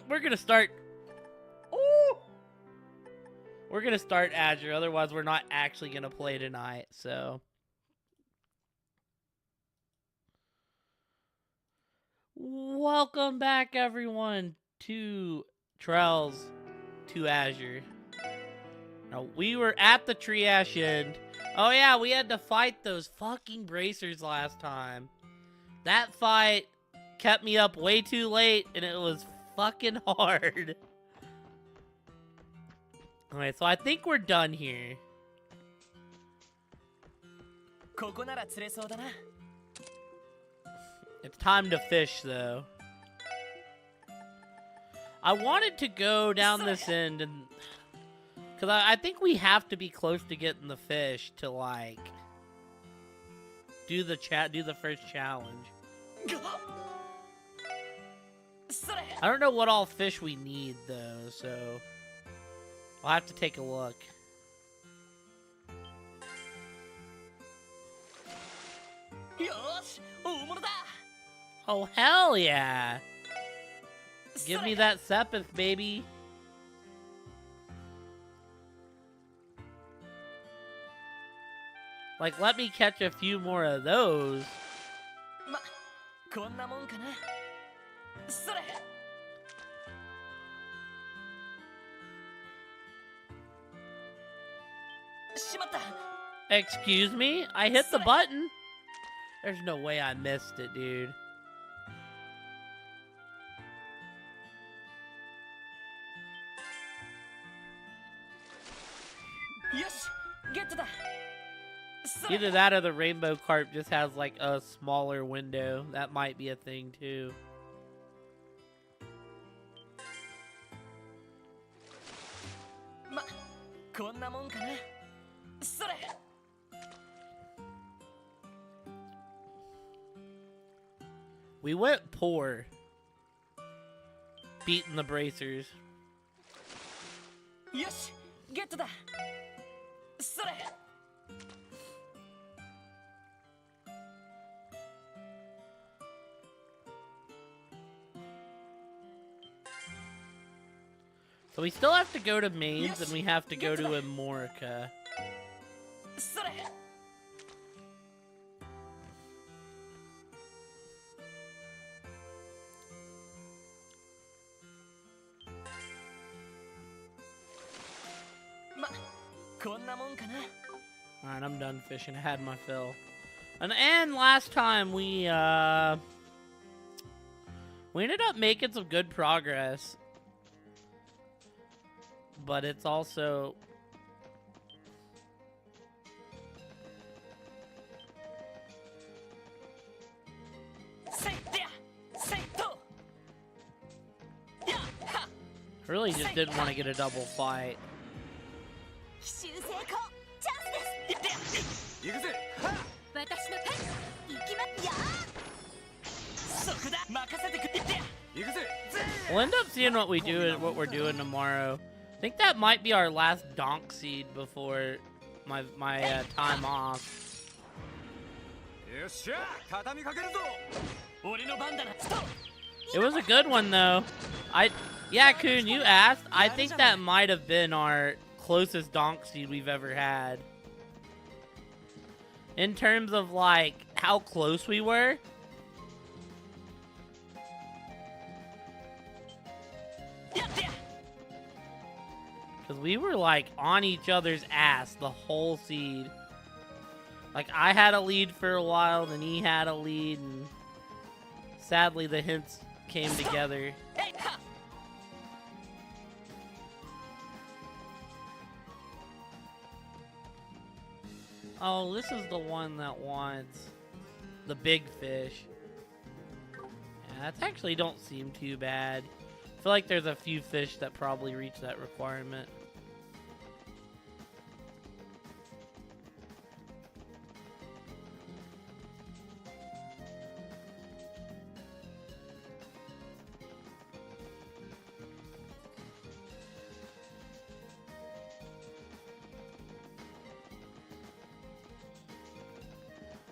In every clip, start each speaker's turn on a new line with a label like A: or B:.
A: we're gonna start. Ooh, we're gonna start Azure. Otherwise, we're not actually gonna play tonight. So, welcome back, everyone, to Trails to Azure. Now, we were at the triage end. Oh yeah, we had to fight those fucking bracers last time. That fight kept me up way too late, and it was fucking hard. Alright, so I think we're done here. It's time to fish, though. I wanted to go down this end, and because I think we have to be close to getting the fish to, like, do the first challenge. I don't know what all fish we need, though, so I'll have to take a look. Oh, hell yeah! Give me that sepith, baby! Like, let me catch a few more of those. Excuse me? I hit the button? There's no way I missed it, dude. Either that or the rainbow carp just has like a smaller window. That might be a thing too. We went poor beating the bracers. So we still have to go to Mains, and we have to go to Amorica. Alright, I'm done fishing. I had my fill. And last time we ended up making some good progress. But it's also... I really just didn't want to get a double fight. We'll end up seeing what we're doing tomorrow. I think that might be our last donk seed before my time off. It was a good one though. Yeah, Kun, you asked. I think that might have been our closest donk seed we've ever had. In terms of like how close we were. Because we were, like, on each other's ass the whole seed. Like, I had a lead for a while, then he had a lead, and sadly the hints came together. Oh, this is the one that wants the big fish. Yeah, that actually don't seem too bad. I feel like there's a few fish that probably reach that requirement.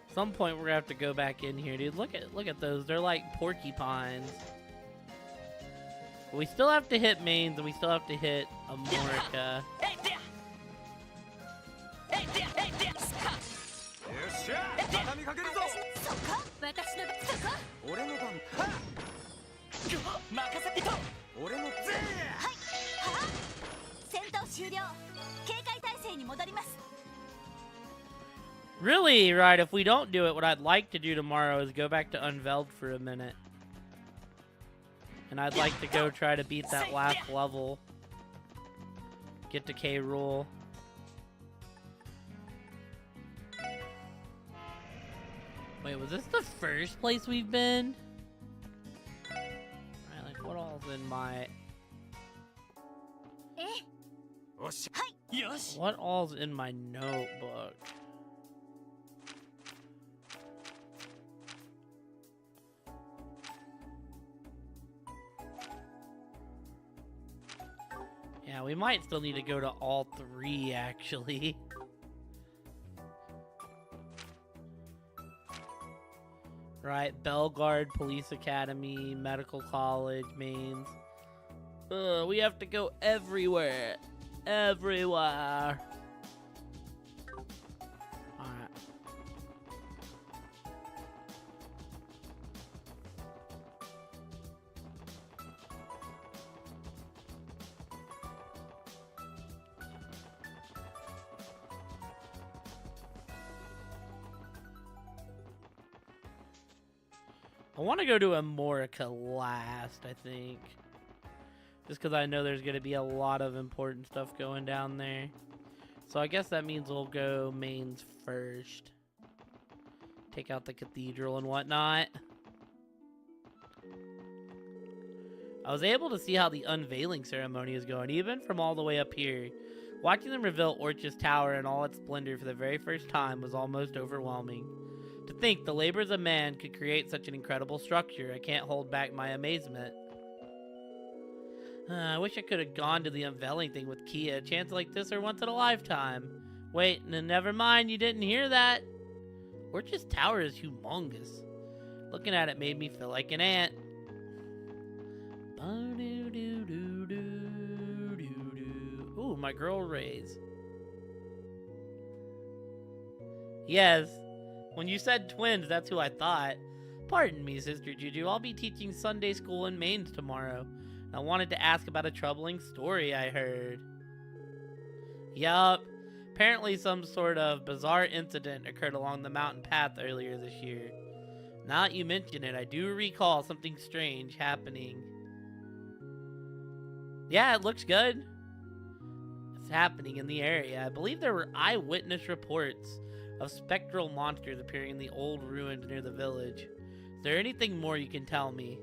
A: At some point we're gonna have to go back in here, dude. Look at those. They're like porcupines. We still have to hit Mains, and we still have to hit Amorica. Really, right, if we don't do it, what I'd like to do tomorrow is go back to Unveiled for a minute. And I'd like to go try to beat that last level. Get to K. Rool. Wait, was this the first place we've been? Right, like, what all's in my... What all's in my notebook? Yeah, we might still need to go to all three, actually. Right, Bellegarde Police Academy, Medical College, Mains. We have to go everywhere. Everywhere. Alright. I want to go to Amorica last, I think. Just because I know there's going to be a lot of important stuff going down there. So I guess that means we'll go Mains first. Take out the cathedral and whatnot. I was able to see how the unveiling ceremony is going, even from all the way up here. Watching them reveal Orchis Tower in all its splendor for the very first time was almost overwhelming. To think the labors of man could create such an incredible structure, I can't hold back my amazement. I wish I could have gone to the unveiling thing with Kia. A chance like this are once in a lifetime. Wait, never mind, you didn't hear that. Orchis Tower is humongous. Looking at it made me feel like an ant. Ooh, my girl Rays. Yes, when you said twins, that's who I thought. Pardon me, Sister Juju. I'll be teaching Sunday school in Mains tomorrow. I wanted to ask about a troubling story I heard. Yup. Apparently some sort of bizarre incident occurred along the mountain path earlier this year. Now that you mention it, I do recall something strange happening. Yeah, it looks good. It's happening in the area. I believe there were eyewitness reports of spectral monsters appearing in the old ruins near the village. Is there anything more you can tell me?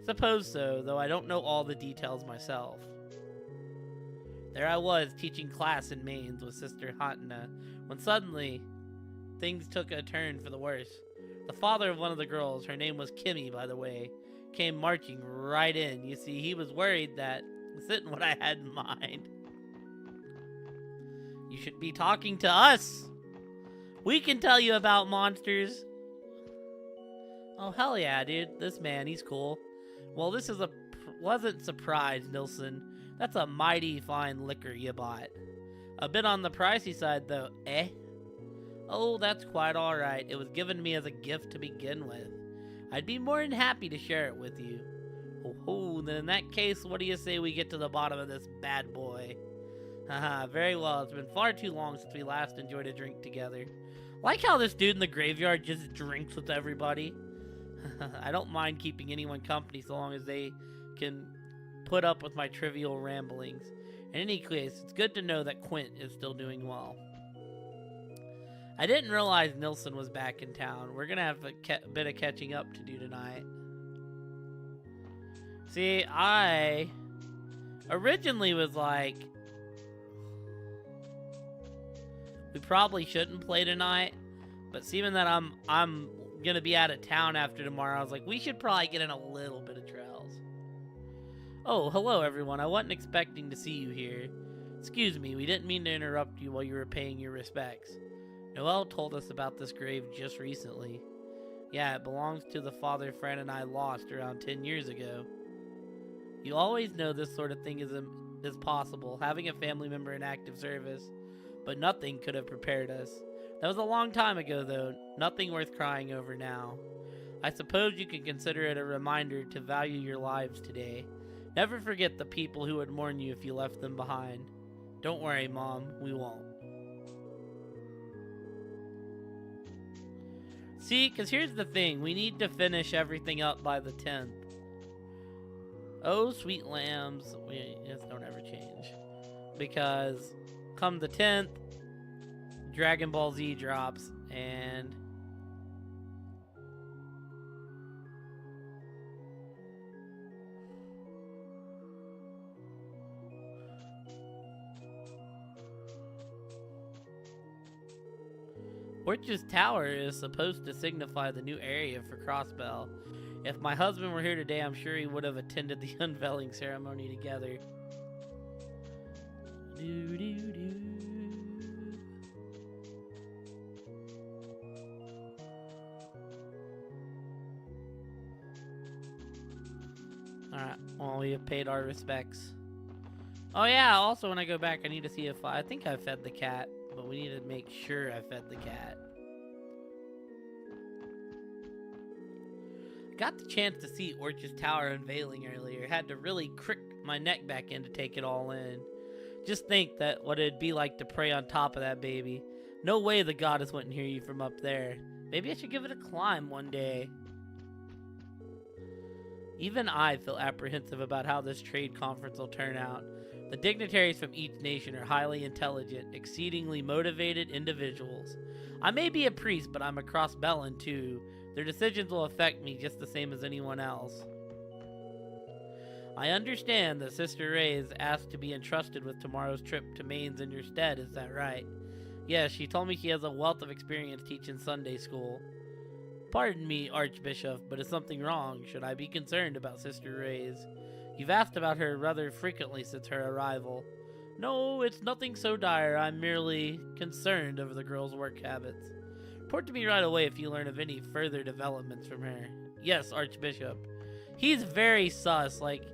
A: Suppose so, though I don't know all the details myself. There I was, teaching class in Mains with Sister Hatna, when suddenly, things took a turn for the worse. The father of one of the girls, her name was Kimmy, by the way, came marching right in. You see, he was worried that this isn't what I had in mind. You should be talking to us. We can tell you about monsters. Oh, hell yeah, dude. This man, he's cool. Well, this is a pleasant surprise, Nilsson. That's a mighty fine liquor you bought. A bit on the pricey side, though, eh? Oh, that's quite alright. It was given me as a gift to begin with. I'd be more than happy to share it with you. Oh, then in that case, what do you say we get to the bottom of this bad boy? Haha, very well. It's been far too long since we last enjoyed a drink together. Like how this dude in the graveyard just drinks with everybody. I don't mind keeping anyone company so long as they can put up with my trivial ramblings. In any case, it's good to know that Quint is still doing well. I didn't realize Nilsson was back in town. We're gonna have a bit of catching up to do tonight. See, I originally was like, we probably shouldn't play tonight, but seeing that I'm gonna be out of town after tomorrow, I was like, we should probably get in a little bit of Trails. Oh, hello everyone. I wasn't expecting to see you here. Excuse me, we didn't mean to interrupt you while you were paying your respects. Noelle told us about this grave just recently. Yeah, it belongs to the father Fran and I lost around 10 years ago. You always know this sort of thing is possible, having a family member in active service, but nothing could have prepared us. That was a long time ago, though. Nothing worth crying over now. I suppose you can consider it a reminder to value your lives today. Never forget the people who would mourn you if you left them behind. Don't worry, Mom, we won't. See, because here's the thing. We need to finish everything up by the 10th. Oh, sweet lambs. We just don't ever change. Because come the 10th, Dragon Ball Z drops, and Orch's Tower is supposed to signify the new area for Crossbell. If my husband were here today, I'm sure he would have attended the unveiling ceremony together. Alright, well, we have paid our respects. Oh yeah, also when I go back, I need to see if I think I fed the cat, but we need to make sure I fed the cat. Got the chance to see Orch's Tower unveiling earlier. Had to really crick my neck back in to take it all in. Just think that what it'd be like to pray on top of that baby. No way the goddess wouldn't hear you from up there. Maybe I should give it a climb one day. Even I feel apprehensive about how this trade conference will turn out. The dignitaries from each nation are highly intelligent, exceedingly motivated individuals. I may be a priest, but I'm a Crossbellan too. Their decisions will affect me just the same as anyone else. I understand that Sister Ray is asked to be entrusted with tomorrow's trip to Mainz in your stead, is that right? Yes, she told me she has a wealth of experience teaching Sunday school. Pardon me, Archbishop, but is something wrong? Should I be concerned about Sister Ray's? You've asked about her rather frequently since her arrival. No, it's nothing so dire. I'm merely concerned over the girl's work habits. Report to me right away if you learn of any further developments from her. Yes, Archbishop. He's very sus, like,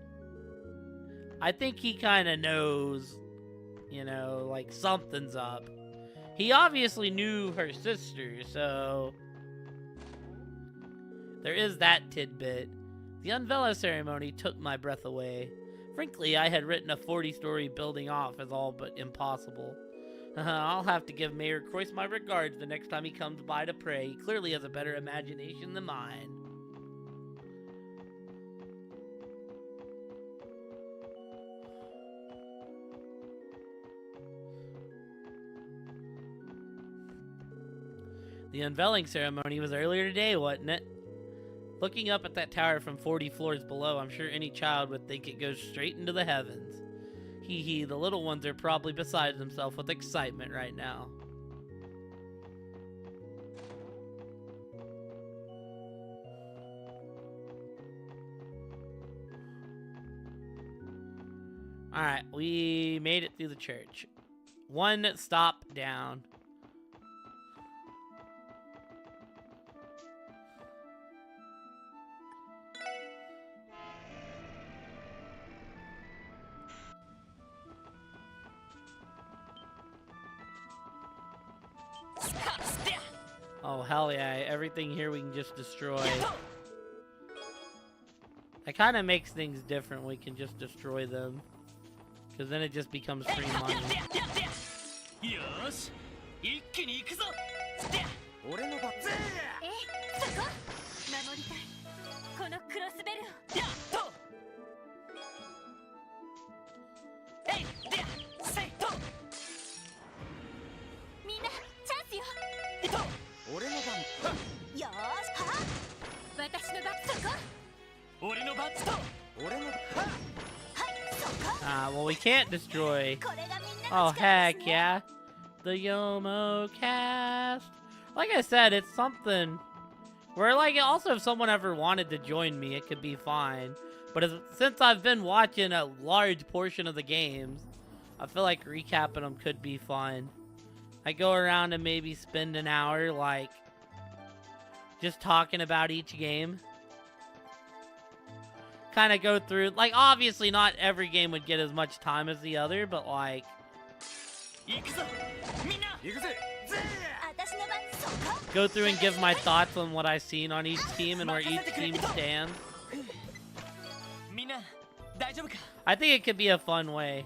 A: I think he kind of knows, you know, like something's up. He obviously knew her sister, so there is that tidbit. The unveiling ceremony took my breath away. Frankly, I had written a 40-story building off as all but impossible. I'll have to give Mayor Croyce my regards the next time he comes by to pray. He clearly has a better imagination than mine. The unveiling ceremony was earlier today, wasn't it? Looking up at that tower from 40 floors below, I'm sure any child would think it goes straight into the heavens. Hee hee, the little ones are probably beside themselves with excitement right now. Alright, we made it through the church. One stop down. Oh, hell yeah. Everything here we can just destroy. That kind of makes things different. We can just destroy them. Because then it just becomes free money. Well, we can't destroy. Oh, heck yeah. The Yomo cast. Like I said, it's something where, like, also if someone ever wanted to join me, it could be fine. But since I've been watching a large portion of the games, I feel like recapping them could be fun. I go around and maybe spend an hour, like, just talking about each game. kind of go through, like, obviously not every game would get as much time as the other, but like go through and give my thoughts on what I've seen on each team and where each team stands. I think it could be a fun way.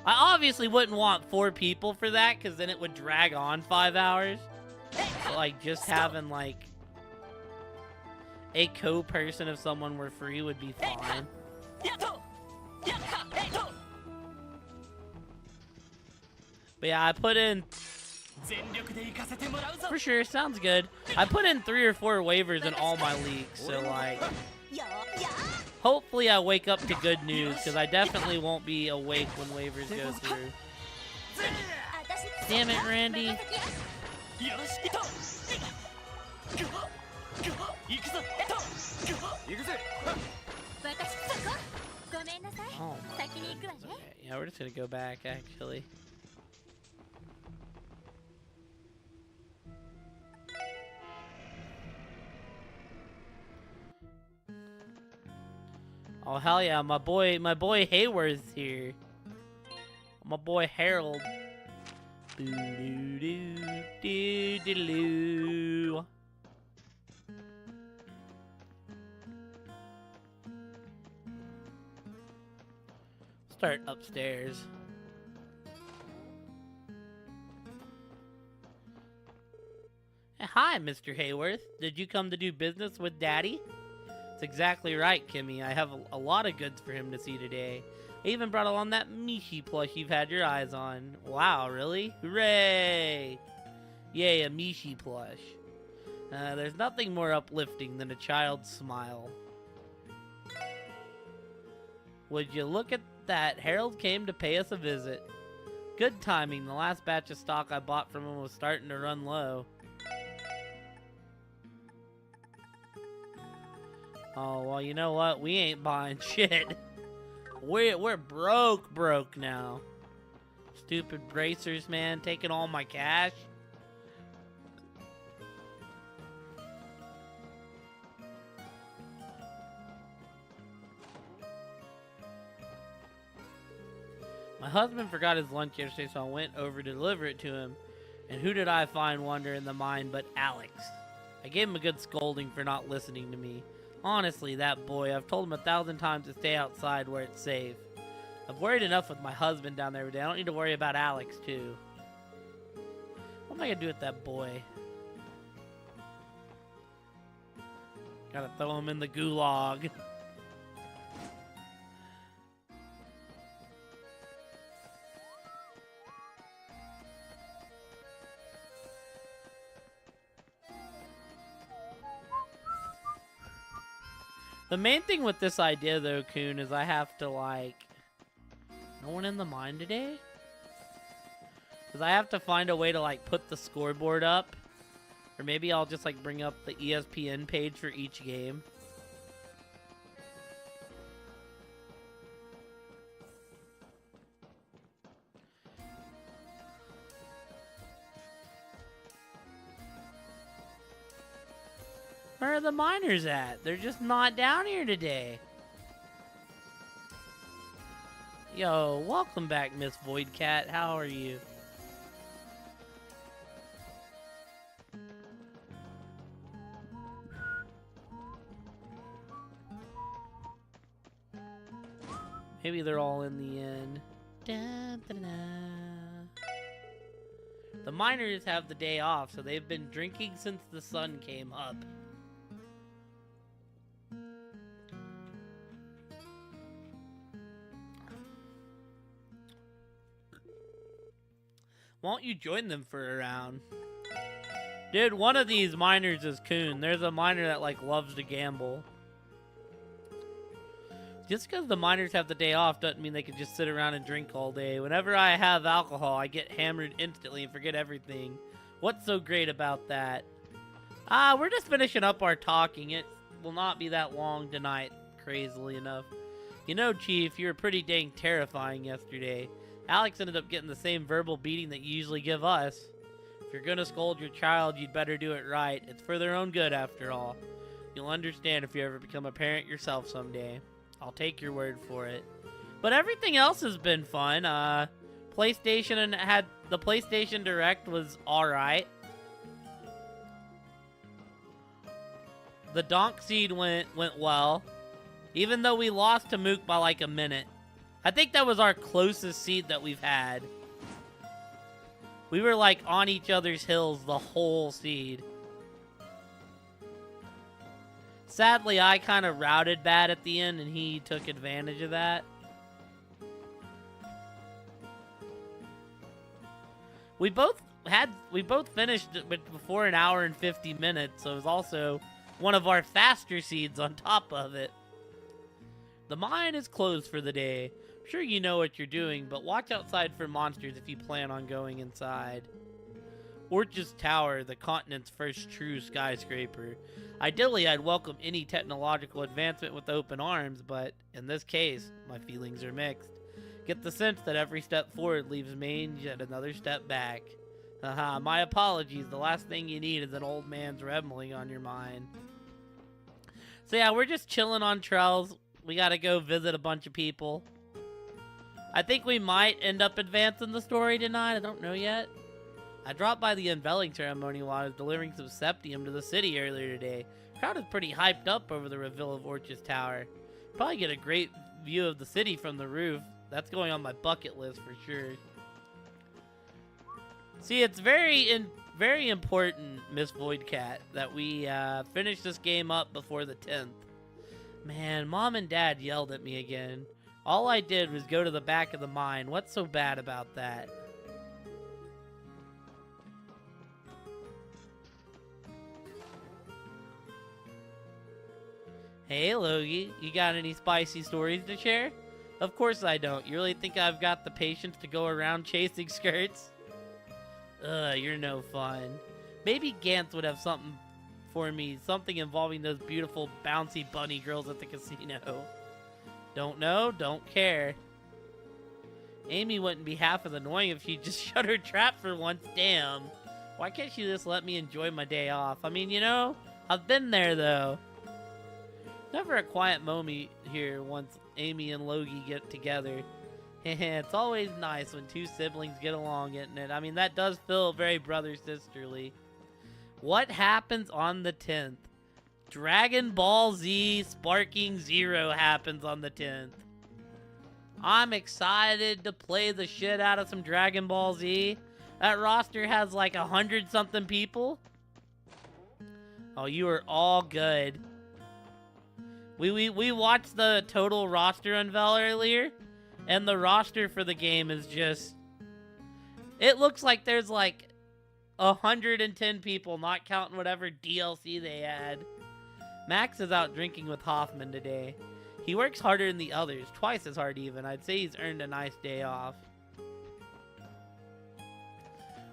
A: I obviously wouldn't want 4 people for that, because then it would drag on 5 hours. So, like, just having, like, a co-person if someone were free would be fine. But yeah, I put in... For sure, sounds good. I put in 3 or 4 waivers in all my leagues, so, like... Hopefully I wake up to good news, because I definitely won't be awake when waivers go through. Damn it, Randy. Oh my goodness. Okay. Yeah, we're just gonna go back, actually. Oh hell yeah, my boy Hayworth's here. My boy Harold. Boo doo doo doo doo doo. Start upstairs. Hey, hi, Mr. Hayworth. Did you come to do business with Daddy? That's exactly right, Kimmy. I have a lot of goods for him to see today. I even brought along that Mishi plush you've had your eyes on. Wow, really? Hooray! Yay, a Mishi plush. There's nothing more uplifting than a child's smile. Would you look at that? Harold came to pay us a visit. Good timing. The last batch of stock I bought from him was starting to run low. Oh, well, you know what? We ain't buying shit. We're broke now. Stupid bracers, man, taking all my cash. My husband forgot his lunch yesterday, so I went over to deliver it to him. And who did I find wonder in the mine but Alex? I gave him a good scolding for not listening to me. Honestly, that boy, I've told him 1,000 times to stay outside where it's safe. I've worried enough with my husband down there every day. I don't need to worry about Alex, too. What am I gonna do with that boy? Gotta throw him in the gulag. The main thing with this idea, though, Kun, is I have to, like... No one in the mine today? Because I have to find a way to, like, put the scoreboard up. Or maybe I'll just, like, bring up the ESPN page for each game. Where are the miners at? They're just not down here today. Yo, welcome back, Miss Voidcat. How are you? Maybe they're all in the end. Da, da, da. The miners have the day off, so they've been drinking since the sun came up. Why don't you join them for a round? Dude, one of these miners is Kun. There's a miner that, like, loves to gamble. Just because the miners have the day off doesn't mean they can just sit around and drink all day. Whenever I have alcohol, I get hammered instantly and forget everything. What's so great about that? We're just finishing up our talking. It will not be that long tonight, crazily enough. You know, Chief, you were pretty dang terrifying yesterday. Alex ended up getting the same verbal beating that you usually give us. If you're gonna scold your child, you'd better do it right. It's for their own good, after all. You'll understand if you ever become a parent yourself someday. I'll take your word for it. But everything else has been fun. PlayStation and had the PlayStation Direct was alright. The Donk Seed went well. Even though we lost to Mook by like a minute. I think that was our closest seed that we've had. We were like on each other's hills the whole seed. Sadly, I kind of routed bad at the end and he took advantage of that. We both finished before an hour and 50 minutes, so it was also one of our faster seeds on top of it. The mine is closed for the day. I'm sure you know what you're doing, but watch outside for monsters if you plan on going inside. Orchard's Tower, the continent's first true skyscraper. Ideally, I'd welcome any technological advancement with open arms, but in this case, my feelings are mixed. Get the sense that every step forward leaves Maine yet another step back. Haha, my apologies. The last thing you need is an old man's rambling on your mind. So yeah, we're just chilling on Trells. We gotta go visit a bunch of people. I think we might end up advancing the story tonight. I don't know yet. I dropped by the unveiling ceremony while I was delivering some septium to the city earlier today. The crowd is pretty hyped up over the reveal of Orchard's Tower. Probably get a great view of the city from the roof. That's going on my bucket list for sure. See, it's very important, Miss Voidcat, that we finish this game up before the 10th. Man, Mom and Dad yelled at me again. All I did was go to the back of the mine. What's so bad about that? Hey, Logie, you got any spicy stories to share? Of course I don't. You really think I've got the patience to go around chasing skirts? Ugh, you're no fun. Maybe Gantz would have something for me. Something involving those beautiful, bouncy bunny girls at the casino. Don't know, don't care. Amy wouldn't be half as annoying if she just shut her trap for once. Damn. Why can't she just let me enjoy my day off? I mean, you know, I've been there, though. Never a quiet moment here once Amy and Logie get together. It's always nice when two siblings get along, isn't it? I mean, that does feel very brother-sisterly. What happens on the 10th? Dragon Ball Z Sparking Zero happens on the 10th. I'm excited to play the shit out of some Dragon Ball Z. That roster has like 100-something people. Oh, you are all good. We watched the total roster unveil earlier, and the roster for the game is just... It looks like there's like 110 people, not counting whatever DLC they add. Max is out drinking with Hoffman today. He works harder than the others, twice as hard even. I'd say he's earned a nice day off.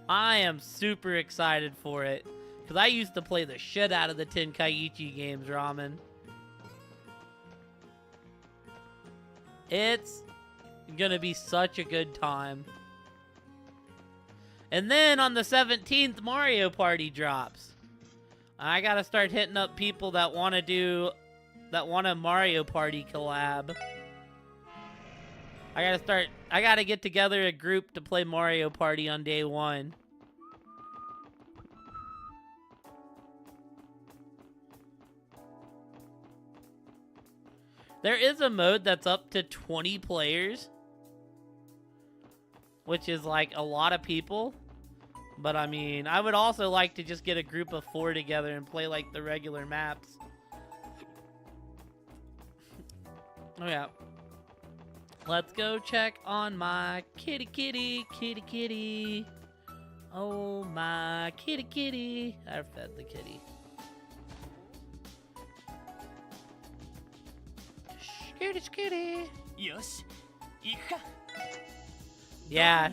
A: I am super excited for it, because I used to play the shit out of the Tenkaichi games, Ramen. It's gonna be such a good time. And then on the 17th, Mario Party drops. I gotta start hitting up people that want a Mario Party collab. I gotta get together a group to play Mario Party on day one. There is a mode that's up to 20 players, which is like a lot of people. But I mean, I would also like to just get a group of 4 together and play like the regular maps. Oh yeah. Let's go check on my kitty kitty, kitty kitty. Oh my kitty kitty. I fed the kitty. Kitty kitty.
B: Yosh,
A: yeah.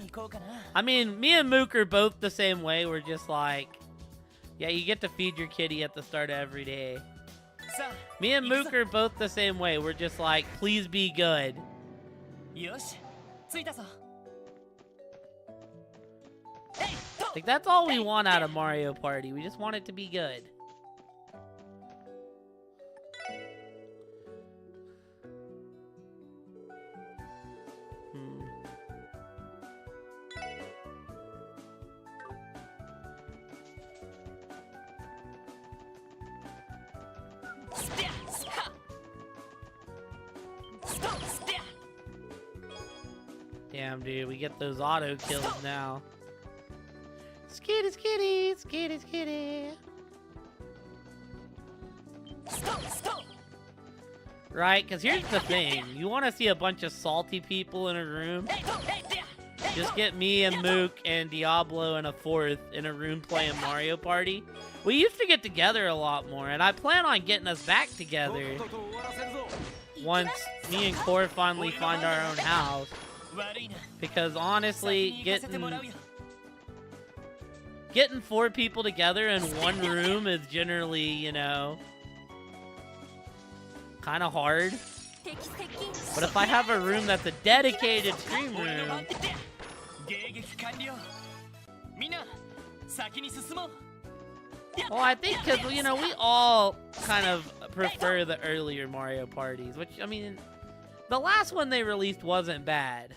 A: I mean, me and Mook are both the same way. We're just like, yeah, you get to feed your kitty at the start of every day. Me and Mook are both the same way. We're just like, please be good. Like, that's all we want out of Mario Party. We just want it to be good. Damn, dude, we get those auto kills now. Skitty, skitty, skitty, skitty. Right, because here's the thing. You want to see a bunch of salty people in a room? Just get me and Mook and Diablo and a fourth in a room playing Mario Party. We used to get together a lot more, and I plan on getting us back together once me and Core finally find our own house. Because honestly, getting 4 people together in one room is generally, you know, kind of hard. But if I have a room that's a dedicated stream room, well, I think because, you know, we all kind of prefer the earlier Mario parties, which, I mean, the last one they released wasn't bad.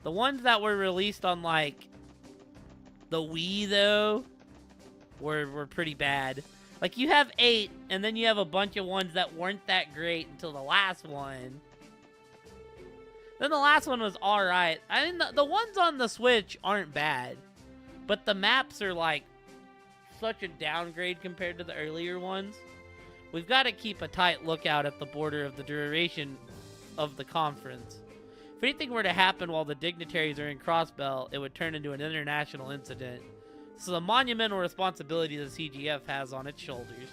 A: The ones that were released on, like, the Wii, though, were pretty bad. Like, you have 8, and then you have a bunch of ones that weren't that great until the last one. Then the last one was alright. I mean, the ones on the Switch aren't bad. But the maps are, like, such a downgrade compared to the earlier ones. We've got to keep a tight lookout at the border of the duration of the conference. If anything were to happen while the dignitaries are in Crossbell, it would turn into an international incident. This is a monumental responsibility the CGF has on its shoulders.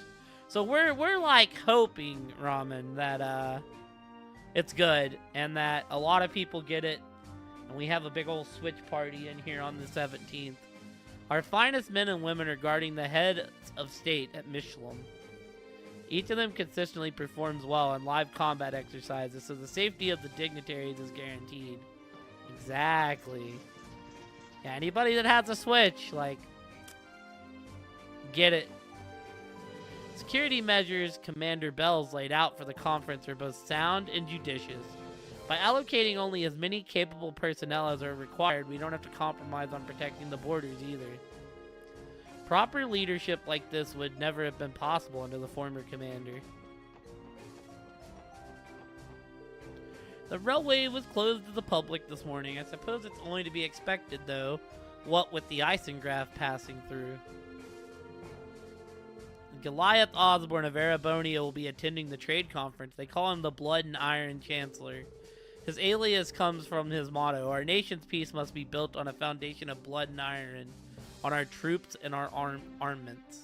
A: So we're like hoping, Ramen, that it's good and that a lot of people get it, and we have a big old Switch party in here on the 17th. Our finest men and women are guarding the heads of state at Michelin. Each of them consistently performs well in live combat exercises, so the safety of the dignitaries is guaranteed. Exactly. Yeah, anybody that has a Switch, like, get it. Security measures Commander Bell's laid out for the conference are both sound and judicious. By allocating only as many capable personnel as are required, we don't have to compromise on protecting the borders either. Proper leadership like this would never have been possible under the former commander. The railway was closed to the public this morning. I suppose it's only to be expected, though, what with the Isenglass passing through. Goliath Osborne of Erebonia will be attending the trade conference. They call him the Blood and Iron Chancellor. His alias comes from his motto, our nation's peace must be built on a foundation of blood and iron, on our troops and our armaments.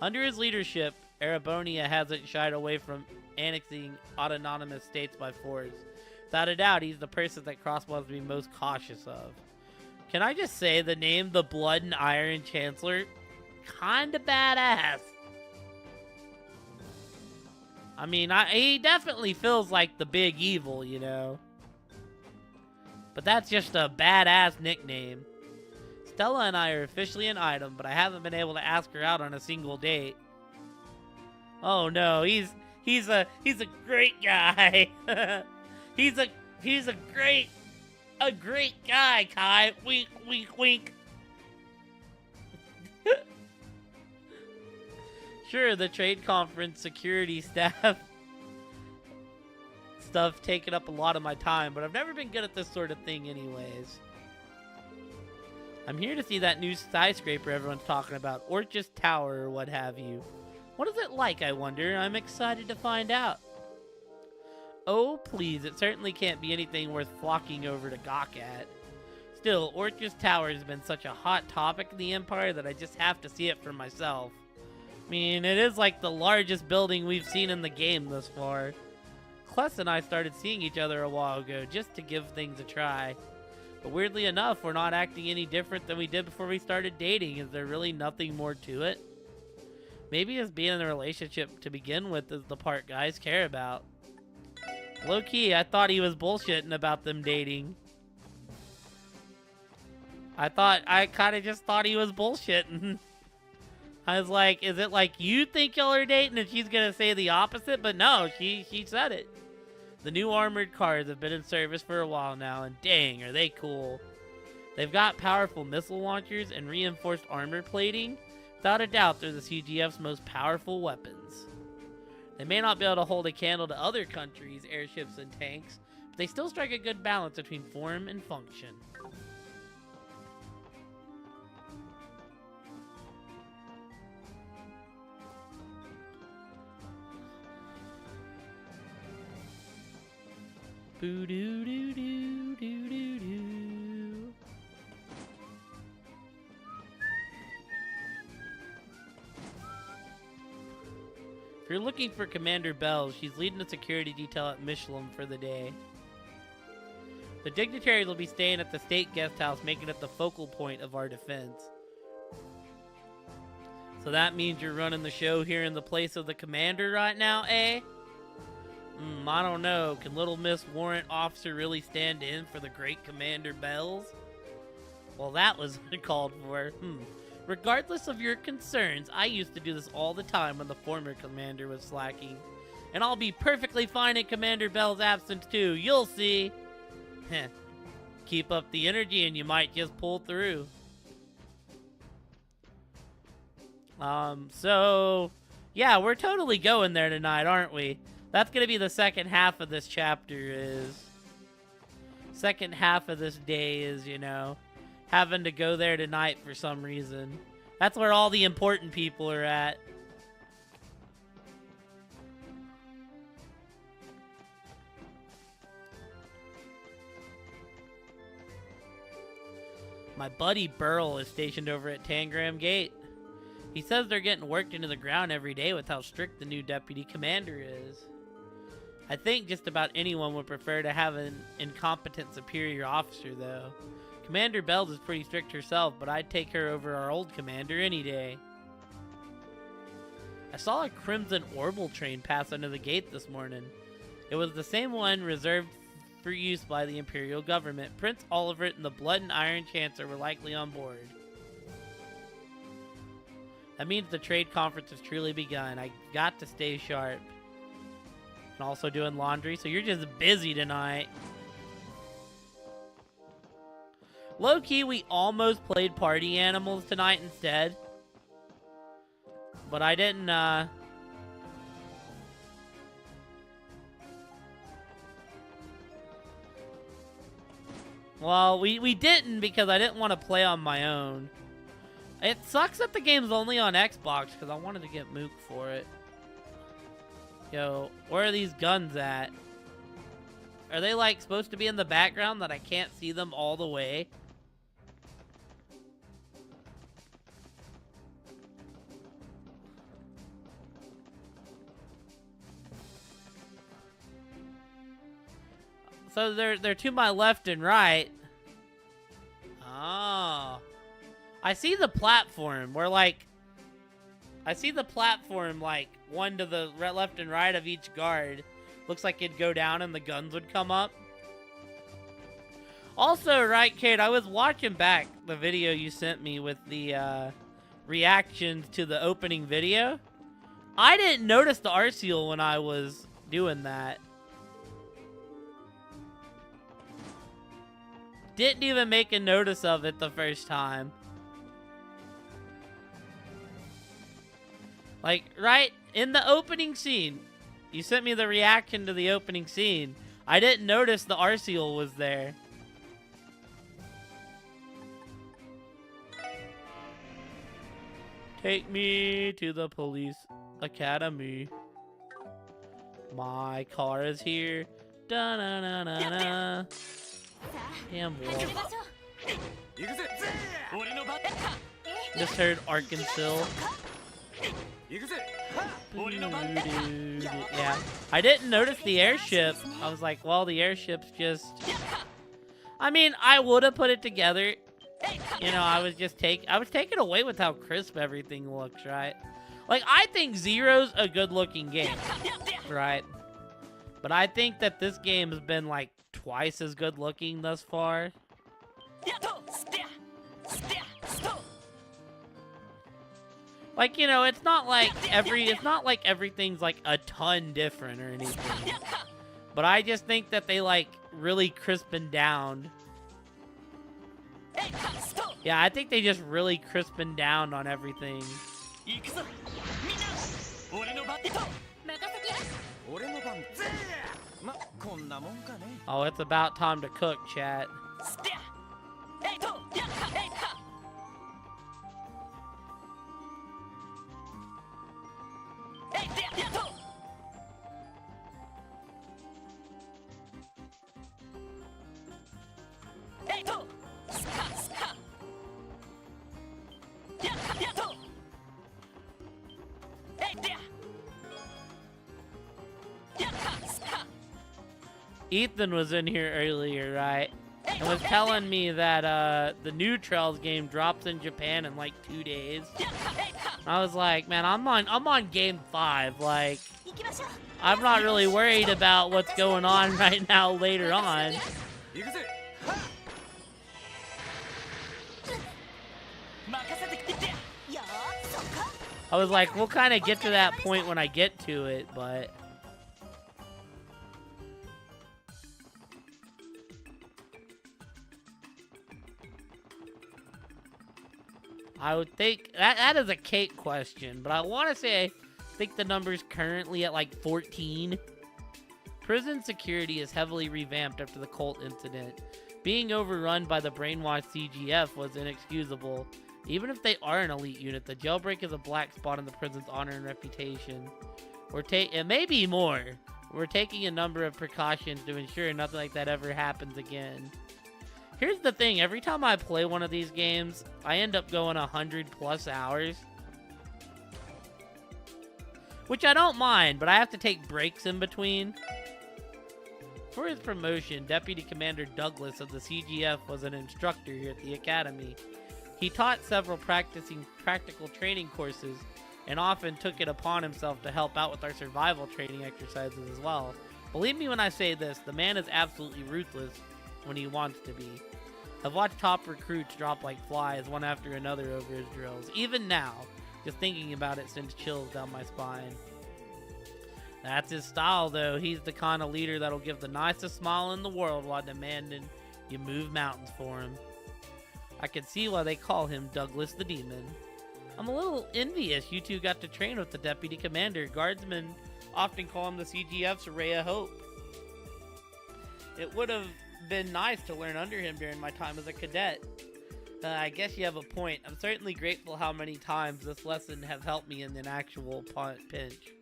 A: Under his leadership, Erebonia hasn't shied away from annexing autonomous states by force. Without a doubt, he's the person that Cross must be most cautious of. Can I just say the name the Blood and Iron Chancellor? Kinda badass. I mean, he definitely feels like the big evil, you know. But that's just a badass nickname. Stella and I are officially an item, but I haven't been able to ask her out on a single date. Oh no, he's a great guy. he's a great guy, Kai. Wink, wink, wink. Sure, the trade conference security stuff taking up a lot of my time, but I've never been good at this sort of thing anyways. I'm here to see that new skyscraper everyone's talking about, Orchis Tower or what have you. What is it like, I wonder? I'm excited to find out. Oh, please, it certainly can't be anything worth flocking over to gawk at. Still, Orchis Tower has been such a hot topic in the Empire that I just have to see it for myself. I mean, it is like the largest building we've seen in the game thus far. Kless and I started seeing each other a while ago just to give things a try. But weirdly enough, we're not acting any different than we did before we started dating. Is there really nothing more to it? Maybe just being in a relationship to begin with is the part guys care about. Low-key, I thought he was bullshitting about them dating. I kind of just thought he was bullshitting. I was like, is it like you think y'all are dating and she's gonna say the opposite? But no, she said it. The new armored cars have been in service for a while now, and dang, are they cool. They've got powerful missile launchers and reinforced armor plating. Without a doubt, they're the CGF's most powerful weapons. They may not be able to hold a candle to other countries' airships and tanks, but they still strike a good balance between form and function. Boo doo doo doo doo doo doo. If you're looking for Commander Bells, she's leading a security detail at Michelin for the day. The dignitaries will be staying at the state guest house, making it the focal point of our defense. So that means you're running the show here in the place of the commander right now, eh? I don't know. Can Little Miss Warrant Officer really stand in for the great Commander Bells? Well, that was called for. Regardless of your concerns, I used to do this all the time when the former commander was slacking. And I'll be perfectly fine in Commander Bell's absence too. You'll see. Keep up the energy and you might just pull through. So, yeah, we're totally going there tonight, aren't we? That's going to be the second half of this chapter is... Second half of this day is, you know, having to go there tonight for some reason. That's where all the important people are at. My buddy Burl is stationed over at Tangram Gate. He says they're getting worked into the ground every day with how strict the new deputy commander is. I think just about anyone would prefer to have an incompetent superior officer, though. Commander Bells is pretty strict herself, but I'd take her over our old commander any day. I saw a Crimson Orbital train pass under the gate this morning. It was the same one reserved for use by the Imperial government. Prince Olivert and the Blood and Iron Chancellor were likely on board. That means the trade conference has truly begun. I got to stay sharp. And also doing laundry, so you're just busy tonight. Low-key, we almost played Party Animals tonight instead. But I didn't, Well, we didn't because I didn't want to play on my own. It sucks that the game's only on Xbox because I wanted to get Mook for it. Yo, where are these guns at? Are they, like, supposed to be in the background that I can't see them all the way? So they're to my left and right. Oh. I see the platform where, like... I see the platform, like, one to the left and right of each guard. Looks like it'd go down and the guns would come up. Also, right, Kate, I was watching back the video you sent me with the reactions to the opening video. I didn't notice the art seal when I was doing that. Didn't even make a notice of it the first time. Like, right in the opening scene, you sent me the reaction to the opening scene. I didn't notice the Arceal was there. Take me to the police academy. My car is here. Da-na-na-na-na. Damn wolf. Just heard Arkansas. Yeah, I didn't notice the airship. I was like, well, the airship's just... I mean, I would have put it together. You know, I was taken away with how crisp everything looks, right? Like, I think Zero's a good-looking game, right? But I think that this game has been, like, twice as good-looking thus far. Like, you know, it's not like everything's like a ton different or anything. But I just think that they like really crispen down. Yeah, I think they just really crispen down on everything. Oh, it's about time to cook, chat. Ethan was in here earlier, right? And was telling me that the new Trails game drops in Japan in like 2 days. I was like, man, I'm on game 5. Like, I'm not really worried about what's going on right now later on. I was like, we'll kind of get to that point when I get to it, but... I would think that is a cake question, but I want to say I think the number's currently at like 14. Prison security is heavily revamped after the cult incident. Being overrun by the brainwashed CGF was inexcusable. Even if they are an elite unit, the jailbreak is a black spot in the prison's honor and reputation. It may be more. We're taking a number of precautions to ensure nothing like that ever happens again. Here's the thing, every time I play one of these games, I end up going 100+ hours. Which I don't mind, but I have to take breaks in between. For his promotion, Deputy Commander Douglas of the CGF was an instructor here at the Academy. He taught several practical training courses, and often took it upon himself to help out with our survival training exercises as well. Believe me when I say this, the man is absolutely ruthless when he wants to be. I've watched top recruits drop like flies one after another over his drills. Even now, just thinking about it sends chills down my spine. That's his style though. He's the kind of leader that'll give the nicest smile in the world while demanding you move mountains for him. I can see why they call him Douglas the Demon. I'm a little envious you two got to train with the Deputy Commander. Guardsmen often call him the CGF's ray of hope. It would have been nice to learn under him during my time as a cadet. I guess you have a point. I'm certainly grateful how many times this lesson have helped me in an actual pinch.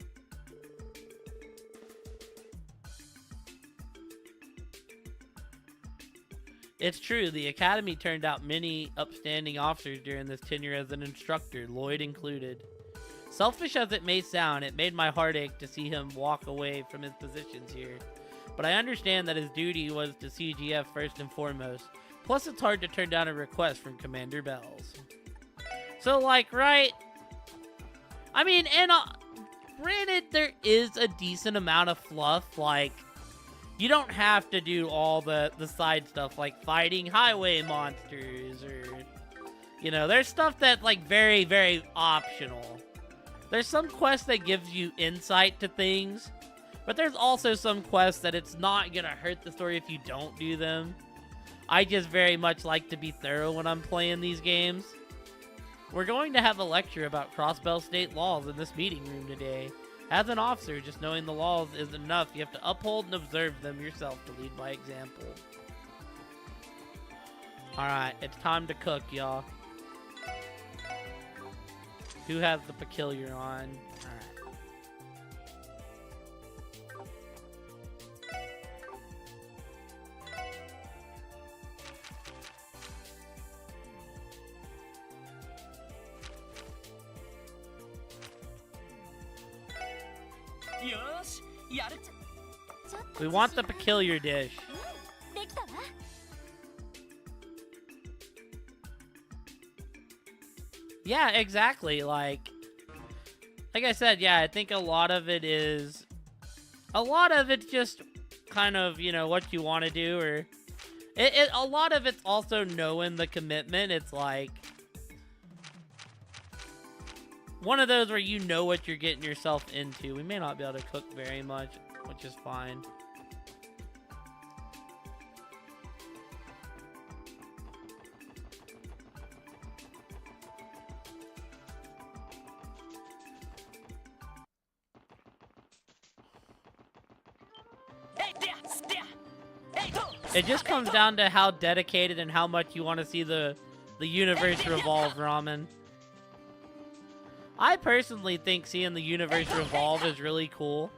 A: It's true, the Academy turned out many upstanding officers during this tenure as an instructor, Lloyd included. Selfish as it may sound, it made my heart ache to see him walk away from his positions here. But I understand that his duty was to CGF first and foremost. Plus, it's hard to turn down a request from Commander Bells. So, like, right? I mean, and granted, there is a decent amount of fluff. Like, you don't have to do all the side stuff, like fighting highway monsters or, you know, there's stuff that's, like, very, very optional. There's some quests that gives you insight to things. But there's also some quests that it's not gonna hurt the story if you don't do them. I just very much like to be thorough when I'm playing these games. We're going to have a lecture about Crossbell State laws in this meeting room today. As an officer, just knowing the laws isn't enough. You have to uphold and observe them yourself to lead by example. Alright, it's time to cook, y'all. Who has the peculiar on? Alright. We want the peculiar dish. Yeah, exactly. Like I said, yeah, I think a lot of it's just kind of, you know, what you want to do, or a lot of it's also knowing the commitment. It's like, one of those where you know what you're getting yourself into. We may not be able to cook very much, which is fine. It just comes down to how dedicated and how much you want to see the universe revolve, Ramen. I personally think seeing the universe revolve is really cool.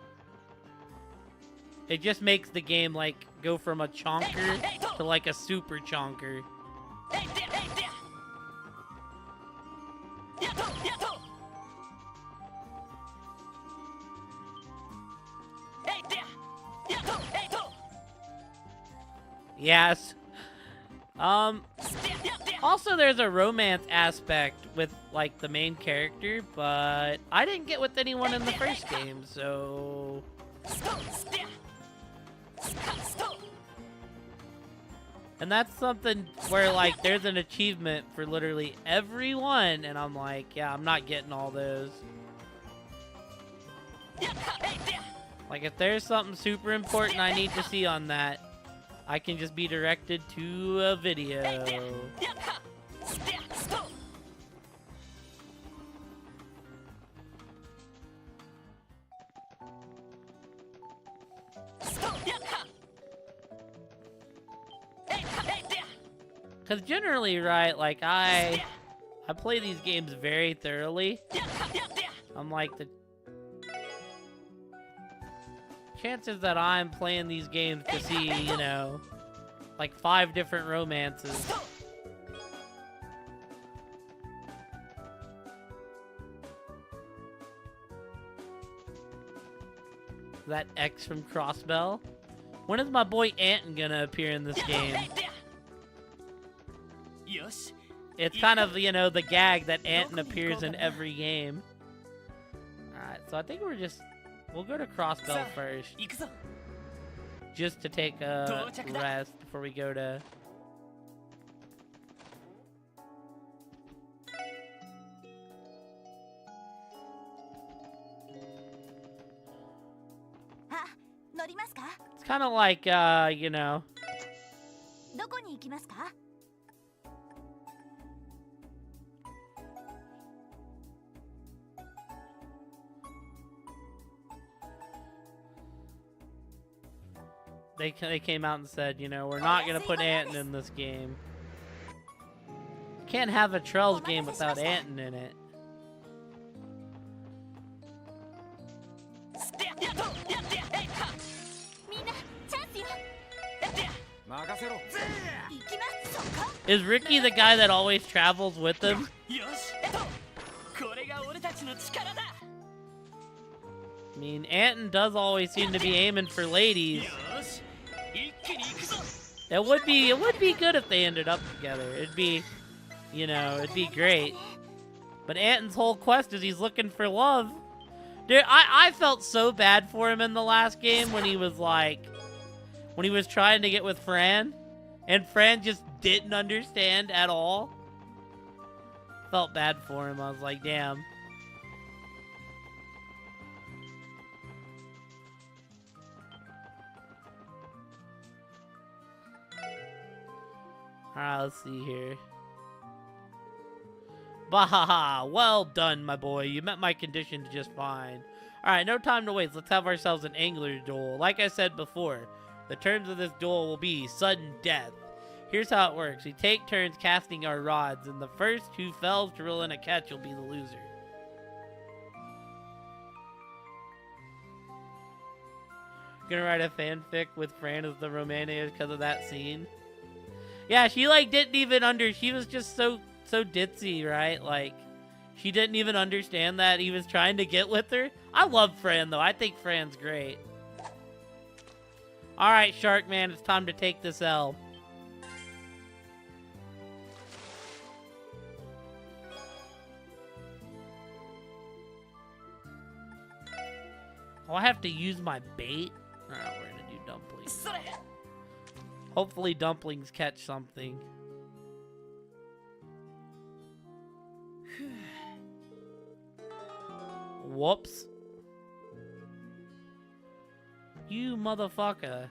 A: It just makes the game, like, go from a chonker to, like, a super chonker. Yes. Also, there's a romance aspect with, like, the main character, but I didn't get with anyone in the first game, so... And that's something where, like, there's an achievement for literally everyone, and I'm like, yeah, I'm not getting all those. Like, if there's something super important I need to see on that, I can just be directed to a video. Because generally, right, like, I play these games very thoroughly. I'm like, the chances that I'm playing these games to see, you know, like 5 different romances. That X from Crossbell? When is my boy Anton gonna appear in this game? It's kind of, you know, the gag that Anton appears in every game. Alright, so I think we'll go to Crossbell first. Just to take a rest before we go to... It's kind of like, you know... They came out and said, you know, we're not going to put Anton in this game. Can't have a Trells game without Anton in it. Is Ricky the guy that always travels with them? I mean, Anton does always seem to be aiming for ladies. It would be good if they ended up together. It'd be, you know, it'd be great. But Anton's whole quest is he's looking for love. Dude, I felt so bad for him in the last game when he was like, when he was trying to get with Fran, and Fran just didn't understand at all. Felt bad for him. I was like, damn. Alright, let's see here. Bahaha! Well done, my boy. You met my conditions just fine. Alright, no time to waste. Let's have ourselves an angler duel. Like I said before, the terms of this duel will be sudden death. Here's how it works. We take turns casting our rods, and the first who fails to reel in a catch will be the loser. Gonna write a fanfic with Fran as the romantic because of that scene. Yeah, she like didn't even she was just so ditzy, right? Like, she didn't even understand that he was trying to get with her. I love Fran though. I think Fran's great. Alright, Shark Man, it's time to take this L. Oh, I have to use my bait? Alright, we're gonna do dumplings. Hopefully dumplings catch something. Whoops. You motherfucker.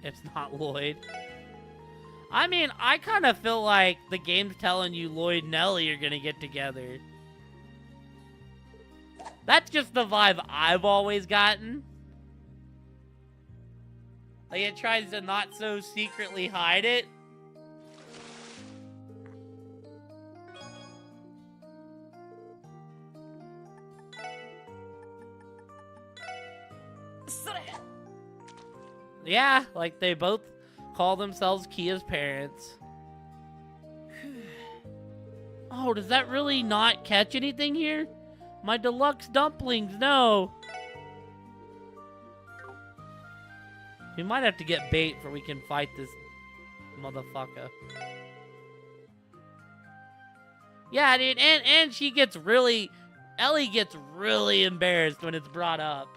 A: It's not Lloyd. I mean, I kind of feel like the game's telling you Lloyd and Ellie are gonna get together. That's just the vibe I've always gotten. Like, it tries to not so secretly hide it. Yeah, like they both call themselves Kia's parents. Oh, does that really not catch anything here? My deluxe dumplings, no. We might have to get bait before we can fight this motherfucker. Yeah, dude, and she gets really... Ellie gets really embarrassed when it's brought up.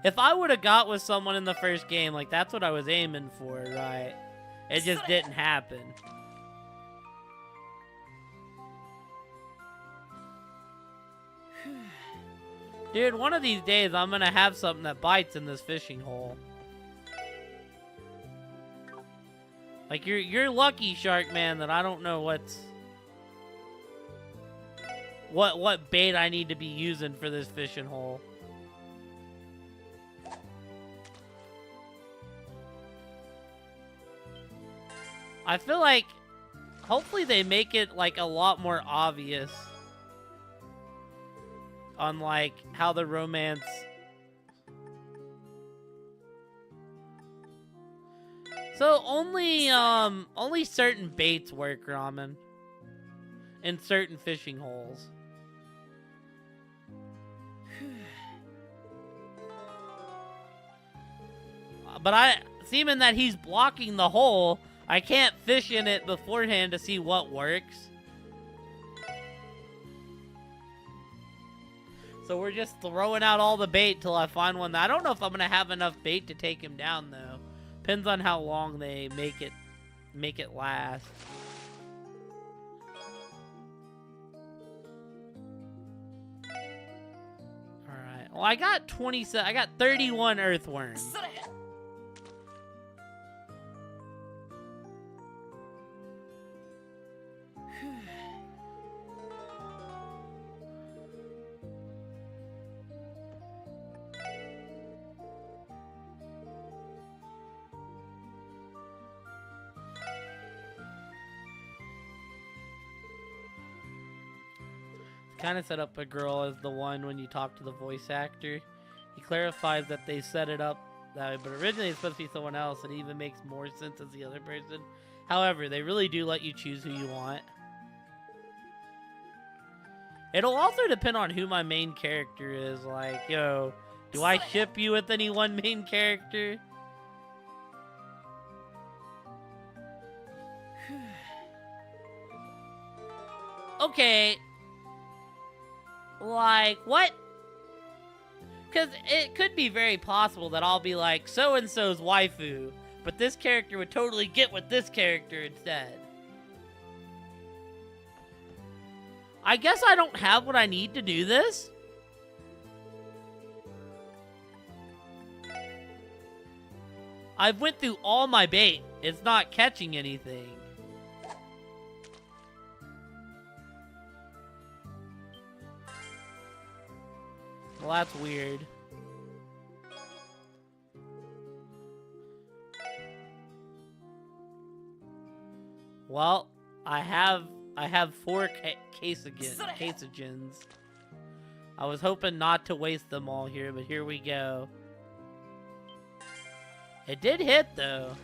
A: If I would have got with someone in the first game, like, that's what I was aiming for, right? It just didn't happen. Dude, one of these days, I'm gonna have something that bites in this fishing hole. Like, you're lucky, Shark Man, that I don't know what bait I need to be using for this fishing hole. I feel like, hopefully they make it, like, a lot more obvious on, like, how the romance... So, only certain baits work, Ramen. In certain fishing holes. But seeming that he's blocking the hole... I can't fish in it beforehand to see what works. So we're just throwing out all the bait till I find one. I don't know if I'm gonna have enough bait to take him down though. Depends on how long they make it last. Alright. Well, I got 31 earthworms. Kind of set up a girl as the one when you talk to the voice actor. He clarifies that they set it up that way, but originally it's supposed to be someone else, and it even makes more sense as the other person. However, they really do let you choose who you want. It'll also depend on who my main character is. Like, yo, do I ship you with any one main character? Okay. Like, what? Because it could be very possible that I'll be like, so-and-so's waifu, but this character would totally get with this character instead. I guess I don't have what I need to do this? I've went through all my bait. It's not catching anything. Well, that's weird. Well, I have 4 casagens. I was hoping not to waste them all here, but here we go. It did hit though.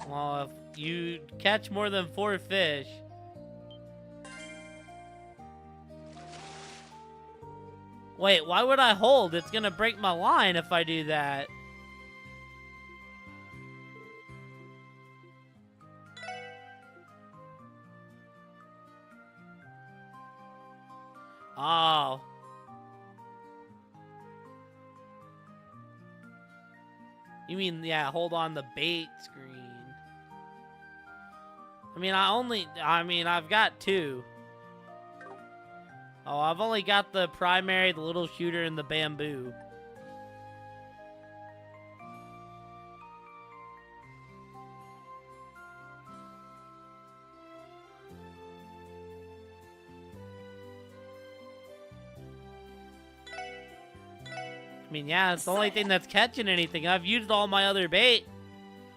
A: Well, if you catch more than 4 fish... Wait, why would I hold? It's gonna break my line if I do that. Oh. You mean, yeah, hold on the bait screen. I mean, I've got 2. Oh, I've only got the primary, the little shooter, and the bamboo. I mean, yeah, it's the only thing that's catching anything. I've used all my other bait.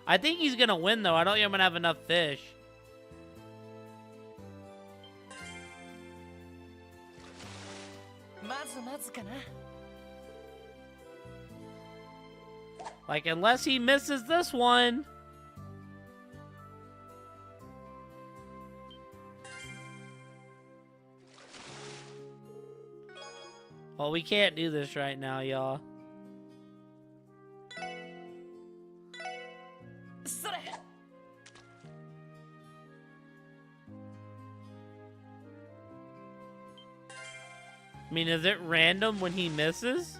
A: I think he's gonna win, though. I don't think I'm gonna have enough fish. Like, unless he misses this one. Well, we can't do this right now, y'all. I mean, is it random when he misses?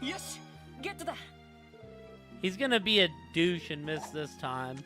A: He's gonna be a douche and miss this time.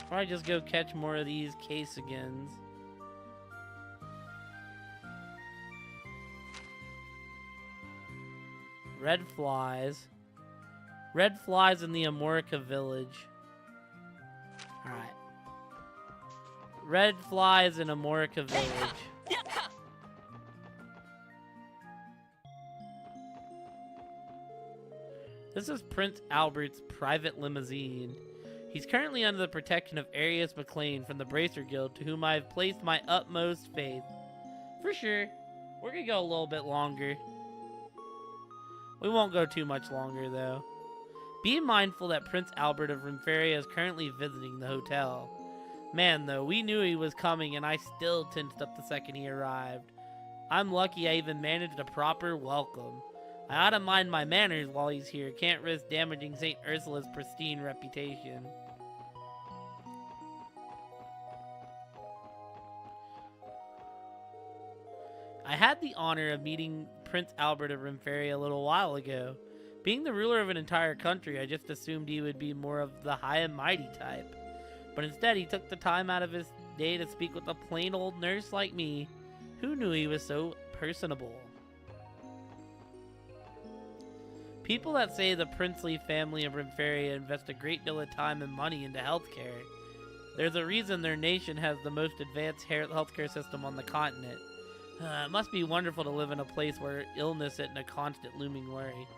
A: Probably just go catch more of these Kasagans. Red flies. Red flies in the Amorica village. Alright. Red flies in Amorica village. This is Prince Albert's private limousine. He's currently under the protection of Arius McLean from the Bracer Guild, to whom I have placed my utmost faith. For sure. We're gonna go a little bit longer. We won't go too much longer, though. Be mindful that Prince Albert of Rimferia is currently visiting the hotel. Man, though, we knew he was coming, and I still tensed up the second he arrived. I'm lucky I even managed a proper welcome. I ought to mind my manners while he's here. Can't risk damaging St. Ursula's pristine reputation. I had the honor of meeting Prince Albert of Rimferia a little while ago. Being the ruler of an entire country, I just assumed he would be more of the high and mighty type. But instead, he took the time out of his day to speak with a plain old nurse like me. Who knew he was so personable? People that say the princely family of Rimferia invest a great deal of time and money into healthcare. There's a reason their nation has the most advanced healthcare system on the continent. It must be wonderful to live in a place where illness isn't a constant looming worry.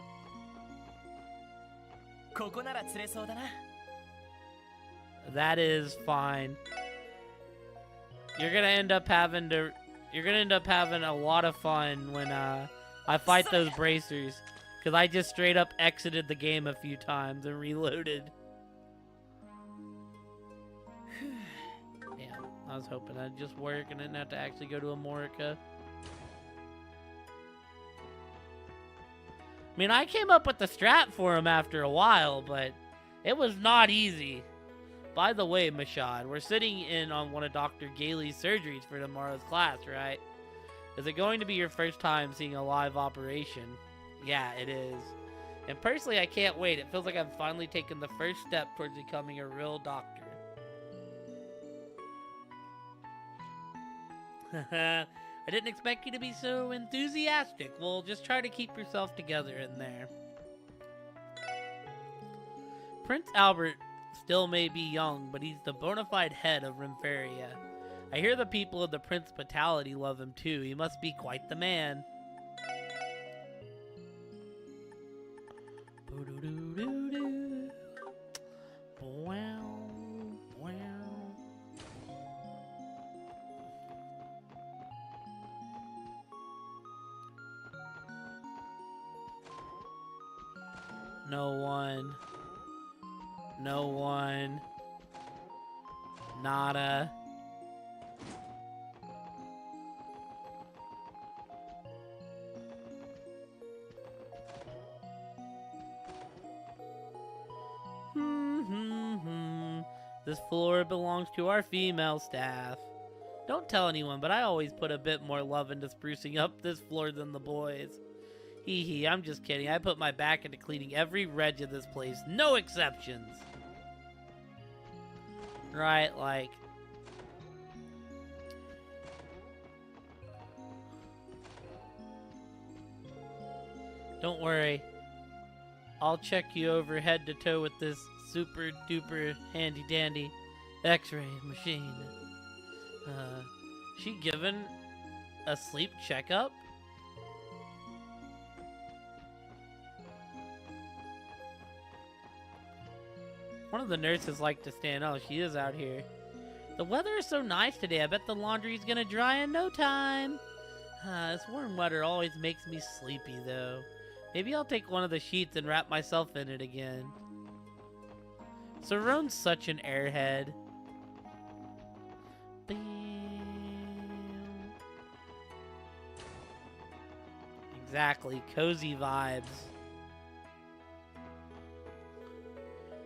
A: That is fine. You're gonna end up having a lot of fun when I fight those bracers, because I just straight up exited the game a few times and reloaded. Damn, I was hoping I'd just work and didn't have to actually go to Amorica. I mean, I came up with the strat for him after a while, but it was not easy. By the way, Mashad, we're sitting in on one of Dr. Gailey's surgeries for tomorrow's class, right? Is it going to be your first time seeing a live operation? Yeah, it is. And personally, I can't wait. It feels like I've finally taken the first step towards becoming a real doctor. I didn't expect you to be so enthusiastic. Well, just try to keep yourself together in there. Prince Albert still may be young, but he's the bona fide head of Rimferia. I hear the people of the Principality love him too. He must be quite the man. No one. No one. Nada. This floor belongs to our female staff. Don't tell anyone, but I always put a bit more love into sprucing up this floor than the boys. Hee hee, I'm just kidding. I put my back into cleaning every reg of this place. No exceptions. Right, like... Don't worry. I'll check you over head to toe with this super duper handy dandy x-ray machine. She given a sleep checkup? One of the nurses like to stand. Oh, she is out here. The weather is so nice today. I bet the laundry's gonna dry in no time. This warm weather always makes me sleepy, though. Maybe I'll take one of the sheets and wrap myself in it again. Sarone's such an airhead. Exactly. Cozy vibes.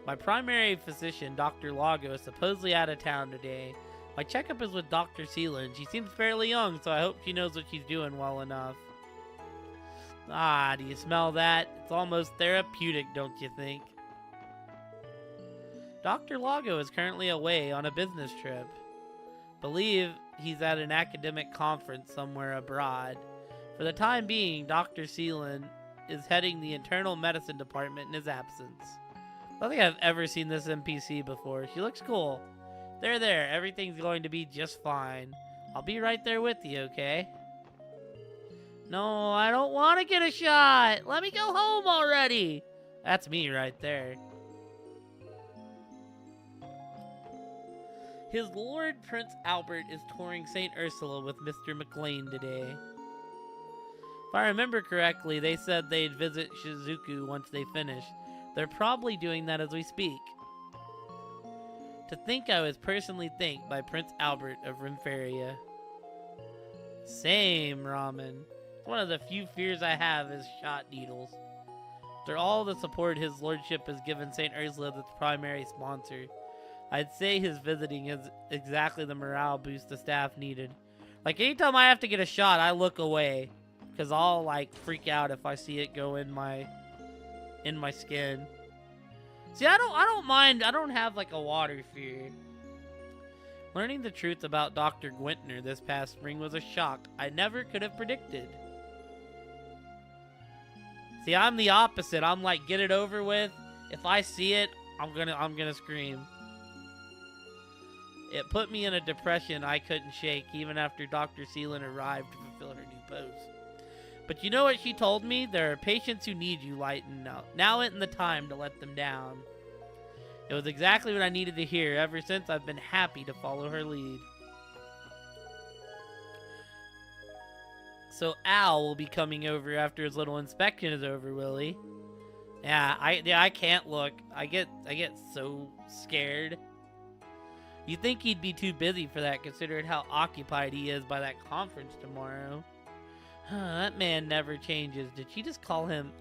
A: My primary physician, Dr. Lago, is supposedly out of town today. My checkup is with Dr. Seelan. She seems fairly young, so I hope she knows what she's doing well enough. Ah, do you smell that? It's almost therapeutic, don't you think? Dr. Lago is currently away on a business trip. Believe he's at an academic conference somewhere abroad. For the time being, Dr. Seelan is heading the internal medicine department in his absence. I don't think I've ever seen this NPC before. She looks cool. There. Everything's going to be just fine. I'll be right there with you, okay? No, I don't want to get a shot. Let me go home already. That's me right there. His Lord Prince Albert is touring St. Ursula with Mr. McLean today. If I remember correctly, they said they'd visit Shizuku once they finished. They're probably doing that as we speak. To think I was personally thanked by Prince Albert of Rimferia. Same, Ramen. One of the few fears I have is shot needles. After all the support his lordship has given St. Ursula as its primary sponsor, I'd say his visiting is exactly the morale boost the staff needed. Like, anytime I have to get a shot, I look away. Because I'll, like, freak out if I see it go in my skin. See, I don't mind. I don't have like a water fear. Learning the truth about Dr. Gwentner this past spring was a shock I never could have predicted. See, I'm the opposite. I'm like, get it over with. If I see it, I'm gonna scream. It put me in a depression I couldn't shake even after Dr. Seelan arrived to fulfill her new post. But you know what she told me? There are patients who need you, Lighten. Now isn't the time to let them down. It was exactly what I needed to hear. Ever since, I've been happy to follow her lead. So Al will be coming over after his little inspection is over, Willie. Yeah, I can't look. I get so scared. You'd think he'd be too busy for that, considering how occupied he is by that conference tomorrow. That man never changes. Did she just call him?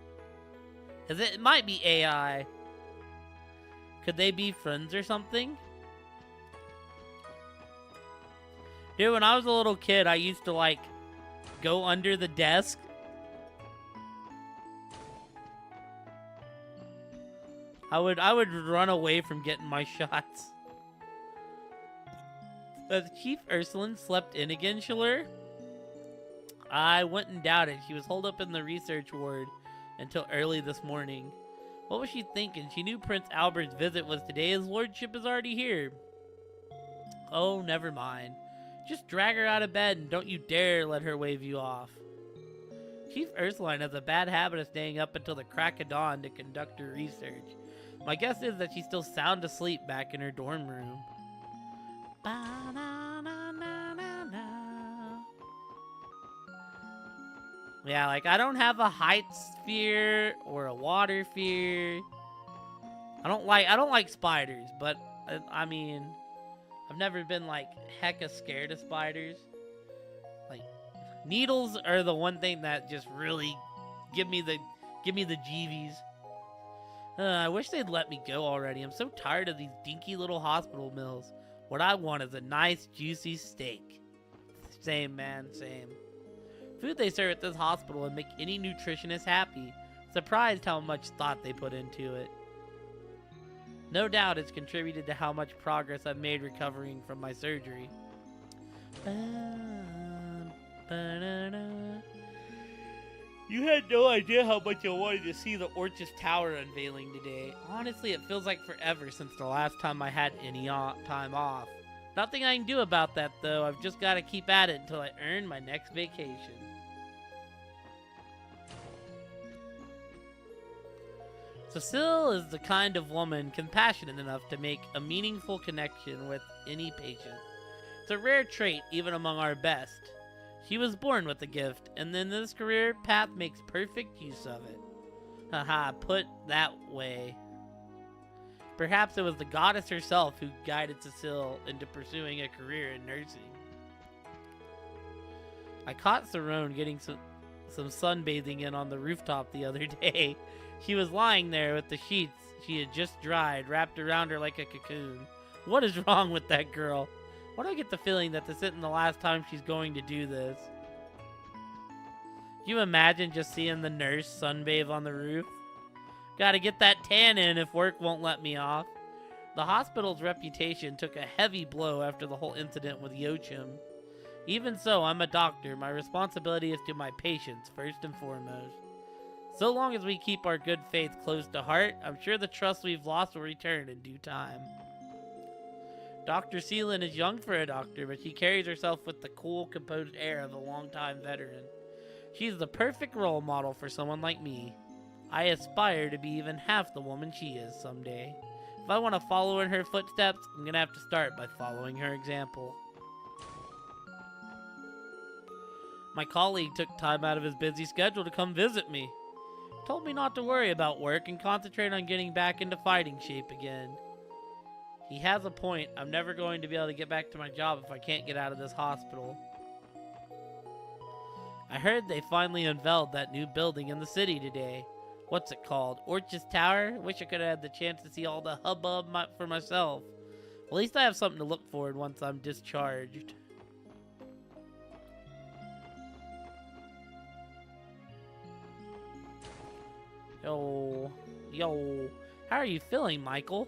A: It might be AI. Could they be friends or something? Dude, when I was a little kid, I used to like go under the desk. I would run away from getting my shots. Chief Ursuline slept in again, Shalur? I wouldn't doubt it. She was holed up in the research ward until early this morning. What was she thinking? She knew Prince Albert's visit was today. His lordship is already here. Oh, never mind. Just drag her out of bed and don't you dare let her wave you off. Chief Ursuline has a bad habit of staying up until the crack of dawn to conduct her research. My guess is that she's still sound asleep back in her dorm room. Yeah, like, I don't have a heights fear or a water fear. I don't like spiders, but I mean, I've never been like hecka scared of spiders. Like, needles are the one thing that just really give me the jeevies. I wish they'd let me go already. I'm so tired of these dinky little hospital meals. What I want is a nice juicy steak. Same, man, same. Food they serve at this hospital would make any nutritionist happy. Surprised how much thought they put into it. No doubt it's contributed to how much progress I've made recovering from my surgery. You had no idea how much I wanted to see the Orchis Tower unveiling today. Honestly, it feels like forever since the last time I had any time off. Nothing I can do about that, though. I've just got to keep at it until I earn my next vacation. Cecile is the kind of woman compassionate enough to make a meaningful connection with any patient. It's a rare trait even among our best. She was born with the gift, and then this career path makes perfect use of it. Haha, put that way. Perhaps it was the goddess herself who guided Cecile into pursuing a career in nursing. I caught Cerrone getting some sunbathing in on the rooftop the other day. She was lying there with the sheets she had just dried wrapped around her like a cocoon. What is wrong with that girl? Why do I get the feeling that this isn't the last time she's going to do this? Can you imagine just seeing the nurse sunbathe on the roof? Gotta get that tan in if work won't let me off. The hospital's reputation took a heavy blow after the whole incident with Yochim. Even so, I'm a doctor. My responsibility is to my patients, first and foremost. So long as we keep our good faith close to heart, I'm sure the trust we've lost will return in due time. Dr. Seelan is young for a doctor, but she carries herself with the cool, composed air of a longtime veteran. She's the perfect role model for someone like me. I aspire to be even half the woman she is someday. If I want to follow in her footsteps, I'm going to have to start by following her example. My colleague took time out of his busy schedule to come visit me. Told me not to worry about work and concentrate on getting back into fighting shape again. He has a point. I'm never going to be able to get back to my job if I can't get out of this hospital. I heard they finally unveiled that new building in the city today. What's it called? Orchis Tower? Wish I could have had the chance to see all the hubbub for myself. At least I have something to look forward once I'm discharged. Yo. How are you feeling, Michael?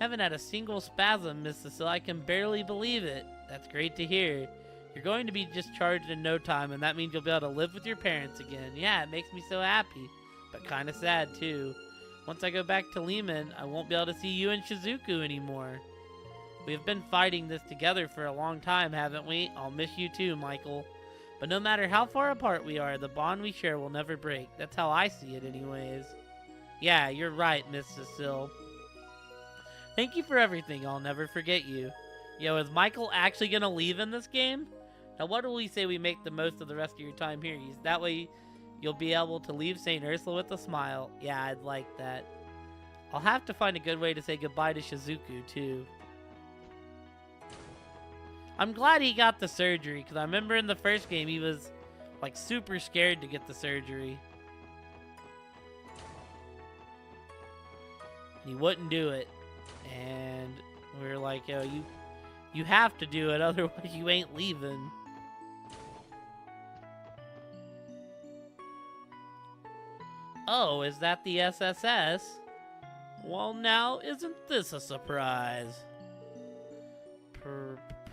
A: Haven't had a single spasm, Miss Cecile. I can barely believe it. That's great to hear. You're going to be discharged in no time, and that means you'll be able to live with your parents again. Yeah, it makes me so happy, but kind of sad, too. Once I go back to Lehman, I won't be able to see you and Shizuku anymore. We have been fighting this together for a long time, haven't we? I'll miss you too, Michael. But no matter how far apart we are, the bond we share will never break. That's how I see it anyways. Yeah, you're right, Miss Cecile. Thank you for everything. I'll never forget you. Yo, is Michael actually gonna leave in this game? Now, what do we say we make the most of the rest of your time here? That way, you'll be able to leave St. Ursula with a smile. Yeah, I'd like that. I'll have to find a good way to say goodbye to Shizuku, too. I'm glad he got the surgery, because I remember in the first game he was, like, super scared to get the surgery. And he wouldn't do it. And we were like, yo, you have to do it, otherwise you ain't leaving. Oh, is that the SSS? Well, now, isn't this a surprise?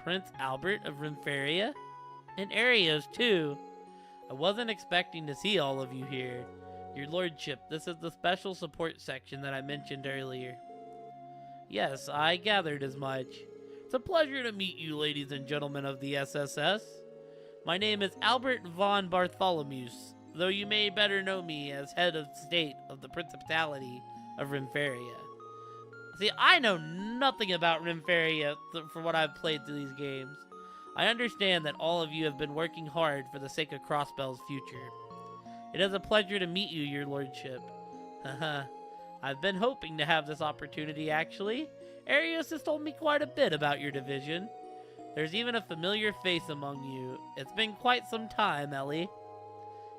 A: Prince Albert of Rimferia? And Arios, too. I wasn't expecting to see all of you here. Your lordship, this is the special support section that I mentioned earlier. Yes, I gathered as much. It's a pleasure to meet you, ladies and gentlemen of the SSS. My name is Albert von Bartholomeus, though you may better know me as head of state of the Principality of Rimferia. See, I know nothing about Rimferia for what I've played through these games. I understand that all of you have been working hard for the sake of Crossbell's future. It is a pleasure to meet you, your lordship. Haha. I've been hoping to have this opportunity, actually. Arius has told me quite a bit about your division. There's even a familiar face among you. It's been quite some time, Ellie.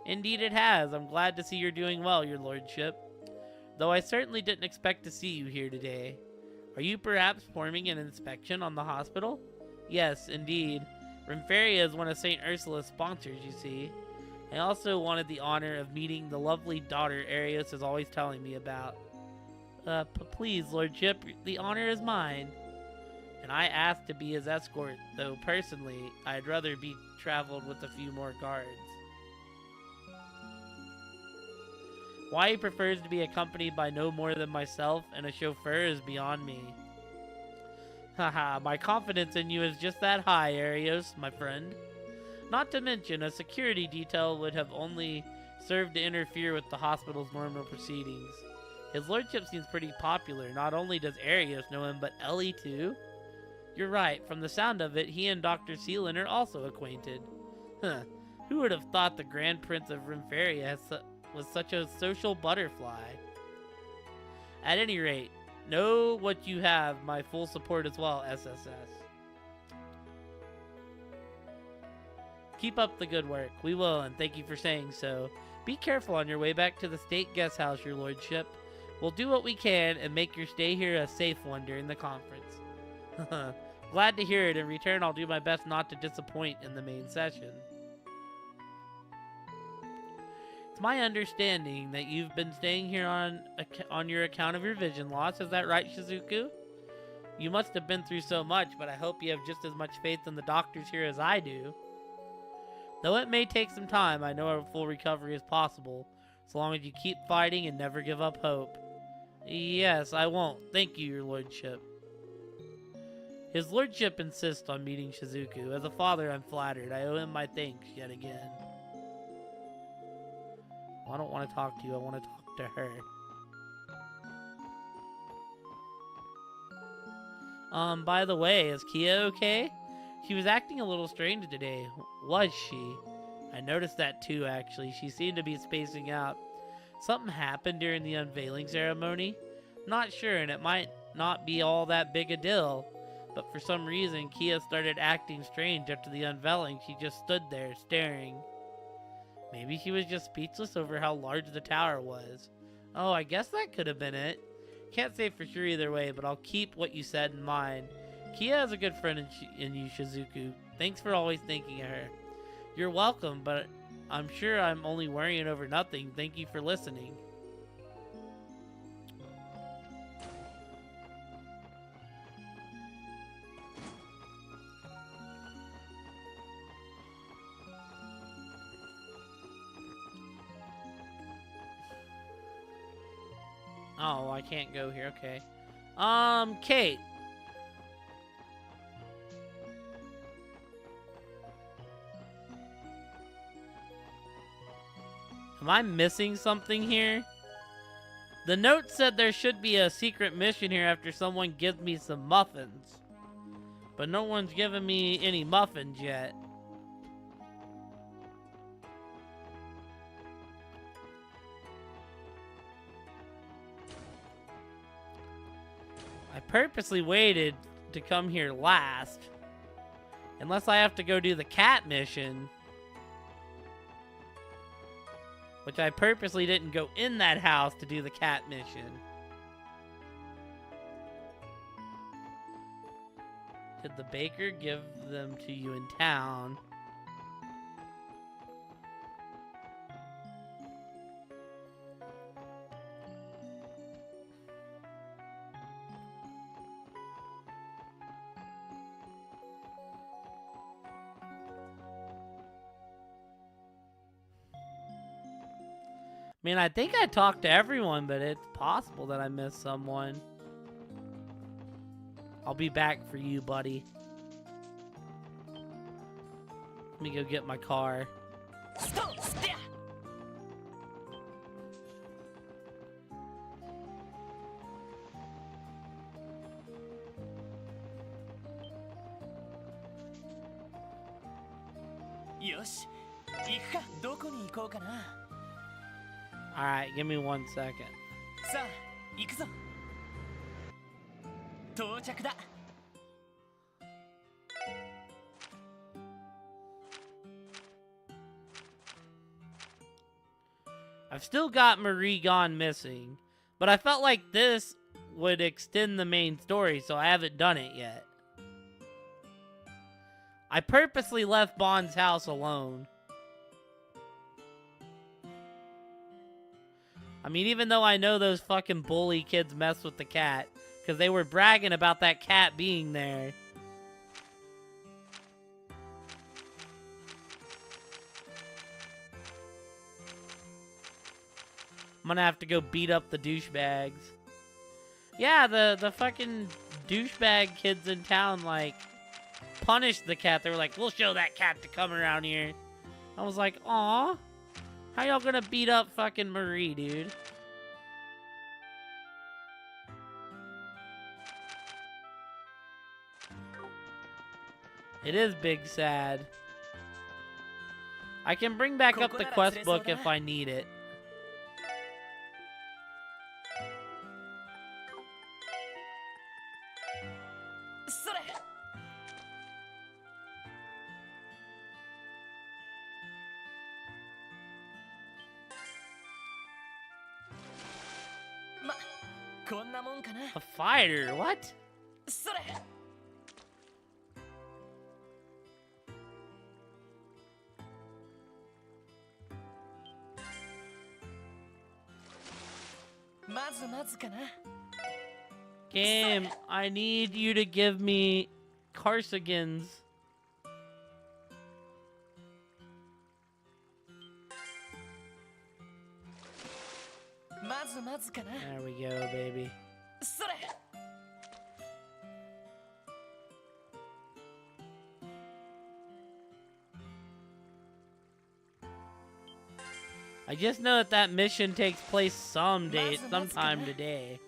A: Indeed it has. I'm glad to see you're doing well, your lordship. Though I certainly didn't expect to see you here today. Are you perhaps forming an inspection on the hospital? Yes, indeed. Rimferia is one of St. Ursula's sponsors, you see. I also wanted the honor of meeting the lovely daughter Arius is always telling me about. Please, lordship, the honor is mine. And I asked to be his escort, though personally, I'd rather be traveled with a few more guards. Why he prefers to be accompanied by no more than myself and a chauffeur is beyond me. Haha, my confidence in you is just that high, Arios, my friend. Not to mention, a security detail would have only served to interfere with the hospital's normal proceedings. His lordship seems pretty popular. Not only does Arios know him, but Ellie too? You're right, from the sound of it, he and Dr. Seelan are also acquainted. Who would have thought the Grand Prince of Rimferia was such a social butterfly? At any rate, know what you have my full support as well, SSS. Keep up the good work. We will, and thank you for saying so. Be careful on your way back to the state guest house, your lordship. We'll do what we can and make your stay here a safe one during the conference. Glad to hear it. In return, I'll do my best not to disappoint in the main session. It's my understanding that you've been staying here on your account of your vision loss. Is that right, Shizuku? You must have been through so much, but I hope you have just as much faith in the doctors here as I do. Though it may take some time, I know a full recovery is possible, so long as you keep fighting and never give up hope. Yes, I won't. Thank you, your lordship. His lordship insists on meeting Shizuku. As a father, I'm flattered. I owe him my thanks yet again. I don't want to talk to you. I want to talk to her. By the way, is Kia okay? She was acting a little strange today. Was she? I noticed that too, actually. She seemed to be spacing out. Something happened during the unveiling ceremony? Not sure, and it might not be all that big a deal. But for some reason, Kia started acting strange after the unveiling. She just stood there, staring. Maybe she was just speechless over how large the tower was. Oh, I guess that could have been it. Can't say for sure either way, but I'll keep what you said in mind. Kia is a good friend in you, Shizuku. Thanks for always thinking of her. You're welcome, but I'm sure I'm only worrying over nothing. Thank you for listening. Oh, I can't go here. Okay. Kate. Am I missing something here? The note said there should be a secret mission here after someone gives me some muffins. But no one's given me any muffins yet. I purposely waited to come here last. Unless I have to go do the cat mission. Which I purposely didn't go in that house to do the cat mission. Did the baker give them to you in town? I mean, I think I talked to everyone, but it's possible that I missed someone. I'll be back for you, buddy. Let me go get my car. Alright, give me 1 second. I've still got Marie gone missing, but I felt like this would extend the main story, so I haven't done it yet. I purposely left Bond's house alone. I mean, even though I know those fucking bully kids mess with the cat, because they were bragging about that cat being there. I'm gonna have to go beat up the douchebags. Yeah, the fucking douchebag kids in town, like, punished the cat. They were like, we'll show that cat to come around here. I was like, aw. How y'all gonna beat up fucking Marie, dude? It is big sad. I can bring back up the quest book if I need it. A fighter? What? Game, I need you to give me Carsigans. There we go, baby. I just know that that mission takes place sometime today.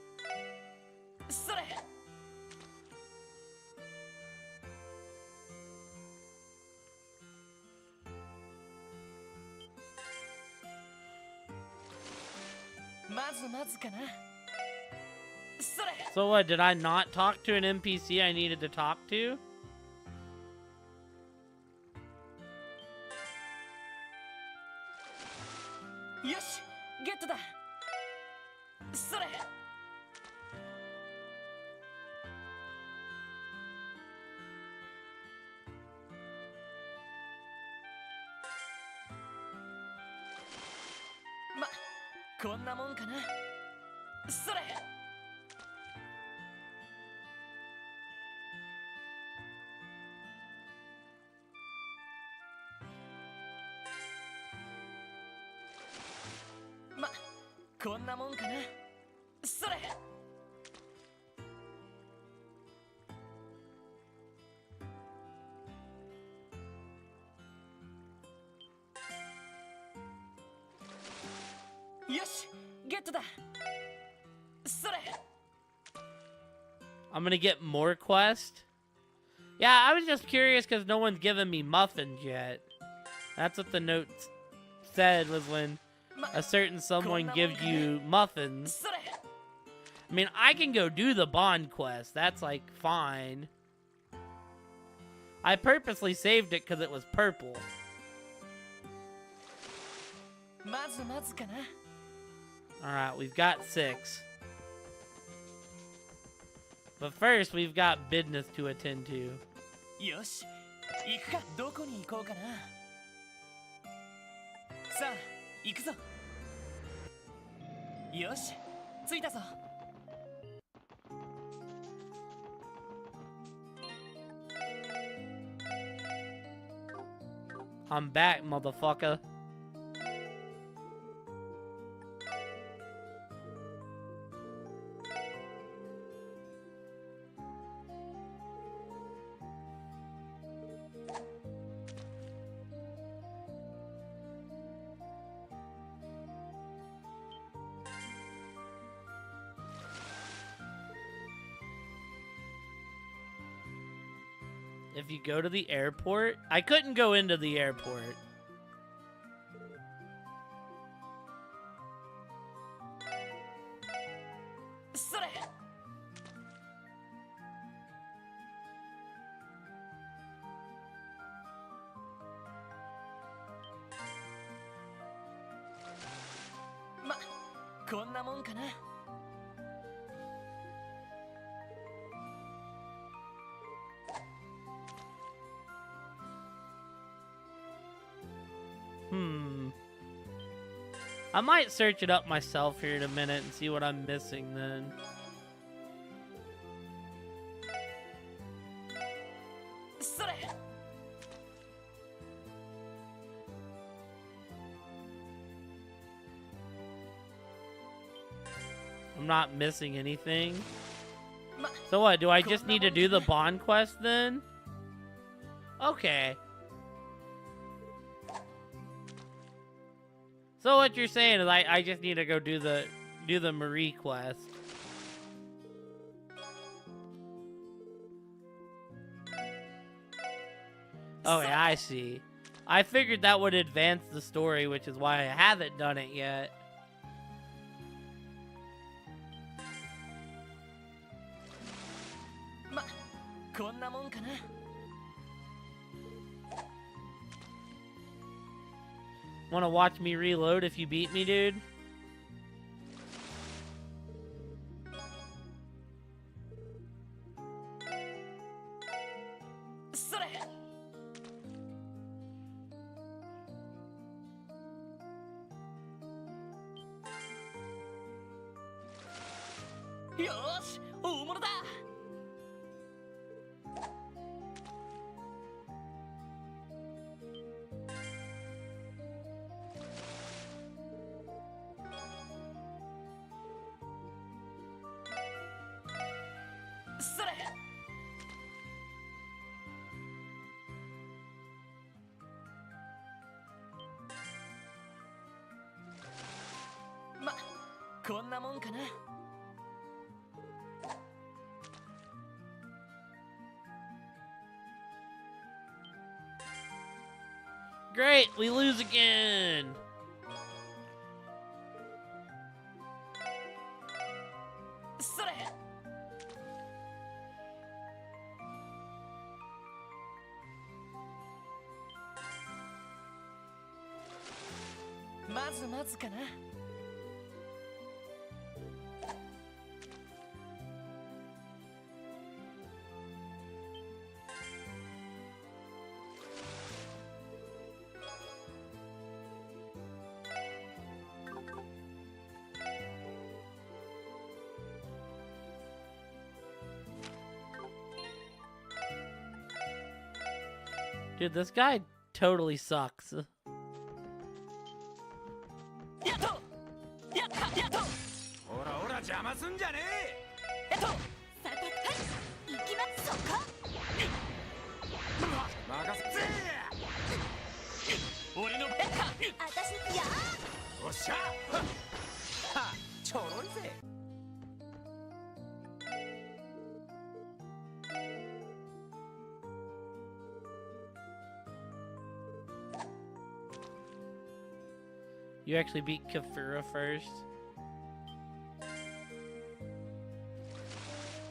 A: So what, did I not talk to an NPC I needed to talk to? I'm gonna get more quests? Yeah, I was just curious because no one's given me muffins yet. That's what the note said, was when a certain someone gives you muffins. I mean, I can go do the Bond quest. That's, like, fine. I purposely saved it because it was purple. Alright, we've got 6. But first, we've got business to attend to. I'm back, motherfucker. If you go to the airport, I couldn't go into the airport. I might search it up myself here in a minute and see what I'm missing then. I'm not missing anything. So what, do I just need to do the bond quest then? Okay. So what you're saying is I just need to go do the Marie quest. Oh yeah, I see. I figured that would advance the story, which is why I haven't done it yet. Wanna watch me reload if you beat me, dude? Great, we lose again. Dude, this guy totally sucks.
B: おっしゃはちょろいぜ
A: You actually beat Kafura first.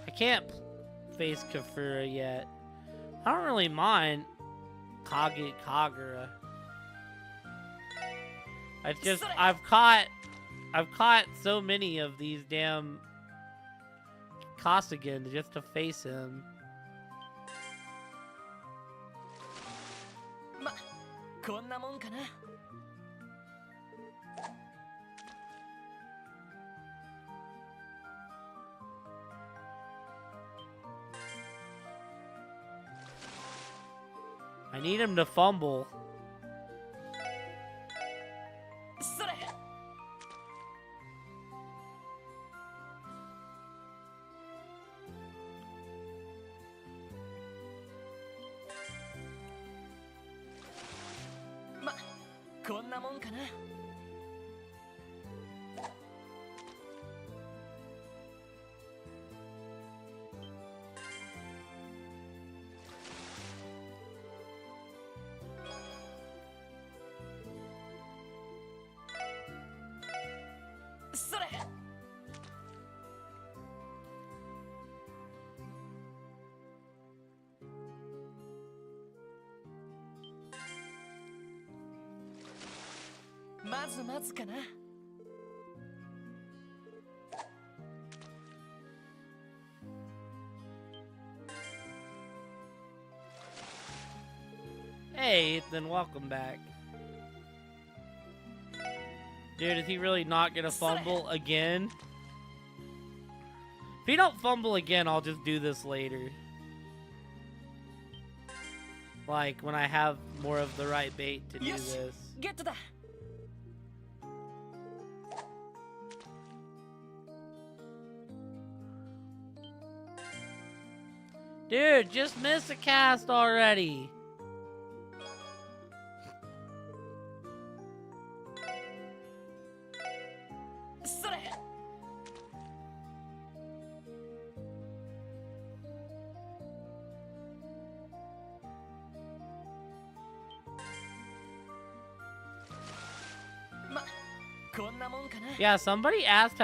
A: I can't face Kafura yet. I don't really mind Kagura. I've caught so many of these damn Kasugan just to face him.
B: こんなもんかな
A: I need him to fumble.
B: それ ま、こんなもんかな
A: I
B: まずまずかな。
A: Hey, Ethan, welcome back. Dude, is he really not gonna fumble again? If he don't fumble again, I'll just do this later. Like, when I have more of the right bait to do this.
B: ゲットだ。
A: Dude, just miss a cast already. Yeah, somebody asked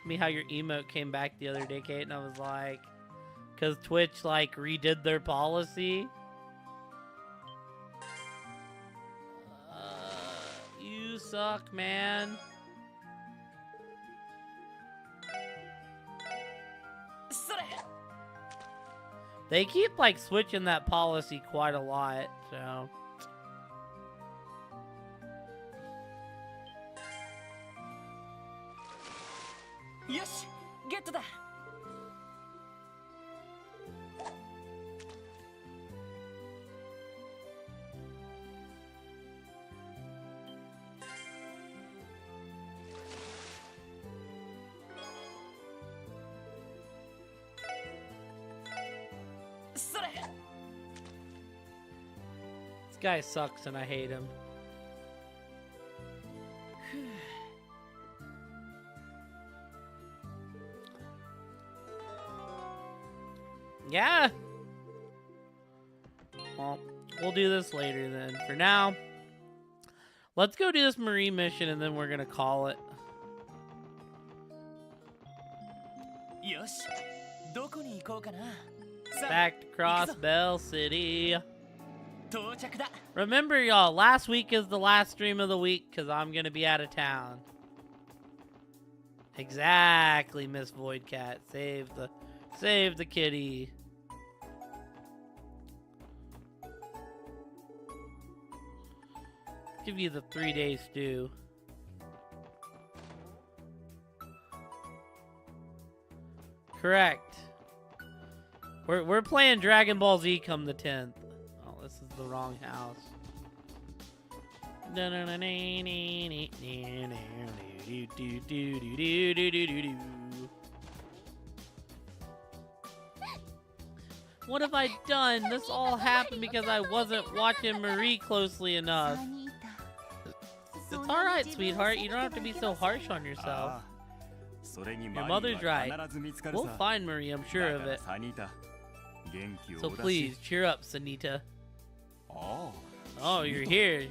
A: me how your emote came back the other day, Kate, and I was like, because Twitch like redid their policy. You suck, man. They keep like switching that policy quite a lot, so.
B: Yes, get to that.
A: This guy sucks and I hate him. Yeah. Well, we'll do this later then. For now, let's go do this marine mission and then we're gonna call it. Back to Cross Bell City. Remember, y'all, last week is the last stream of the week because I'm gonna be out of town. Exactly, Miss Voidcat. Save the kitty. Give you the 3-day stew. Correct. We're playing Dragon Ball Z come the 10th. Oh, this is the wrong house. What have I done? This all happened because I wasn't watching Marie closely enough. It's alright, sweetheart. You don't have to be so harsh on yourself. Your mother's right. We'll find Marie, I'm sure of it. So please, cheer up, Sanita. Oh, you're here.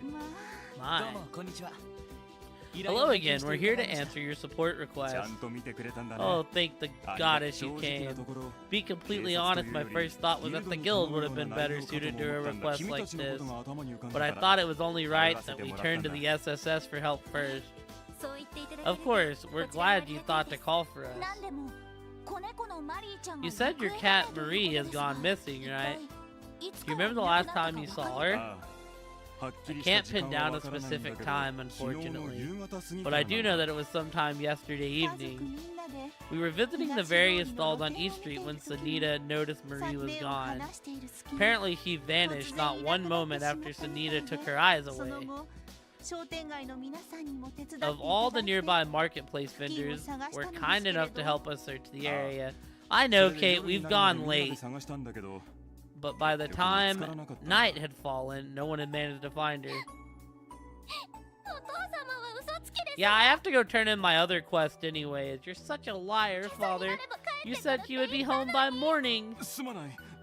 A: My. Hello again. We're here to answer your support request. Oh, thank the goddess you came. Be completely honest, my first thought was that the guild would have been better suited to a request like this. But I thought it was only right that we turn to the SSS for help first. Of course, we're glad you thought to call for us. You said your cat Marie has gone missing, right? Do you remember the last time you saw her? I can't pin down a specific time, unfortunately, but I do know that it was sometime yesterday evening. We were visiting the various stalls on East Street when Sanita noticed Marie was gone. Apparently she vanished not one moment after Sanita took her eyes away. Of all the nearby marketplace vendors were kind enough to help us search the area. I know, Kate, we've gone late. But by the time night had fallen, no one had managed to find her. Yeah, I have to go turn in my other quest anyways. You're such a liar, Father. You said you would be home by morning.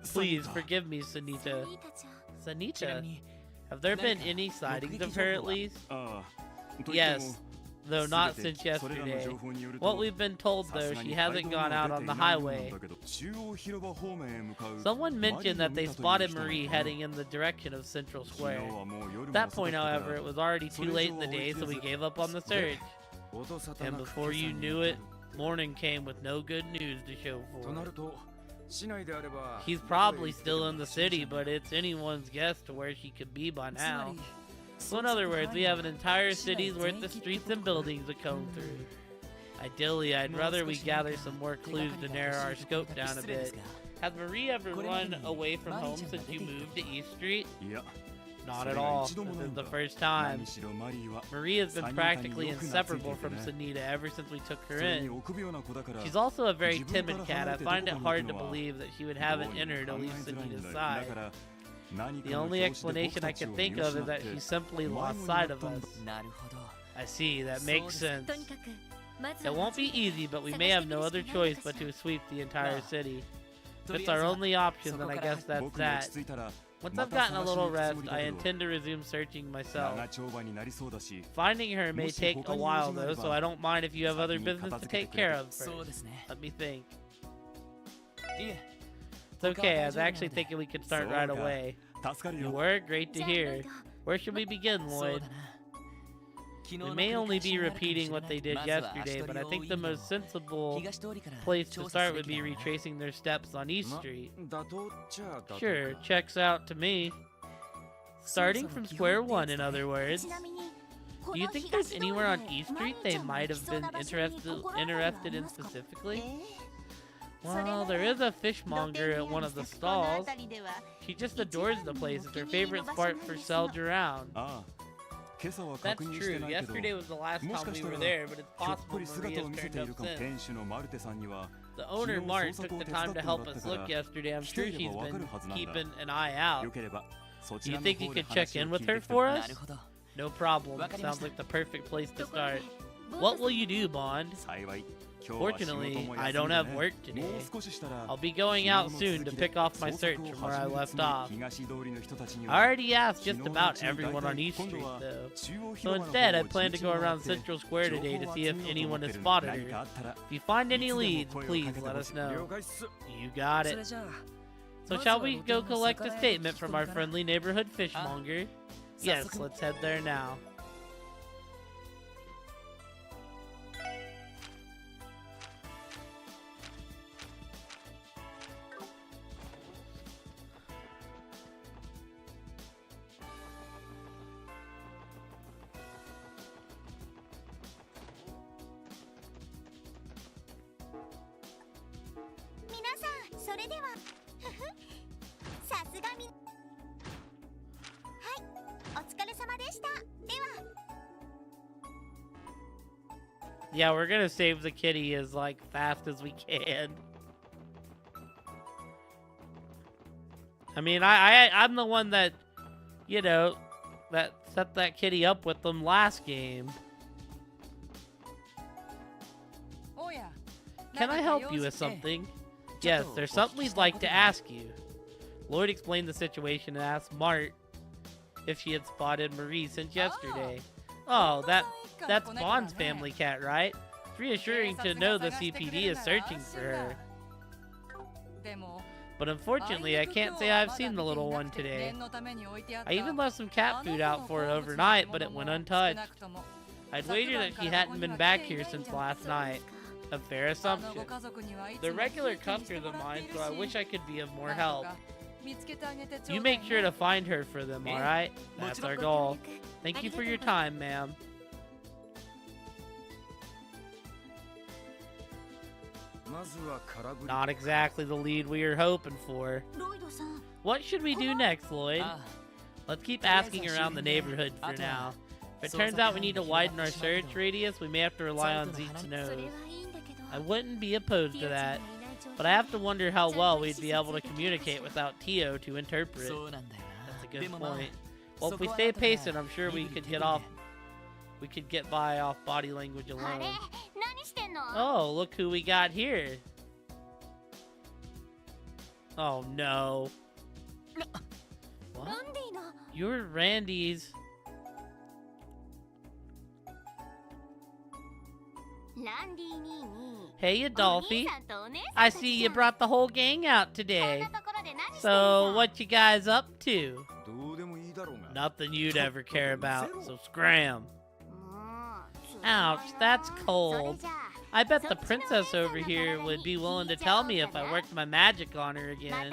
A: Please forgive me, Sanita. Sanita? Have there been any sightings of her at least? Yes. though not since yesterday. What we've been told, though, she hasn't gone out on the highway. Someone mentioned that they spotted Marie heading in the direction of Central Square. At that point, however, it was already too late in the day, so we gave up on the search. And before you knew it, morning came with no good news to show for it. He's probably still in the city, but it's anyone's guess to where she could be by now. So in other words, we have an entire city's worth of streets and buildings to comb through. Ideally, I'd rather we gather some more clues to narrow our scope down a bit. Has Marie ever run away from home since you moved to East Street? Not at all. This is the first time. Marie has been practically inseparable from Sunita ever since we took her in. She's also a very timid cat. I find it hard to believe that she would have it in her to leave Sunita's side. The only explanation I can think of is that she simply lost sight of us. I see, that makes sense. It won't be easy, but we may have no other choice but to sweep the entire city. If it's our only option, then I guess that's that. Once I've gotten a little rest, I intend to resume searching myself. Finding her may take a while though, so I don't mind if you have other business to take care of first. Let me think. It's okay, I was actually thinking we could start right away. You were? Great to hear. Where should we begin, Lloyd? We may only be repeating what they did yesterday, but I think the most sensible place to start would be retracing their steps on East Street. Sure, checks out to me. Starting from square one, in other words. Do you think there's anywhere on East Street they might have been interested in specifically? Well, there is a fishmonger at one of the stalls. She just adores the place. It's her favorite spot for shells around. That's true. Yesterday was the last time we were there, but it's possible Marie has turned up since. The owner, Mart, took the time to help us look yesterday. I'm sure she's been keeping an eye out. Do you think you could check in with her for us? No problem. Sounds like the perfect place to start. What will you do, Bond? Fortunately, I don't have work today. I'll be going out soon to pick off my search from where I left off. I already asked just about everyone on East Street, though. So instead, I plan to go around Central Square today to see if anyone has spotted her. If you find any leads, please let us know. You got it. So shall we go collect a statement from our friendly neighborhood fishmonger? Yes, let's head there now. Yeah, we're gonna save the kitty as fast as we can. I mean, I'm the one that, that set that kitty up with them last game. Can I help you with something? Yes, there's something we'd like to ask you. Lloyd explained the situation and asked Mart if she had spotted Marie since yesterday. Oh, that's Bond's family cat, right? It's reassuring to know the CPD is searching for her. But unfortunately, I can't say I've seen the little one today. I even left some cat food out for it overnight, but it went untouched. I'd wager that she hadn't been back here since last night. A fair assumption. They're regular customers of mine, so I wish I could be of more help. You make sure to find her for them, alright? That's our goal. Thank you for your time, ma'am. Not exactly the lead we were hoping for. What should we do next, Lloyd? Let's keep asking around the neighborhood for now. If it turns out we need to widen our search radius, we may have to rely on Zeke's nose. I wouldn't be opposed to that, but I have to wonder how well we'd be able to communicate without Tio to interpret. That's a good point. Well, if we stay patient, I'm sure we could get by off body language alone. Oh, look who we got here. Oh no. What? You're Randy's. Hey, Adolphe. I see you brought the whole gang out today. So, what you guys up to? Nothing you'd ever care about, so scram. Ouch, that's cold. I bet the princess over here would be willing to tell me if I worked my magic on her again.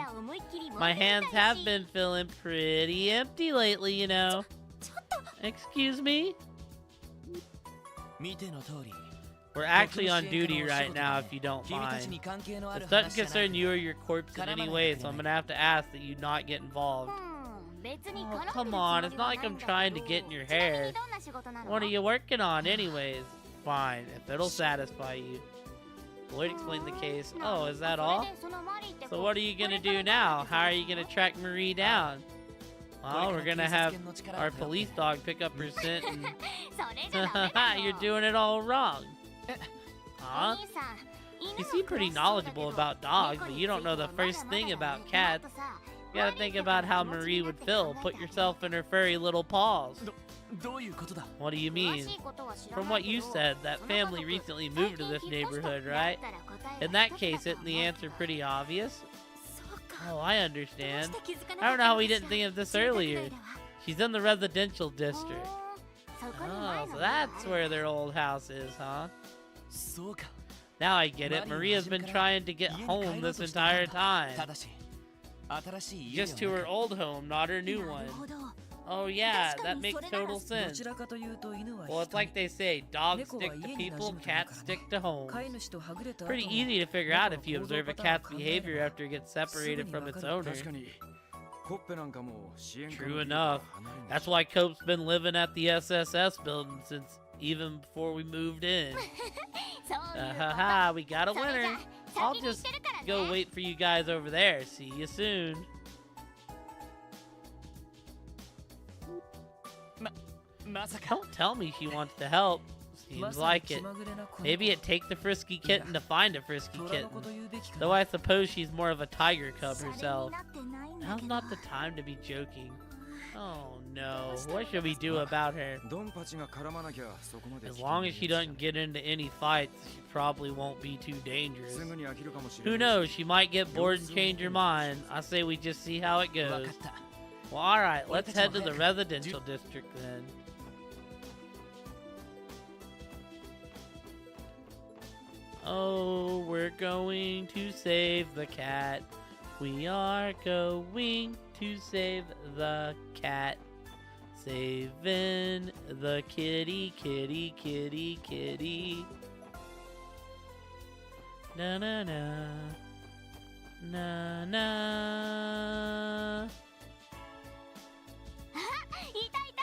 A: My hands have been feeling pretty empty lately, you know. Excuse me? We're actually on duty right now, if you don't mind. This doesn't concern you or your corpse in any way, so I'm gonna have to ask that you not get involved. Oh, come on, it's not like I'm trying to get in your hair. What are you working on anyways? Fine, if it'll satisfy you. Lloyd explained the case. Oh, is that all? So what are you gonna do now? How are you gonna track Marie down? Well, we're gonna have our police dog pick up her scent and... You're doing it all wrong. Huh? You seem pretty knowledgeable about dogs, but you don't know the first thing about cats. You gotta think about how Marie would feel. Put yourself in her furry little paws. What do you mean? From what you said, that family recently moved to this neighborhood, right? In that case, isn't the answer pretty obvious? Oh, I understand. I don't know how we didn't think of this earlier. She's in the residential district. Oh, so that's where their old house is, huh? Now I get it. Maria's been trying to get home this entire time. Just to her old home, not her new one. Oh yeah, that makes total sense. Well, it's like they say, dogs stick to people, cats stick to homes. Pretty easy to figure out if you observe a cat's behavior after it gets separated from its owner. True enough. That's why Cope's been living at the SSS building since even before we moved in. Haha, we got a winner. I'll just go wait for you guys over there. See you soon. Don't tell me she wants to help. Seems like it. Maybe it'd take the frisky kitten to find a frisky kitten. Though I suppose she's more of a tiger cub herself. Now's not the time to be joking. Oh no, what should we do about her? As long as she doesn't get into any fights, she probably won't be too dangerous. Who knows, she might get bored and change her mind. I say we just see how it goes. Well, alright, let's head to the residential district then. Oh, we're going to save the cat. We are going to save the cat. Saving the kitty, kitty, kitty, kitty. Na na na. Na na.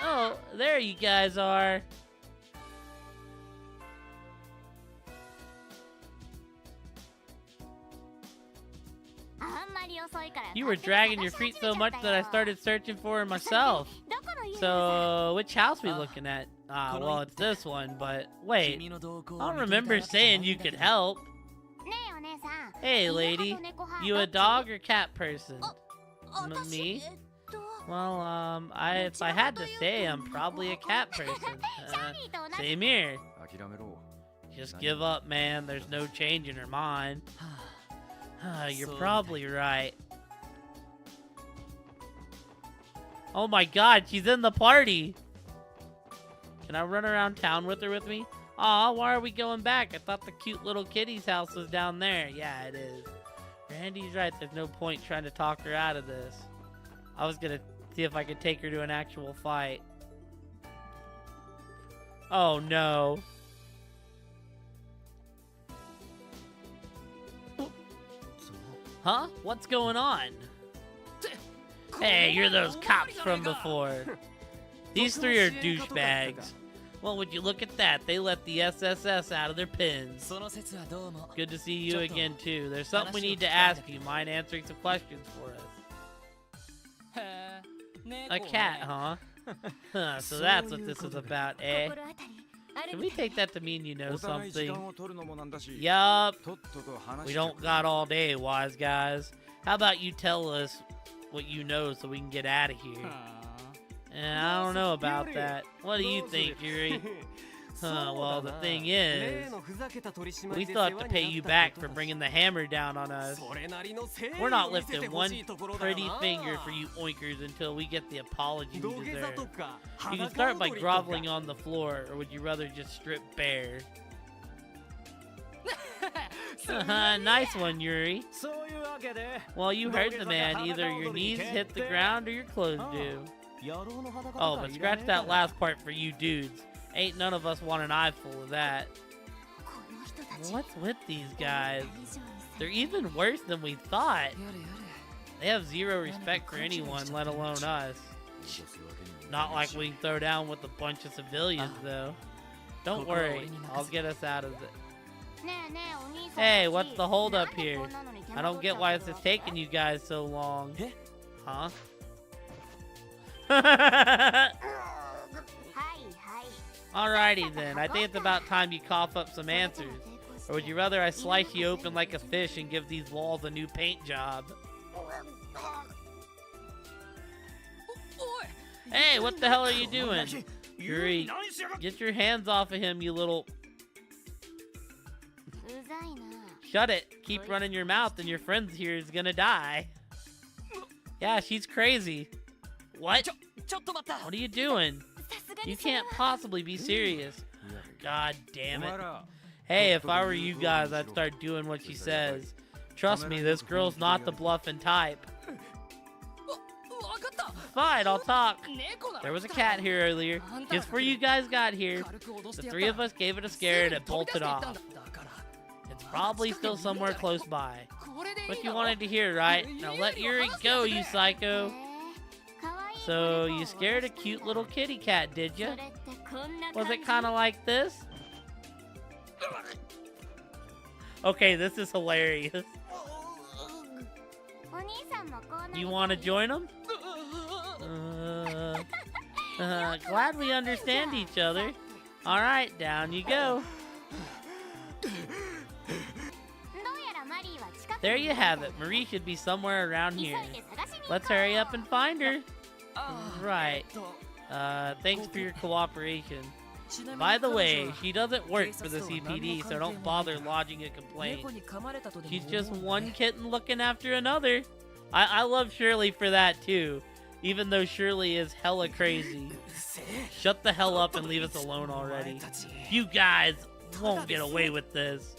A: Oh, there you guys are. You were dragging your feet so much that I started searching for her myself. So, which house we looking at? Ah, well, it's this one, but wait. I don't remember saying you could help. Hey, lady. You a dog or cat person? Me? Well, if I had to say, I'm probably a cat person. Same here. Just give up, man. There's no change in her mind. You're probably right. Oh my god, she's in the party! Can I run around town with her with me? Aw, why are we going back? I thought the cute little kitty's house was down there. Yeah, it is. Randy's right, there's no point trying to talk her out of this. I was gonna see if I could take her to an actual fight. Oh no. Huh? What's going on? Hey, you're those cops from before. These three are douchebags. Well, would you look at that? They let the SSS out of their pens. Good to see you again, too. There's something we need to ask you. Mind answering some questions for us? A cat, huh? So that's what this is about, eh? Can we take that to mean you know something? Yup. We don't got all day, wise guys. How about you tell us what you know so we can get out of here? I don't know about that. What do you think, Yuri? Well, the thing is, we still have to pay you back for bringing the hammer down on us. We're not lifting one pretty finger for you oinkers until we get the apology you deserve. You can start by groveling on the floor, or would you rather just strip bare? Nice one, Yuri. Well, you heard the man. Either your knees hit the ground or your clothes do. Oh, but scratch that last part for you dudes. Ain't none of us want an eyeful of that. What's with these guys? They're even worse than we thought. They have zero respect for anyone, let alone us. Not like we can throw down with a bunch of civilians, though. Don't worry, I'll get us out of it. Hey, what's the holdup here? I don't get why this is taking you guys so long. Huh? Alrighty then, I think it's about time you cough up some answers. Or would you rather I slice you open like a fish and give these walls a new paint job? Hey, what the hell are you doing? Yuri, get your hands off of him, you little... Shut it. Keep running your mouth and your friend here is gonna die. Yeah, she's crazy. What? What are you doing? You can't possibly be serious. God damn it. Hey, if I were you guys, I'd start doing what she says. Trust me, this girl's not the bluffing type. Fine, I'll talk. There was a cat here earlier, just before you guys got here. The three of us gave it a scare and it bolted off. It's probably still somewhere close by. What you wanted to hear, right? Now let Yuri go, you psycho. So, you scared a cute little kitty cat, did you? Was it kind of like this? Okay, this is hilarious. You want to join them? Glad we understand each other. Alright, down you go. There you have it. Marie should be somewhere around here. Let's hurry up and find her. Right. Thanks for your cooperation. By the way, she doesn't work for the CPD, so don't bother lodging a complaint. She's just one kitten looking after another. I love Shirley for that too, even though Shirley is hella crazy. Shut the hell up and leave us alone already. You guys won't get away with this.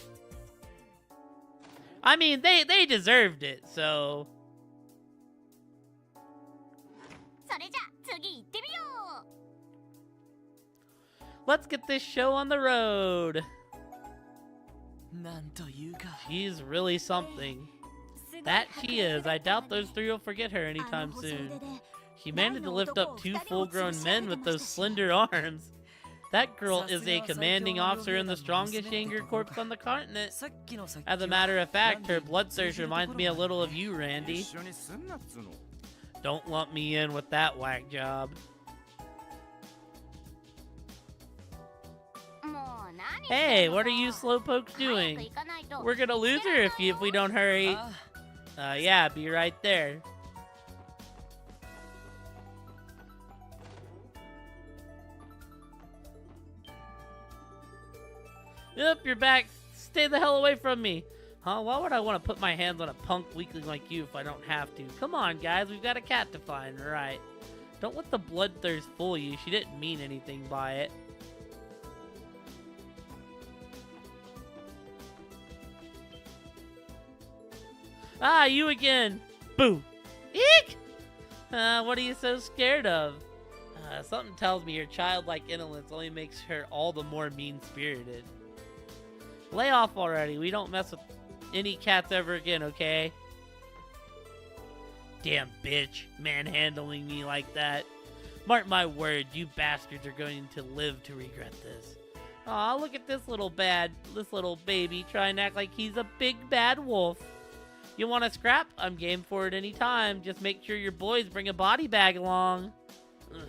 A: I mean, they deserved it, so... Let's get this show on the road. She's really something. That she is. I doubt those three will forget her anytime soon. She managed to lift up 2 full-grown men with those slender arms. That girl is a commanding officer in the strongest Shanger Corps on the continent. As a matter of fact, her bloodthirst reminds me a little of you, Randy. Don't lump me in with that whack job. Hey, what are you slowpokes doing? We're gonna lose her if we don't hurry. Yeah, be right there. Yep, you're back. Stay the hell away from me. Huh? Why would I want to put my hands on a punk weakling like you if I don't have to? Come on, guys. We've got a cat to find. Right. Don't let the bloodthirst fool you. She didn't mean anything by it. Ah, you again. Boo. Eek! What are you so scared of? Something tells me your childlike indolence only makes her all the more mean-spirited. Lay off already. We don't mess with any cats ever again, okay? Damn bitch, manhandling me like that. Mark my words, you bastards are going to live to regret this. Aw, look at this little baby trying to act like he's a big bad wolf. You want to scrap? I'm game for it anytime. Just make sure your boys bring a body bag along. Ugh.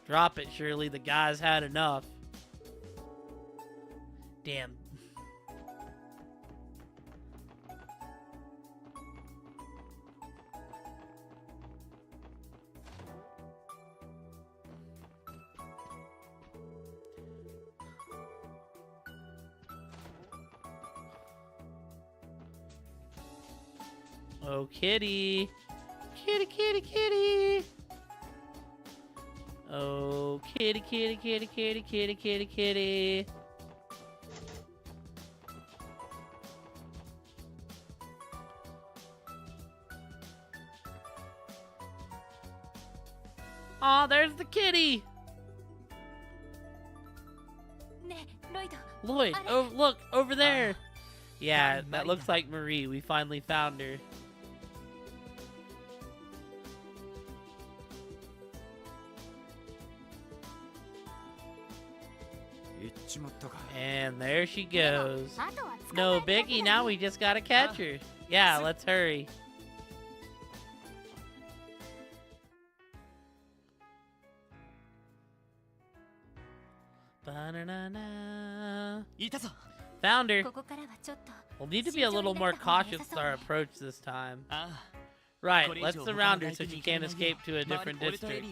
A: Drop it, Shirley. The guy's had enough. Damn. Oh, kitty. Kitty, kitty, kitty. Oh, kitty, kitty, kitty, kitty, kitty, kitty, kitty. Aw, there's the kitty. Lloyd, oh, look, over there. Yeah, that looks like Marie. We finally found her. And there she goes. No biggie, now we just gotta catch her. Yeah, let's hurry. Ba-na-na-na. Found her. We'll need to be a little more cautious with our approach this time. Right, let's surround her so she can't escape to a different district.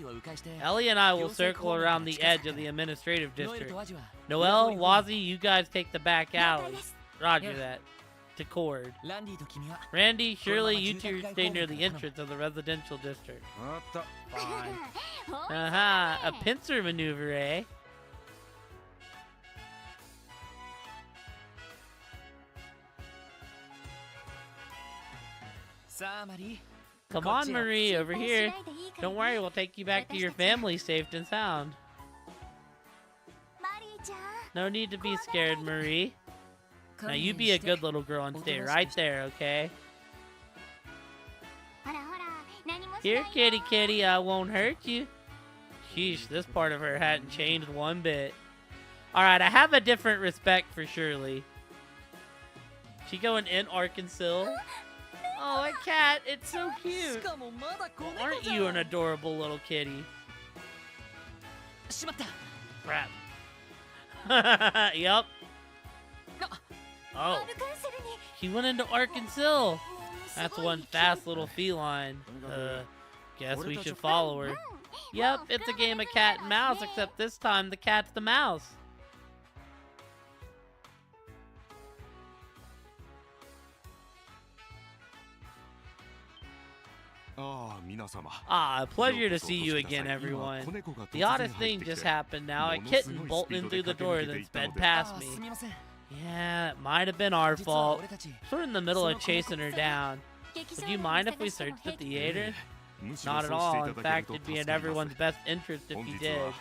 A: Ellie and I will circle around the edge of the administrative district. Noelle, Wazzy, you guys take the back alley. Roger that. To Cord. Randy, Shirley, you two stay near the entrance of the residential district. Fine. A pincer maneuver, eh? Come on, Marie, over here. Don't worry, we'll take you back to your family safe and sound. No need to be scared, Marie. Now you be a good little girl and stay right there, okay? Here, kitty kitty, I won't hurt you. Sheesh, this part of her hadn't changed one bit. Alright, I have a different respect for Shirley. She going in Arkansas? Oh, a cat! It's so cute! Well, aren't you an adorable little kitty? Crap. Yup. Oh. She went into Arkansas! That's one fast little feline. Guess we should follow her. Yep, it's a game of cat and mouse, except this time the cat's the mouse. Ah, a pleasure to see you again, everyone. The oddest thing just happened now. A kitten bolted in through the door then sped past me. Yeah, it might have been our fault. We're in the middle of chasing her down. Would you mind if we searched the theater? Not at all. In fact, it'd be in everyone's best interest if you did.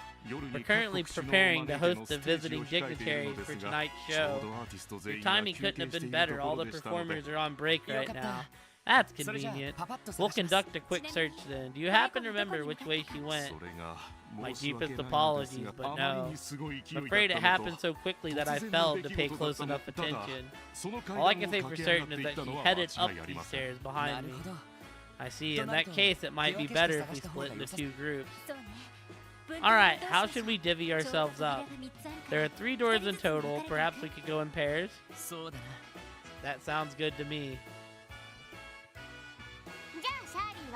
A: We're currently preparing to host the visiting dignitaries for tonight's show. Your timing couldn't have been better. All the performers are on break right now. That's convenient. We'll conduct a quick search then. Do you happen to remember which way she went? My deepest apologies, but no. I'm afraid it happened so quickly that I failed to pay close enough attention. All I can say for certain is that she headed up these stairs behind me. I see. In that case, it might be better if we split into two groups. Alright, how should we divvy ourselves up? There are 3 doors in total. Perhaps we could go in pairs? That sounds good to me.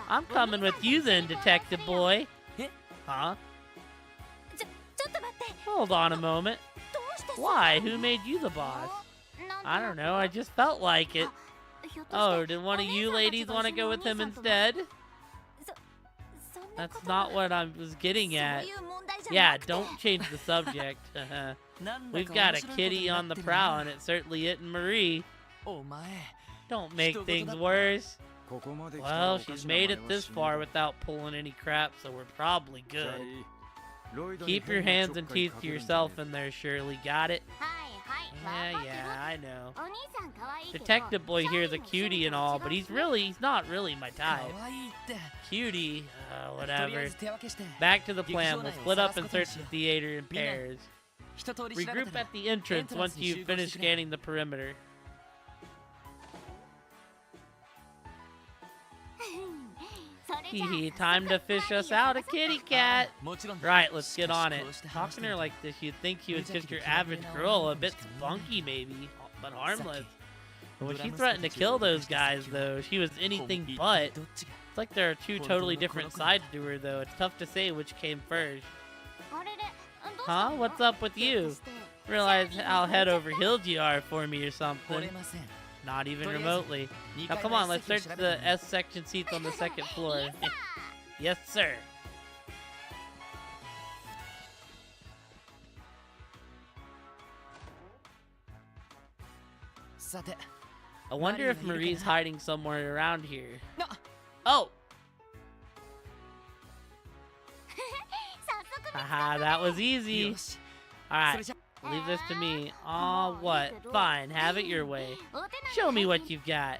A: I'm coming with you then, detective boy. Huh? Hold on a moment. Why? Who made you the boss? I don't know, I just felt like it. Oh, did one of you ladies want to go with him instead? That's not what I was getting at. Yeah, don't change the subject. We've got a kitty on the prowl and it certainly isn't Marie. Don't make things worse. Well, she's made it this far without pulling any crap, so we're probably good. Keep your hands and teeth to yourself in there, Shirley. Got it? Yeah, I know. Detective boy here's a cutie and all, but he's not really my type. Cutie, whatever. Back to the plan. We'll split up and search the theater in pairs. Regroup at the entrance once you've finished scanning the perimeter. Hee time to fish us out a kitty cat. Right, let's get on it. Talking to her like this, you'd think she was just your average girl, a bit spunky maybe, but harmless. But when she threatened to kill those guys, though, she was anything but. It's like there are 2 totally different sides to her, though. It's tough to say which came first. Huh? What's up with you? Realize how head over heels you are for me or something. Not even remotely. Now come on, let's search the S section seats on the second floor. Yes, sir. I wonder if Marie's hiding somewhere around here. Oh! Haha, that was easy. Alright, leave this to me. Aw, what? Fine, have it your way. Show me what you've got.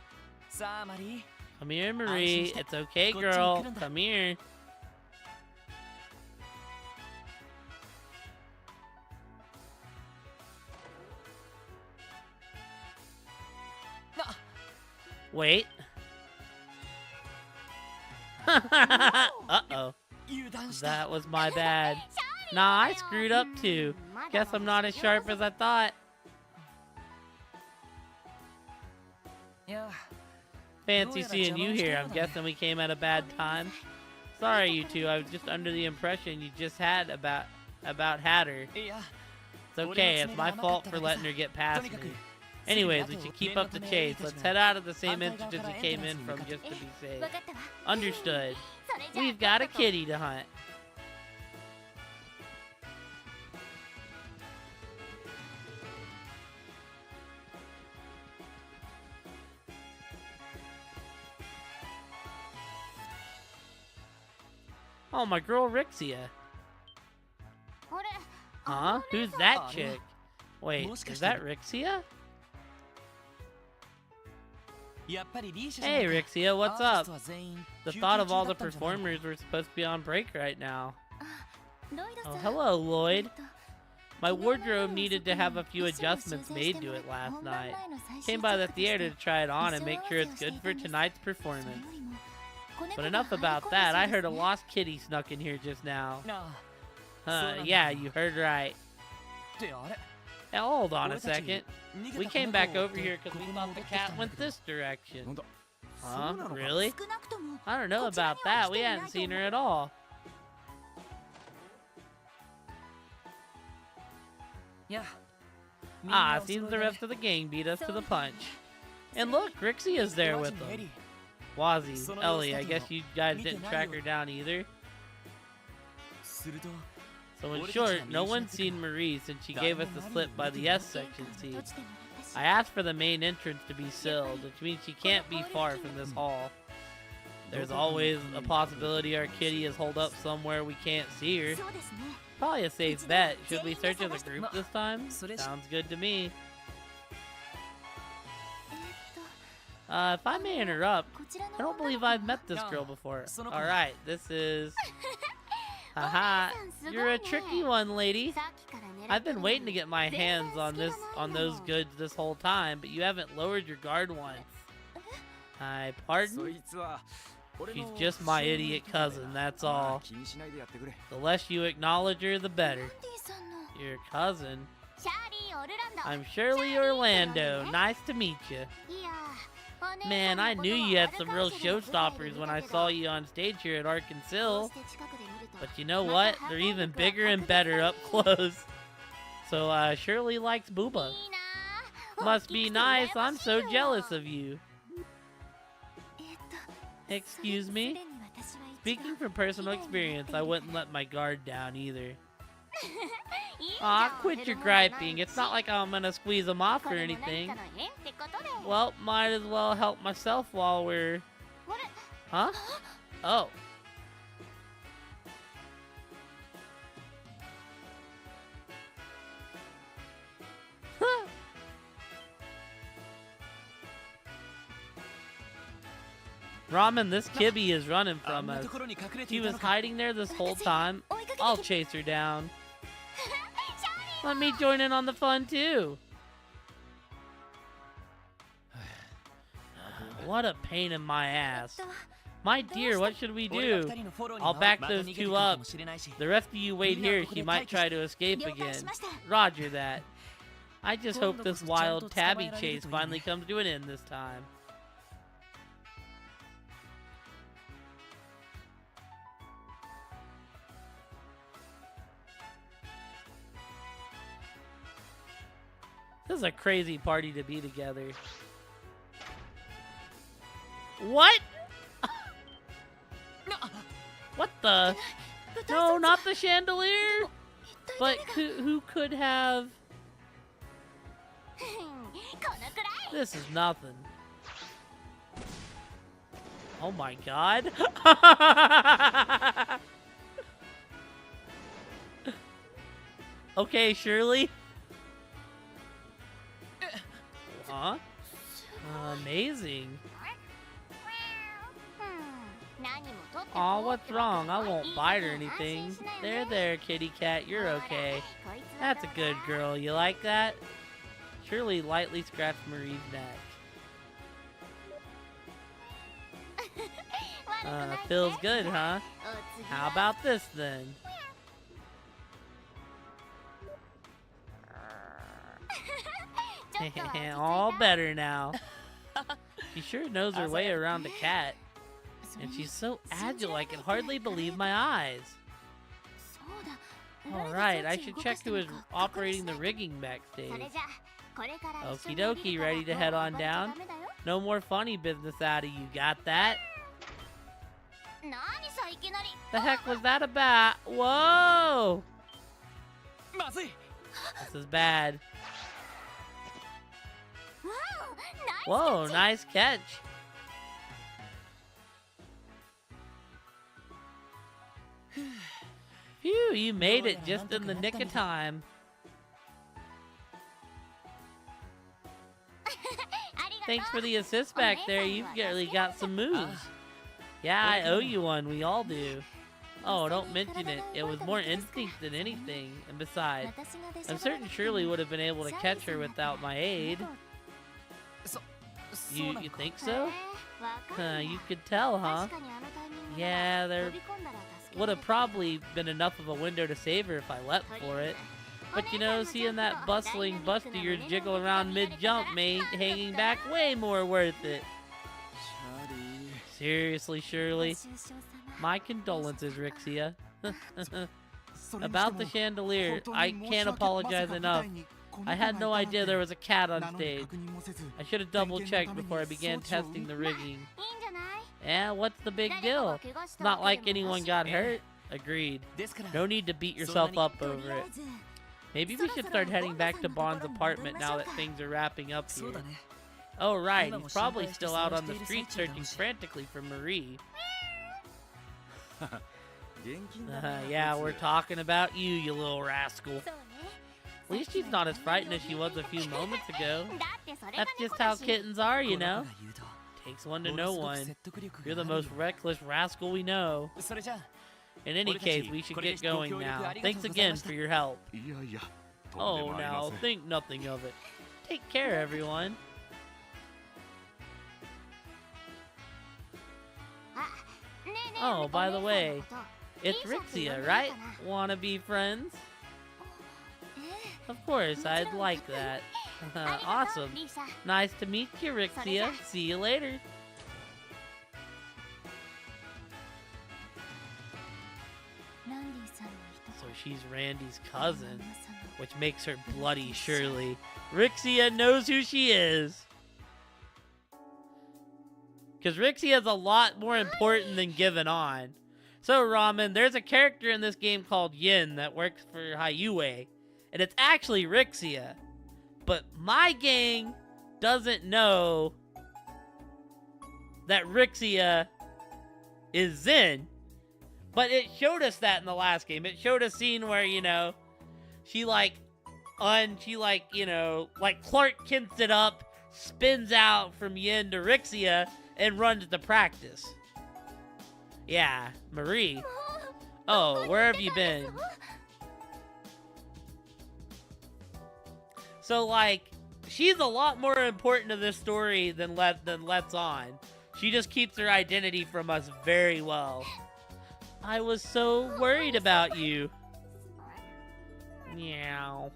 A: Come here, Marie. It's okay, girl. Come here. Wait. Uh-oh. That was my bad. Nah, I screwed up too. Guess I'm not as sharp as I thought. Fancy seeing you here. I'm guessing we came at a bad time. Sorry, you two. I was just under the impression you just had about Hatter. It's okay. It's my fault for letting her get past me. Anyways, we should keep up the chase. Let's head out of the same entrance we came in from just to be safe. Understood. We've got a kitty to hunt. Oh, my girl Rixia. Huh? Who's that chick? Wait, is that Rixia? Hey Rixia, what's up? The thought of all the performers were supposed to be on break right now. Oh, hello Lloyd. My wardrobe needed to have a few adjustments made to it last night. Came by the theater to try it on and make sure it's good for tonight's performance. But enough about that, I heard a lost kitty snuck in here just now. Yeah, you heard right. Now, hold on a second. We came back over here because we thought the cat went this direction. Huh? Really? I don't know about that. We hadn't seen her at all. Ah, seems the rest of the gang beat us to the punch. And look, Rixie is there with them. Wazzy, Ellie, I guess you guys didn't track her down either. So in short, no one's seen Marie since she gave us the slip by the S section seat. I asked for the main entrance to be sealed, which means she can't be far from this hall. There's always a possibility our kitty is holed up somewhere we can't see her. Probably a safe bet. Should we search as a group this time? Sounds good to me. If I may interrupt, I don't believe I've met this girl before. Alright, this is... Haha, you're a tricky one, lady. I've been waiting to get my hands on those goods this whole time, but you haven't lowered your guard once. Pardon? She's just my idiot cousin, that's all. The less you acknowledge her, the better. Your cousin? I'm Shirley Orlando. Nice to meet you. Man, I knew you had some real showstoppers when I saw you on stage here at Arkansas. But you know what? They're even bigger and better up close. So, Shirley likes Booba. Must be nice. I'm so jealous of you. Excuse me? Speaking from personal experience, I wouldn't let my guard down either. Aw, quit your griping. It's not like I'm gonna squeeze them off or anything. Well, might as well help myself while we're... Huh? Oh. Ramen, this Kibby is running from us. She was hiding there this whole time. I'll chase her down. Let me join in on the fun too. What a pain in my ass. My dear, what should we do? I'll back those two up. The rest of you wait here. She might try to escape again. Roger that. I just hope this wild tabby chase finally comes to an end this time. This is a crazy party to be together. What?
B: No.
A: What the? No, not the chandelier. But who could have? This is nothing. Oh my god. Okay, Shirley. Huh? Amazing. Aw, what's wrong? I won't bite or anything. There, kitty cat. You're okay. That's a good girl. You like that? Shirley lightly scratched Marie's neck. Feels good, huh? How about this, then? All better now. She sure knows her way around a cat. And she's so agile, I can hardly believe my eyes. Alright, I should check who is operating the rigging backstage. Okie dokie, ready to head on down? No more funny business out of you, got that? The heck was that about? Whoa! This is bad. Whoa, nice catch. Phew, you made it just in the nick of time. Thanks for the assist back there. You've really got some moves. Yeah, I owe you one. We all do. Oh, don't mention it. It was more instinct than anything. And besides, I'm certain Shirley would have been able to catch her without my aid. You think so? You could tell, huh? Yeah, there would have probably been enough of a window to save her if I leapt for it. But you know, seeing that bustling bust of yours jiggle around mid-jump made hanging back way more worth it. Seriously, Shirley. My condolences, Rixia. About the chandelier, I can't apologize enough. I had no idea there was a cat on stage. I should have double-checked before I began testing the rigging. Yeah, what's the big deal? It's not like anyone got hurt. Agreed. No need to beat yourself up over it. Maybe we should start heading back to Bond's apartment now that things are wrapping up here. Oh right, he's probably still out on the street searching frantically for Marie. Yeah, we're talking about you, you little rascal. At least she's not as frightened as she was a few moments ago. That's just how kittens are, you know. Takes one to know one. You're the most reckless rascal we know. In any case, we should get going now. Thanks again for your help. Oh, now, think nothing of it. Take care, everyone. Oh, by the way, it's Rixia, right? Wanna be friends? Of course, I'd like that. Awesome. Nice to meet you, Rixia. See you later. So she's Randy's cousin, which makes her bloody Shirley. Rixia knows who she is. Because Rixia is a lot more important than Given On. So, Ramen, there's a character in this game called Yin that works for Hayue. And it's actually Rixia. But my gang doesn't know that Rixia is Zen. But it showed us that in the last game. It showed a scene where, you know, she like Clark Kent's it up, spins out from Yin to Rixia, and runs to practice. Yeah, Marie. Oh, where have you been? So, like, she's a lot more important to this story than Let's On. She just keeps her identity from us very well. I was so worried about you. Meow.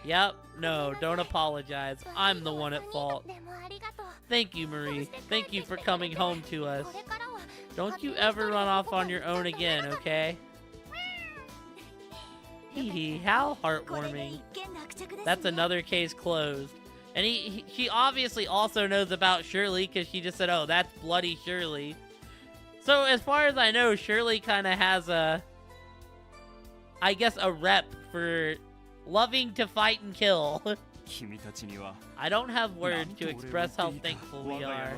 A: Yep, no, don't apologize. I'm the one at fault. Thank you, Marie. Thank you for coming home to us. Don't you ever run off on your own again, okay? Hee hee, how heartwarming. That's another case closed. And she obviously also knows about Shirley because she just said, oh, that's bloody Shirley. So as far as I know, Shirley kind of has I guess, a rep for loving to fight and kill. I don't have words to express how thankful we are.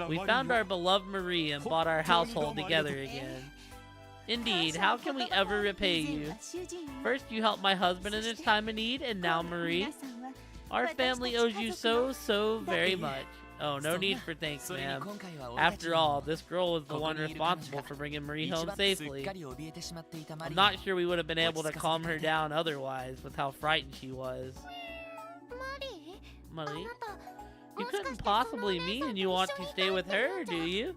A: We found our beloved Marie and brought our household together again. Indeed, how can we ever repay you? First, you helped my husband in his time of need, and now Marie. Our family owes you so very much. Oh, no need for thanks, ma'am. After all, this girl was the one responsible for bringing Marie home safely. I'm not sure we would have been able to calm her down otherwise, with how frightened she was. Marie? You couldn't possibly mean you want to stay with her, do you?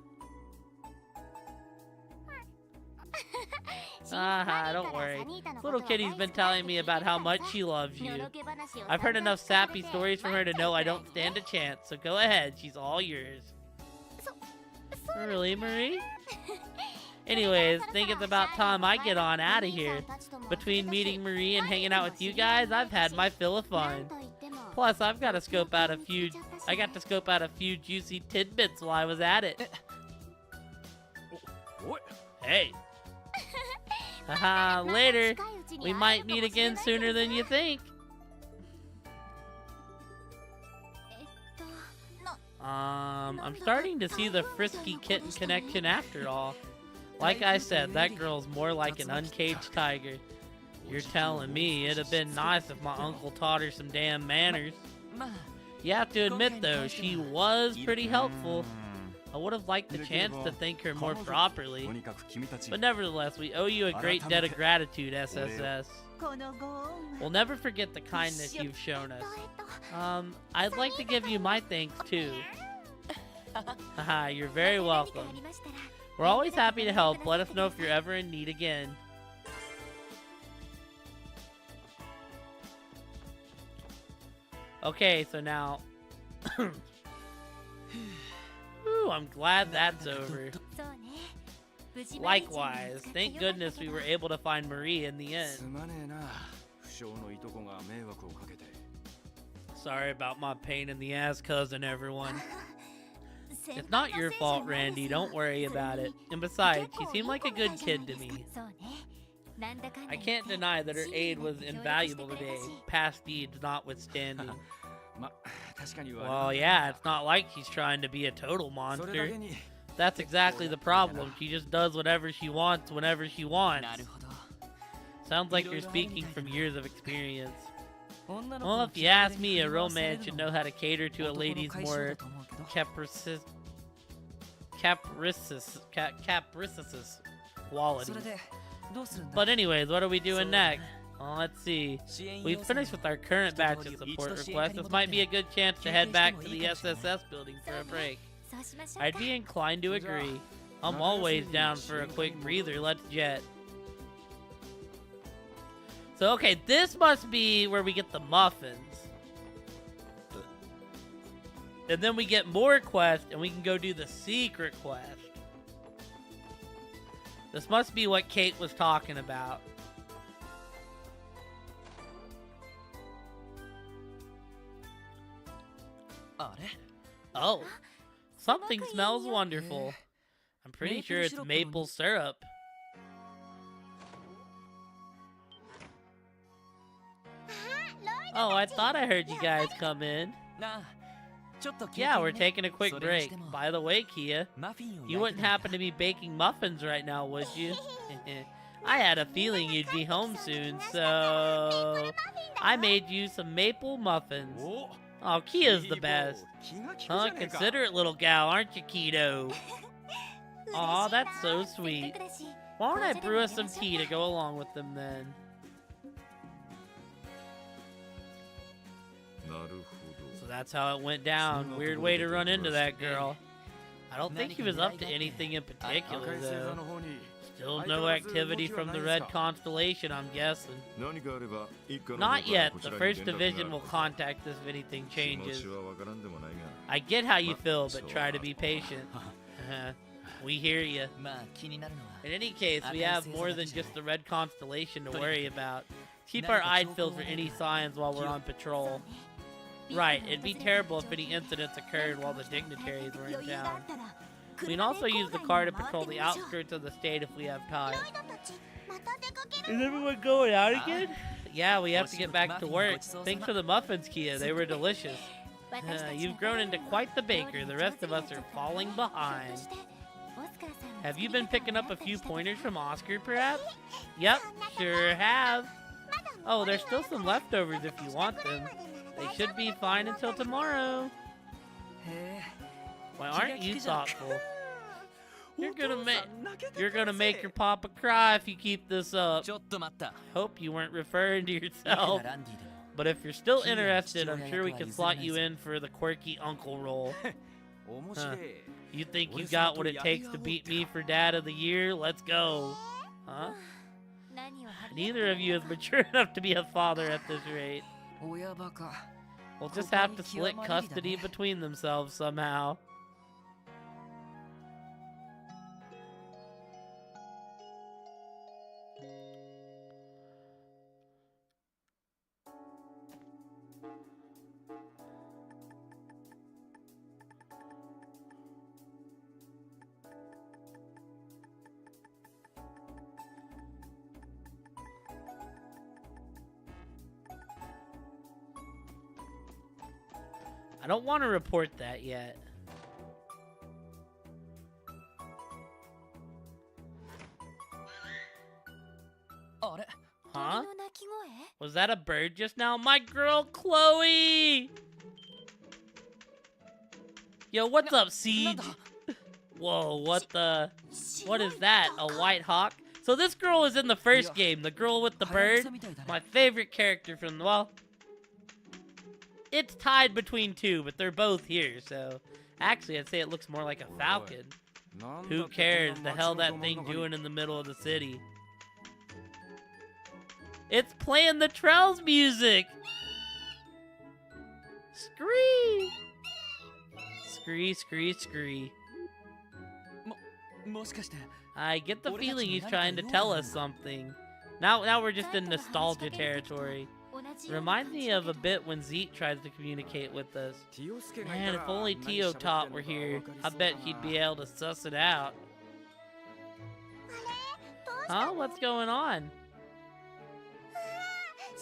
A: Don't worry. Little kitty's been telling me about how much she loves you. I've heard enough sappy stories from her to know I don't stand a chance, so go ahead, she's all yours. Really, Marie? Anyways, think it's about time I get on out of here. Between meeting Marie and hanging out with you guys, I've had my fill of fun. Plus, I got to scope out a few juicy tidbits while I was at it. Hey. Haha, later. We might meet again sooner than you think. I'm starting to see the frisky kitten connection after all. Like I said, that girl's more like an uncaged tiger. You're telling me it'd have been nice if my uncle taught her some damn manners. You have to admit though, she was pretty helpful. I would have liked the chance to thank her more properly. But nevertheless, we owe you a great debt of gratitude, SSS. We'll never forget the kindness you've shown us. I'd like to give you my thanks too. Haha, you're very welcome. We're always happy to help. Let us know if you're ever in need again. Okay, so now... Ooh, I'm glad that's over. Likewise, thank goodness we were able to find Marie in the end. Sorry about my pain in the ass cousin, everyone. It's not your fault, Randy. Don't worry about it. And besides, she seemed like a good kid to me. I can't deny that her aid was invaluable today, past deeds notwithstanding. Well, yeah, it's not like she's trying to be a total monster. That's exactly the problem. She just does whatever she wants whenever she wants. Sounds like you're speaking from years of experience. Well, if you ask me, a real man should know how to cater to a lady's more capricious quality. But anyways, what are we doing next? Well, let's see. We've finished with our current batch of support requests. This might be a good chance to head back to the SSS building for a break. I'd be inclined to agree. I'm always down for a quick breather. Let's jet. So, okay, this must be where we get the muffins. And then we get more quests, and we can go do the secret quest. This must be what Kate was talking about. Oh, something smells wonderful. I'm pretty sure it's maple syrup. Oh, I thought I heard you guys come in. Yeah, we're taking a quick break. By the way, Kia, you wouldn't happen to be baking muffins right now, would you? I had a feeling you'd be home soon, so I made you some maple muffins. Oh, Kia's the best. Huh? Considerate little gal, aren't you, Keto? Aw, that's so sweet. Why don't I brew us some tea to go along with them then? So that's how it went down. Weird way to run into that girl. I don't think he was up to anything in particular, though. Still no activity from the Red Constellation, I'm guessing. Not yet. The First Division will contact us if anything changes. I get how you feel, but try to be patient. We hear you. In any case, we have more than just the Red Constellation to worry about. Keep our eyes peeled for any signs while we're on patrol. Right, it'd be terrible if any incidents occurred while the dignitaries were in town. We can also use the car to patrol the outskirts of the state if we have time. Is everyone going out again? Yeah, we have to get back to work. Thanks for the muffins, Kia. They were delicious. You've grown into quite the baker. The rest of us are falling behind. Have you been picking up a few pointers from Oscar, perhaps? Yep, sure have. Oh, there's still some leftovers if you want them. They should be fine until tomorrow. Why aren't you thoughtful? You're gonna make your papa cry if you keep this up. Hope you weren't referring to yourself. But if you're still interested, I'm sure we can slot you in for the quirky uncle role. You think you got what it takes to beat me for Dad of the Year? Let's go. Huh? Neither of you is mature enough to be a father at this rate. We'll just have to split custody between themselves somehow. I don't want to report that yet. Huh? Was that a bird just now? My girl, Chloe! Yo, what's up, Siege? Whoa, what is that? A white hawk? So this girl was in the first game, the girl with the bird. My favorite character from the, well, it's tied between two, but they're both here, so actually I'd say it looks more like a falcon. Who cares? The hell that thing doing in the middle of the city? It's playing the Trells music! Scree! Scree, scree, scree. I get the feeling he's trying to tell us something. Now we're just in nostalgia territory. Reminds me of a bit when Zeke tries to communicate with us. Man, if only Tio Tot were here, I bet he'd be able to suss it out. Huh? What's going on?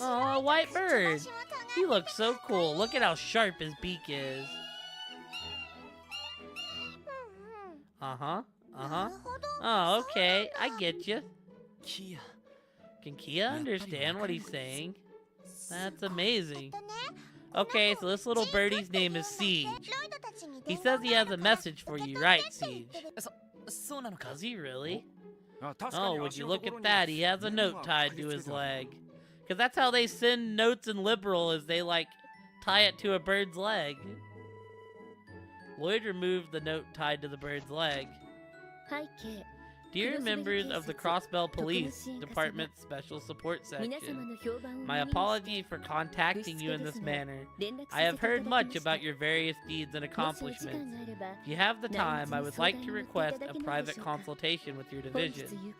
A: Oh, a white bird. He looks so cool. Look at how sharp his beak is. Uh-huh. Uh-huh. Oh, okay. I get you. Can Kia understand what he's saying? That's amazing. Okay, so this little birdie's name is Siege. He says he has a message for you, right, Siege? Does he really? Oh, would you look at that? He has a note tied to his leg. Because that's how they send notes in Liberal, is they, like, tie it to a bird's leg. Lloyd removed the note tied to the bird's leg. Dear members of the Crossbell Police Department's Special Support Section, my apology for contacting you in this manner. I have heard much about your various deeds and accomplishments. If you have the time, I would like to request a private consultation with your division.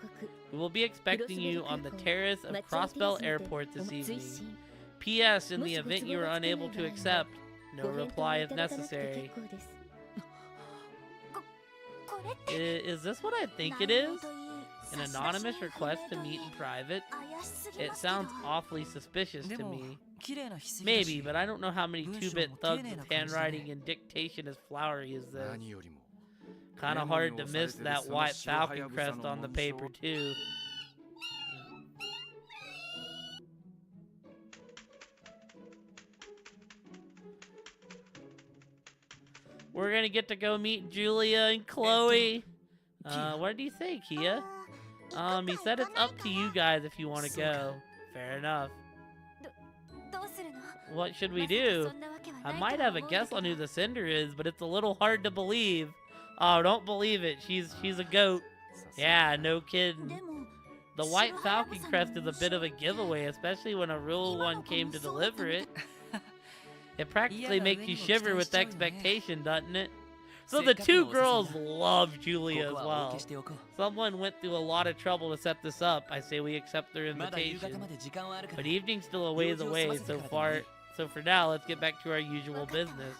A: We will be expecting you on the terrace of Crossbell Airport this evening. P.S. In the event you are unable to accept, no reply is necessary. Is this what I think it is? An anonymous request to meet in private? It sounds awfully suspicious to me. Maybe, but I don't know how many 2-bit thugs with handwriting and dictation as flowery as this. Kinda hard to miss that white falcon crest on the paper, too. We're gonna get to go meet Julia and Chloe. What did he say, Kia? He said it's up to you guys if you want to go. Fair enough. What should we do? I might have a guess on who the sender is, but it's a little hard to believe. Oh, don't believe it. She's a goat. Yeah, no kidding. The white falcon crest is a bit of a giveaway, especially when a real one came to deliver it. It practically makes you shiver with expectation, doesn't it? So the two girls love Julia as well. Someone went through a lot of trouble to set this up. I say we accept their invitation. But evening's still a ways away, so So for now, let's get back to our usual business.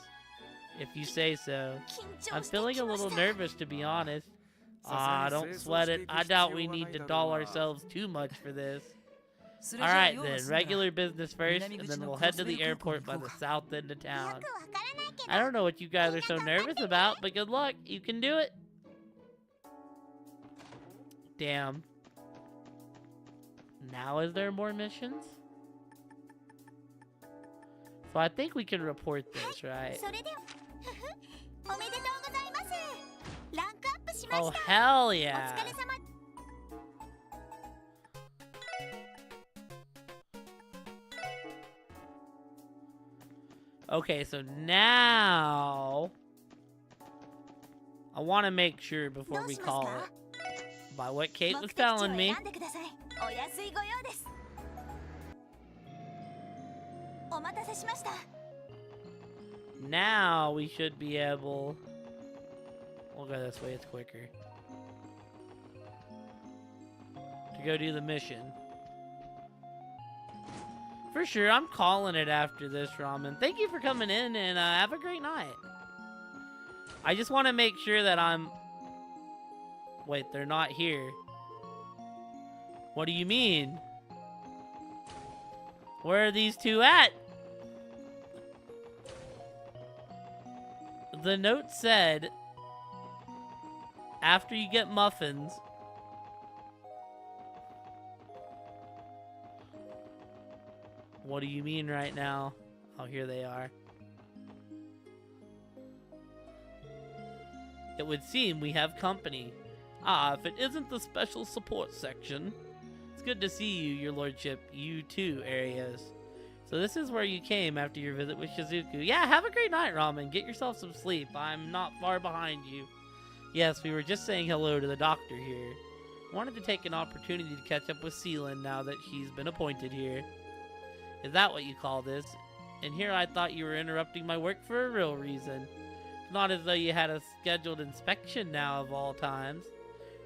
A: If you say so. I'm feeling a little nervous, to be honest. Don't sweat it. I doubt we need to doll ourselves too much for this. Alright then, regular business first, and then we'll head to the airport by the south end of town. I don't know what you guys are so nervous about, but good luck. You can do it. Damn. Now is there more missions? So I think we can report this, right? Oh, hell yeah. Okay, so now I want to make sure before we call it by what Kate was telling me. Now we should be able. We'll go this way, it's quicker. To go do the mission. For sure, I'm calling it after this, Ramen. Thank you for coming in, and have a great night. I just want to make sure that I'm... Wait, they're not here. What do you mean? Where are these two at? The note said, after you get muffins... What do you mean right now? Oh, here they are. It would seem we have company. Ah, if it isn't the special support section. It's good to see you, your lordship. You too, Arios. So this is where you came after your visit with Shizuku. Yeah, have a great night, Ramen. Get yourself some sleep. I'm not far behind you. Yes, we were just saying hello to the doctor here. Wanted to take an opportunity to catch up with Seelan now that she's been appointed here. Is that what you call this? And here I thought you were interrupting my work for a real reason. It's not as though you had a scheduled inspection now of all times.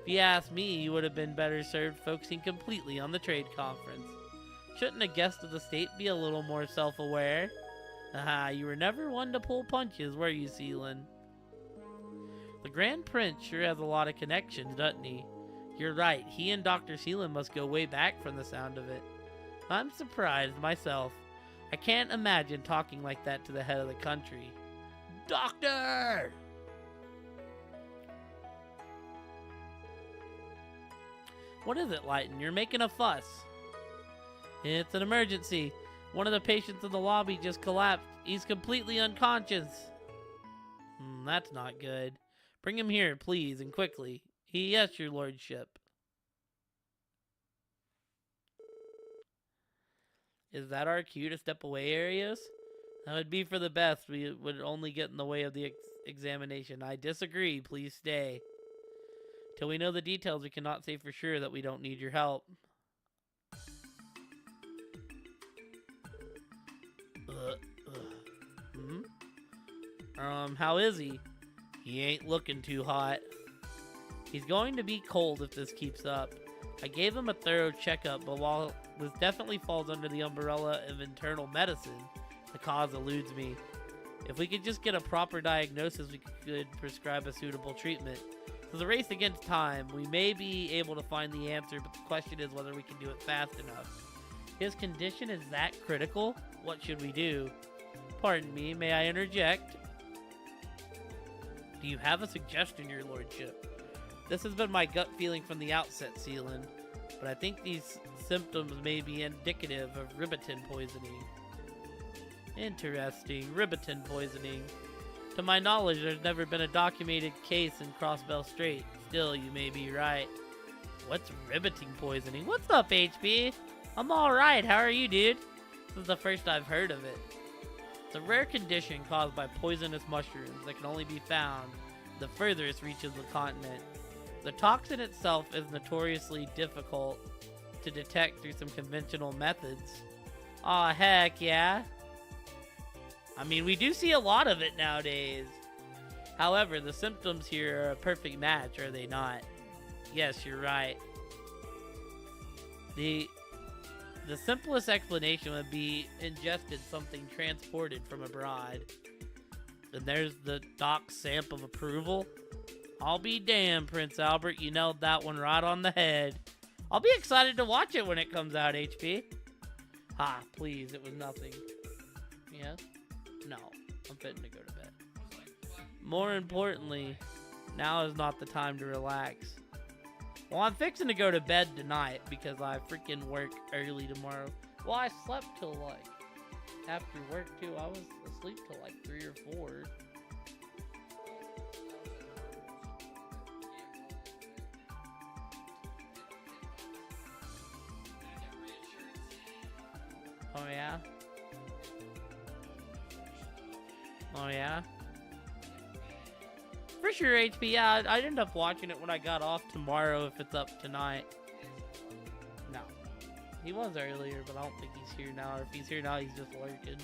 A: If you ask me, you would have been better served focusing completely on the trade conference. Shouldn't a guest of the state be a little more self-aware? Aha, you were never one to pull punches, were you, Seelan? The Grand Prince sure has a lot of connections, doesn't he? You're right, he and Dr. Seelan must go way back from the sound of it. I'm surprised myself. I can't imagine talking like that to the head of the country. Doctor! What is it, Lighten? You're making a fuss. It's an emergency. One of the patients in the lobby just collapsed. He's completely unconscious. That's not good. Bring him here, please, and quickly. Yes, your lordship. Is that our cue to step away, Arios? That would be for the best. We would only get in the way of the examination. I disagree. Please stay. Till we know the details, we cannot say for sure that we don't need your help. How is he? He ain't looking too hot. He's going to be cold if this keeps up. I gave him a thorough checkup, but while this definitely falls under the umbrella of internal medicine, the cause eludes me. If we could just get a proper diagnosis, we could prescribe a suitable treatment. So the race against time, we may be able to find the answer, but the question is whether we can do it fast enough. His condition is that critical? What should we do? Pardon me, may I interject? Do you have a suggestion, your lordship? This has been my gut feeling from the outset, Seelan, but I think these symptoms may be indicative of ribotin poisoning. Interesting, ribotin poisoning. To my knowledge, there's never been a documented case in Crossbell Strait. Still, you may be right. What's ribotin poisoning? What's up, HP? I'm alright, how are you, dude? This is the first I've heard of it. It's a rare condition caused by poisonous mushrooms that can only be found the furthest reaches of the continent. The toxin itself is notoriously difficult to detect through some conventional methods. Aw, heck yeah. I mean, we do see a lot of it nowadays. However, the symptoms here are a perfect match, are they not? Yes, you're right. The simplest explanation would be ingested something transported from abroad. And there's the doc's stamp of approval. I'll be damned, Prince Albert. You nailed that one right on the head. I'll be excited to watch it when it comes out, HP. Ha, please, it was nothing. Yes? No, I'm fitting to go to bed. More importantly, now is not the time to relax. Well, I'm fixing to go to bed tonight because I freaking work early tomorrow. Well, I slept till like, after work too, I was asleep till like 3 or 4. Oh yeah? Oh yeah? For sure, HP, yeah, I'd end up watching it when I got off tomorrow if it's up tonight. No. He was earlier, but I don't think he's here now. Or if he's here now, he's just lurking.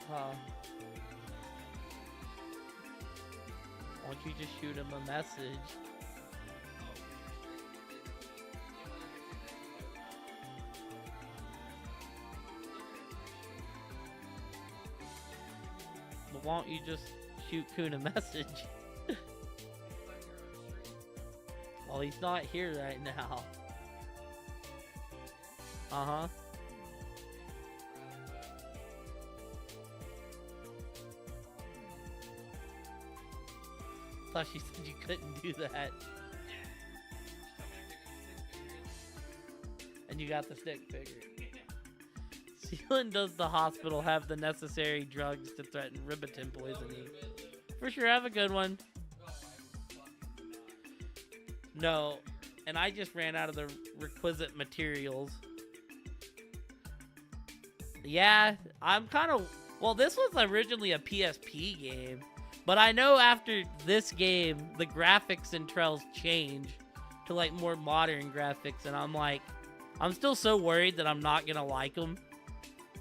A: Huh. Why don't you just shoot him a message? But why don't you just shoot Kun a message? Well, he's not here right now. Uh-huh. Thought she said you couldn't do that. And you got the stick figure. Sealand, does the hospital have the necessary drugs to threaten Ribotin poisoning? For sure, have a good one. No, and I just ran out of the requisite materials. Yeah, I'm kind of... Well, this was originally a PSP game, but I know after this game, the graphics in Trails change to like more modern graphics, and I'm like, I'm still so worried that I'm not gonna like them.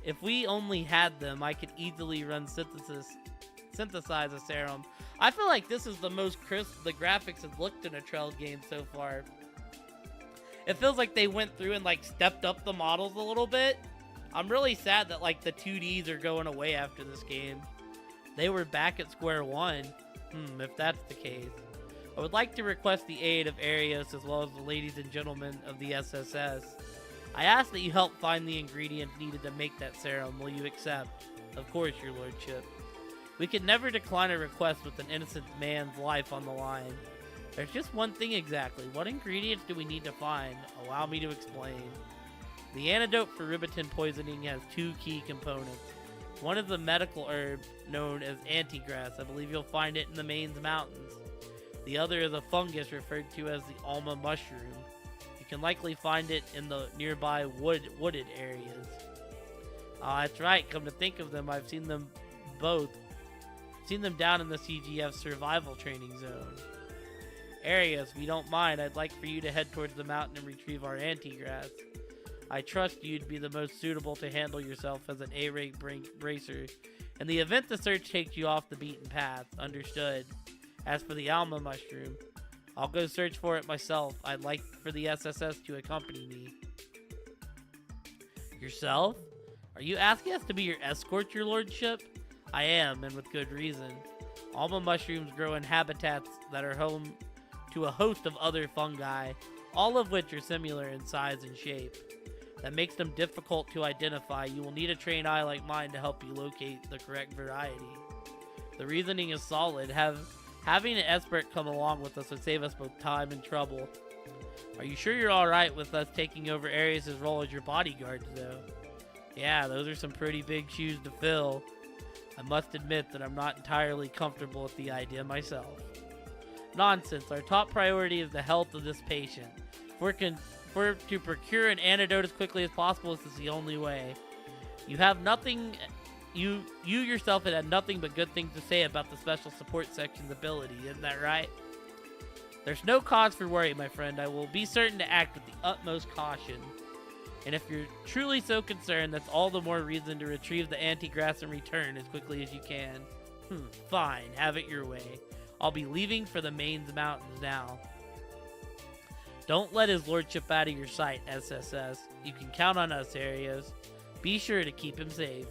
A: If we only had them, I could easily run synthesize a serum. I feel like this is the most crisp the graphics have looked in a Trails game so far. It feels like they went through and like stepped up the models a little bit. I'm really sad that like the 2Ds are going away after this game. They were back at square one. If that's the case. I would like to request the aid of Arios as well as the ladies and gentlemen of the SSS. I ask that you help find the ingredients needed to make that serum. Will you accept? Of course, your lordship. We can never decline a request with an innocent man's life on the line. There's just one thing exactly. What ingredients do we need to find? Allow me to explain. The antidote for Ribotin poisoning has 2 key components. One is a medical herb known as antigrass. I believe you'll find it in the Mains Mountains. The other is a fungus referred to as the alma mushroom. You can likely find it in the nearby wooded areas. That's right. Come to think of them, I've seen them both. Seen them down in the CGF survival training zone. Arios, if you don't mind, I'd like for you to head towards the mountain and retrieve our antigrass. I trust you'd be the most suitable to handle yourself as an A-rank bracer. In the event the search takes you off the beaten path, understood. As for the alma mushroom, I'll go search for it myself. I'd like for the SSS to accompany me. Yourself? Are you asking us to be your escort, your lordship? I am, and with good reason. Alma mushrooms grow in habitats that are home to a host of other fungi, all of which are similar in size and shape. That makes them difficult to identify. You will need a trained eye like mine to help you locate the correct variety. The reasoning is solid. Having an expert come along with us would save us both time and trouble. Are you sure you're alright with us taking over Arius' role as your bodyguards, though? Yeah, those are some pretty big shoes to fill. I must admit that I'm not entirely comfortable with the idea myself. Nonsense. Our top priority is the health of this patient. If we're to procure an antidote as quickly as possible, this is the only way. You have nothing... You yourself had nothing but good things to say about the Special Support Section's ability, isn't that right? There's no cause for worry, my friend. I will be certain to act with the utmost caution. And if you're truly so concerned, that's all the more reason to retrieve the antigrass and return as quickly as you can. Fine, have it your way. I'll be leaving for the Mains Mountains now. Don't let his lordship out of your sight, SSS. You can count on us, Arios. Be sure to keep him safe.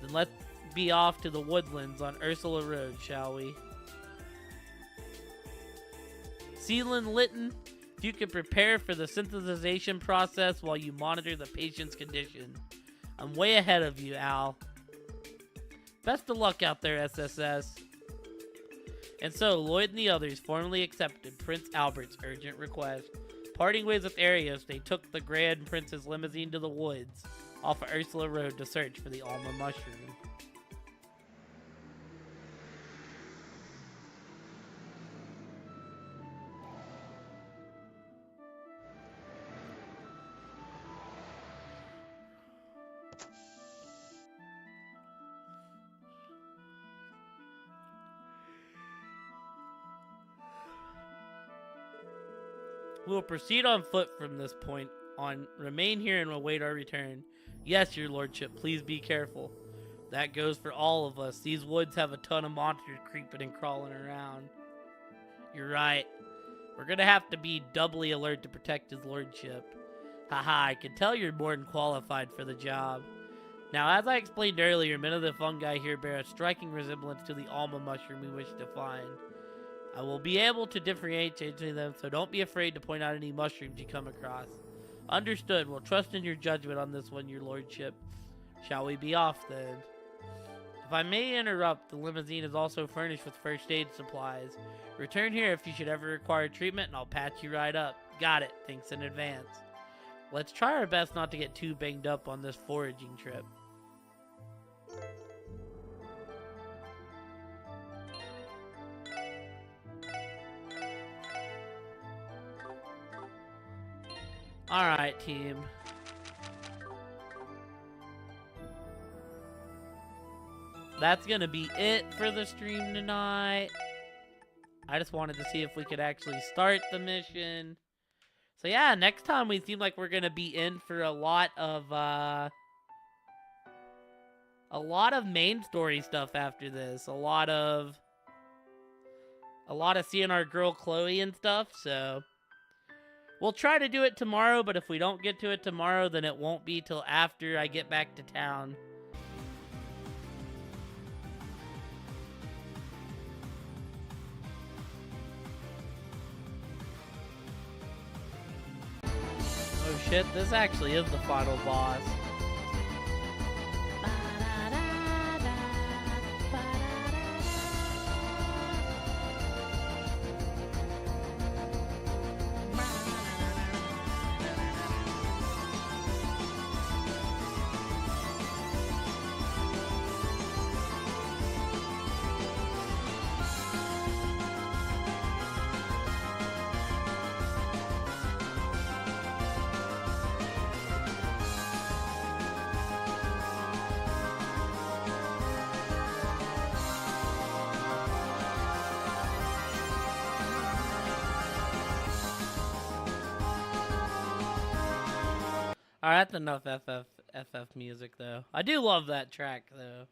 A: Then let's be off to the woodlands on Ursula Road, shall we? Seelan Litton, if you could prepare for the synthesization process while you monitor the patient's condition. I'm way ahead of you, Al. Best of luck out there, SSS. And so, Lloyd and the others formally accepted Prince Albert's urgent request. Parting ways with Arios, they took the Grand Prince's limousine to the woods off of Ursula Road to search for the Alma Mushroom. We will proceed on foot from this point on. Remain here and await our return. Yes, your lordship, please be careful. That goes for all of us. These woods have a ton of monsters creeping and crawling around. You're right. We're gonna have to be doubly alert to protect his lordship. Haha, I can tell you're more than qualified for the job. Now, as I explained earlier, many of the fungi here bear a striking resemblance to the Alma mushroom we wish to find. I will be able to differentiate between them, so don't be afraid to point out any mushrooms you come across. Understood. We'll trust in your judgment on this one, your lordship. Shall we be off, then? If I may interrupt, the limousine is also furnished with first aid supplies. Return here if you should ever require treatment, and I'll patch you right up. Got it. Thanks in advance. Let's try our best not to get too banged up on this foraging trip. Alright, team. That's gonna be it for the stream tonight. I just wanted to see if we could actually start the mission. So yeah, next time we seem like we're gonna be in for a lot of main story stuff after this. A lot of seeing our girl Chloe and stuff, so we'll try to do it tomorrow, but if we don't get to it tomorrow, then it won't be till after I get back to town. Oh shit, this actually is the final boss. Alright, that's enough FF music, though. I do love that track, though.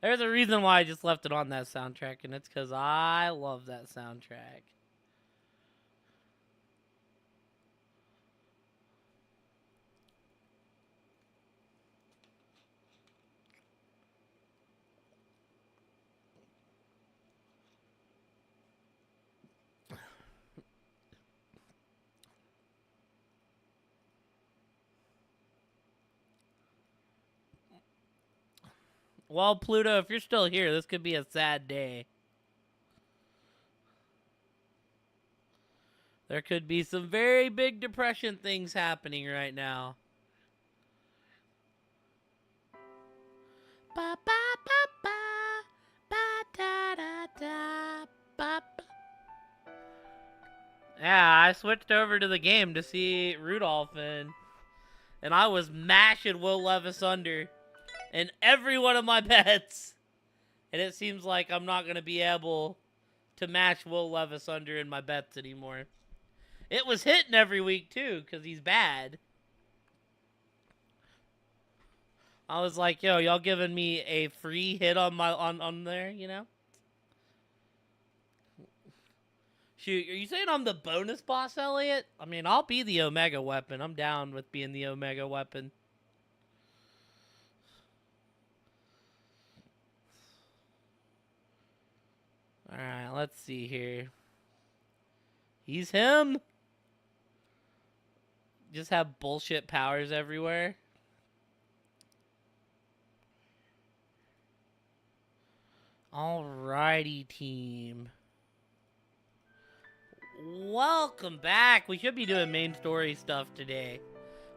A: There's a reason why I just left it on that soundtrack, and it's because I love that soundtrack. Well, Pluto, if you're still here, this could be a sad day. There could be some very big depression things happening right now. Ba ba ba ba ba da da da ba. Yeah, I switched over to the game to see Rudolph and I was mashing Will Levis under in every one of my bets. And it seems like I'm not going to be able to match Will Levis under in my bets anymore. It was hitting every week, too, because he's bad. I was like, yo, y'all giving me a free hit on my on there, you know? Shoot, are you saying I'm the bonus boss, Elliot? I mean, I'll be the Omega weapon. I'm down with being the Omega weapon. Alright, let's see here. He's him? Just have bullshit powers everywhere. Alrighty, team. Welcome back. We should be doing main story stuff today.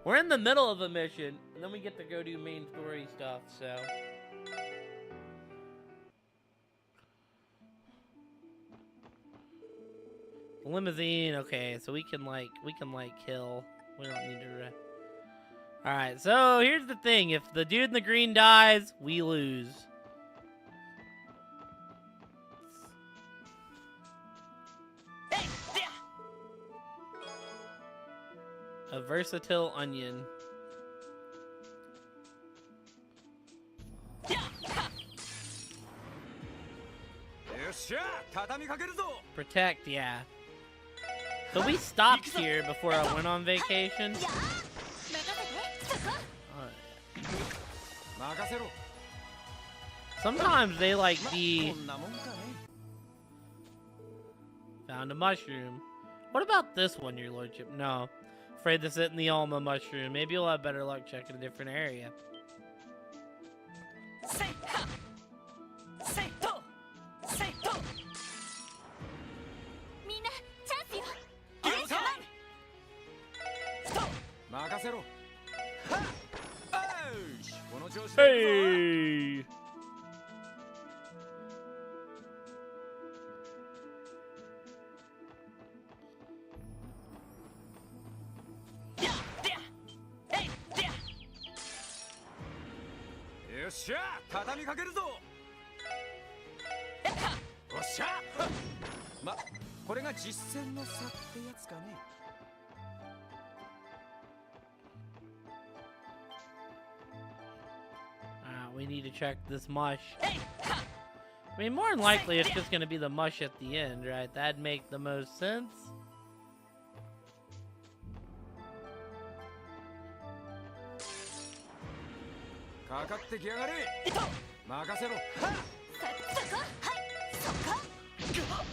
A: We're in the middle of a mission, and then we get to go do main story stuff, so... Limousine, okay, so we can kill. We don't need to... Alright, so here's the thing. If the dude in the green dies, we lose. A versatile onion. Protect, yeah. So we stopped here before I went on vacation. Sometimes they like the... Found a mushroom. What about this one, your lordship? No. Afraid to sit in the Alma mushroom. Maybe you'll have better luck checking a different area. Hey! We need to check this mush. I mean, more than likely, it's just gonna be the mush at the end, right? That'd make the most sense.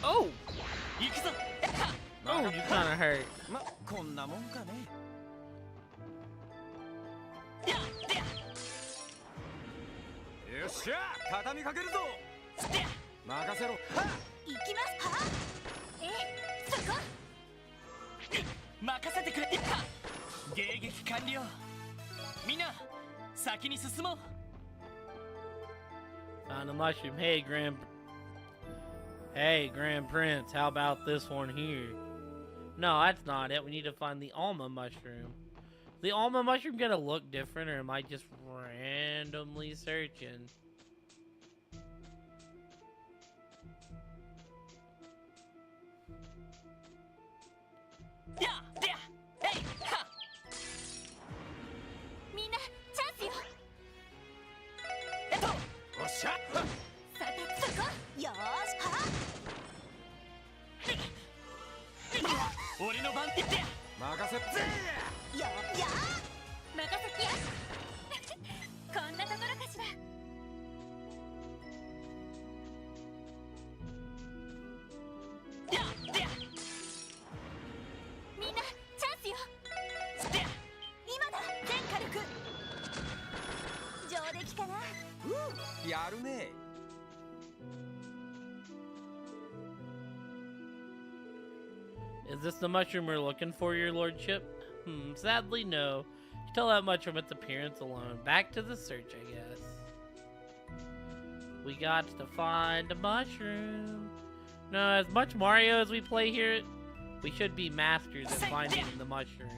A: Oh! Oh, you kinda hurt. Found a mushroom. Hey, Grand Prince, how about this one here? No, that's not it. We need to find the Alma mushroom. The Alma mushroom gonna look different, or am I just randomly searching? Is this the mushroom we're looking for, your lordship? Sadly, no. You can tell that much from its appearance alone. Back to the search, I guess. We got to find a mushroom. No, as much Mario as we play here, we should be masters at finding the mushroom.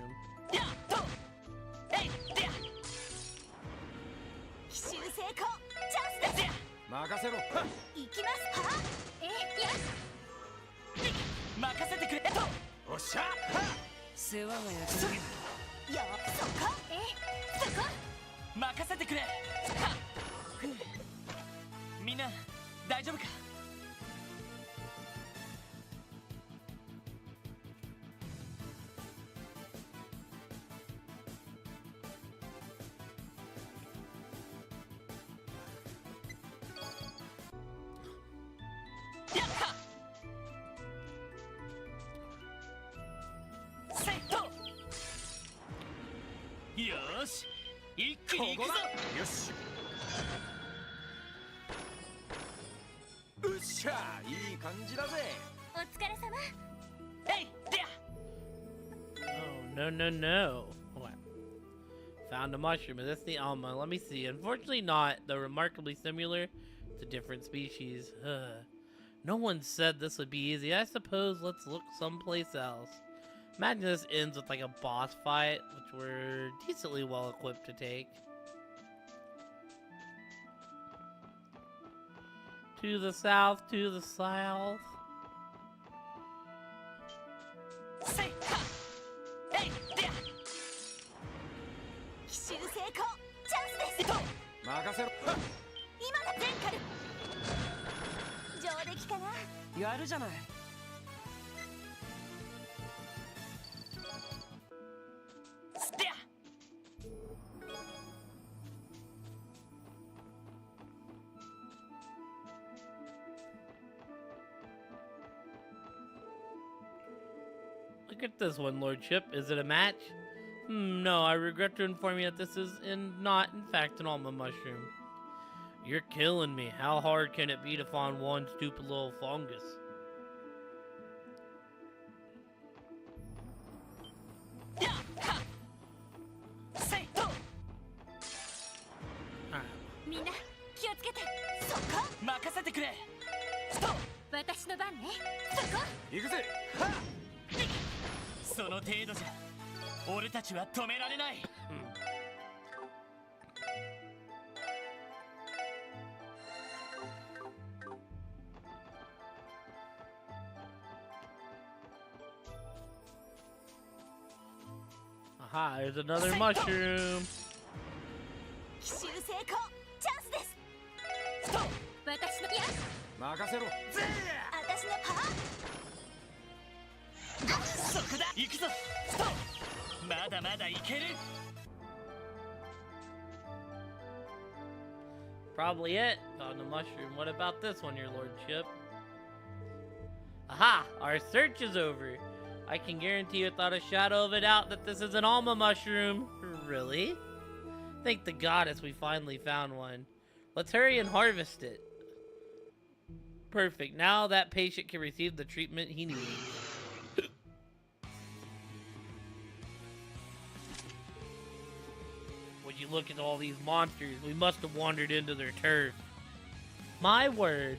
B: よし一気に行くぞよしうっしゃいい感じだぜ
C: お疲れ様。
B: えいでや
A: Oh, no, no, no. What? Found a mushroom. Is this the Alma? Let me see. Unfortunately not. They're remarkably similar to different species. No one said this would be easy. I suppose let's look someplace else. Imagine this ends with like a boss fight, which we're decently well equipped to take. To the south, to the south.
B: せいはえいでや
C: 奇襲成功。チャンスです。
B: 任せろ
C: 今だ全カル。上出来かな。
B: やるじゃないすってや
A: Look at this one, Lordship. Is it a match? No, I regret to inform you that this is not, in fact, an alma mushroom. You're killing me. How hard can it be to find one stupid little fungus? Alright.
C: みんな気をつけて。そこ。
B: 任せてくれスト
C: 私の番ね。そこ。
B: 行くぜはっその程度じゃ俺たちは止められない
A: Aha, there's another mushroom.
C: 奇襲成功。チャンスです。
B: スト
C: 私のいや。
B: 任せろぜ
C: 私のパワー。
B: そこだ行くぞストまだまだいける
A: Probably it. Found a mushroom. What about this one, your lordship? Aha! Our search is over. I can guarantee you without a shadow of a doubt that this is an alma mushroom. Really? Thank the goddess we finally found one. Let's hurry and harvest it. Perfect. Now that patient can receive the treatment he needs. Would you look at all these monsters? We must have wandered into their turf. My word.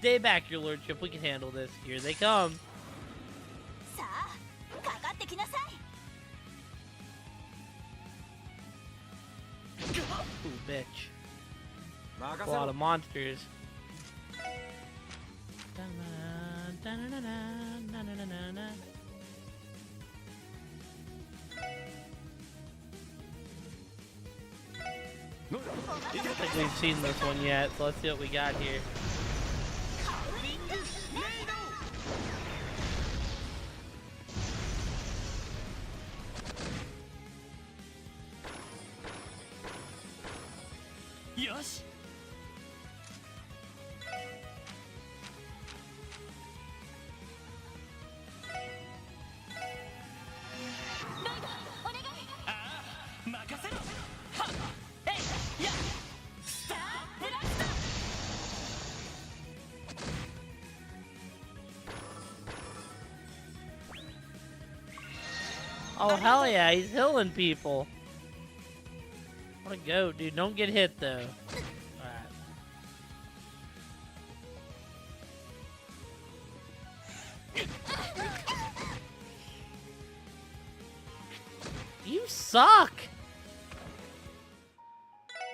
A: Stay back, your lordship. We can handle this. Here they come.
C: さあ、かかってきなさい。
A: Ooh, bitch.
B: 任
A: A
B: せ
A: lot
B: ろ
A: of monsters. I don't think we've seen this one yet, so let's see what we got here.
B: Yosh.
A: Oh, hell yeah, he's healing people. What a goat, dude. Don't get hit, though. Alright. You suck!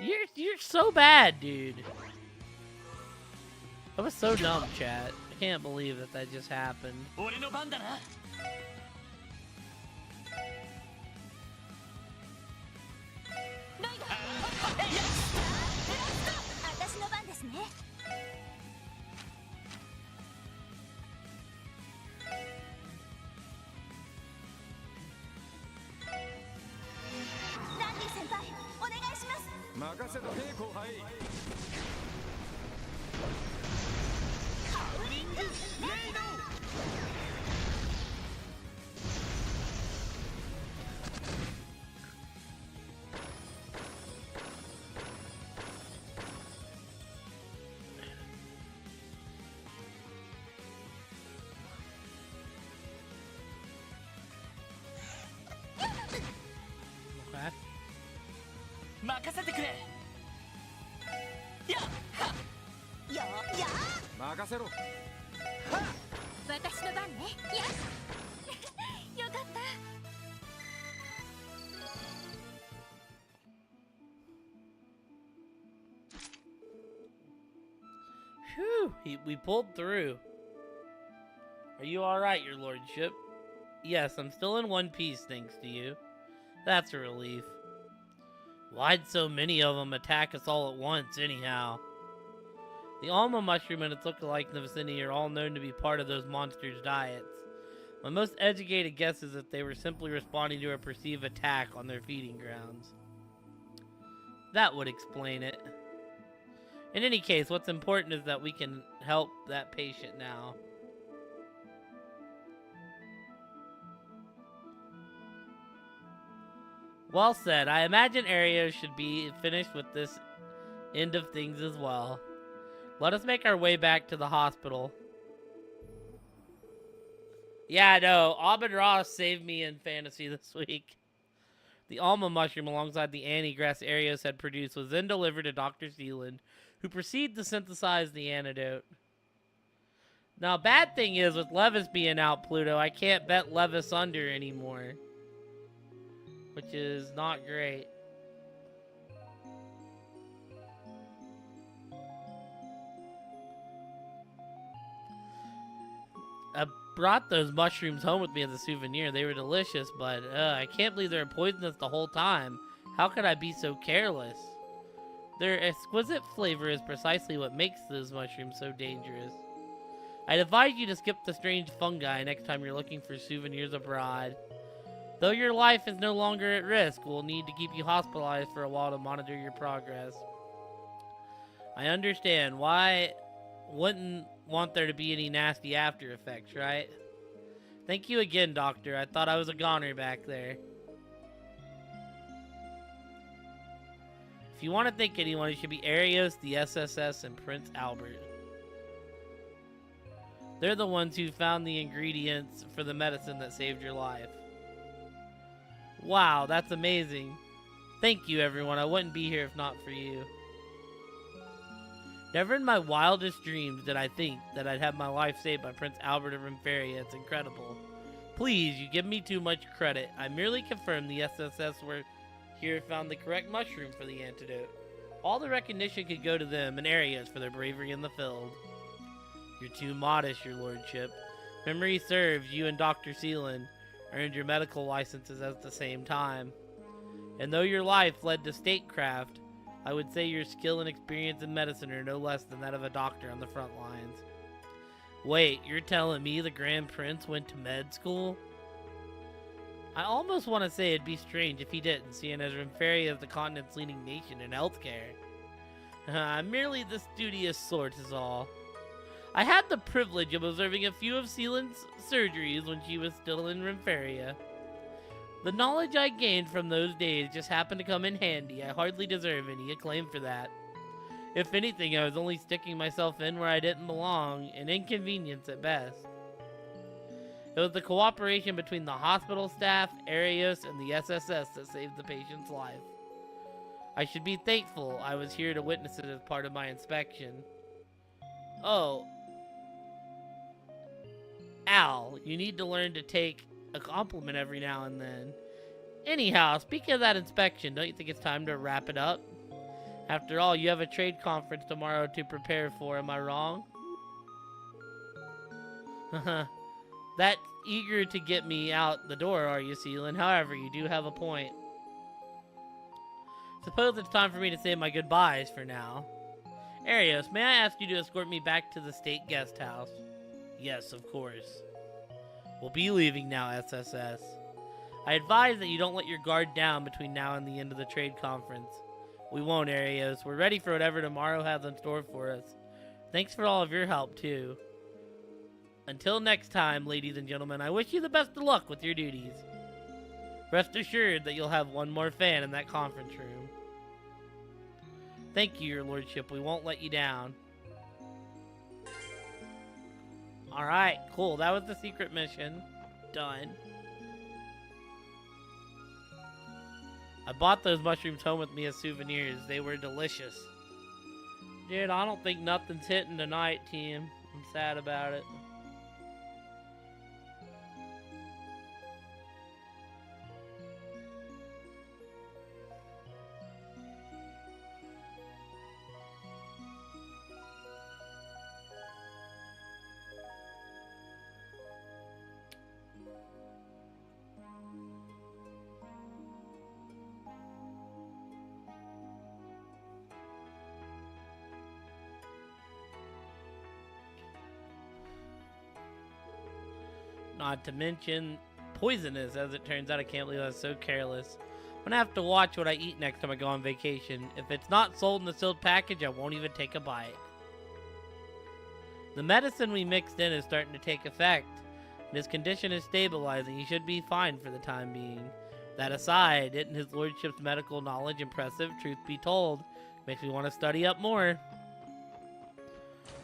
A: You're so bad, dude. That was so dumb, chat. I can't believe that just happened.
B: 俺の番だな
C: 私の番ですね。ランディ先輩、お願いします。
B: 任せとけ後輩ハウリングレイド
A: Oh,
B: 任せてくれ。やっは
C: よや
D: 任せろ。
C: 私の番ねやよかった。
A: Phew, we pulled through. Are you alright, your lordship? Yes, I'm still in one piece, thanks to you. That's a relief. Why'd so many of them attack us all at once, anyhow? The alma mushroom and its lookalike in the vicinity are all known to be part of those monsters' diets. My most educated guess is that they were simply responding to a perceived attack on their feeding grounds. That would explain it. In any case, what's important is that we can help that patient now. Well said. I imagine Areas should be finished with this end of things as well. Let us make our way back to the hospital. Yeah, I know. Abed Ross saved me in fantasy this week. The alma mushroom alongside the antigrass Areas had produced was then delivered to Dr. Sealand, who proceeded to synthesize the antidote. Now, bad thing is, with Levis being out, Pluto, I can't bet Levis under anymore. Which is not great. I brought those mushrooms home with me as a souvenir. They were delicious, but I can't believe they were poisonous the whole time. How could I be so careless? Their exquisite flavor is precisely what makes those mushrooms so dangerous. I'd advise you to skip the strange fungi next time you're looking for souvenirs abroad. Though your life is no longer at risk, we'll need to keep you hospitalized for a while to monitor your progress. I understand. Why wouldn't want there to be any nasty after effects, right? Thank you again, Doctor. I thought I was a goner back there. If you want to thank anyone, it should be Arios, the SSS, and Prince Albert. They're the ones who found the ingredients for the medicine that saved your life. Wow, that's amazing. Thank you, everyone. I wouldn't be here if not for you. Never in my wildest dreams did I think that I'd have my life saved by Prince Albert of Rimferia. It's incredible. Please, you give me too much credit. I merely confirmed the SSS were here found the correct mushroom for the antidote. All the recognition could go to them and Arias for their bravery in the field. You're too modest, your lordship. Memory serves, you and Dr. Sealand earned your medical licenses at the same time. And though your life led to statecraft, I would say your skill and experience in medicine are no less than that of a doctor on the front lines. Wait, you're telling me the Grand Prince went to med school? I almost want to say it'd be strange if he didn't, seeing as Rimferia is the continent's leading nation in healthcare. I'm merely the studious sort is all. I had the privilege of observing a few of Sealand's surgeries when she was still in Rimferia. The knowledge I gained from those days just happened to come in handy. I hardly deserve any acclaim for that. If anything, I was only sticking myself in where I didn't belong, an inconvenience at best. It was the cooperation between the hospital staff, Arios, and the SSS that saved the patient's life. I should be thankful I was here to witness it as part of my inspection. Oh. Al, you need to learn to take a compliment every now and then. Anyhow, speaking of that inspection, don't you think it's time to wrap it up? After all, you have a trade conference tomorrow to prepare for, am I wrong? That eager to get me out the door, are you, Sealand? However, you do have a point. Suppose it's time for me to say my goodbyes for now. Arios, may I ask you to escort me back to the state guest house? Yes, of course. We'll be leaving now, SSS. I advise that you don't let your guard down between now and the end of the trade conference. We won't, Arios. We're ready for whatever tomorrow has in store for us. Thanks for all of your help, too. Until next time, ladies and gentlemen, I wish you the best of luck with your duties. Rest assured that you'll have one more fan in that conference room. Thank you, your lordship. We won't let you down. Alright, cool. That was the secret mission. Done. I bought those mushrooms home with me as souvenirs. They were delicious. Dude, I don't think nothing's hitting tonight, team. I'm sad about it. Not to mention poisonous, as it turns out. I can't believe I was so careless. I'm gonna have to watch what I eat next time I go on vacation. If it's not sold in a sealed package, I won't even take a bite. The medicine we mixed in is starting to take effect, and his condition is stabilizing. He should be fine for the time being. That aside, isn't his lordship's medical knowledge impressive? Truth be told, makes me want to study up more.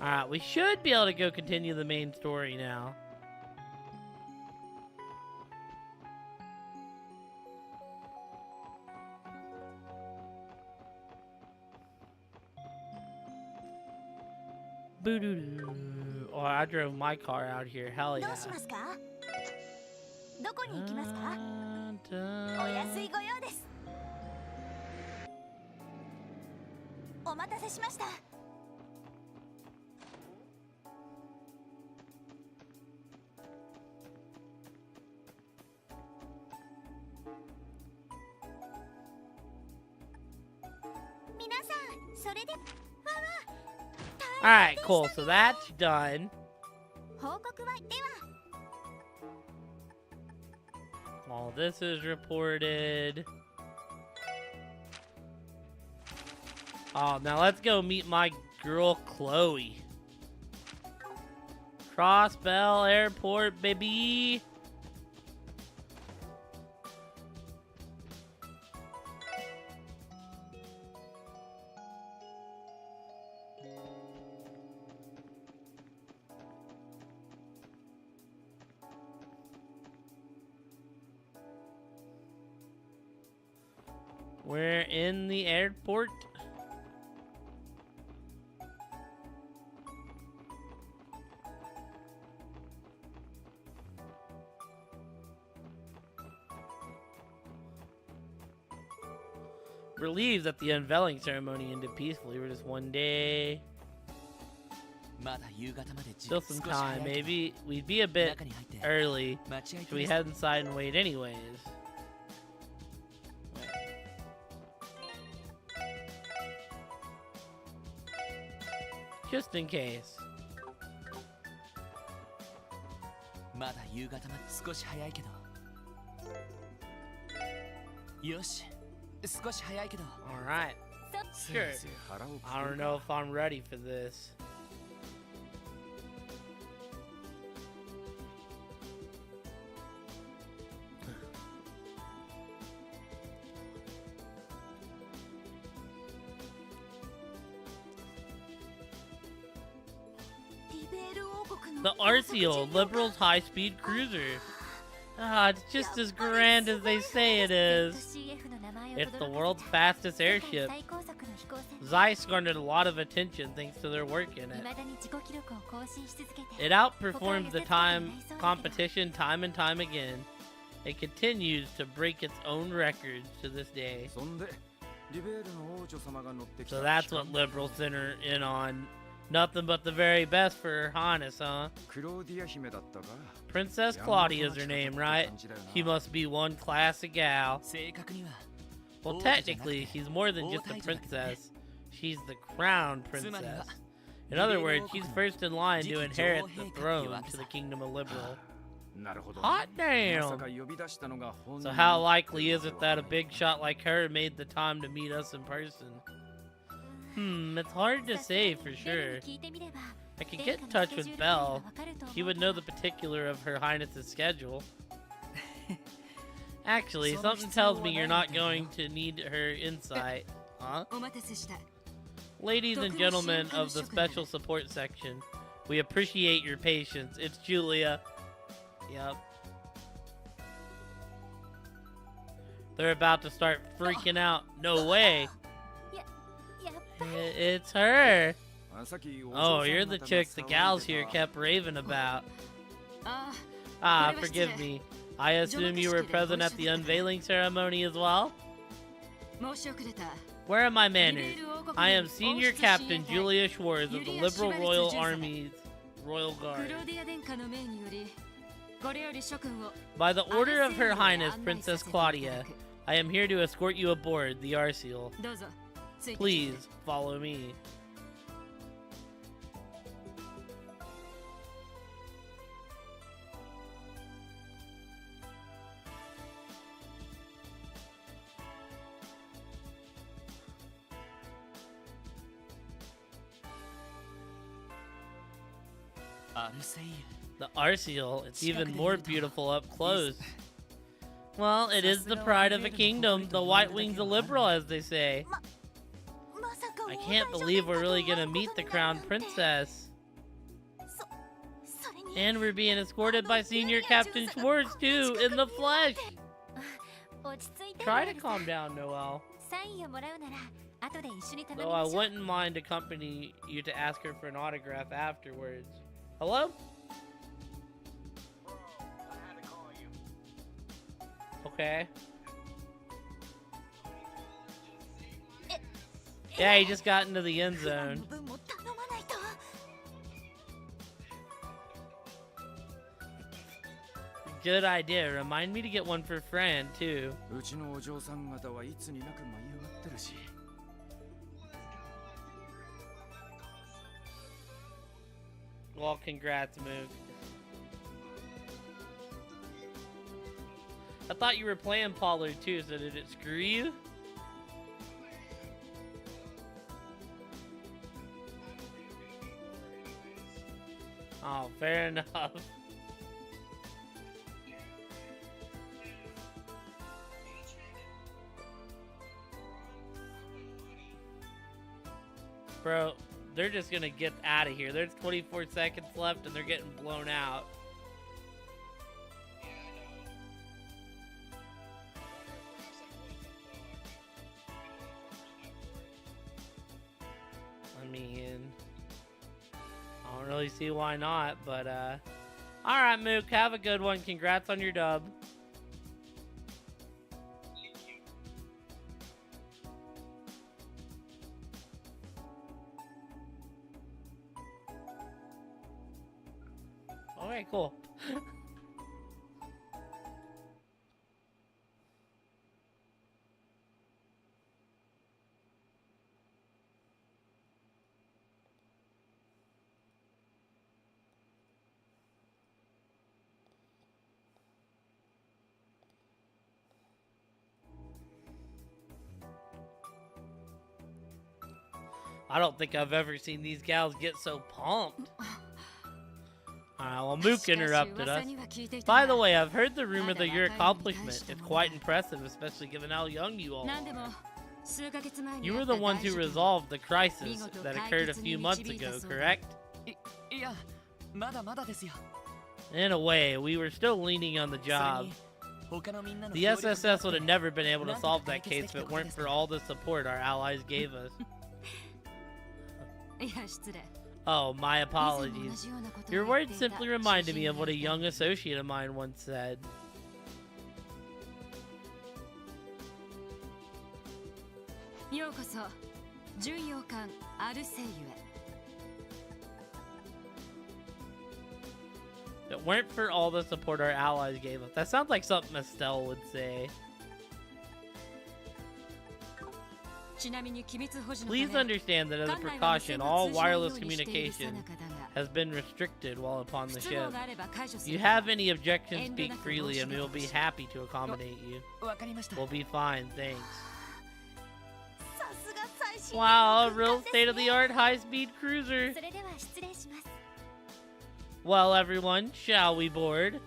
A: Alright, we should be able to go continue the main story now. Boo-doo-doo. Oh, I drove my car out here. Hell
C: ど
A: yeah.
C: うしますか？どこに行きますか？
A: Dun,
C: お安
A: dun.
C: いご用です。お待たせしました。皆さん、それで、わわ、
A: Alright, cool. So that's done.
C: 報告はでは。
A: All this is reported. Oh, now let's go meet my girl, Chloe. Crossbell Airport, baby. We're in the airport. Relieved that the unveiling ceremony ended peacefully for just one day.
B: まだ夕方まで
A: Still some time. Maybe we'd be a bit early. Should we head inside and wait anyways? Just in case.
B: まだ夕方まで少し早いけど。よし、少し早いけど。
A: Alright. Sure. I don't know if I'm ready for this. The Arceal, Liberal's high-speed cruiser. Ah, it's just as grand as they say it is. It's the world's fastest airship. Zeiss garnered a lot of attention thanks to their work in it. It outperforms the competition time and time again. It continues to break its own records to this day. So that's what Liberal center in on. Nothing but the very best for Her Highness, huh? Princess Claudia's her name, right? She must be one classy gal. Well, technically, she's more than just a princess. She's the crown princess. In other words, she's first in line to inherit the throne to the Kingdom of Liberal. Hot damn! So how likely is it that a big shot like her made the time to meet us in person? It's hard to say for sure. I could get in touch with Belle. She would know the particular of Her Highness's schedule. Actually, something tells me you're not going to need her insight. Huh? Ladies and gentlemen of the special support section, we appreciate your patience. It's Julia. Yep. They're about to start freaking out. No way.
C: やっぱり
A: It's her.
D: さっきお嬢
A: Oh,
D: さん
A: you're
D: 方
A: the
D: が
A: chick the
D: 騒いで
A: gals
D: た
A: here kept raving about.
E: あ
A: Ah,
E: これは失
A: forgive
E: 礼。
A: me. I assume you were present at the unveiling ceremony as well?
E: あ申し遅れた
A: Where are my manners? I am Senior Captain Julia Schwartz of the Liberal Royal Army's Royal
E: ク
A: Guard.
E: ローディア殿下の命によりこれより諸君を
A: By the order of Her
E: ア
A: Highness
E: ルセウムへ案内さ
A: Princess
E: せていただく
A: Claudia, I am here to escort you aboard the Arseal.
E: どうぞついてきて
A: Please follow me. The Arseal, it's even more beautiful up close. Well, it is the pride of a kingdom, the White Wing's a liberal, as they say.
C: まさか
A: I
C: もう
A: can't
C: 大丈夫
A: believe
C: か
A: we're
C: と
A: really
C: 思う
A: gonna
C: こ
A: meet
C: と
A: the
C: にな
A: crown
C: る
A: princess.
C: それに
A: And we're being escorted by Senior Captain Schwartz, too, in the flesh.
C: 落ち着いて
A: Try to calm down, Noelle.
C: サインをもらうなら後で一緒に頼み
A: Though
C: ま
A: I
C: しょう
A: wouldn't mind accompanying you to ask her for an autograph afterwards. Hello? Okay. Yeah, he just got into the end
C: 普段
A: zone.
C: の分も頼まないと
A: Good idea. Remind me to get one for Fran, too.
D: うちのお嬢さん方はいつになく舞い上がってるし
A: Well, congrats, Moog. I thought you were playing Pollard, too, so did it screw you? Oh, fair enough. Bro, they're just gonna get out of here. There's 24 seconds left and they're getting blown out. I mean, I don't really see why not, but alright, Mook, have a good one. Congrats on your dub. Okay, cool. I don't think I've ever seen these gals get so pumped. Alright, well, Mook interrupted us. By the way, I've heard the rumor that your accomplishment is quite impressive, especially given how young you all
E: 何でも
A: are.
E: 数ヶ月前に
A: You
E: あ
A: were
E: った
A: the ones
E: 大
A: who
E: 事件
A: resolved the crisis that occurred a few months ago, correct?
B: いやまだまだですよ
A: In a way, we were still leaning on the
B: それ
A: job.
B: に他のみんなの
A: The
B: 協力があって
A: SSS would have never been able to solve that case if it weren't for all the support our allies gave us.
E: いや失礼
A: Oh, my
E: 以前も
A: apologies.
E: 同じようなことを
A: Your
E: 言って
A: words
E: いた
A: simply reminded
E: 知
A: me
E: 人
A: of
E: が
A: what a
E: いた
A: young associate of mine once said.
E: ようこそ巡洋艦アルセイユへ
A: If it weren't for all the support our allies gave us. That sounds like something Estelle would say.
E: ちなみに機密保持のた
A: Please
E: め
A: understand that as a
E: 艦内は無
A: precaution,
E: 線が
A: all
E: 通じないよう
A: wireless
E: にしている最
A: communication
E: 中だが
A: has been restricted while upon the
E: 不都
A: ship.
E: 合があれば解除
A: If
E: す
A: you
E: る
A: have any objections,
E: 遠慮
A: speak
E: なく
A: freely
E: 申し
A: and
E: 出
A: we'll
E: て
A: be
E: ほしい
A: happy to accommodate you.
B: わかりました
A: We'll be fine, thanks.
C: さすが最新
A: Wow, a
C: の
A: real
C: 空間ですね
A: state-of-the-art high-speed cruiser.
C: それでは失礼します
A: Well, everyone, shall we board?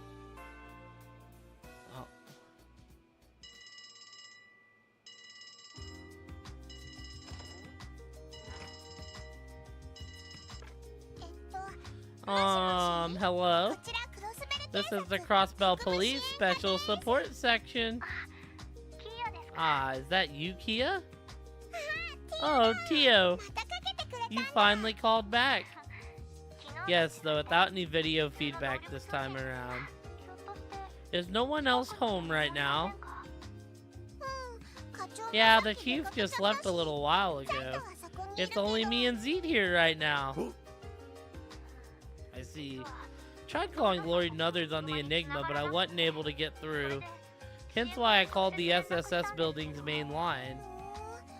A: Oh. Hello.
C: こちらクロスベル
A: This
C: 警
A: is the
C: 察
A: Crossbell Police Special Support Section.
C: キヨ
A: Ah, is that you, Kia? Oh, Tio. You finally called back. Yes, though without any video feedback this time around. Is no one else home right now? Yeah, the chief just left a little while ago. It's only me and Zeke here right now. I see. Tried calling Lloyd and others on the Enigma, but I wasn't able to get through. Hence why I called the SSS building's main line.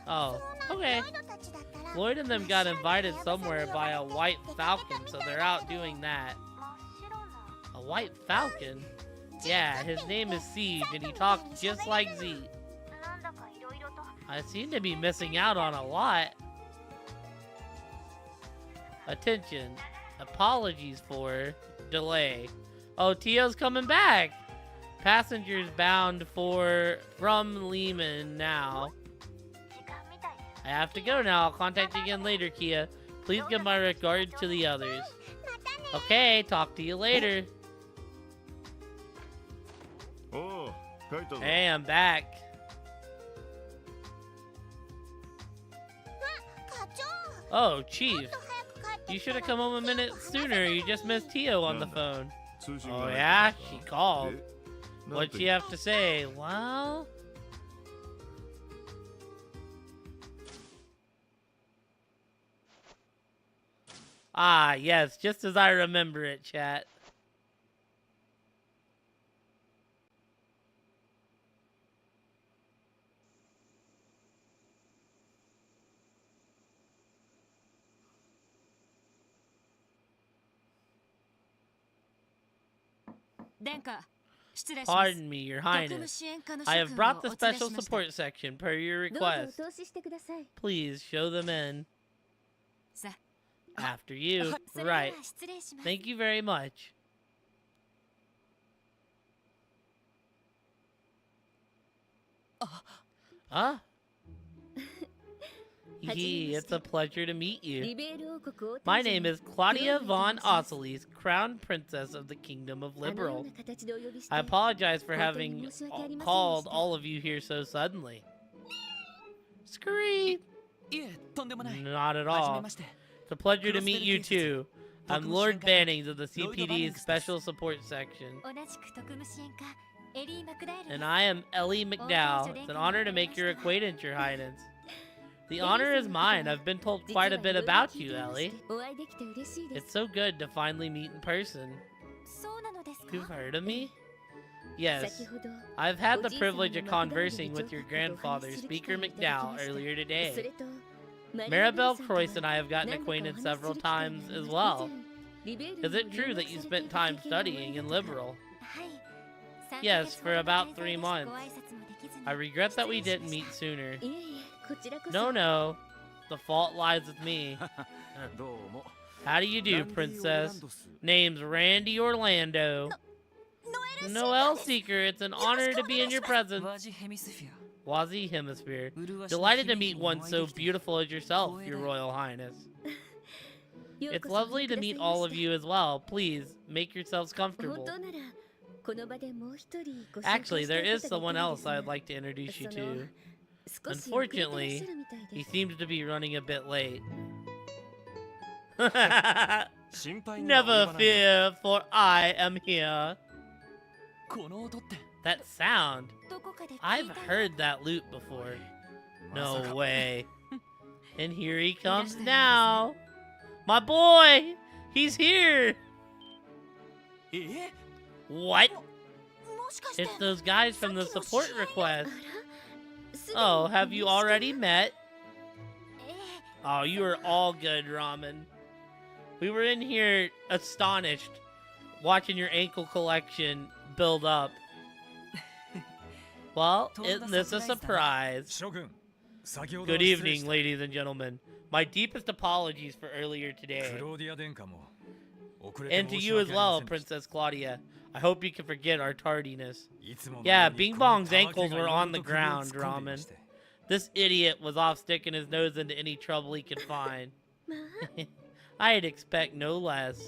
A: Oh, okay. Lloyd and them got invited somewhere by a white falcon, so they're out doing that. A white falcon? Yeah, his name is Siege, and he talks just like Z. I seem to be missing out on a lot. Attention. Apologies for delay. Oh, Tio's coming back! Passengers bound from Lehman now. I have to go now. I'll contact you again later, Kia. Please give my regards to the others. Okay, talk to you later. Hey, I'm back. Oh, Chief. You should have come home a minute sooner. You just missed Tio on the phone. Oh, yeah? She called. What'd she have to say? Well... Ah, yes, just as I remember it, chat. Pardon me, Your Highness. I have brought the special support section per your request. Please show them in. After you. Right. Thank you very much. Huh? It's a pleasure to meet you. My name is Claudia von Osseles, Crown Princess of the Kingdom of Liberal. I apologize for having called all of you here so suddenly. Scream! Not at all. It's a pleasure to meet you too. I'm Lord Bannings of the CPD's Special Support Section. And I am Ellie McDowell. It's an honor to make your acquaintance, Your Highness. The honor is mine. I've been told quite a bit about you, Ellie. It's so good to finally meet in person. You've heard of me? Yes. I've had the privilege of conversing with your grandfather, Speaker McDowell, earlier today. Maribel Croyce and I have gotten acquainted several times as well. Is it true that you spent time studying in Liberal? Yes, for about 3 months. I regret that we didn't meet sooner. No. The fault lies with me. How do you do, Princess? Name's Randy Orlando. Noel Seeker, it's an honor to be in your presence. Wazi Hemisphere. Delighted to meet one so beautiful as yourself, Your Royal Highness. It's lovely to meet all of you as well. Please, make yourselves comfortable. Actually, there is someone else I'd like to introduce you to. Unfortunately, he seems to be running a bit late. Never fear, for I am here. That sound. I've heard that lute before. No way. And here he comes now. My boy! He's here! What? It's those guys from the support request. Oh, have you already met? Oh, you are all good, Ramen. We were in here astonished, watching your ankle collection build up. Well, isn't this a surprise? Good evening, ladies and gentlemen. My deepest apologies for earlier today. And to you as well, Princess Claudia. I hope you can forget our tardiness. Yeah, Bing Bong's ankles were on the ground, Ramen. This idiot was off sticking his nose into any trouble he could find. I'd expect no less.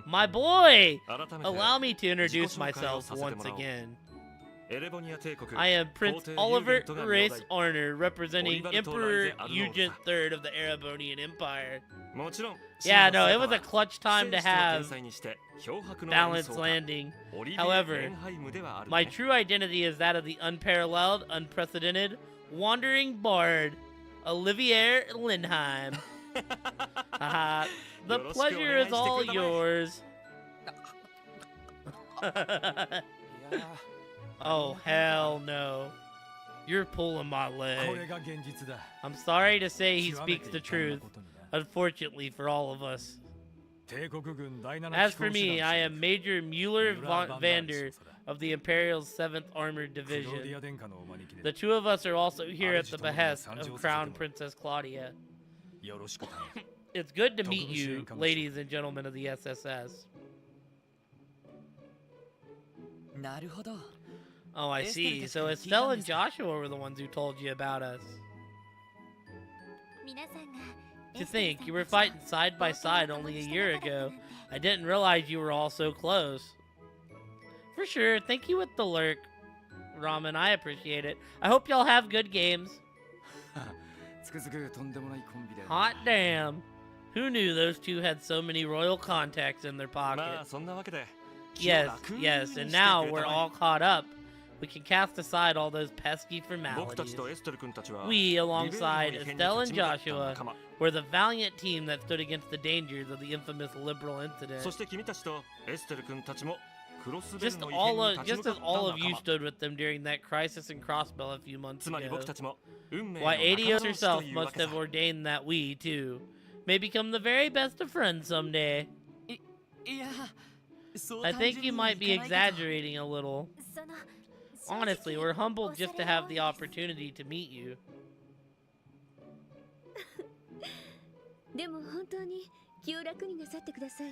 A: My boy!
B: 改めて
A: Allow me to introduce
B: 自己紹介を
A: myself
B: させても
A: once
B: らおう。
A: again.
B: エレボニア帝国
A: I am Prince
B: 皇帝
A: Oliver
B: ユーゲントが
A: Race
B: 名代
A: Arner, representing
B: Oliver
A: Emperor
B: Torres de
A: Eugent
B: Arnolfa.
A: III of the Erebonian Empire.
B: もちろん
A: Yeah, no,
B: 真
A: it
B: の
A: was a
B: 姿は
A: clutch time to
B: 戦士と天
A: have
B: 才にして漂白の
A: balanced
B: 演奏家
A: landing.
B: オリビエ
A: However,
B: レンハイムではある
A: My
B: ね。
A: true identity is that of the unparalleled, unprecedented, wandering bard, Olivier Lindheim. Haha, the
B: よろしくお願いしてください。
A: pleasure is all yours.
D: いや
A: Oh, hell no. You're pulling my
D: ーこ
A: leg.
D: れが現実だ
A: I'm sorry to say he
D: 極め
A: speaks
D: て
A: the
D: 遺憾な
A: truth,
D: ことにな
A: unfortunately for all of us.
D: 帝国軍第7
A: As
D: 機
A: for
D: 構
A: me,
D: 師
A: I
D: 団
A: am Major Mueller
D: ミュラー・バンダール
A: Vander
D: 少佐だ
A: of the Imperial's 7th Armored
D: クローデ
A: Division.
D: ィア殿下のお招き
A: The
D: で
A: two of us are also here at the
D: Archie
A: behest
D: Tony
A: of
D: Sanjo
A: Crown
D: Sakemo.
A: Princess Claudia.
D: よろしく頼む
A: It's good to meet
D: Tokubushi
A: you,
D: Enkamushi.
A: ladies and gentlemen of the SSS.
F: なるほど。
A: Oh, I see.
F: Esther
A: So
F: just
A: Estelle
F: kinda
A: and Joshua were the ones who told you about us.
C: 皆さんが
A: To think, you were fighting side by side only a year ago. I didn't realize you were all so close. For sure, thank you with the lurk, Ramen. I appreciate it. I hope y'all have good games.
D: つくづくとんでもないコンビで
A: Hot damn. Who knew those two had so many royal contacts in their
B: まあ
A: pocket?
B: そんなわけで
A: Yes,
B: 気を楽に
A: yes,
B: して
A: and
B: くれ
A: now
B: た
A: we're
B: まえ
A: all caught up. We can cast aside all those pesky
B: 僕た
A: formalities.
B: ちとエステル君たちは
A: We,
B: リベールの
A: alongside
B: 異変に
A: Estelle
B: 立
A: and
B: ち向かった
A: Joshua,
B: 仲間
A: were the valiant team that stood against the dangers of the infamous liberal incident.
B: そして君たちとエステル君たちもクロスベル
A: Just
B: の異変に
A: all
B: 立ち
A: just
B: 向か
A: as
B: った
A: all of you
B: 仲間
A: stood with them during that crisis in Crossbell a few months
B: つまり
A: ago.
B: 僕たちも運命の
A: Why
B: 仲間
A: Adios
B: 同士と
A: herself
B: いうわ
A: must
B: けさ
A: have ordained that we, too, may become the very best of friends someday.
F: いや、そう
A: I
F: 単
A: think
F: 純
A: you
F: に
A: might
F: い
A: be
F: かないけど
A: exaggerating a little.
C: その
A: Honestly,
C: 正
A: we're
C: 直
A: humbled just to have the opportunity to meet you.
C: でも本当に気を楽になさってください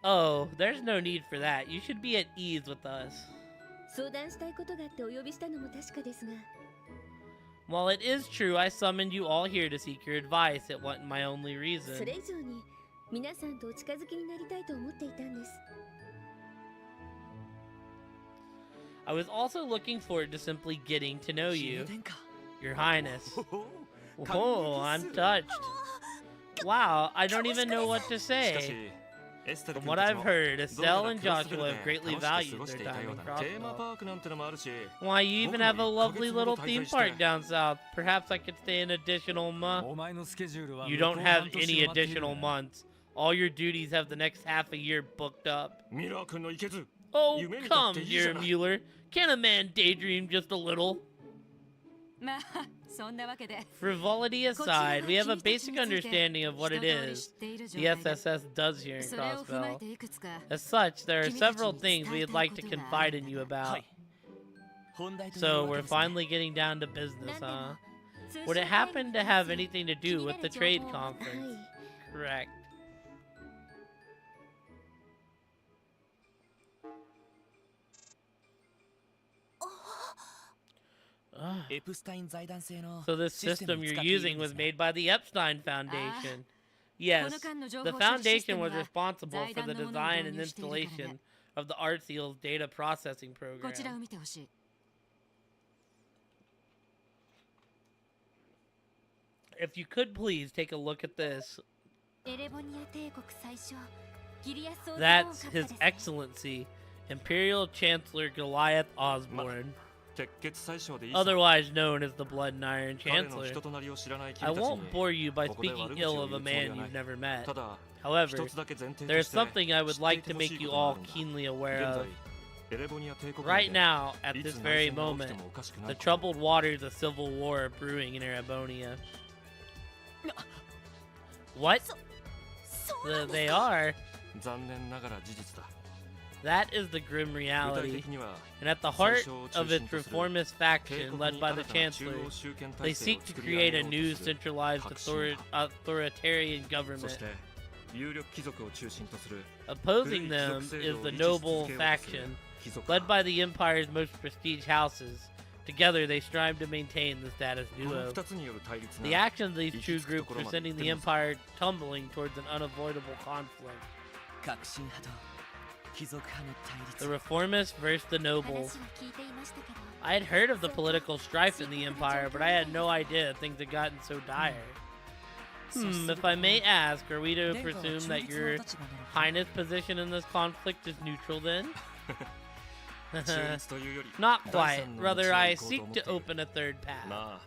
A: Oh, there's no need for that. You should be at ease with us.
C: 相談したいことがあってお呼びしたのも確かですが
A: While it is true I summoned you all here to seek your advice, it wasn't my only
C: そ
A: reason.
C: れ以上に皆さんとお近づきになりたいと思っていたんです
A: I was also looking forward to simply getting to know
F: 姫
A: you,
F: 殿下
A: Your Highness.
D: おお
A: Oh, I'm touched. Wow, I don't even know what to
B: しか
A: say.
B: しエステル
A: From
B: 君
A: what
B: たち
A: I've
B: も
A: heard,
B: どう
A: Estelle
B: やら
A: and
B: クロスベ
A: Joshua
B: ルで
A: have greatly
B: 楽しく過
A: valued
B: ごし
A: their
B: ていた
A: time
B: よう
A: in
B: だなテーマ
A: Crossbell.
B: パークなんてのもあるし
A: Why, you even have a lovely little theme park
B: 僕も
A: down south. Perhaps I could stay an additional month.
D: お前のスケジュールは
A: You
D: 向こ
A: don't
D: う
A: have
D: 半年
A: any
D: 待っている
A: additional months. All your duties have the next half a year booked up.
B: ミラー君のいけず
A: Oh,
B: 夢見た
A: come,
B: っていいじゃ
A: dear
B: ない
A: Mueller. Can a man daydream just a little?
E: まあそんなわけで
A: Frivolity aside, we have a basic understanding of what it
E: 一通り
A: is
E: 知っている状
A: the
E: 態で
A: SSS does here in
E: それを踏まえ
A: Crossbell.
E: ていくつか
A: As such, there are
E: 君たちに
A: several things
E: 伝え
A: we'd
E: たい
A: like to
E: ことが
A: confide
E: ある
A: in
E: ん
A: you
E: だが
A: about.
F: 本題という
A: So
F: わけ
A: we're
F: ですね
A: finally getting down to business,
C: 何で
A: huh?
C: も通
A: Would
C: 信
A: it
C: 会
A: happen
C: に
A: to
C: 関
A: have
C: する
A: anything to
C: 気に
A: do
C: な
A: with
C: る
A: the
C: 情
A: trade
C: 報を
A: conference?
C: はい
A: Correct. Ah.
F: エプスタイン財団製の
A: So this
F: システム
A: system
F: を
A: you're
F: 使っている
A: using
F: んで
A: was
F: すね
A: made by the Epstein Foundation.
E: こ
A: Yes,
E: の間の情
A: the
E: 報処理システ
A: foundation
E: ム
A: was
E: は
A: responsible
E: 財
A: for
E: 団
A: the
E: のものを
A: design
E: 導
A: and
E: 入しているから
A: installation
E: ね
A: of the Artseal's data processing
E: こちらを
A: program.
E: 見てほしい
A: If you could please take a look at this.
C: エレボニア帝国最初ギリアス王様を
A: That's
C: 閣下
A: His
C: ですね
A: Excellency, Imperial Chancellor Goliath Osborne,
B: 鉄血宰相でいいさ
A: otherwise known as the Blood and Iron
B: 彼の
A: Chancellor.
B: 人となりを知らない
A: I
B: 君たち
A: won't
B: に
A: bore you by
B: ここで
A: speaking
B: 悪口
A: ill
B: を
A: of
B: 言
A: a
B: うつもり
A: man
B: はない
A: you've never met.
B: ただ
A: However,
B: 一つだけ前提と
A: there's
B: して
A: something I
B: 知
A: would
B: ってい
A: like
B: て
A: to
B: ほし
A: make
B: い
A: you
B: ことがあ
A: all
B: るんだ
A: keenly aware
B: 現
A: of.
B: 在エレボニア帝国
A: Right
B: 内で
A: now, at
B: い
A: this
B: つ内
A: very
B: 戦が起き
A: moment,
B: てもおかしくな
A: the
B: いから
A: troubled waters of civil war are brewing in Erebonia. What?
C: そうなんです
A: They
C: か
A: are.
B: 残念ながら事実だ
A: That is the grim
B: 具体
A: reality.
B: 的には
A: And at the heart
B: 最初を中
A: of
B: 心
A: its
B: とする
A: reformist
B: 帝
A: faction
B: 国
A: led
B: に
A: by
B: 新
A: the
B: たな中
A: Chancellor,
B: 央集権
A: they
B: 体制を
A: seek to
B: 作り上げ
A: create a
B: よう
A: new
B: とする
A: centralized
B: 革新派
A: authoritarian
B: そ
A: government.
B: して有力貴族を中心とする
A: Opposing
B: 古い貴
A: them
B: 族制
A: is
B: 度を
A: the
B: 維持し
A: noble
B: 続けようとする
A: faction
B: 貴族
A: led
B: 派
A: by the Empire's most prestige houses, Together, they strive to maintain the status
D: この
A: duo.
D: 2つによる対立
A: The
D: が
A: actions of these two groups are sending the Empire tumbling towards an unavoidable conflict.
F: 革新派と貴族派の対
A: The
F: 立
A: reformists versus the
C: 話
A: nobles.
C: は聞いていましたけど
A: I had heard of the political strife in the Empire, but I had no idea things had gotten so dire. If I may ask, are we to
F: 殿下は
A: presume
F: 中
A: that
F: 立
A: your
F: の立場なのか
A: Highness' position in this conflict is neutral then?
D: 中立というより
A: Not
D: 第
A: quite.
D: 三の道を
A: Rather, I
D: 行こうと
A: seek
D: 思っ
A: to
D: ている
A: open a third path.
D: まあ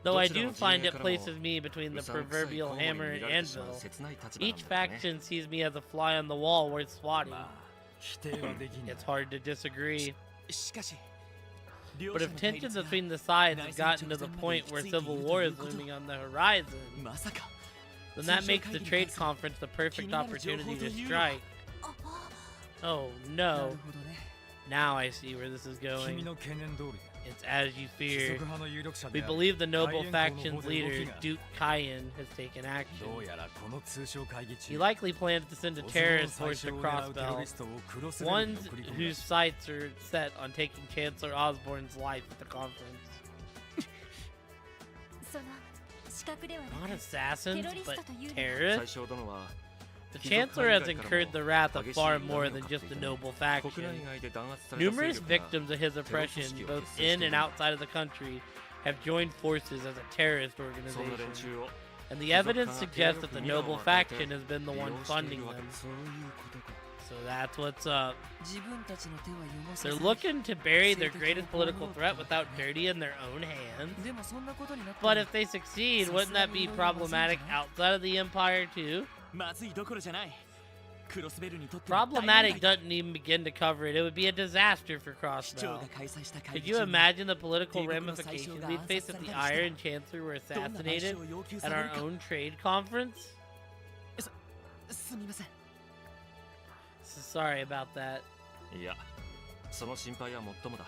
A: Though I
D: どちら
A: do
D: の陣
A: find
D: 営
A: it
D: からも
A: places me between the
D: うさんくさい
A: proverbial
D: 交互
A: hammer
D: に見
A: and
D: られてしまう
A: anvil.
D: 切ない立場なん
A: Each
D: だよね
A: faction sees me as a fly on the wall worth swatting.
D: まあ否定はできんな
A: It's hard to disagree.
F: しかし
A: But if tensions between the sides have gotten to the point where civil war is looming on the horizon,
F: まさか
A: then that makes the trade conference the perfect opportunity to strike. Oh
F: な
A: no.
F: るほどね
A: Now I see where this is
G: 君
A: going.
G: の懸念通り
A: It's as you
G: 貴
A: fear.
G: 族派の有力者
A: We
G: である
A: believe the noble
G: 海援
A: faction's
G: 校の方で動き
A: leader,
G: が
A: Duke Cayenne, has taken action.
G: どうやらこの通商会議
A: He
G: 中
A: likely plans to send a
G: 小津の
A: terrorist
G: 最
A: force
G: 初
A: to
G: を狙うテロ
A: Crossbell,
G: リストをクロスレーン
A: ones
G: に送り込む
A: whose sights are set on taking Chancellor Osborne's life at the conference.
C: その資格では
A: Not
C: なく
A: assassins, but
D: 最
A: terrorists?
D: 小殿は
A: The Chancellor has incurred the wrath of far more than just the noble
D: 国
A: faction.
D: 内外で弾圧された勢
A: Numerous
D: 力が
A: victims of his oppression, both in and outside of the country, have joined forces as a terrorist
D: そんな連
A: organization.
D: 中を
A: And the evidence suggests that the noble faction has been the
D: 利
A: one
D: 用してい
A: funding
D: るわけ
A: them.
D: そういうことか
A: So that's what's up.
F: 自分たちの手は読ませ
A: They're
F: ず
A: looking to bury their greatest political threat without dirtying their own hands.
F: でもそんなことになった
A: But
F: ら
A: if they succeed, wouldn't that be problematic outside of the Empire too?
B: まずいどころじゃないクロスベルにとっては大問
A: Problematic
B: 題だ
A: doesn't even begin to cover it. It would be a disaster for
B: 市長
A: Crossbell.
B: が開催した会
A: Could
B: 議
A: you
B: 中に
A: imagine the political
B: 帝国の
A: ramifications
B: 宰相が
A: we'd
B: 暗
A: face
B: 殺
A: if
B: され
A: the
B: たりしたら
A: Iron Chancellor were
B: どんな賠
A: assassinated
B: 償を要求
A: at
B: され
A: our
B: るか
A: own trade conference?
B: すみません
A: So sorry about that.
D: いやその心配はもっともだ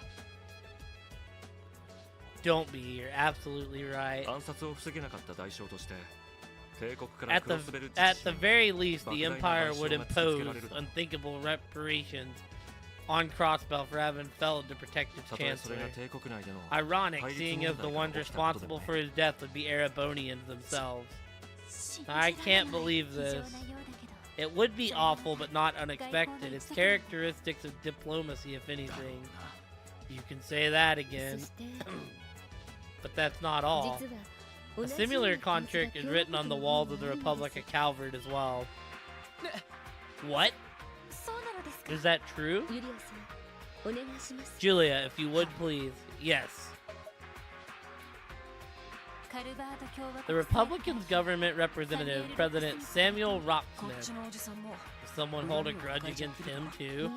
A: Don't be. You're absolutely right.
D: 暗殺を防げなかった代償として帝国から
A: At
D: ク
A: the
D: ロスベル
A: at
D: 自
A: the
D: 身
A: very least, the
D: 莫大な
A: Empire
D: 賠償
A: would
D: が突きつけら
A: impose
D: れるだろう。
A: unthinkable reparations on Crossbell for having failed to protect its
D: たとえそれ
A: chancellor.
D: が帝国内での
A: Ironic,
D: 対立
A: seeing as
D: 問
A: the
D: 題が
A: ones
D: 起きたことで
A: responsible
D: もね
A: for his death would be Erebonians themselves.
C: 信じ
A: I
C: られ
A: can't
C: ない
A: believe
C: 非常な
A: this.
C: ようだけど
A: It would be awful, but not unexpected. It's characteristics of diplomacy, if anything. You can say that
C: そ
A: again,
C: して
A: but that's not all.
C: 実は
A: A
C: 同じよう
A: similar
C: な構図が
A: contract is written on the
C: 共和
A: walls
C: 国
A: of the
C: にも
A: Republic of Calvert as well. What?
C: そうなのですか
A: Is that true?
C: ユリアさんお願いします
A: Julia, if you would please. Yes.
C: カルバード共和
A: The
C: 国
A: Republicans' government representative, President Samuel
F: こっ
A: Rocksmith.
F: ちのおじさんも
A: Does someone hold a grudge against him too?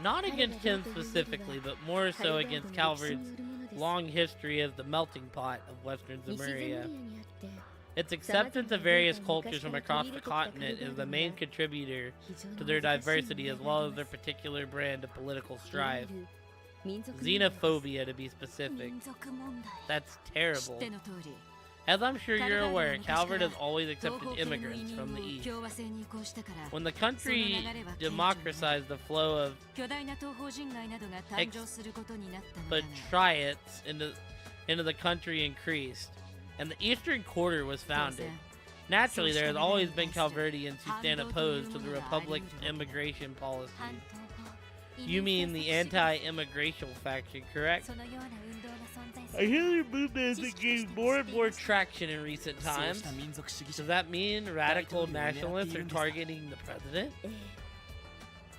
A: Not against him specifically, but more so against Calvert's long history as the melting pot of Western
C: 西ゼムリ
A: Zemuria.
C: アにあって
A: Its acceptance of various cultures from across the continent is the main contributor to their diversity as well as their particular brand of political strife. Xenophobia, to be specific.
C: 民族問題
A: That's
E: 知
A: terrible.
E: っての通り
A: As I'm sure you're aware, Calvert has always accepted
E: 東方系の移
A: immigrants
E: 民
A: from the
E: を
A: east.
E: 共和制に移行したから
A: When the country democratized the flow of
E: 巨大な東方人街などが誕生することになったのだ
A: but
E: が
A: triads into the country increased, and the eastern quarter was
E: 当
A: founded.
E: 然
A: Naturally, there has always been Calverdians who stand opposed to the Republic's immigration policy.
C: 反統合
A: You mean the anti-immigration faction, correct?
C: そのような運動が存在す
A: I
C: る
A: hear the movement has gained more and more traction in recent
B: そう
A: times.
B: した民族主義者
A: Does that mean radical nationalists are targeting the president?
C: え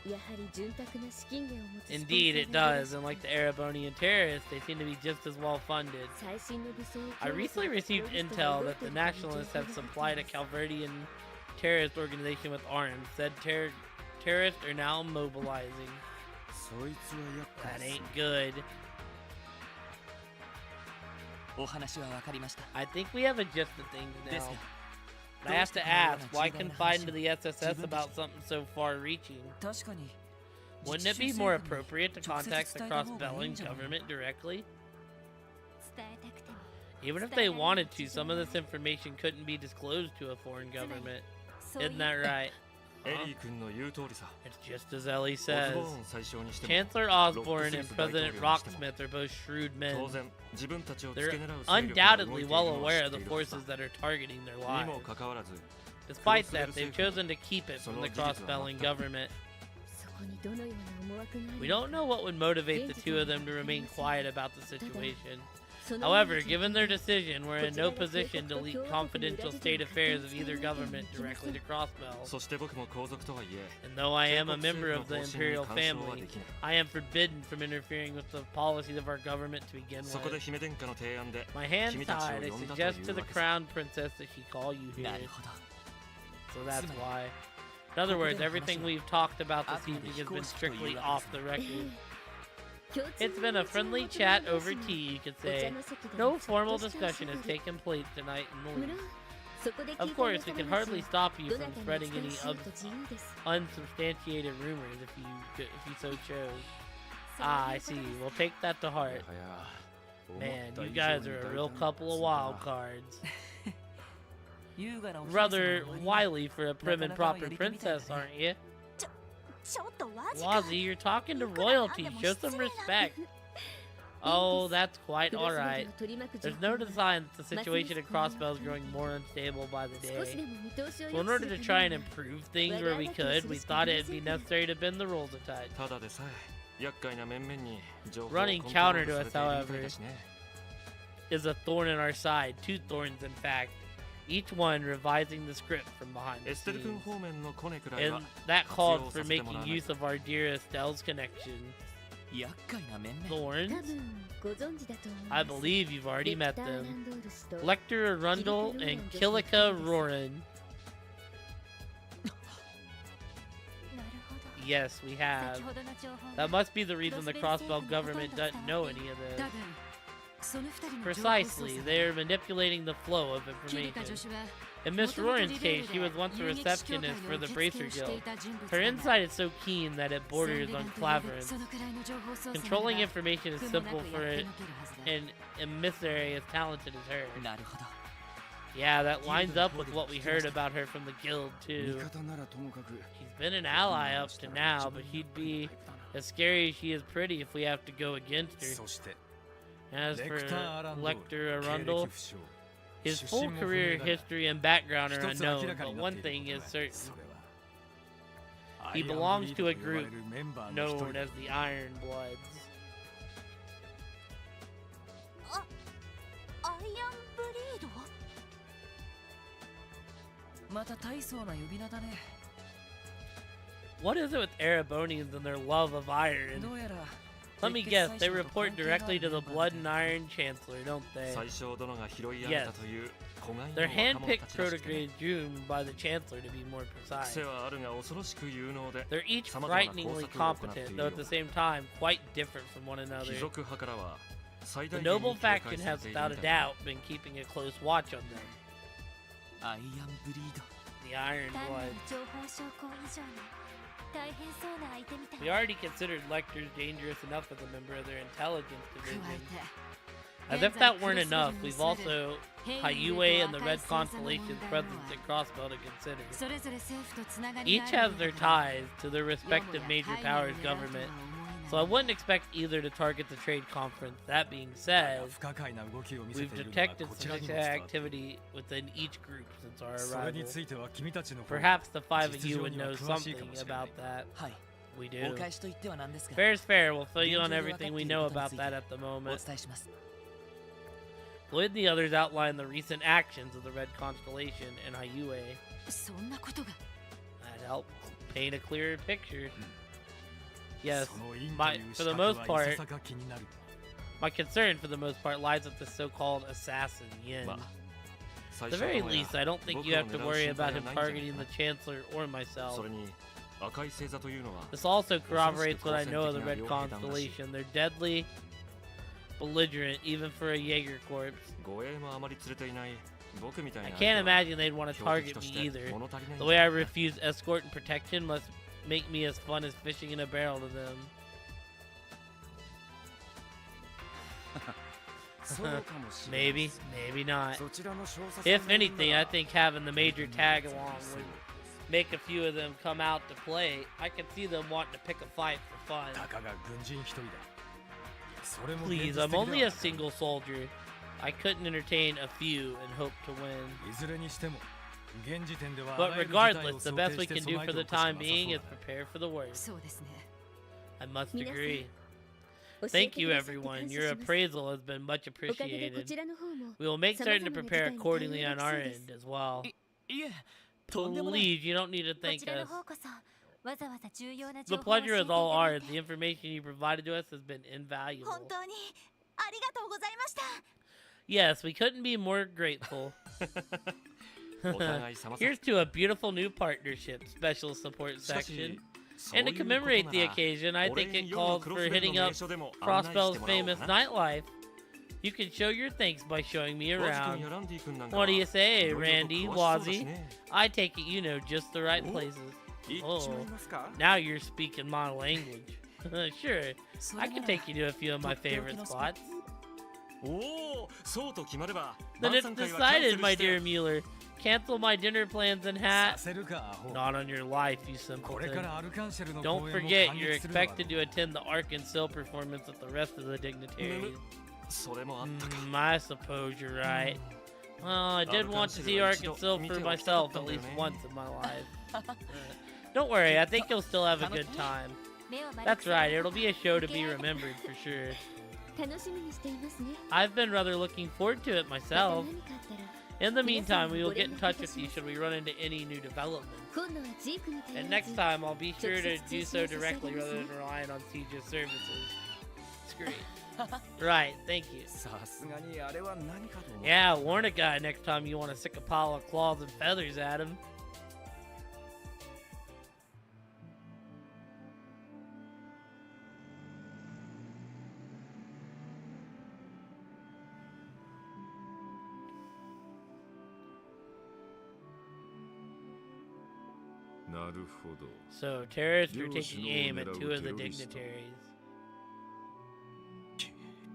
C: えやはり潤沢な資金源を持つスポンサー
A: Indeed, it
C: がいらっ
A: does.
C: しゃ
A: And like the Erebonian terrorists, they seem to be just as well funded.
C: 最新の武装を
A: I
C: 強化す
A: recently
C: る
A: received
C: テロリストが
A: intel
C: 動い
A: that
C: て
A: the
C: いるという情
A: nationalists
C: 報
A: have
C: が
A: supplied a
C: 入っています
A: Calverdian terrorist organization with arms. Said terrorists are now mobilizing.
D: そいつは厄
A: That
D: 介
A: ain't good.
B: お話は分かりました
A: I think we have a gist of things
B: です
A: now.
B: が
A: But I have to ask, why confide into the SSS about something so far-reaching?
F: 確かに
A: Wouldn't it be more appropriate to contact the cross-Belling government directly?
C: 伝えたくても
A: Even if they wanted to, some of this information couldn't be disclosed to a foreign government.
C: そういう
A: Isn't that right?
G: エリー君の言う通りさ。
A: It's just as Ellie
G: オズ
A: says.
G: ボーン最小にしても
A: Chancellor
G: ロック
A: Osborne
G: スミ
A: and
G: ス大統領
A: President
G: にしても
A: Rocksmith are both shrewd
G: 当
A: men.
G: 然自分たちを付
A: They're
G: け狙う勢力が動い
A: undoubtedly
G: ている
A: well
G: のは
A: aware
G: 知
A: of
G: って
A: the
G: いるはず
A: forces
G: だ。
A: that are targeting their
G: に
A: lives.
G: もかかわらず
A: Despite that, they've chosen to keep it from the cross-spelling government.
C: そこにどのような思惑がある
A: We
C: の
A: don't know what would motivate the two of them to remain quiet about the situation.
C: その
A: However, given their decision, we're in no position to leak confidential state affairs of either government directly to Crossbell.
G: そして僕も皇族とはいえ
A: And though I am a member of the Imperial family, I am forbidden from interfering with the policies of our government to begin
G: そこで
A: with.
G: 姫殿下の提案で
A: My hands
G: 君たちを
A: tied, I
G: 呼んだと
A: suggest
G: い
A: to
G: う
A: the
G: わけさ。
A: crown princess that she call you
F: な
A: here.
F: るほど
A: So that's why. In other words, everything we've talked about this evening has been strictly off the record. It's been a friendly chat over tea, you could say. No formal discussion has taken place tonight in the least. Of course, we can hardly stop you from spreading any unsubstantiated rumors if you so chose. Ah, I see. We'll take that to heart. Man, you guys are a real couple of wild cards.
F: 優雅なお姫様の
A: Rather
F: 割に
A: wily for a prim and proper princess, aren't you?
C: ちょっとマジか
A: Wazzy, you're talking to royalty. Show some respect. Oh, that's quite alright. There's no design that the situation at Crossbell is growing more unstable by the day. So in order to try and improve things where we could, we thought it'd be necessary to bend the rules a touch.
G: ただでさえ厄介な面々に情報を
A: Running
G: コントロー
A: counter
G: ル
A: to
G: され
A: us,
G: ているみたいだしね。
A: is a thorn in our side. Two thorns, in fact. Each one revising the script from behind
G: エ
A: the
G: ステル君
A: scenes.
G: 方面のコネくらいは
A: And that called for making use of our dear Estelle's connection.
F: 厄介な面々
A: Thorns?
C: ご存知だと思います
A: I believe you've already met
C: レクター・ラ
A: them.
C: ンドールスと
A: Lecter Arundel and Kilika Roran.
C: なるほど
A: Yes, we have.
C: 先ほどの情報
A: That must be the reason the Crossbell government doesn't know any of
E: 多
A: this.
E: 分その二人の情報操
A: Precisely,
E: 作
A: they're manipulating the flow of
E: キリカ
A: information.
E: 助手は
A: In Miss Roran's case, she was once a receptionist for the Bracer Guild. Her insight is so keen that it borders on clavering. Controlling information is simple for an emissary as talented as her.
F: なるほど
A: Yeah, that lines up with what we heard about her from the guild,
D: 味
A: too.
D: 方ならともかく
A: She's been an ally up to now, but she'd be as scary as she is pretty if we have to go against her.
G: そして
A: As
G: レ
A: for
G: クター・アランドール
A: Lecter
G: 経
A: Arundel,
G: 歴不詳
A: his
G: 出
A: full
G: 身も不
A: career
G: 明だが
A: history and background are
G: 一つ明
A: unknown,
G: らか
A: but
G: にな
A: one
G: ってい
A: thing
G: る
A: is
G: ことだ
A: certain.
G: それは
A: He
G: アイアン
A: belongs
G: ブリー
A: to
G: ド
A: a
G: と呼ばれ
A: group
G: るメンバーの一
A: known
G: 人
A: as the Iron Bloods.
C: アイアンブリード
F: また大層な呼び名だね
A: What is it with Erebonians and their love of iron?
F: どうやら
A: Let me guess, they report directly to the Blood and Iron Chancellor, don't they?
G: 最小殿が拾い上げたという子飼いの
A: They're
G: 若者
A: handpicked
G: たちらしくね
A: protege groomed by the Chancellor to be more
G: 癖
A: precise.
G: はあるが恐ろしく有能で
A: They're each
G: 様々な工
A: frighteningly
G: 作を行ってい
A: competent,
G: る
A: though
G: よ
A: at the same time quite different from one
G: 貴
A: another.
G: 族派からは最
A: The
G: 大限
A: noble
G: に警戒
A: faction
G: され
A: has
G: ている
A: without
G: み
A: a
G: たいだ
A: doubt been keeping a close watch on them.
F: アイアンブリード
A: The Iron
C: 単なる
A: Blood.
C: 情報証拠以上に大変そうな相手みたい
A: We already considered Lecters dangerous enough as a member of their intelligence
E: 加え
A: division.
E: て
A: As if that weren't enough, we've also Hyue and the Red Constellation's presence at Crossbell to consider.
E: それぞれ政府とつながり
A: Each
E: があ
A: has
E: る
A: their
E: のだが
A: ties to their respective major powers' government, so I wouldn't expect either to target the trade conference. That being said,
G: 不可解な動きを見せ
A: we've
G: ているのが
A: detected
G: こ
A: some
G: ちらにも
A: suspicious
G: 伝わっている
A: activity within each group since our
G: それに
A: arrival.
G: ついては君たちの方が
A: Perhaps the five of
G: 実
A: you
G: 情
A: would
G: には
A: know
G: 詳しいか
A: something
G: もしれない
A: about that.
F: はい
A: We
F: お
A: do.
F: 返しと言ってはなんですが
A: Fair's fair. We'll fill you on
F: 現状で分かって
A: everything
F: い
A: we
F: る
A: know
F: ことに
A: about
F: つい
A: that
F: て
A: at the
F: お
A: moment.
F: 伝えします
A: Lloyd and the others outline the recent actions of the Red Constellation and Hyue.
E: そんなことが
A: That helped paint a clearer picture. Yes,
G: そのインと
A: my
G: いう
A: for
G: 資
A: the
G: 格
A: most
G: はい
A: part,
G: ささか気になる
A: my concern for the most part lies with the so-called assassin Yin.
G: まあ最
A: At the
G: 小
A: very
G: 殿や
A: least, I don't think
G: 僕
A: you
G: を
A: have to
G: 狙う
A: worry
G: 心配
A: about
G: は
A: him
G: ないんじゃない
A: targeting
G: か
A: the Chancellor or myself.
G: それに赤い星座というのは
A: This also corroborates what I know of the Red Constellation. They're deadly, belligerent, even for a Jaeger corps.
G: 護衛もあまり連れていない僕みたい
A: I
G: な
A: can't
G: 相手は
A: imagine they'd want to
G: 標的
A: target
G: と
A: me
G: して
A: either.
G: 物足りないん
A: The
G: じゃ
A: way
G: な
A: I
G: いか
A: refuse escort and protection must make me as fun as fishing in a barrel to them.
D: そうかもしれない
A: Maybe, maybe not.
D: そちらの少佐さん
A: If
D: の分な
A: anything, I
D: ら
A: think having the major tag along would make a few of them come out to play. I can see them wanting to pick a fight for fun.
D: たかが軍人一人だ。それも
A: Please,
D: 現実
A: I'm
D: 的では
A: only a single soldier. I couldn't entertain a few and hope to win.
D: いずれにしても現時点では
A: But
D: あらゆる事態を
A: regardless, the
D: 想
A: best
D: 定
A: we
D: して
A: can
D: 備
A: do
D: え
A: for
D: て
A: the
D: おくしかなさ
A: time
D: そう
A: being is
D: だ。
A: prepare for the worst.
E: そうですね。
A: I must
C: 皆さん
A: agree.
C: 教え
A: Thank
C: て
A: you,
C: くださって
A: everyone.
C: 感謝
A: Your
C: します
A: appraisal has been much
C: おかげでこ
A: appreciated.
C: ちらの方も
A: We will make certain to
C: 様々な
A: prepare
C: 事態に
A: accordingly
C: 対応
A: on
C: でき
A: our
C: そうです
A: end as well.
B: いえとんでもない
A: Please, you don't need to
C: こ
A: thank
C: ちらの
A: us.
C: 方こそわざわざ重要な
A: The
C: 情報を教えて
A: pleasure
C: い
A: is
C: た
A: all
C: だい
A: ours.
C: て
A: The information you provided to us has been invaluable.
C: 本当にありがとうございました
A: Yes, we couldn't be more grateful.
G: お互い様さ。
A: Here's to a beautiful new partnership special support
G: しか
A: section.
G: し、そう
A: And
G: い
A: to
G: うことな
A: commemorate the
G: ら
A: occasion, I
G: 俺
A: think
G: に
A: it
G: 夜の
A: calls
G: クロ
A: for
G: スベル
A: hitting
G: の
A: up
G: 名所でも案内して
A: Crossbell's
G: もらおう
A: famous
G: かな。
A: nightlife. You can show your thanks by showing me
G: ワズ君
A: around.
G: やランディ君なんか
A: What do you
G: は
A: say,
G: いろいろと
A: Randy,
G: 詳しそうだし
A: Wazzy?
G: ね。
A: I take it you know just the right places.
D: 行っちまいますか
A: Now you're speaking my language. Sure,
E: そ
A: I
E: れ
A: can
E: なら
A: take you to a few of my favorite spots.
G: おお、そうと決まれば、
A: Then
G: 晩
A: it's
G: 餐会はキャンセ
A: decided,
G: ル
A: my
G: して
A: dear Mueller. Cancel my dinner plans and
D: さ
A: hat.
D: せるかアホ。
A: Not on your life, you
D: これか
A: simpleton.
D: らアルカンシェルの
A: Don't
D: 公演も
A: forget,
D: 感
A: you're
D: 激するだろ
A: expected to attend the Ark and Sil performance with the rest of the dignitaries.
G: それもあったか。
A: I suppose you're right. Well, I did want to see Ark and Sil for myself at least once in my life. Don't worry, I think you'll still have a good time.
C: 目を丸く
A: That's
C: され
A: right, it'll be a show to be remembered for sure.
C: 楽しみにしていますね
A: I've been rather looking forward to it
C: また
A: myself.
C: 何かあったら
A: In the meantime, we will get in touch with you should we run into any new developments.
C: 今度はジークに頼
A: And
C: ら
A: next
C: ず
A: time, I'll be sure to do so directly rather than relying on Siege's services. It's great. Right, thank you.
D: さすがにあれは何かと思う
A: Yeah, warn a guy next time you want to stick a pile of claws and feathers at him. So, terrorists are taking aim at two of the dignitaries.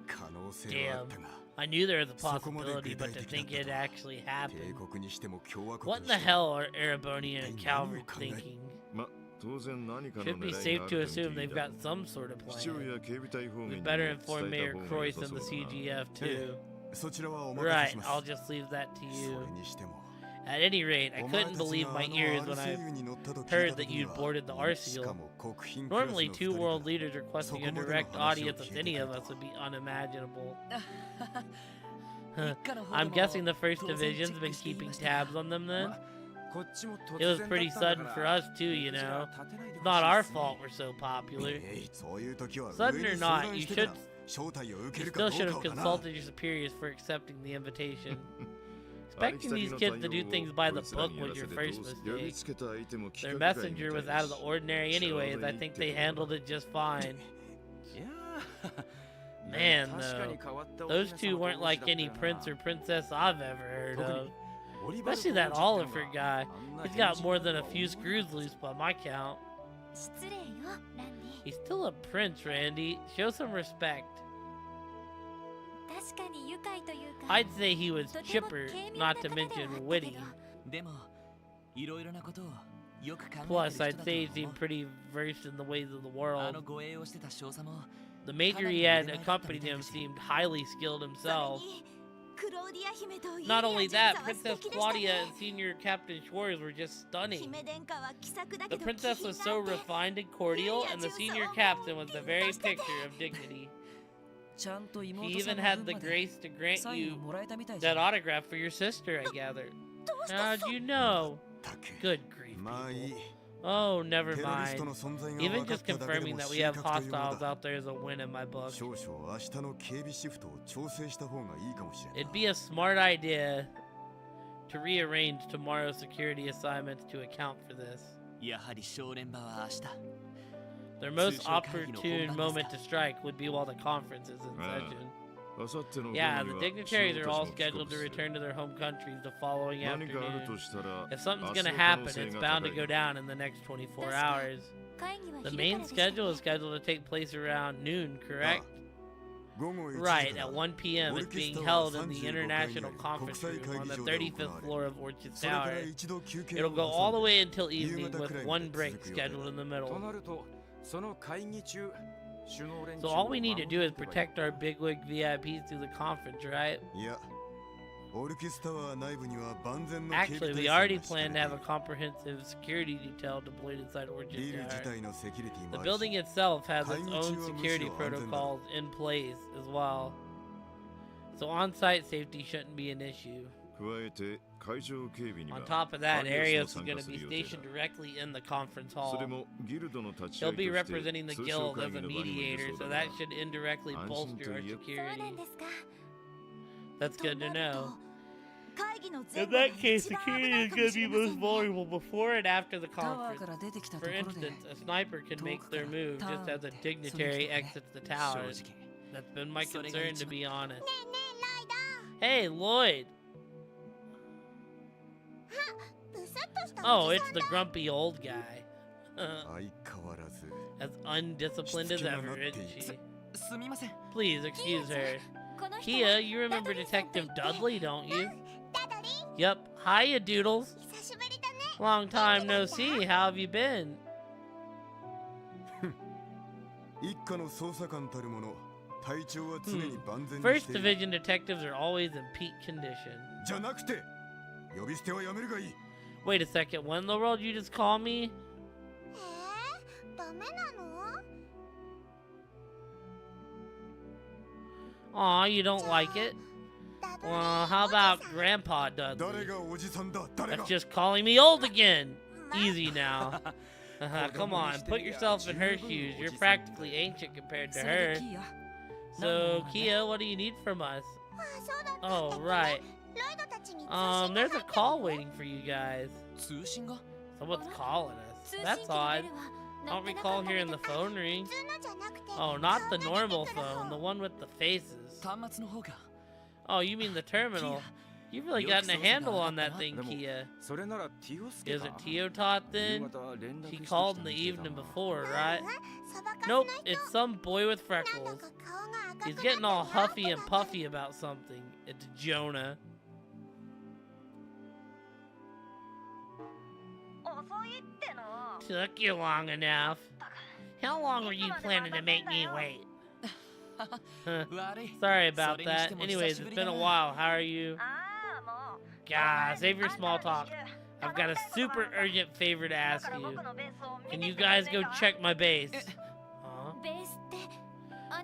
D: 可能性はあったが
A: I knew there was a
D: そこまで
A: possibility,
D: 具
A: but
D: 体
A: to
D: 的だっ
A: think
D: た
A: it
D: とは
A: actually
D: 帝
A: happened.
D: 国にしても共和国
A: What
D: に
A: in
D: し
A: the
D: ても
A: hell are Erebonian and Calvert thinking?
H: ま、当然何かの
A: Should be
H: 狙い
A: safe
H: があ
A: to
H: ると見
A: assume
H: てい
A: they've
H: いだ
A: got
H: ろう
A: some sort of
H: 市長
A: plan.
H: や警備隊方面
A: We
H: に
A: better
H: も
A: inform
H: 伝え
A: Mayor
H: た方が良
A: Croix
H: さ
A: and
H: そ
A: the
H: うだな
A: CGF too.
D: そちらはお任せ
A: Right,
D: します
A: I'll just leave that to
D: そ
A: you.
D: れにしても
A: At any rate, I
D: お前た
A: couldn't
D: ち
A: believe
D: が
A: my
D: あの
A: ears
D: アル
A: when
D: セ
A: I
D: イユに乗ったと聞い
A: heard
D: た
A: that
D: 時に
A: you'd
D: は
A: boarded the
D: し
A: Arsenal.
D: かも国賓クラスの
A: Normally,
D: 二
A: two
D: 人
A: world
D: が
A: leaders requesting a direct audience with any of us would be unimaginable. I'm guessing the first division's been keeping tabs on them then?
D: こっちも突
A: It was
D: 然だ
A: pretty
D: ったんだ
A: sudden
D: から
A: for us too, you
D: こちら
A: know.
D: は立てないで
A: It's
D: ほしい
A: not our
D: ですね
A: fault we're so popular.
D: そういう時は
A: Sudden
D: 上
A: or
D: に相
A: not,
D: 談
A: you
D: してか
A: should
D: ら招待を受け
A: you
D: るか
A: still
D: ど
A: should
D: う
A: have
D: かをな
A: consulted your superiors for accepting the invitation. Expecting these kids to do things by the book was your first mistake. Their messenger was out of the ordinary anyways. I think they handled it just fine.
D: いやー
A: Man,
D: 確かに
A: though,
D: 変わったお
A: those
D: 姫
A: two
D: 様と
A: weren't
D: 王子
A: like
D: だった
A: any
D: よな
A: prince or princess I've ever heard
D: 特
A: of.
D: にオリバル
A: Especially
D: と
A: that
D: 王子
A: Oliver
D: っての
A: guy.
D: はあんな
A: He's
D: 変
A: got
D: 人
A: more
D: な
A: than a
D: のは
A: few
D: 多すぎ
A: screws
D: る
A: loose by my count.
C: 失礼よランディ
A: He's still a prince, Randy. Show some respect.
C: 確かに愉快というか
A: I'd say he was
C: とても
A: chipper,
C: 軽妙な
A: not
C: 方
A: to
C: ではあったけ
A: mention
C: ど
A: witty.
B: でもいろいろなことをよく考えてる
A: Plus,
B: 人だ
A: I'd
B: と
A: say he
B: 思
A: seemed
B: う
A: pretty versed in the ways of the
B: あ
A: world.
B: の護衛をしてた少佐も
A: The major he had accompanied him seemed highly skilled
C: それ
A: himself.
C: にクローディア姫とイリ
A: Not
C: ア
A: only
C: 巡査
A: that,
C: は素
A: Princess
C: 敵でした
A: Claudia
C: ね
A: and Senior Captain Schwartz were just stunning.
C: 姫殿下は気さくだ
A: The
C: けど
A: princess was so
C: 気品があって
A: refined and cordial, and the senior captain was the very picture of dignity.
B: ちゃんと
A: He
B: 妹
A: even
B: さんの
A: had
B: 分
A: the
B: まで
A: grace to grant
B: サインを
A: you
B: もらえたみたいじゃ
A: that
B: ん
A: autograph for your sister, I gather.
C: どうして
A: How'd you know?
D: たけ
A: Good grief,
D: まあいい
A: people. Oh, never
D: テロリスト
A: mind.
D: の存在が
A: Even
D: 分かっ
A: just
D: ただけで
A: confirming
D: も
A: that
D: 収
A: we have
D: 穫というもの
A: hostiles
D: だ
A: out there is a win in my book.
D: 少々明日の警備シフトを調整した方がいいかもしれない
A: It'd be a smart idea to rearrange tomorrow's security assignments to account for this.
B: やはり正念場は明日
A: Their most
B: 通常会議の本
A: opportune
B: 番ですか。
A: moment to strike would be while the conference is in
H: Ah.
A: session.
H: 明後日の午後に
A: Yeah,
H: は
A: the
H: 首
A: dignitaries
H: 脳
A: are
H: た
A: all
H: ちも帰
A: scheduled
H: 国
A: to
H: する
A: return to their home countries the following
H: 何かある
A: afternoon.
H: としたら
A: If something's
H: 明
A: gonna
H: 日の可能
A: happen,
H: 性
A: it's
H: が
A: bound
H: 高
A: to
H: い
A: go down in the next 24 hours.
C: 会議は
A: The
C: 昼
A: main
C: からでしたね
A: schedule is scheduled to take place around noon, correct? Right, at 1 p.m. it's being held in the International Conference Room on the 35th floor of Orchard Tower. It'll go all the way until evening with one break scheduled in the middle. So all we need to do is protect our bigwig VIPs through the conference, right? Actually, we already plan to have a comprehensive security detail deployed inside Orchard Tower. The building itself has its own security protocols in place as well. So on-site safety shouldn't be an issue. On top of that, Arios is going to be stationed directly in the conference hall. He'll be representing the guild as a mediator, so that should indirectly bolster our security. That's good to know. In that case, security is going to be most vulnerable before and after the conference. For instance, a sniper can make their move just as a dignitary exits the tower. That's been my concern, to be honest. Hey, Lloyd! Oh, it's the grumpy old guy. As undisciplined as ever, isn't she? Please excuse her. Kia, you remember Detective Dudley, don't you? Yep. Hiya, Doodles. Long time no see. How have you been? First Division detectives are always in peak condition. Wait a second, what in the world you just call me? Aw, you don't like it? Well, how about Grandpa Dudley? That's just calling me old again. Easy now. Come on, put yourself in her shoes. You're practically ancient compared to her. So, Kia, what do you need from us? Oh, right. There's a call waiting for you guys. Someone's calling us. That's odd. I don't recall hearing the phone ring. Oh, not the normal phone, the one with the faces. Oh, you mean the terminal. You've really gotten a handle on that thing, Kia. Is it Tio Tot then? She called in the evening before, right? Nope, it's some boy with freckles. He's getting all huffy and puffy about something. It's Jonah. Took you long enough. How long were you planning to make me wait? Sorry about that. Anyways, it's been a while. How are you? Gah, save your small talk. I've got a super urgent favor to ask you. Can you guys go check my base? Huh?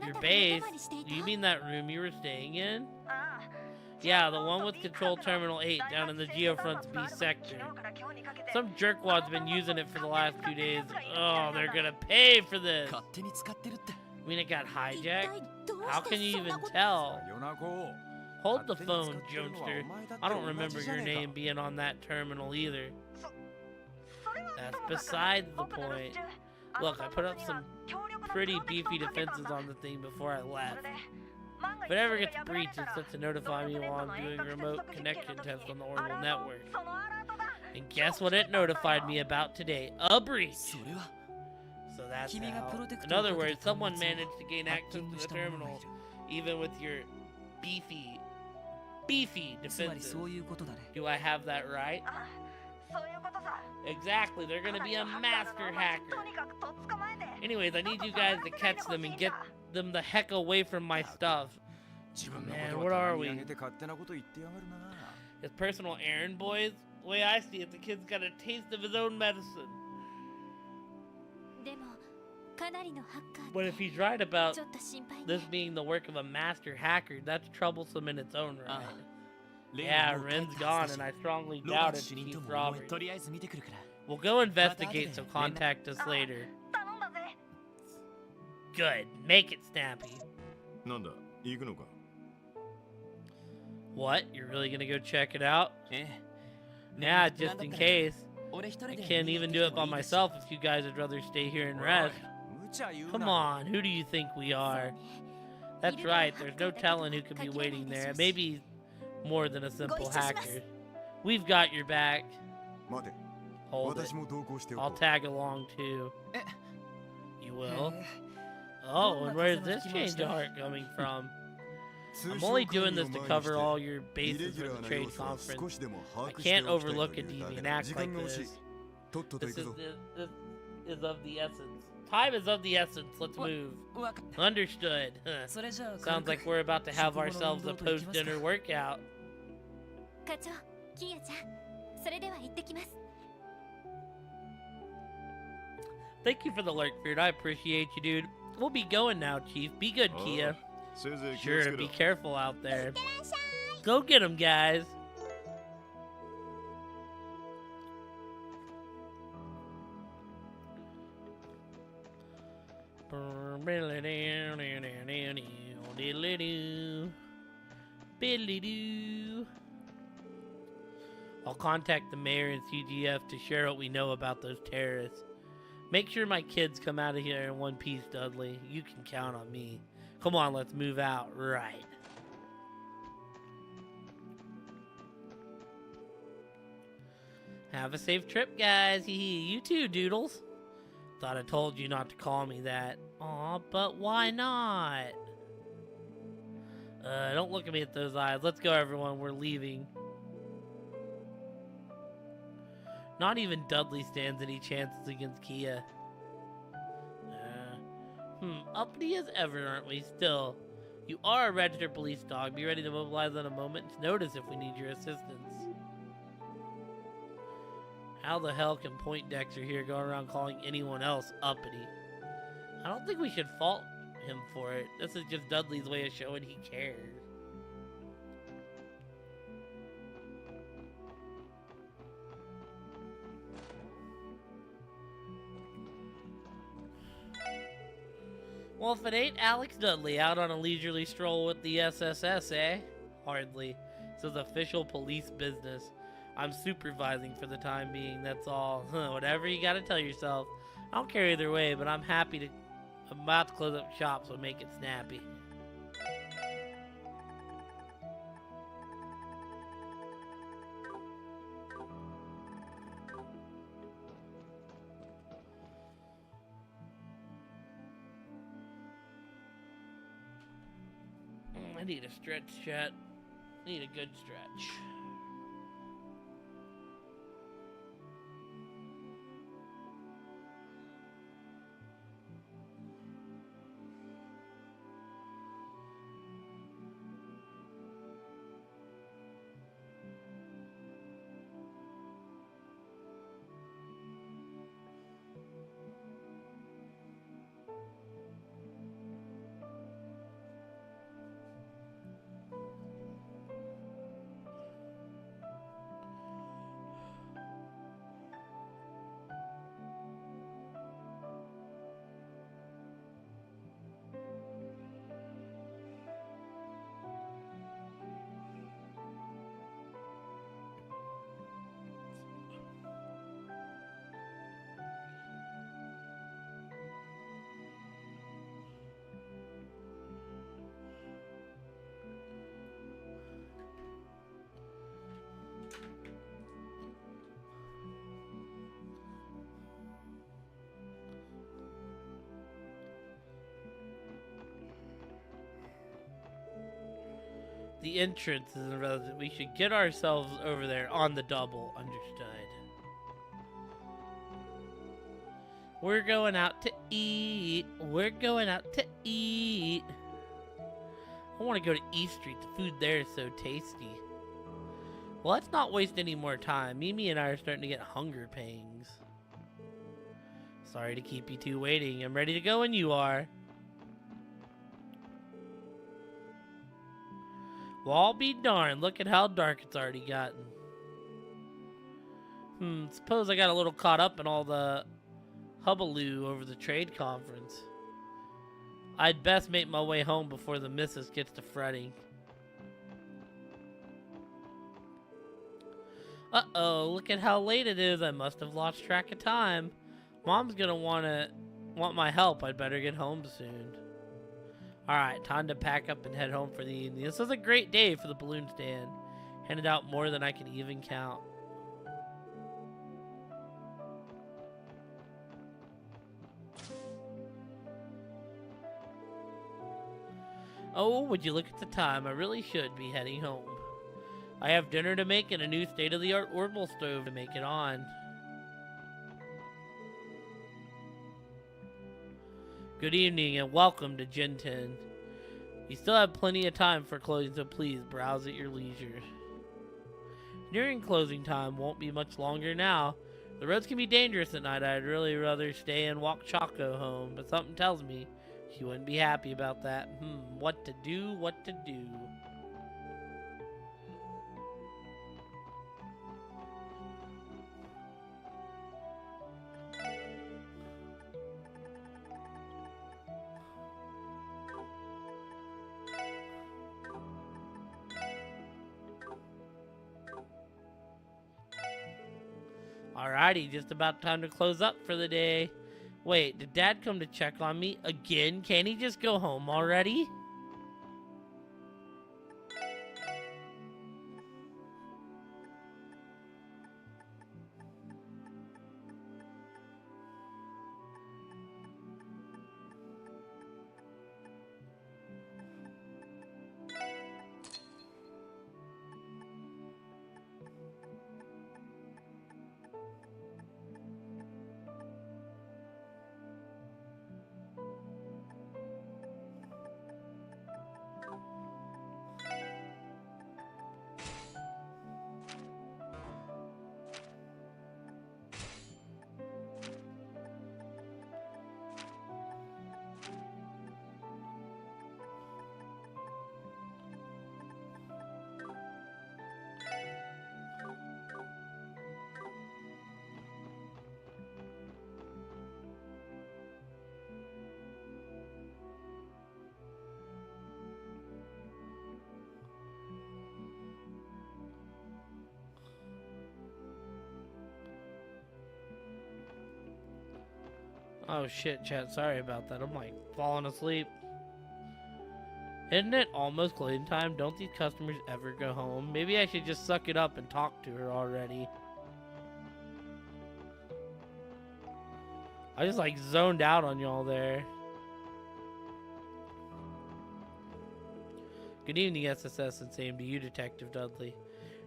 A: Your base? Do you mean that room you were staying in? Yeah, the one with Control Terminal 8 down in the Geofront's B sector. Some jerkwad's been using it for the last 2 days. Oh, they're gonna pay for this. I mean, it got hijacked? How can you even tell? Hold the phone, Jonester. I don't remember your name being on that terminal either. That's besides the point. Look, I put up some pretty beefy defenses on the thing before I left. If it ever gets breached, it's set to notify me while I'm doing a remote connection test on the Orbital network. And guess what it notified me about today? A breach! So that's how. In other words, someone managed to gain access to the terminal, even with your beefy defenses. Do I have that right? Exactly, they're gonna be a master hacker. Anyways, I need you guys to catch them and get them the heck away from my stuff. Man, what are we? His personal errand boys? The way I see it, the kid's got a taste of his own medicine. But if he's right about this being the work of a master hacker, that's troublesome in its own right. Yeah, Ren's gone, and I strongly doubt it's Chief Robert. We'll go investigate, so contact us later. Good. Make it snappy. What? You're really gonna go check it out? Yeah, just in case. I can't even do it by myself if you guys would rather stay here and rest. Come on, who do you think we are? That's right, there's no telling who could be waiting there. Maybe more than a simple hacker. We've got your back. Hold it. I'll tag along too. You will? Oh, and where's this change of heart coming from? I'm only doing this to cover all your bases for the trade conference. I can't overlook a deviant act like this. This is of the essence. Time is of the essence. Let's move. Understood. Sounds like we're about to have ourselves a post-dinner workout.
C: 課長、キーヤちゃん、それでは行ってきます。
A: Thank you for the lurk, Beard. I appreciate you, dude. We'll be going now, Chief. Be good, Kia. Sure, be careful out there. Go get him, guys. I'll contact the mayor and CGF to share what we know about those terrorists. Make sure my kids come out of here in one piece, Dudley. You can count on me. Come on, let's move out. Right. Have a safe trip, guys. You too, Doodles. Thought I told you not to call me that. Aw, but why not? Don't look at me with those eyes. Let's go, everyone. We're leaving. Not even Dudley stands any chances against Kia. Uppity as ever, aren't we? Still, you are a registered police dog. Be ready to mobilize on a moment's notice if we need your assistance. How the hell can Poindexter here go around calling anyone else uppity? I don't think we should fault him for it. This is just Dudley's way of showing he cares. Well, if it ain't Alex Dudley out on a leisurely stroll with the SSS, eh? Hardly. This is official police business. I'm supervising for the time being, that's all. Whatever you gotta tell yourself. I don't care either way, but I'm about to close up shop, so make it snappy. I need a stretch, chat. I need a good stretch. The entrance is irrelevant. We should get ourselves over there on the double. Understood. We're going out to eat. We're going out to eat. I want to go to East Street. The food there is so tasty. Well, let's not waste any more time. Mimi and I are starting to get hunger pangs. Sorry to keep you two waiting. I'm ready to go when you are. Well, I'll be darned. Look at how dark it's already gotten. Suppose I got a little caught up in all the hubbaloo over the trade conference. I'd best make my way home before the missus gets to fretting. Uh-oh, look at how late it is. I must have lost track of time. Mom's gonna want my help. I'd better get home soon. Alright, time to pack up and head home for the evening. This was a great day for the balloon stand. Handed out more than I can even count. Oh, would you look at the time? I really should be heading home. I have dinner to make and a new state-of-the-art orbital stove to make it on. Good evening and welcome to Gen 10. You still have plenty of time for closing, so please browse at your leisure. Nearing closing time won't be much longer now. The roads can be dangerous at night. I'd really rather stay and walk Choco home, but something tells me she wouldn't be happy about that. What to do, what to do. Alrighty, just about time to close up for the day. Wait, did Dad come to check on me again? Can't he just go home already? Oh shit, chat, sorry about that. I'm like falling asleep. Isn't it almost closing time? Don't these customers ever go home? Maybe I should just suck it up and talk to her already. I just like zoned out on y'all there. Good evening, SSS, and same to you, Detective Dudley.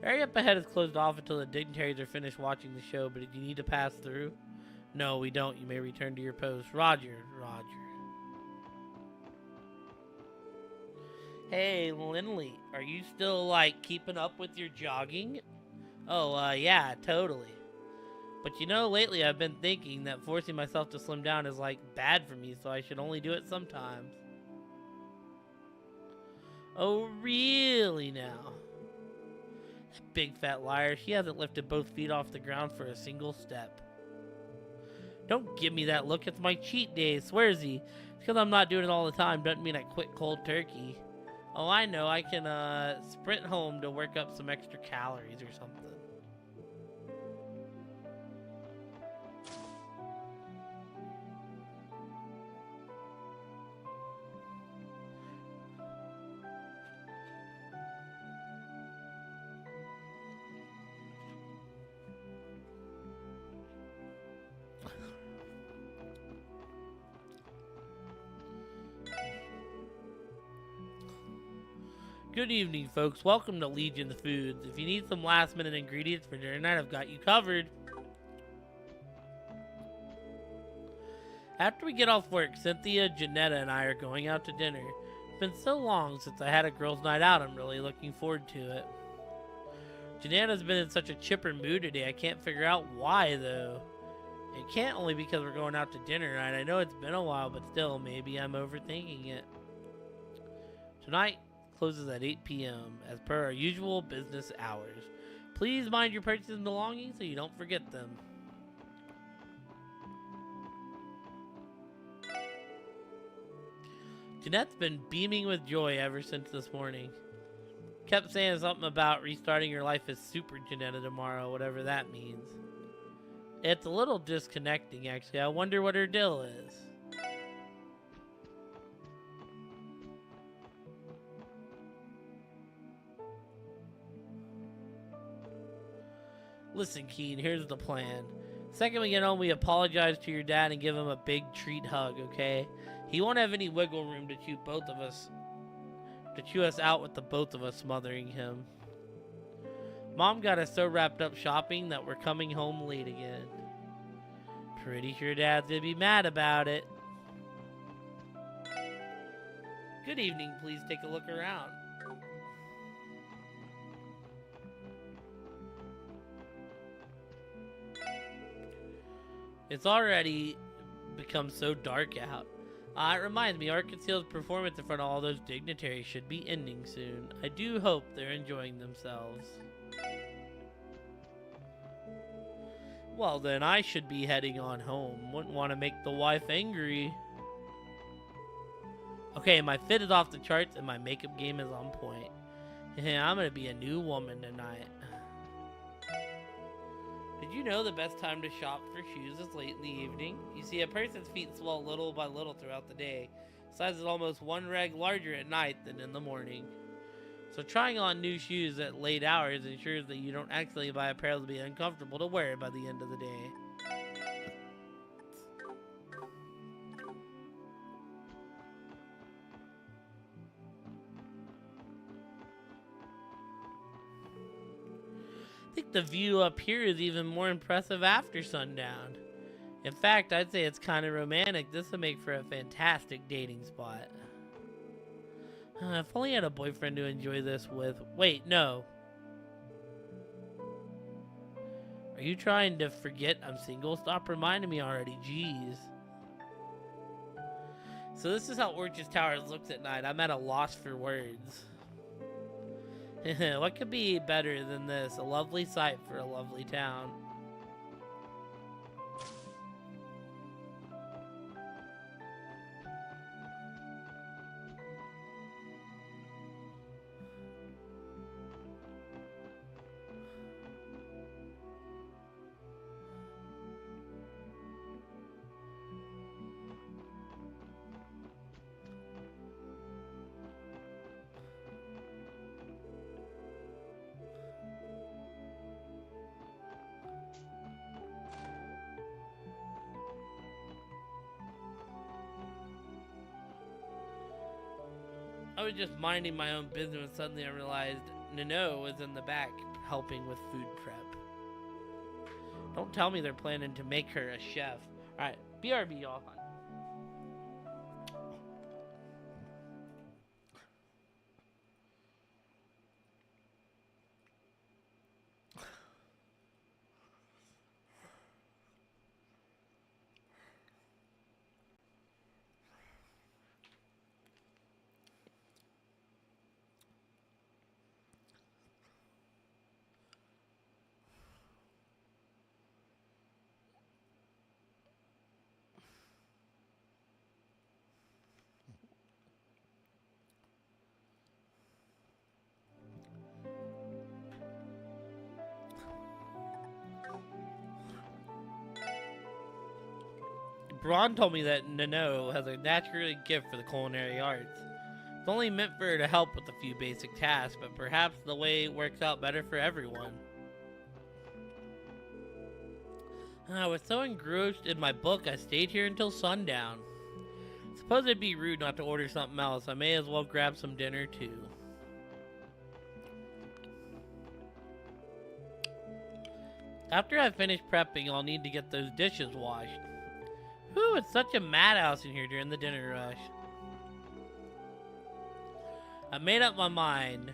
A: Area up ahead is closed off until the dignitaries are finished watching the show, but did you need to pass through? No, we don't. You may return to your post. Roger, Roger. Hey, Lindley, are you still, like, keeping up with your jogging? Oh, yeah, totally. But you know, lately I've been thinking that forcing myself to slim down is, like, bad for me, so I should only do it sometimes. Oh, really now? That big fat liar, she hasn't lifted both feet off the ground for a single step. Don't give me that look, it's my cheat day, swears he. Because I'm not doing it all the time doesn't mean I quit cold turkey. Oh, I know, I can sprint home to work up some extra calories or something. Good evening, folks. Welcome to Legion Foods. If you need some last-minute ingredients for dinner tonight, I've got you covered. After we get off work, Cynthia, Janetta, and I are going out to dinner. It's been so long since I had a girls' night out, I'm really looking forward to it. Janetta's been in such a chipper mood today, I can't figure out why, though. It can't only because we're going out to dinner tonight. I know it's been a while, but still, maybe I'm overthinking it. Tonight closes at 8 p.m. as per our usual business hours. Please mind your purchases and belongings so you don't forget them. Jeanette's been beaming with joy ever since this morning. Kept saying something about restarting her life as Super Janetta tomorrow, whatever that means. It's a little disconnecting, actually. I wonder what her deal is. Listen, Keen, here's the plan. Second we get home, we apologize to your dad and give him a big treat hug, okay? He won't have any wiggle room to chew both of us to chew us out with the both of us smothering him. Mom got us so wrapped up shopping that we're coming home late again. Pretty sure Dad's gonna be mad about it. Good evening, please take a look around. It's already become so dark out. It reminds me, Art Conceal's performance in front of all those dignitaries should be ending soon. I do hope they're enjoying themselves. Well then, I should be heading on home. Wouldn't want to make the wife angry. Okay, my fit is off the charts and my makeup game is on point. I'm gonna be a new woman tonight. Did you know the best time to shop for shoes is late in the evening? You see, a person's feet swell little by little throughout the day. Size is almost one reg larger at night than in the morning. So trying on new shoes at late hours ensures that you don't accidentally buy a pair that will be uncomfortable to wear by the end of the day. I think the view up here is even more impressive after sundown. In fact, I'd say it's kind of romantic. This would make for a fantastic dating spot. If only I had a boyfriend to enjoy this with. Wait, no. Are you trying to forget I'm single? Stop reminding me already, jeez. So this is how Orchard Towers looks at night. I'm at a loss for words. What could be better than this? A lovely sight for a lovely town. I was just minding my own business when suddenly I realized Nano was in the back helping with food prep. Don't tell me they're planning to make her a chef. Alright, BRB y'all. Braun told me that Nano has a natural gift for the culinary arts. It's only meant for her to help with a few basic tasks, but perhaps the way it works out better for everyone. I was so engrossed in my book, I stayed here until sundown. Suppose it'd be rude not to order something else. I may as well grab some dinner too. After I finish prepping, I'll need to get those dishes washed. Whew, it's such a madhouse in here during the dinner rush. I made up my mind.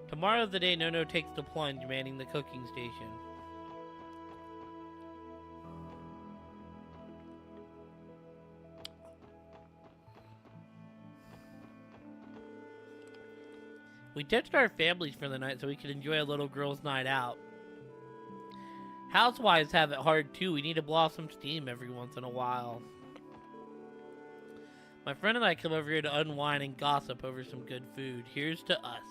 A: Tomorrow's the day Nono takes the plunge manning the cooking station. We ditched our families for the night so we could enjoy a little girls' night out. Housewives have it hard too. We need to blow off some steam every once in a while. My friend and I come over here to unwind and gossip over some good food. Here's to us.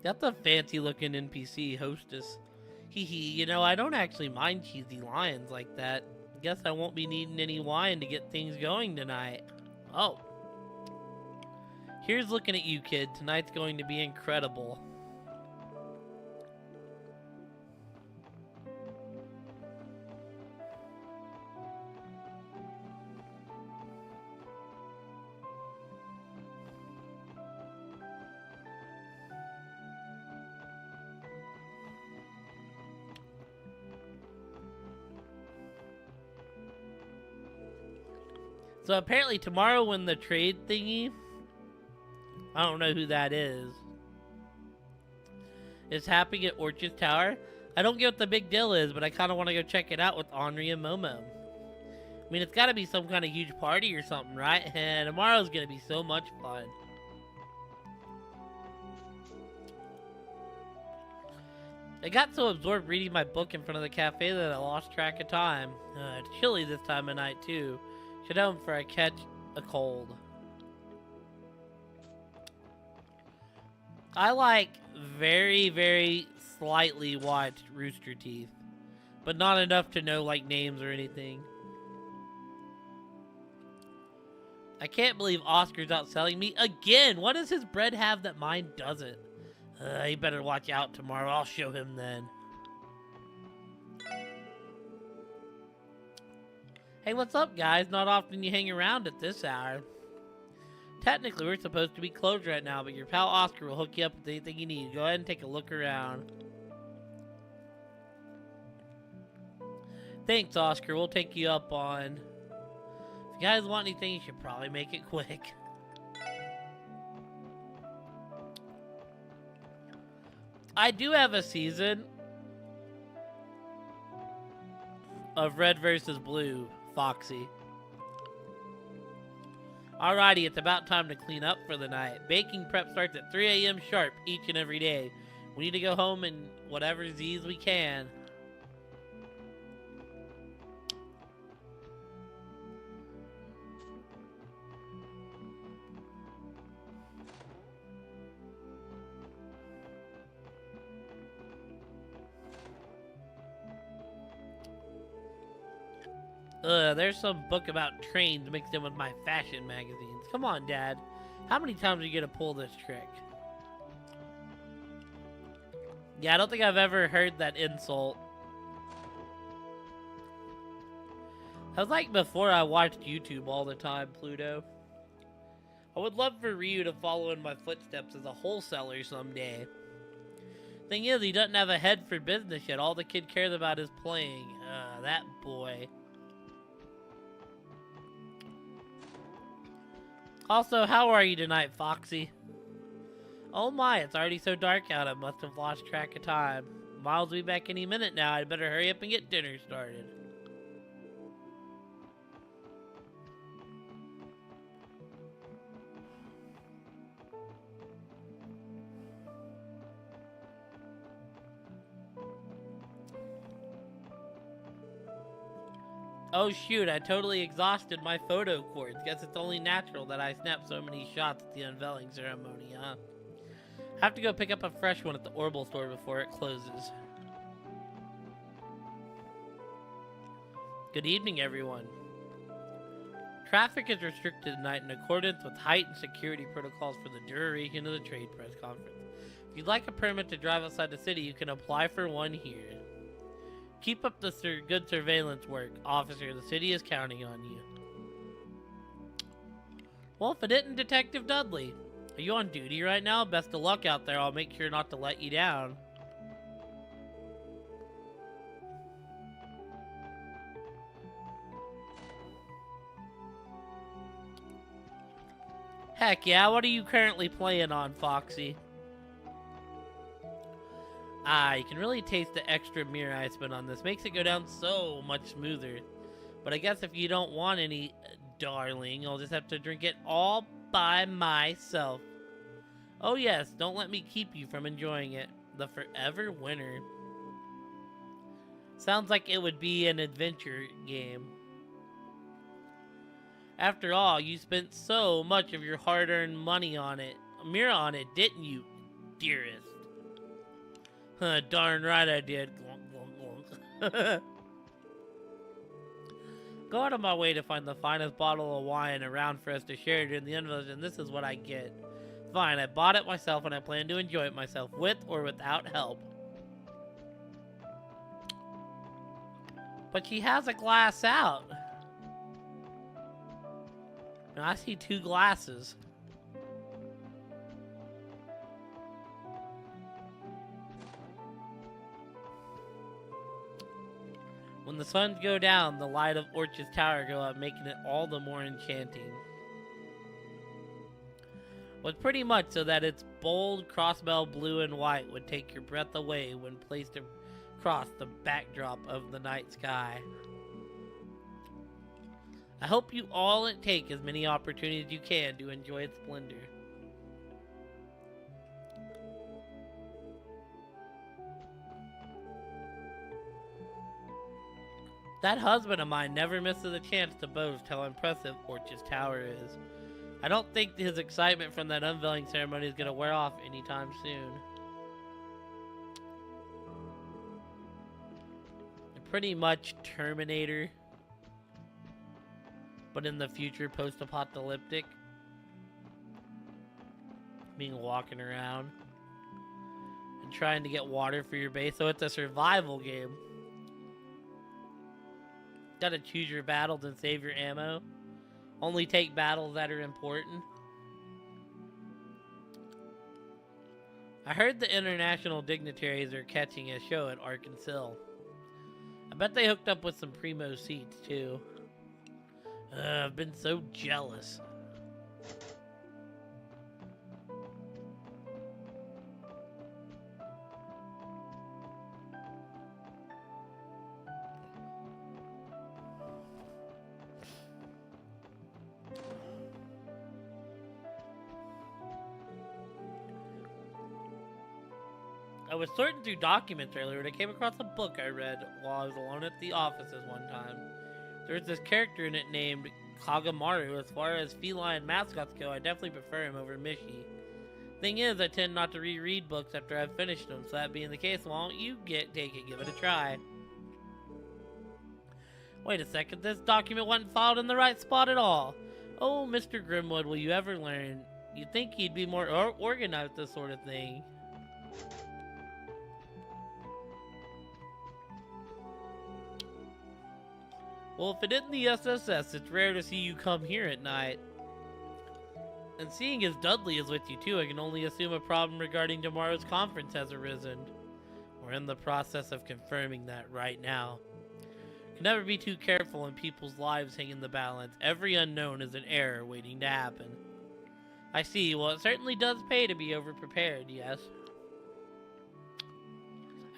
A: That's a fancy looking NPC, hostess. Hee hee, you know, I don't actually mind cheesy lions like that. Guess I won't be needing any wine to get things going tonight. Oh. Here's looking at you, kid. Tonight's going to be incredible. So apparently tomorrow when the trade thingy, I don't know who that is happening at Orchard Tower. I don't get what the big deal is, but I kind of want to go check it out with Henri and Momo. I mean, it's got to be some kind of huge party or something, right? And tomorrow's going to be so much fun. I got so absorbed reading my book in front of the cafe that I lost track of time. It's chilly this time of night, too. Should home before I catch a cold. I like very, very slightly watched Rooster Teeth, but not enough to know like names or anything. I can't believe Oscar's outselling me again. What does his bread have that mine doesn't? He better watch out tomorrow. I'll show him then. Hey, what's up, guys? Not often you hang around at this hour. Technically, we're supposed to be closed right now, but your pal Oscar will hook you up with anything you need. Go ahead and take a look around. Thanks, Oscar. We'll take you up on. If you guys want anything, you should probably make it quick. I do have a season of Red versus Blue, Foxy. Alrighty, it's about time to clean up for the night. Baking prep starts at 3 a.m. sharp each and every day. We need to go home in whatever Z's we can. There's some book about trains mixed in with my fashion magazines. Come on, Dad. How many times are you gonna pull this trick? Yeah, I don't think I've ever heard that insult. That was like before I watched YouTube all the time, Pluto. I would love for Ryu to follow in my footsteps as a wholesaler someday. Thing is, he doesn't have a head for business yet. All the kid cares about is playing. That boy. Also, how are you tonight, Foxy? Oh my, it's already so dark out, I must have lost track of time. Miles will be back any minute now. I'd better hurry up and get dinner started. Oh shoot, I totally exhausted my photo cords. Guess it's only natural that I snap so many shots at the unveiling ceremony, huh? Have to go pick up a fresh one at the Orbital store before it closes. Good evening, everyone. Traffic is restricted tonight in accordance with heightened security protocols for the duration of the trade press conference. If you'd like a permit to drive outside the city, you can apply for one here. Keep up the good surveillance work, officer. The city is counting on you. Well, if it isn't Detective Dudley. Are you on duty right now? Best of luck out there. I'll make sure not to let you down. Heck yeah, what are you currently playing on, Foxy? Ah, you can really taste the extra mirror I spent on this. Makes it go down so much smoother. But I guess if you don't want any, darling, I'll just have to drink it all by myself. Oh yes, don't let me keep you from enjoying it. The forever winner. Sounds like it would be an adventure game. After all, you spent so much of your hard-earned money on it. Mirror on it, didn't you, dearest? Darn right I did. Go out of my way to find the finest bottle of wine around for us to share during the unveiling, and this is what I get. Fine, I bought it myself and I plan to enjoy it myself, with or without help. But she has a glass out. Now I see 2 glasses. When the suns go down, the light of Orch's tower go up, making it all the more enchanting. Was pretty much so that its bold crossbell blue and white would take your breath away when placed across the backdrop of the night sky. I hope you all take as many opportunities as you can to enjoy its splendor. That husband of mine never misses a chance to boast how impressive Orch's tower is. I don't think his excitement from that unveiling ceremony is going to wear off anytime soon. Pretty much Terminator, but in the future, post-apocalyptic. Being walking around and trying to get water for your base, so it's a survival game. Gotta choose your battles and save your ammo. Only take battles that are important. I heard the international dignitaries are catching a show at Arkansas. I bet they hooked up with some primo seats too. I've been so jealous. I was sorting through documents earlier and I came across a book I read while I was alone at the offices one time. There was this character in it named Kagamaru. As far as feline mascots go, I definitely prefer him over Mishi. Thing is, I tend not to reread books after I've finished them, so that being the case, why don't you take it, give it a try. Wait a second, this document wasn't filed in the right spot at all. Oh, Mr. Grimwood, will you ever learn? You'd think he'd be more organized with this sort of thing. Well, if it isn't the SSS, it's rare to see you come here at night. And seeing as Dudley is with you too, I can only assume a problem regarding tomorrow's conference has arisen. We're in the process of confirming that right now. Can never be too careful when people's lives hang in the balance. Every unknown is an error waiting to happen. I see. Well, it certainly does pay to be overprepared, yes.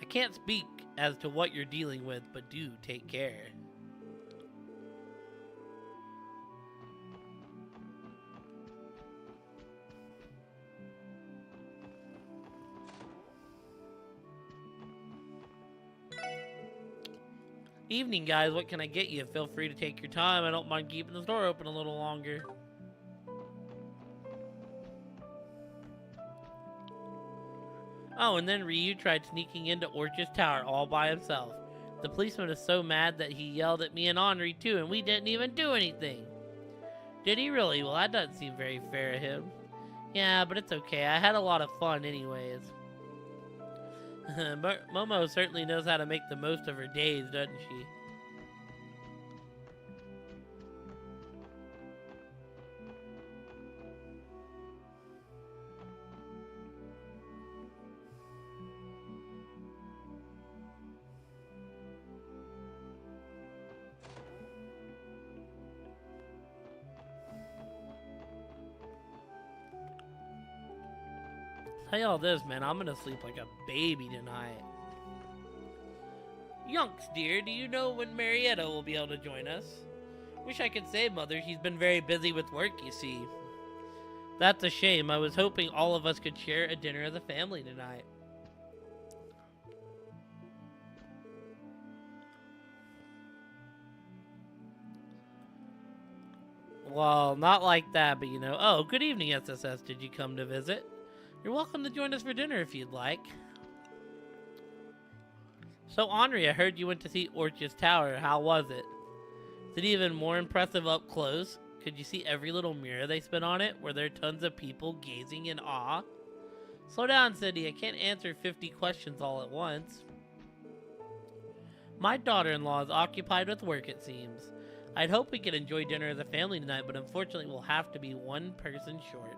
A: I can't speak as to what you're dealing with, but do take care. Evening, guys. What can I get you? Feel free to take your time. I don't mind keeping the store open a little longer. Oh, and then Ryu tried sneaking into Orch's tower all by himself. The policeman was so mad that he yelled at me and Henri too, and we didn't even do anything. Did he really? Well, that doesn't seem very fair of him. Yeah, but it's okay. I had a lot of fun anyways. Momo certainly knows how to make the most of her days, doesn't she? Tell y'all this, man, I'm gonna sleep like a baby tonight. Yunks, dear, do you know when Marietta will be able to join us? Wish I could say, Mother, she's been very busy with work, you see. That's a shame. I was hoping all of us could share a dinner as a family tonight. Well, not like that, but you know. Oh, good evening, SSS. Did you come to visit? You're welcome to join us for dinner if you'd like. So, Henri, I heard you went to see Orch's tower. How was it? Is it even more impressive up close? Could you see every little mirror they spit on it? Were there tons of people gazing in awe? Slow down, Cindy. I can't answer 50 questions all at once. My daughter-in-law is occupied with work, it seems. I'd hope we could enjoy dinner as a family tonight, but unfortunately we'll have to be one person short.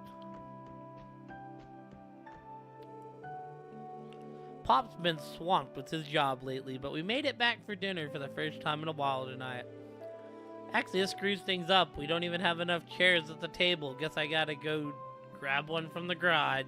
A: Pop's been swamped with his job lately, but we made it back for dinner for the first time in a while tonight. Actually, this screws things up. We don't even have enough chairs at the table. Guess I gotta go grab one from the garage.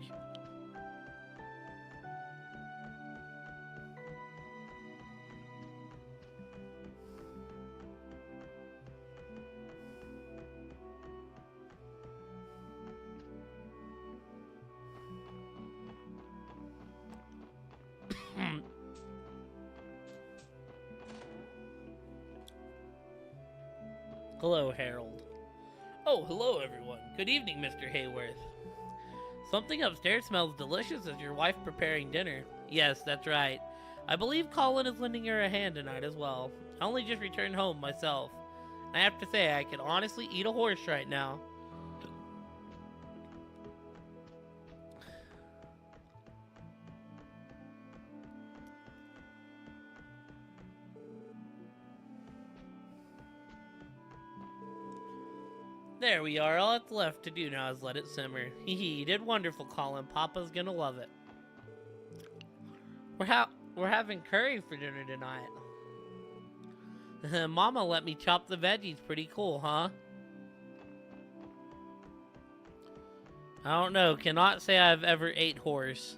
A: Hello, Harold. Oh, hello, everyone. Good evening, Mr. Hayworth. Something upstairs smells delicious. Is your wife preparing dinner? Yes, that's right. I believe Colin is lending her a hand tonight as well. I only just returned home myself. I have to say, I could honestly eat a horse right now. There we are. All that's left to do now is let it simmer. Hee hee, you did wonderful, Colin. Papa's gonna love it. We're having curry for dinner tonight. Mama let me chop the veggies. Pretty cool, huh? I don't know. Cannot say I've ever ate horse.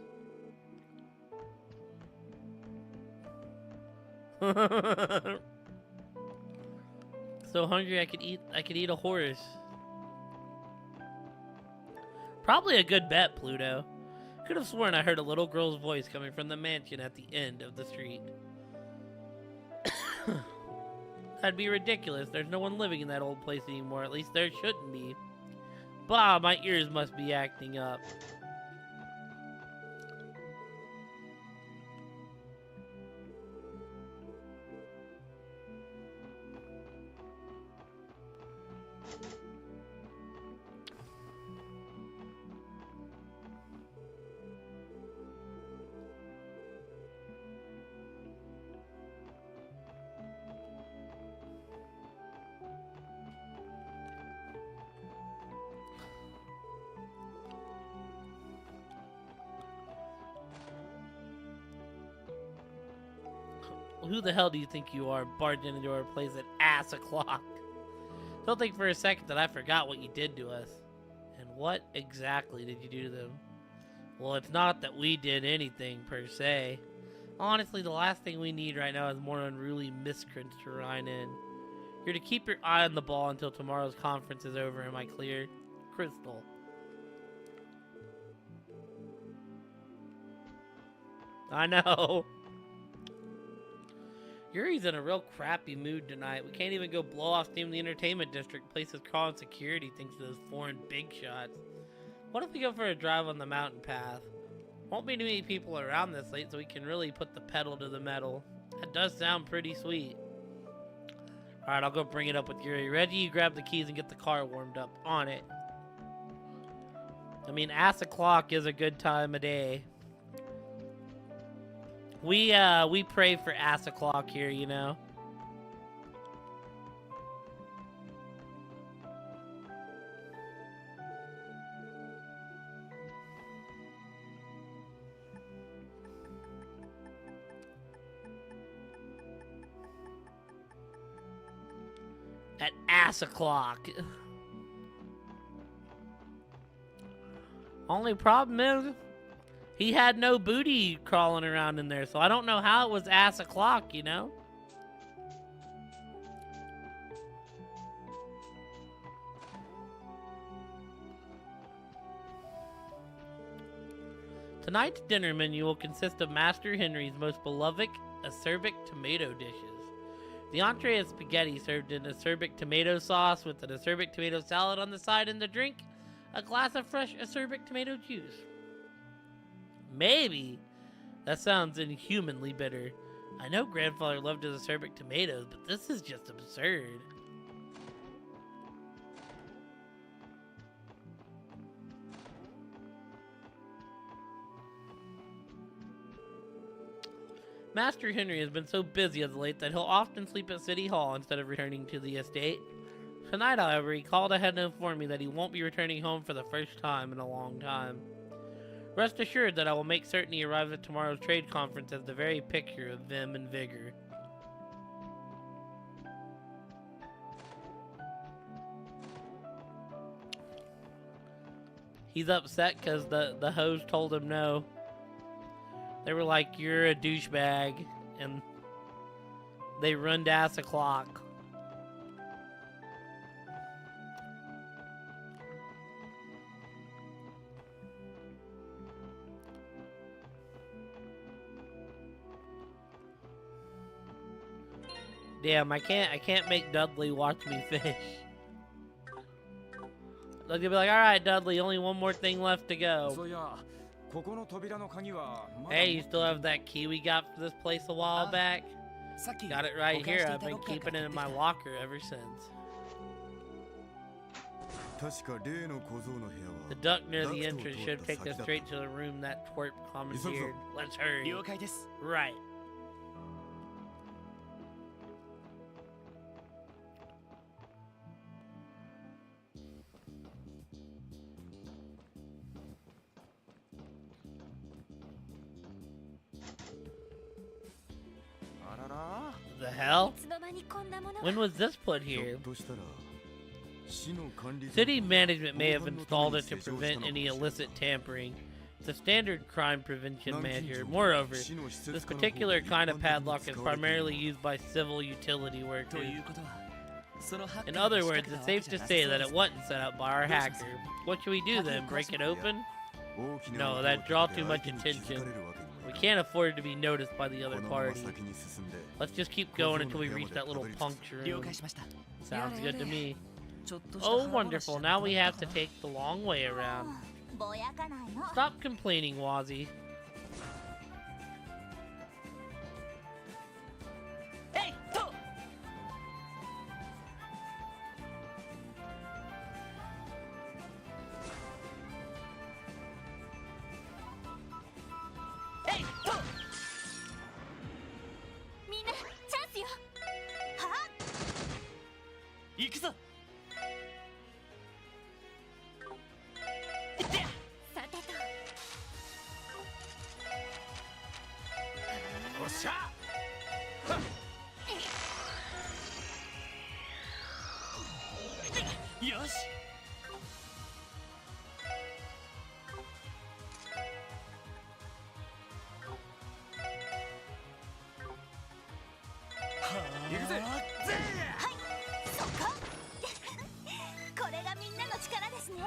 A: So hungry I could eat a horse. Probably a good bet, Pluto. Could have sworn I heard a little girl's voice coming from the mansion at the end of the street. That'd be ridiculous. There's no one living in that old place anymore. At least there shouldn't be. Bah, my ears must be acting up. Who the hell do you think you are, barging into our place at ass o'clock? Don't think for a second that I forgot what you did to us. And what exactly did you do to them? Well, it's not that we did anything, per se. Honestly, the last thing we need right now is more unruly miscreants to ride in. You're to keep your eye on the ball until tomorrow's conference is over, am I clear? Crystal. I know. Yuri's in a real crappy mood tonight. We can't even go blow off steam in the entertainment district. Places crawling security thanks to those foreign big shots. What if we go for a drive on the mountain path? Won't be too many people around this late, so we can really put the pedal to the metal. That does sound pretty sweet. Alright, I'll go bring it up with Yuri. Reggie, you grab the keys and get the car warmed up. On it. I mean, ass o'clock is a good time of day. We pray for ass o'clock here, you know. At ass o'clock. Only problem is, he had no booty crawling around in there, so I don't know how it was ass o'clock, you know? Tonight's dinner menu will consist of Master Henry's most beloved acerbic tomato dishes. The entree is spaghetti served in acerbic tomato sauce with an acerbic tomato salad on the side, and the drink, a glass of fresh acerbic tomato juice. Maybe. That sounds inhumanly bitter. I know Grandfather loved his acerbic tomatoes, but this is just absurd. Master Henry has been so busy of late that he'll often sleep at City Hall instead of returning to the estate. Tonight, however, he called ahead to inform me that he won't be returning home for the first time in a long time. Rest assured that I will make certain he arrives at tomorrow's trade conference as the very picture of vim and vigor. He's upset because the host told him no. They were like, you're a douchebag, and they run ass a clock. Damn, I can't make Dudley watch me fish. They'll be like, alright Dudley, only one more thing left to go.
D: そういや、ここの扉の鍵はまだ
A: Hey, you still have that key we got for this place a while back?
F: さっき
A: Got it right
F: 保管
A: here.
F: して
A: I've
F: いた
A: been
F: ロッカー
A: keeping
F: から
A: it in
F: 取
A: my
F: ってきた
A: locker ever since.
H: 確か例の小僧の部屋は
A: The duct near the
H: ダクトを
A: entrance
H: 通
A: should
H: った
A: take
H: 先
A: us
H: だった
A: straight to the room that twerp commandeered. Let's hurry.
F: 了解です
A: Right. The hell?
C: いつの間にこんなものが
A: When was this put
H: ひょ
A: here?
H: っとしたら市の管理
A: City management may have installed it to prevent any illicit tampering. It's a standard crime prevention measure. Moreover, this particular kind of padlock is primarily used by civil utility
F: と
A: workers.
F: いうことはそのハッカー
A: In
F: が
A: other
F: 仕
A: words,
F: 掛けた
A: it's
F: わけ
A: safe
F: じ
A: to
F: ゃなさ
A: say
F: そう
A: that
F: で
A: it
F: す
A: wasn't set up by our hacker. What should we do then? Break it open? No, that'd draw too much attention. We can't afford to be noticed by the other party. Let's just keep going until we reach that little puncture
F: 了
A: room.
F: 解しました
A: Sounds good to me.
F: ちょっとした
A: Oh,
F: 腹話
A: wonderful.
F: じゃ
A: Now we
F: な
A: have
F: か
A: to
F: った
A: take the long way around.
C: ぼやかないの
A: Stop complaining, Wazzy.
F: えいっと えいっと
C: みんなチャンスよはっ
F: 行くぞ
C: さてと
D: おっしゃ
F: よし
D: 行くぜ
C: そここれがみんなの力ですね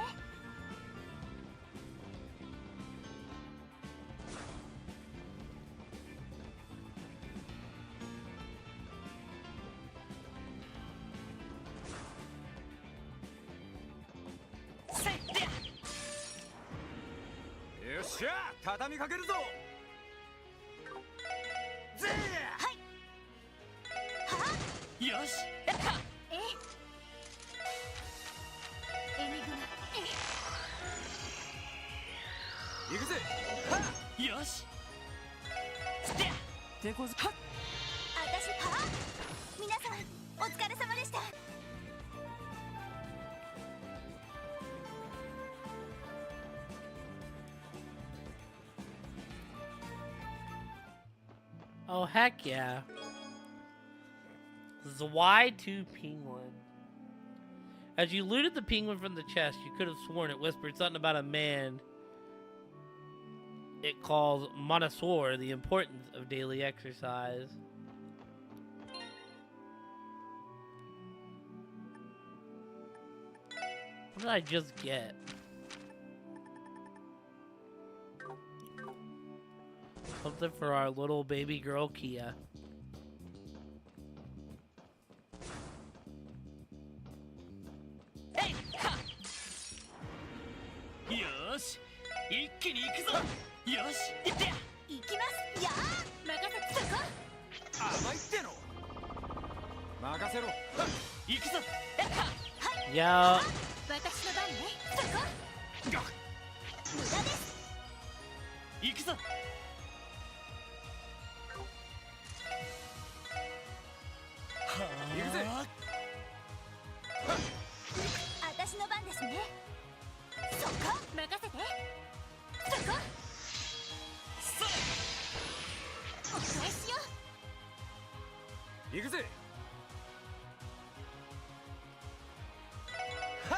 F: せいで
D: よっしゃ畳みかけるぞぜ
F: よしやった
C: えエニグマ
D: 行くぜ
F: よし手こずはっ
C: 私はっ皆さんお疲れ様でした
A: Oh, heck yeah. Y2 Penguin. As you looted the penguin from the chest, you could have sworn it whispered something about a man it calls Montessor, the importance of daily exercise. What did I just get? Something for our little baby girl, Kia.
F: えいはっよし一気に行くぞよし行ってや
C: 行きますやあ任せてそこ
D: 甘いっての任せろ
F: 行くぞやった
A: Yo.
C: 私の番ねそこ無駄です
F: 行くぞ
D: 行くぜ
C: 私の番ですねそこ任せてそこ
D: 行くぜ。
C: は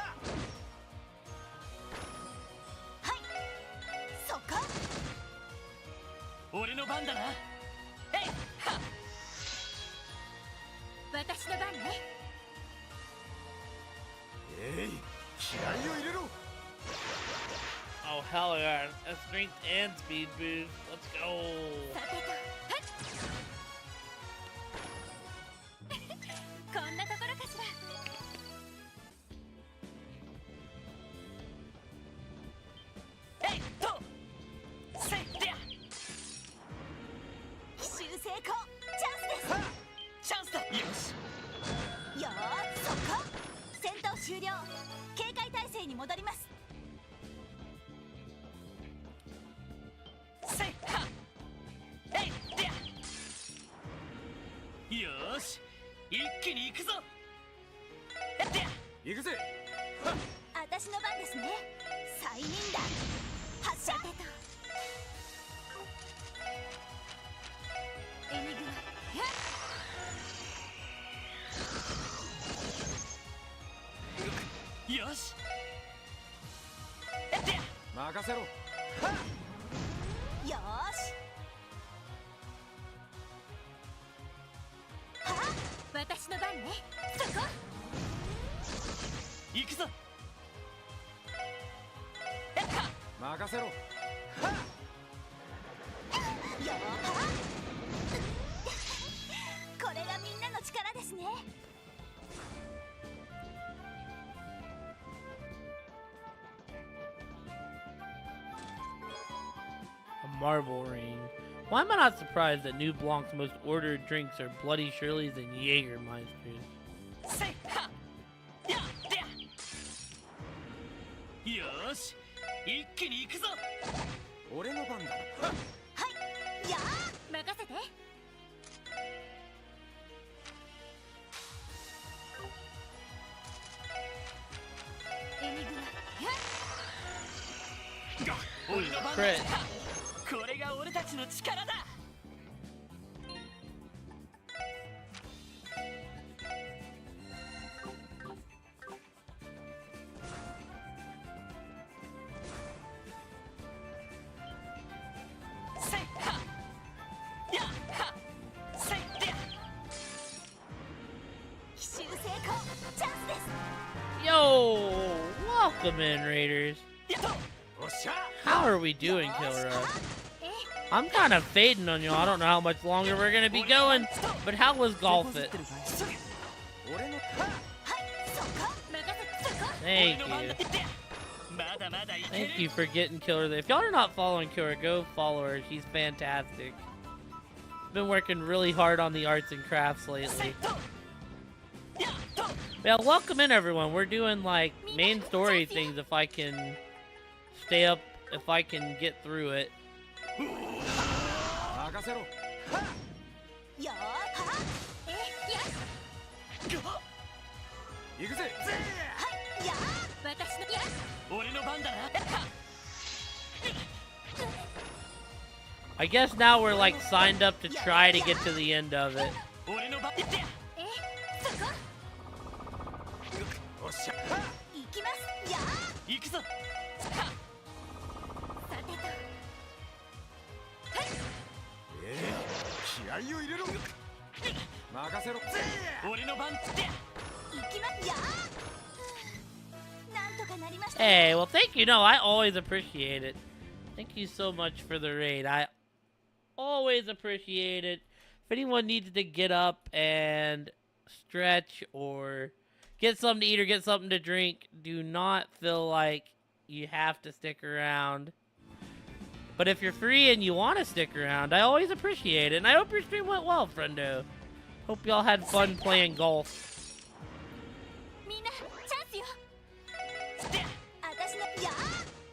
C: いそこ
B: 俺の番だな。えいはっ。
C: 私の番ね。
D: 気合を入れろ。
A: Oh hell yeah! A strength and speed boost. Let's go.
C: さてとこんなところかしら。
B: えいとせいでや。
C: 奇襲成功チ
B: チャンスだ。よし。
C: ャンスです。よーそこ戦闘終了。警戒態勢に戻ります。
B: せいはっ。えいでや。よーし一気に行くぞ。えでや。
D: 行くぜ。
C: 私の番ですね。催眠弾発射。エニグマ
B: よし。えでや。
D: 任せろ。
C: よーしはっ私の番ね。そこ
B: 行くぞ。えっは。
D: 任せろ。
C: よーはこれがみんなの力ですね。
A: A marble ring. Why am I not surprised that New Blanc's most ordered drinks are Bloody Shirley's and Jägermeisters?
B: せいはっ。やでや。よーし一気に行くぞ。
D: 俺の番だ。
C: はいやー任せて。エニグマ
B: 俺の番だ。
A: Crit.
B: これが俺たちの力だ。せいはっ。やっはっ。せいでや。
C: 奇襲成功チャンスです。
A: Yo! Welcome in, Raiders.
B: やっと。
D: おっしゃ。
A: How are we doing, Killer?
C: え
A: I'm kind of fading on you. I don't know how much longer we're gonna be going, but how was golf it?
D: 俺の。
C: はいそこ任せそこ
A: Thank
B: 俺の番
A: you.
B: だ。まだまだいける。
A: Thank you for getting Killer. If y'all are not following Killer, go follow her. She's fantastic. Been working really hard on the arts and crafts
B: せい
A: lately.
B: と。やっと。
A: Yeah, welcome in everyone. We're doing like main story things if I can stay up, if I can get through it.
D: 任せろ。
C: よーはえや
D: 行くぜ。
C: はいやー私のや
B: 俺の番だな。
A: I guess now we're like signed up to try to get to the end of it.
B: 俺の番だ。
C: えそこ
D: おっしゃ。
C: 行きますやー
B: 行くぞ。
C: さてと
D: 気合を入れろ。任せろ。
B: 俺の番だ。
C: 行きますやーなんとかなりました。
A: Hey, well, thank you. No, I always appreciate it. Thank you so much for the raid. I always appreciate it. If anyone needs to get up and stretch or get something to eat or get something to drink, do not feel like you have to stick around. But if you're free and you want to stick around, I always appreciate it. And I hope your stream went well, friendo. Hope y'all had fun playing golf.
C: みんなチャンスよ。私のや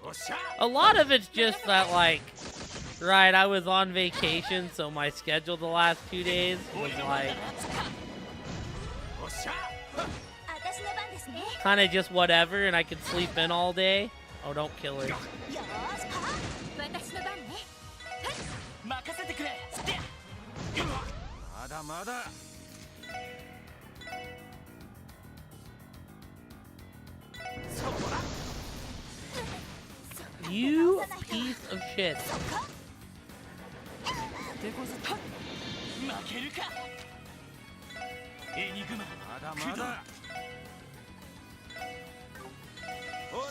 C: ー
D: おっしゃ。
A: A lot of it's just that, like, right, I was on vacation, so my schedule the last 2 days was, like,
D: おっしゃ。
C: 私の番ですね。
A: kind of just whatever, and I could sleep in all day. Oh, don't kill her.
C: よーしは私の番ね。
B: 任せてくれ。
D: まだまだ。
A: You piece of shit.
B: 手こずった負けるかエニグマ
D: まだまだほらよ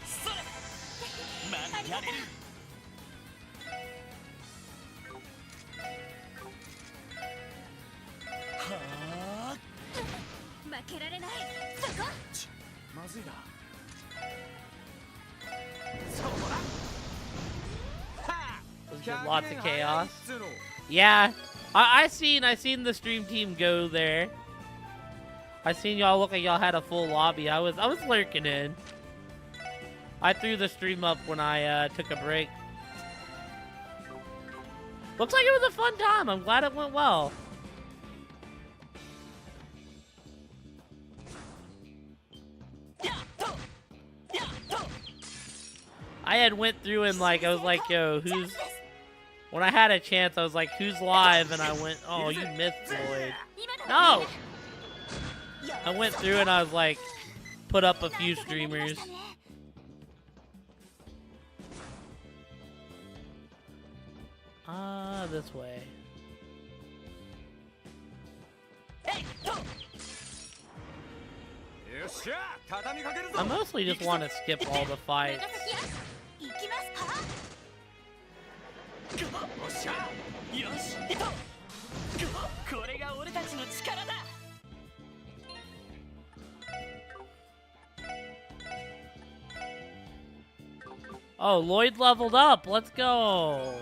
B: それまだやれるはあ
C: 負けられないそこ
D: まずいな
A: There's been lots of chaos. Yeah, I seen the stream team go there. I seen y'all look like y'all had a full lobby. I was lurking in. I threw the stream up when I took a break. Looks like it was a fun time. I'm glad it went well. I had went through and like I was like, yo, who's when I had a chance I was like, who's live? And I went, oh, you missed Lloyd. No! I went through and I was like, put up a few streamers. This way. I mostly just want to skip all the fights.
C: 行きますか
B: よっしゃよしこれが俺たちの力だ
A: Oh, Lloyd leveled up. Let's go.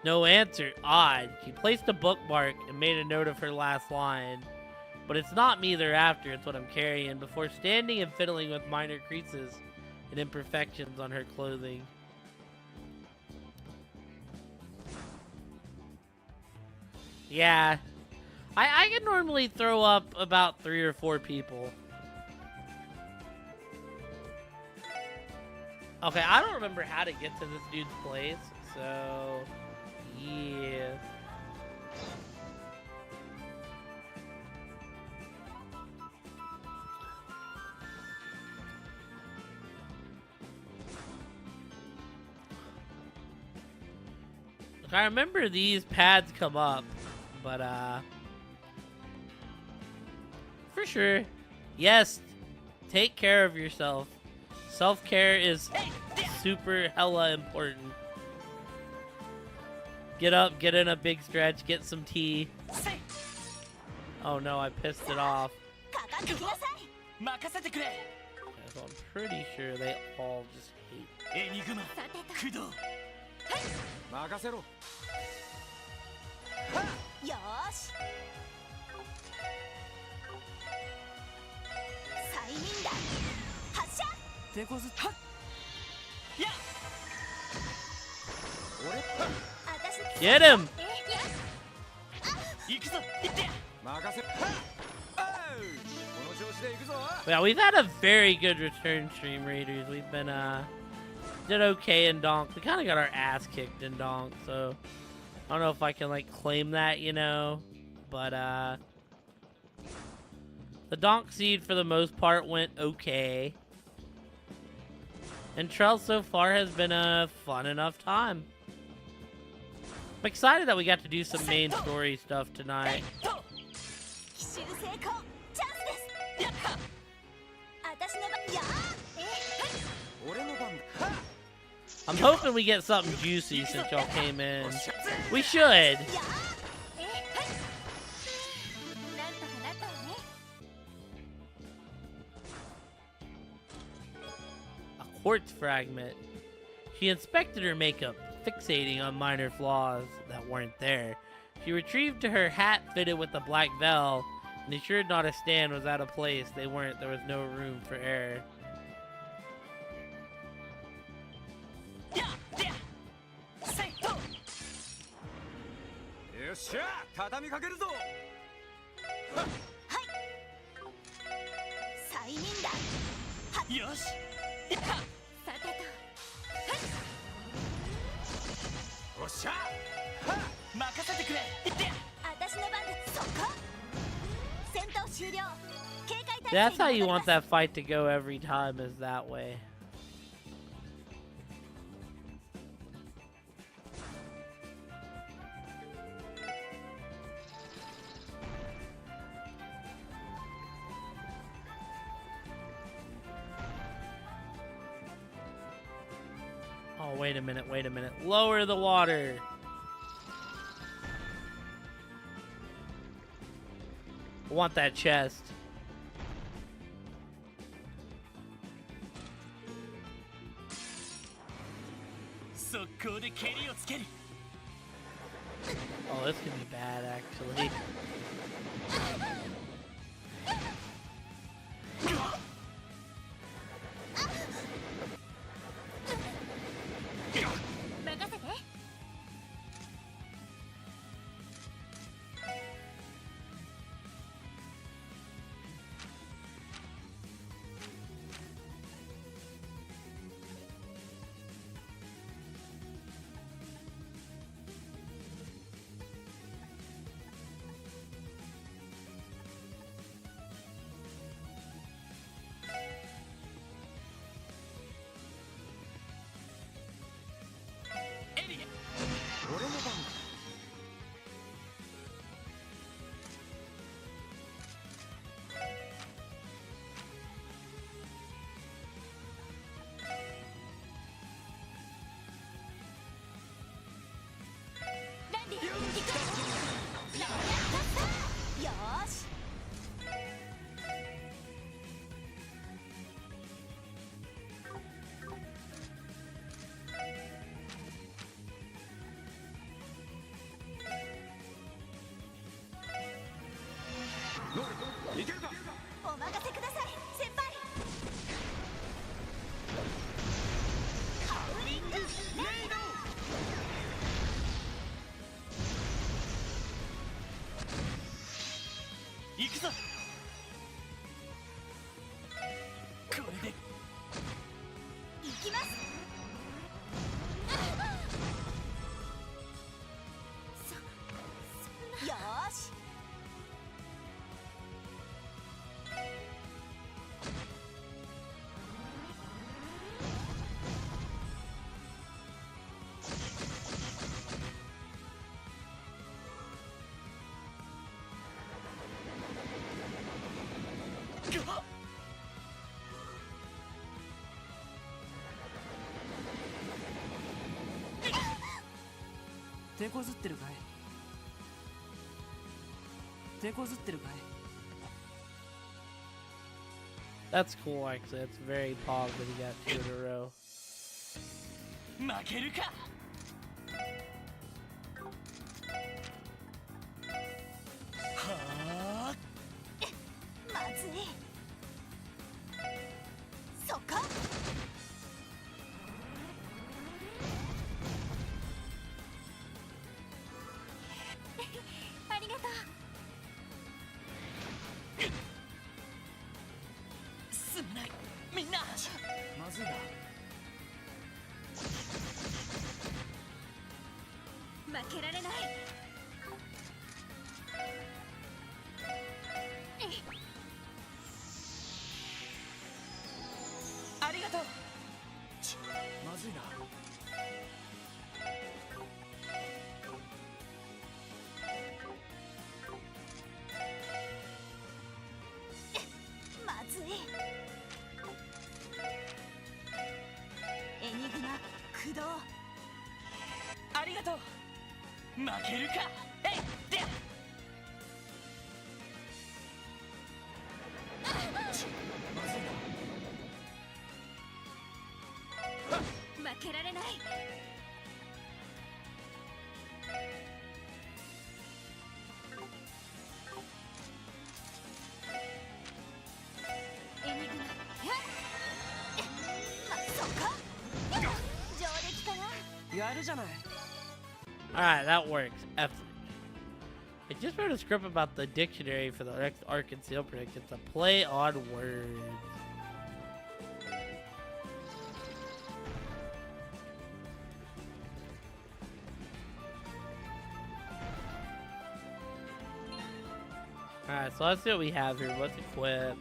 A: No answer. Odd. She placed a bookmark and made a note of her last line. But it's not me they're after, it's what I'm carrying. Before standing and fiddling with minor creases and imperfections on her clothing. Yeah. I can normally throw up about 3 or 4 people. Okay, I don't remember how to get to this dude's place, so yeah. Look, I remember these pads come up, but for sure, yes, take care of yourself. Self-care is super hella important. Get up, get in a big stretch, get some tea. Oh no, I pissed it off. Okay, so I'm pretty sure they all just hate.
B: エニグマ駆動
D: 任せろ
C: よーし催眠弾発射
B: 手こずったやっ
A: Get him!
B: 行くぞ行って
D: 任せろこの調子で行くぞ
A: Yeah, we've had a very good return stream, Raiders. We've been, did okay in Donk. We kind of got our ass kicked in Donk, so I don't know if I can, like, claim that, you know, but, the Donk seed, for the most part, went okay. And Trell so far has been a fun enough time. I'm excited that we got to do some main story stuff tonight.
C: 奇襲成功チャンスですやった私の番や
D: 俺の番だ
A: I'm hoping we get something juicy since y'all came in. We should.
C: なんとかなったわね
A: A quartz fragment. She inspected her makeup, fixating on minor flaws that weren't there. She retrieved her hat fitted with a black veil and ensured not a stand was out of place. There was no room for error.
B: やっやせいと
D: よっしゃ畳みかけるぞ
C: 催眠弾
B: よしやった
C: さてと
D: おっしゃ
B: 任せてくれ行って
A: That's how you want that fight to go every time, is that way. Oh, wait a minute, wait a minute. Lower the water. I want that chest. Oh, this could be bad, actually.
F: 手こずってるかい？手こずってるかい？
A: That's cool, actually. That's very positive. He got 2 in a row.
B: 負けるか。はあ。
C: まずい。そこ。ありがとう。
B: すまないみんな。
F: まずいな。
C: 負けられない。
B: ありがとう。
F: まずいな。
C: まずい。エニグマ駆動。
B: ありがとう。負けるか。えいで。
C: 負けられない。エニグマ。そこ。上出来かな。
F: やるじゃない。
A: Alright, that works. Excellent. I just wrote a script about the dictionary for the next Arc and Seal prediction. It's a play on words. Alright, so let's see what we have here. Let's equip.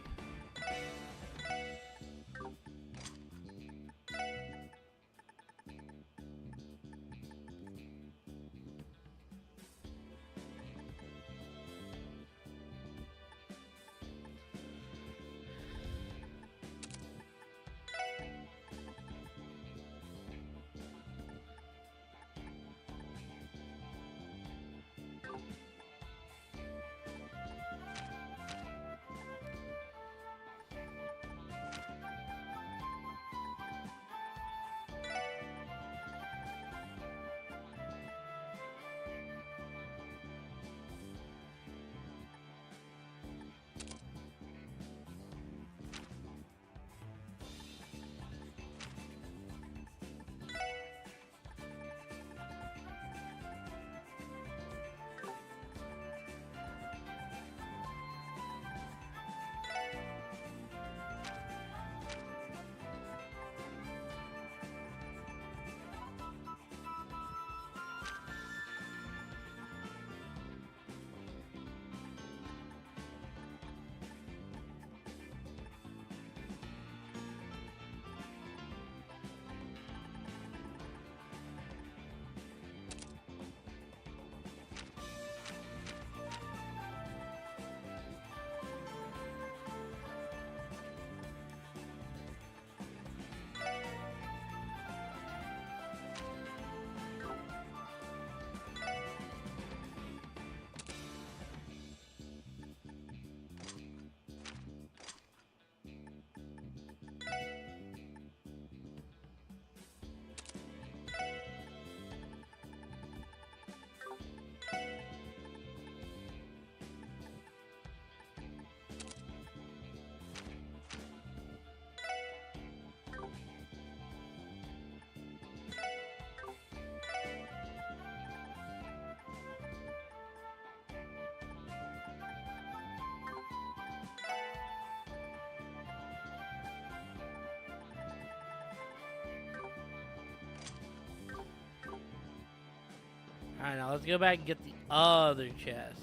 A: Alright, now let's go back and get the other chest.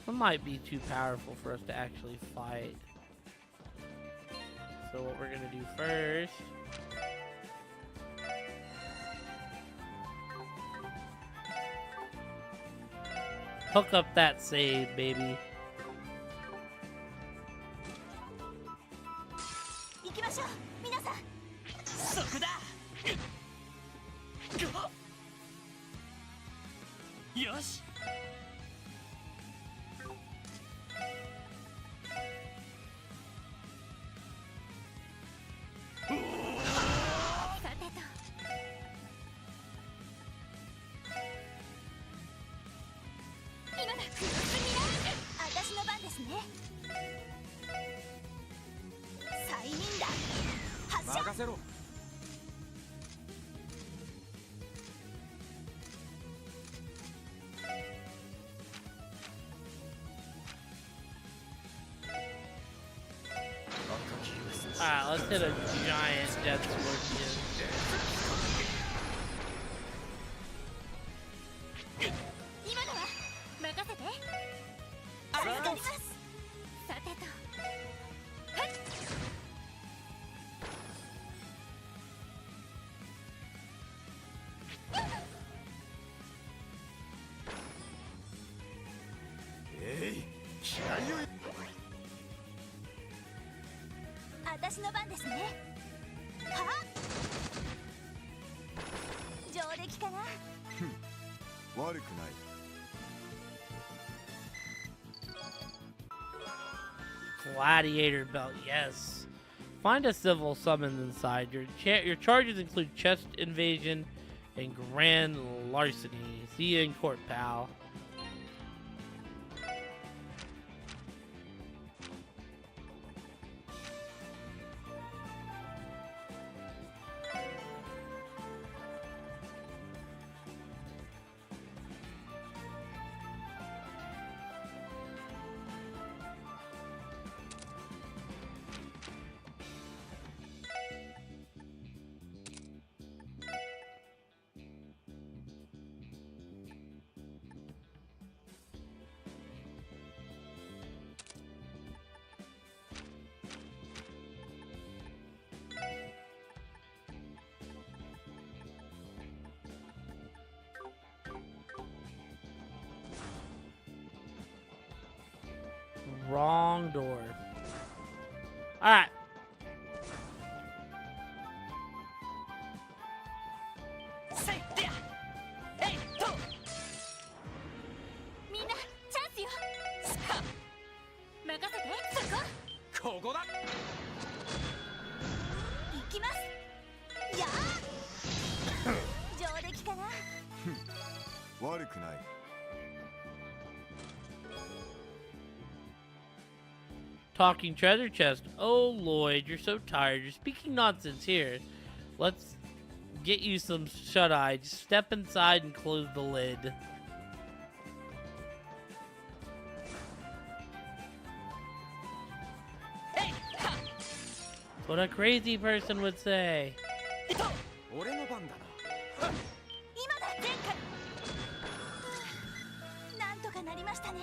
A: That might be too powerful for us to actually fight. So what we're gonna do first... hook up that save, baby.
C: 行きましょう皆さん。
B: そこだ。よし。
C: さてと。今だクロスミラー。私の番ですね。催眠弾発射。
D: 任せろ。
A: Alright, let's hit a giant death scorpion.
C: 今だわ任せて。助かります。さてと。はい。
H: 気合を入れ
C: 私の番ですね。はあ。上出来かな。
H: 悪くない。
A: Gladiator belt, yes. Find a civil summons inside. Your charges include chest invasion and grand larceny. See you in court, pal. Wrong door. Alright. Talking treasure chest. Oh, Lloyd, you're so tired. You're speaking nonsense here. Let's get you some shut-eye. Just step inside and close the lid. That's what a crazy person would say.
D: 俺の番だな。
C: 今だ前回。なんとかなりましたね。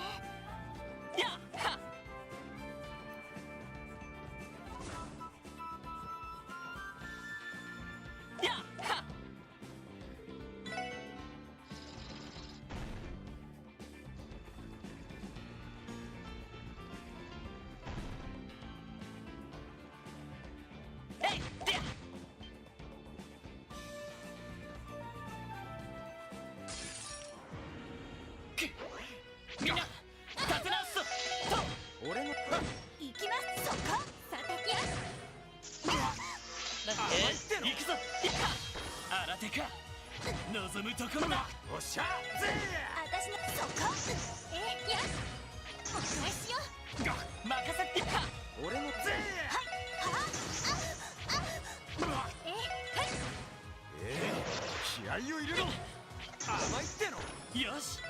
B: みんな立て直すぞ。
D: 俺の
C: 行きます。そこ。さてや。
B: 行くぞ。新手か。望むところだ。
D: おっしゃ。
C: 私のそこ。や。お返しよ。
B: 任せて。
D: 俺の
C: はい。はい。
D: 気合を入れろ。甘いっての。
B: よし。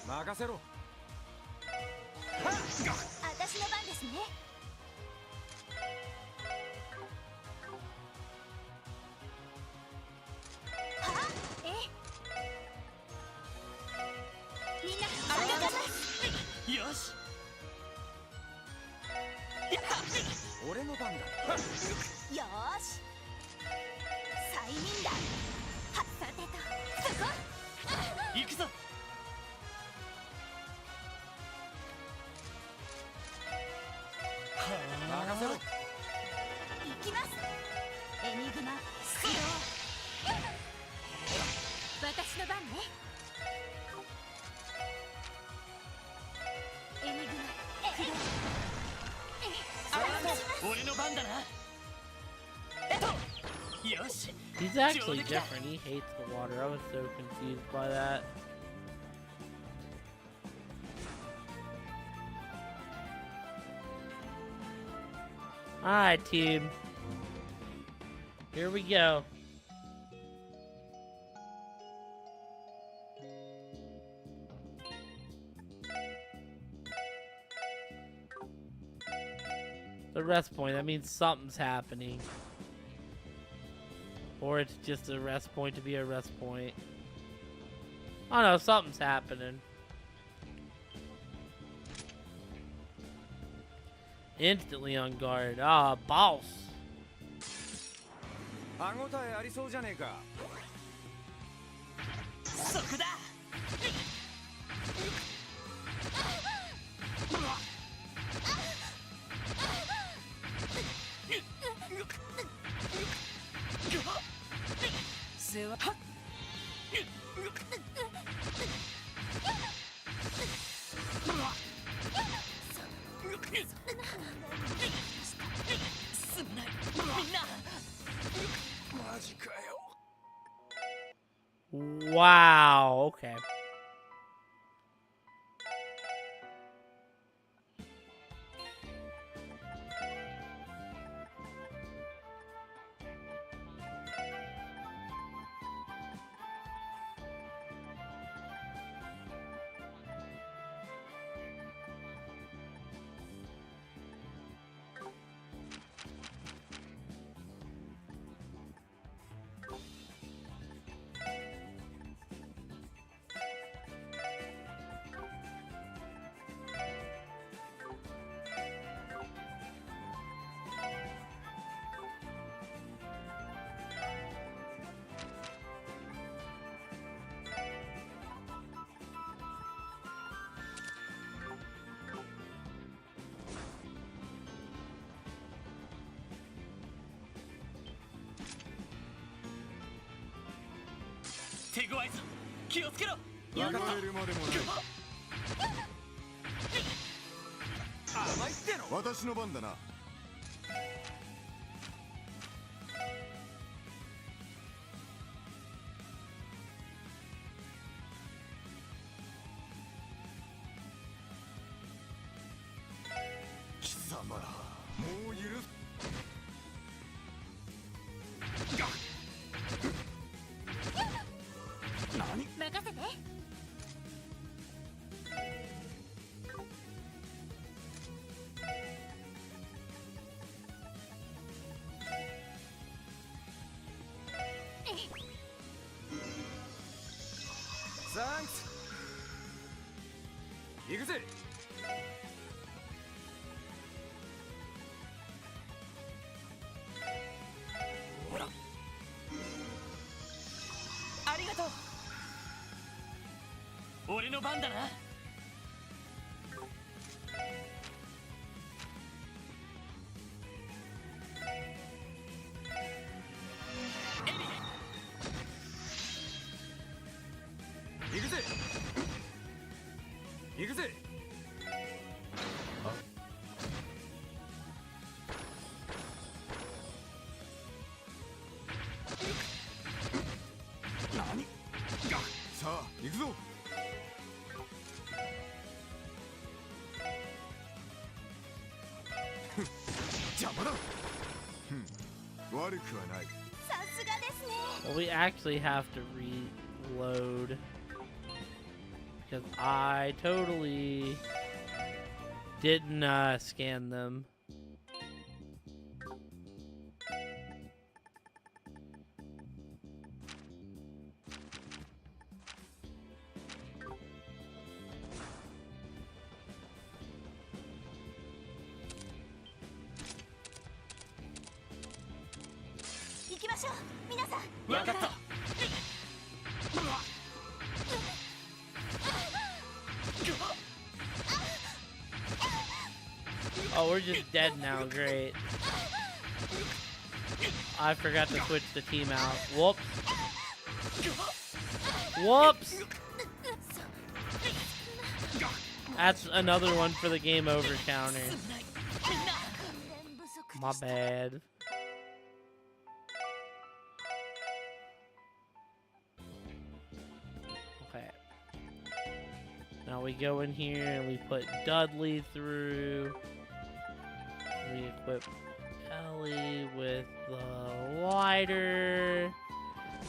D: 任せろ。
C: 私の番ですね。は
B: よし
D: 俺の番だ。
C: よーし催眠だ。はっさてとそこ
B: 行くぞ
D: 任せろ。
C: 行きます。エニグマスロー私の番ね。エニグマクロー
B: 俺の番だなよし
A: He's actually different. He hates the water. I was so confused by that. Alright, team. Here we go. The rest point, that means something's happening. Or it's just a rest point to be a rest point. Oh no, something's happening. Instantly on guard. Ah, boss.
D: 歯ごたえありそうじゃねえか。
B: そこだ世話すまないみんな
D: マジかよ。
A: Wow, okay.
B: 手強いぞ気をつけろ
H: 甘えるまでもない。
D: 甘いっての。
H: 私の番だな。貴様らもう許す。
C: 任せて。
D: サンクス。行くぜ。ほら。
B: ありがとう俺の番だな
D: 行くぜ。行くぜ。何？さあ行くぞ。邪魔だ。悪くはない。
C: さすがですね。
A: Well, we actually have to reload. Because I totally didn't scan them.
B: わかった
A: Oh, we're just dead now. Great. I forgot to switch the team out. Whoops. Whoops. That's another one for the game over counter. My bad. Okay. Now we go in here and we put Dudley through. We equip Ellie with the lighter.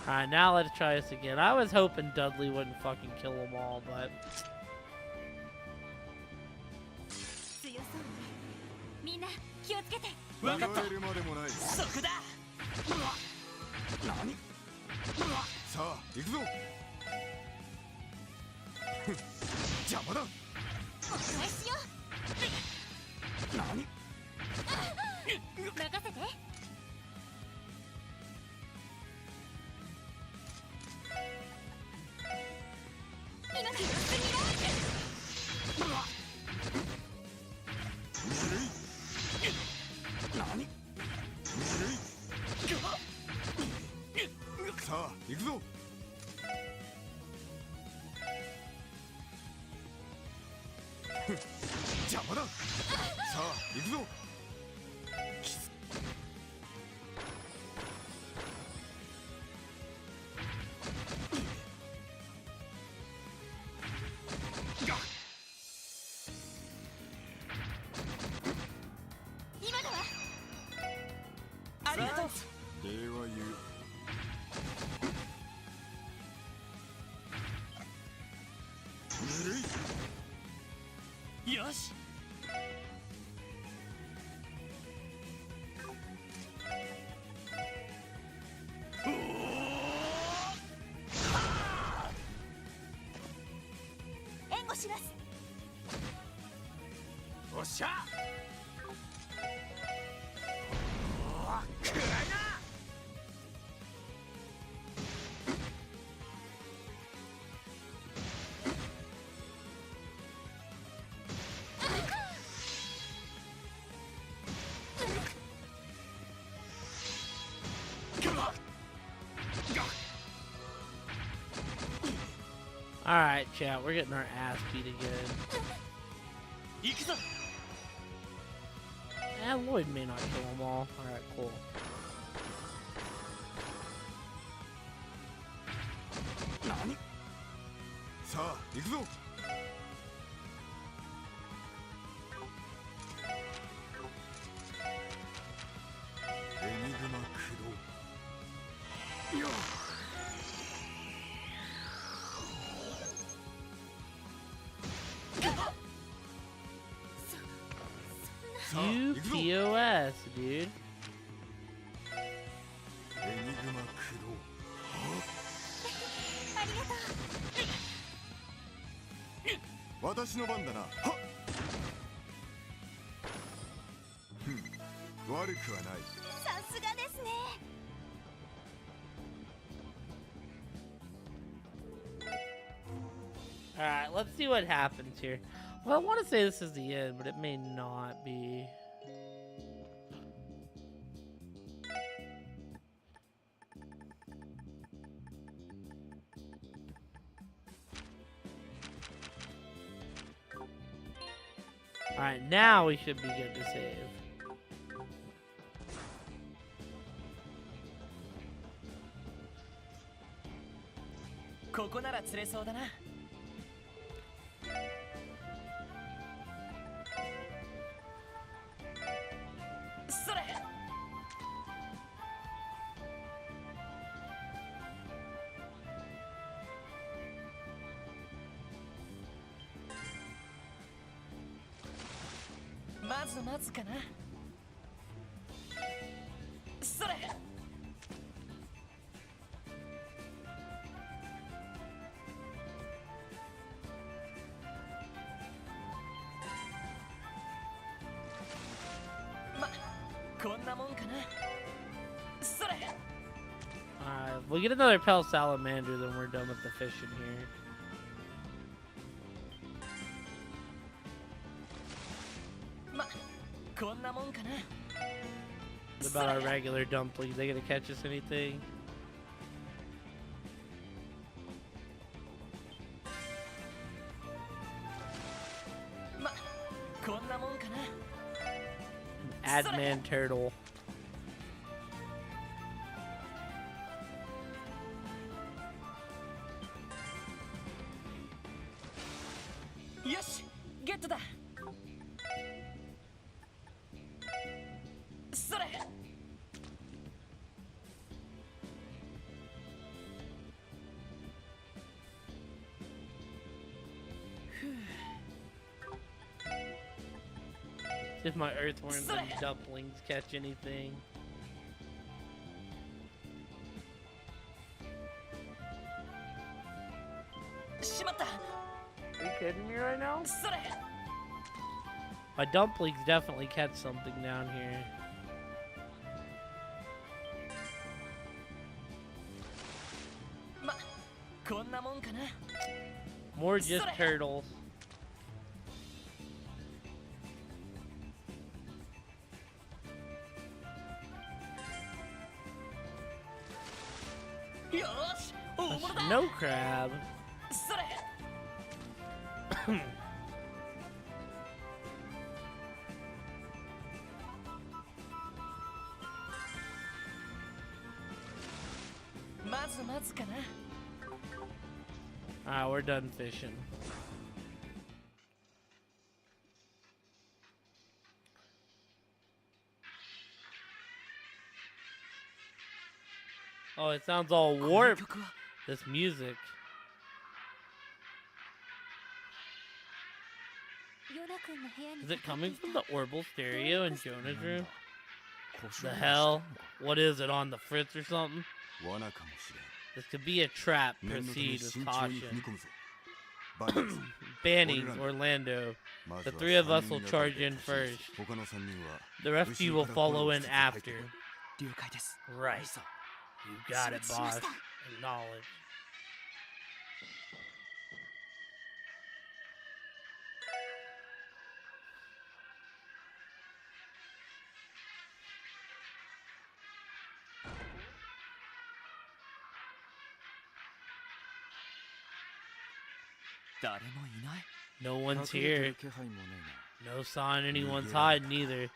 A: Alright, now let's try this again. I was hoping Dudley wouldn't fucking kill them all, but...
C: 強そうねみんな気をつけて
B: わかった
H: 迷えるまでもない
B: そこだ
H: 何さあ行くぞふん邪魔だ
C: お返しよ
H: 何
C: 任せて今強すぎる
H: ぬるい何ぬるいさあ行くぞふん邪魔ださあ行くぞ
C: 今だわ
B: ありがとう
H: 礼は言うぬるい
B: よし
C: 援護します
B: おっしゃくらいな
A: Alright, chat, we're getting our ass beat again.
B: 行くぞ
A: Lloyd may not kill them all. Alright, cool.
H: Nani? さあ行くぞエニグマ駆動よっ
A: You POS, dude.
H: エニグマ駆動
C: ありがとう
H: 私の番だなはっふん悪くはない
C: さすがですね
A: Alright, let's see what happens here. Well, I want to say this is the end, but it may not be. Alright, now we should be good to save.
B: ここなら釣れそうだなそれまずまずかなそれこんなもんかなそれ
A: Alright, We'll get another Pale Salamander, then we're done with the fishing here.
B: まこんなもんかな
A: What about our regular dumplings? They gonna catch us anything?
B: まこんなもんかな
A: Adman turtle.
B: よしゲットだそれ
A: See if my earthworms and dumplings catch anything.
B: しまった
A: Are you kidding me right now?
B: それ
A: My dumplings definitely catch something down here.
B: まこんなもんかな
A: More just turtles.
B: よーし大
A: A
B: 物だ
A: snow crab.
B: それ まずまずかな
A: Alright, we're done fishing. Oh, it sounds all
B: この
A: warped.
B: 曲は
A: This music.
C: ヨナ君の部屋に
A: Is it coming from the orbital stereo in Jonah's room?
D: 故
A: The
D: 障
A: hell? What is it, on the fritz or something?
D: 罠かもしれん
A: This could be a trap.
D: 念のため
A: Proceed with
D: 慎重に踏み
A: caution.
D: 込むぞバニーズ
A: Bannings, Orlando.
D: まず
A: The
D: は
A: three of us
D: 三
A: will
D: 人がかり
A: charge
D: で
A: in
D: 突進
A: first.
D: し他の3人は
A: The rest of you will follow in after.
B: 了解です
A: Right. You got it,
C: 承知しま
A: boss.
C: した
A: Acknowledge. No one's
D: 隠れて
A: here.
D: る気配もねえな
A: No sign anyone's hiding either.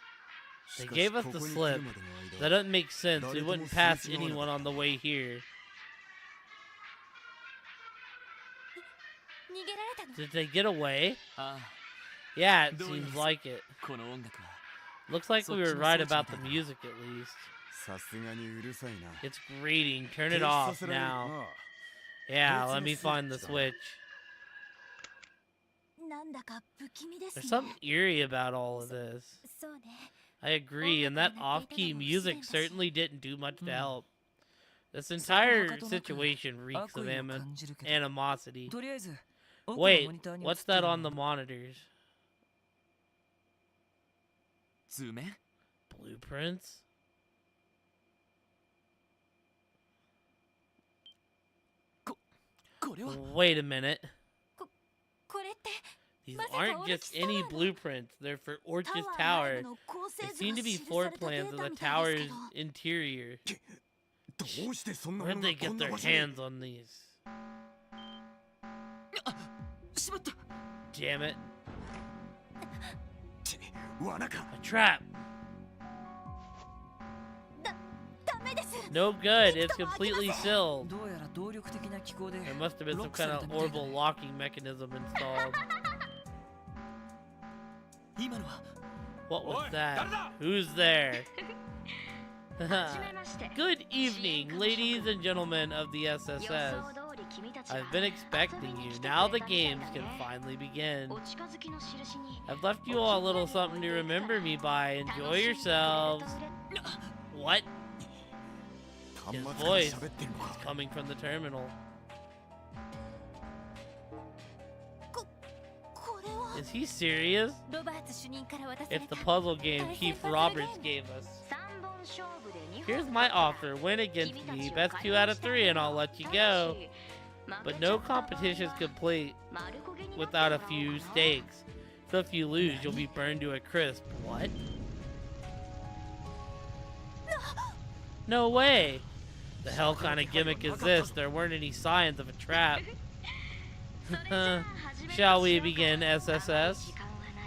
D: し
A: They
D: かし
A: gave us
D: こ
A: the
D: こに来
A: slip.
D: るまでの間
A: That doesn't make sense. We wouldn't pass anyone on the way here.
C: 逃げられたの
A: Did they get away?
B: あ
A: Yeah, it
B: どういう
A: seems like it.
B: あこの音楽は
A: Looks like we were right about the music at least.
D: さすがにうるさいな
A: It's grating. Turn
D: 停
A: it
D: 止
A: off
D: させられる
A: now.
D: な
A: Yeah,
D: What's
A: let
D: in
A: me
D: the
A: find the
D: switch,
A: switch.
C: なんだか不気味です
A: There's
C: ね
A: something eerie about all of this.
C: そうね
A: I agree, and that off-key music certainly didn't do much to help. This entire situation reeks
B: 悪
A: of
B: 意を感じるけど
A: animosity.
B: とりあえず奥のモ
A: Wait,
B: ニターに映っ
A: what's
B: て
A: that
B: る
A: on
B: の
A: the
B: は
A: monitors?
B: 図面
A: Blueprints?
B: これは
A: Wait a minute.
C: これって
A: These
C: まさか
A: aren't
C: オル
A: just
C: キスタワ
A: any
C: ーの
A: blueprints. They're for
C: タ
A: Orch's
C: ワー内
A: Tower.
C: 部の構成
A: They
C: 図
A: seem
C: が
A: to be
C: 記さ
A: floor
C: れたデ
A: plans
C: ー
A: of
C: タ
A: the
C: みたいです
A: tower's
C: けど
A: interior.
D: どうしてそんなも
A: Where'd
D: のが
A: they
D: こ
A: get
D: んな
A: their
D: 場所に
A: hands on these?
B: しまった
A: Damn it.
D: ち罠か
A: A trap.
C: ダメです
A: No good. It's completely sealed.
B: どうやら動力的な機構で
A: There must have been some
B: ロックさ
A: kind
B: れ
A: of
B: たみたいだ
A: orbital
B: ね
A: locking mechanism installed.
B: 今のは
A: What was
G: Oi,
A: that?
G: 誰だ?
A: Who's there?
C: はじめまして
A: Good evening, ladies and gentlemen of the
C: 予
A: SSS.
C: 想通り君たちは
A: I've been expecting you. Now the games can finally begin.
C: お近づきの印に
A: I've left you all a little something to remember me by. Enjoy yourselves. What?
D: 端
A: His
D: 末から
A: voice
D: 喋ってんの
A: is
D: か
A: coming from the terminal.
C: これは
A: Is he serious?
C: ロバーツ主任から渡され
A: It's
C: た
A: the puzzle game Keith Roberts gave us.
C: 3本勝負で2
A: Here's my offer. Win against me. Best 2 out of 3 and I'll let you go. But no competition is complete without a few stakes. So if you lose, you'll be burned to a crisp. What? No way! The hell kind of gimmick is this? There weren't any signs of a trap. Shall we begin, SSS?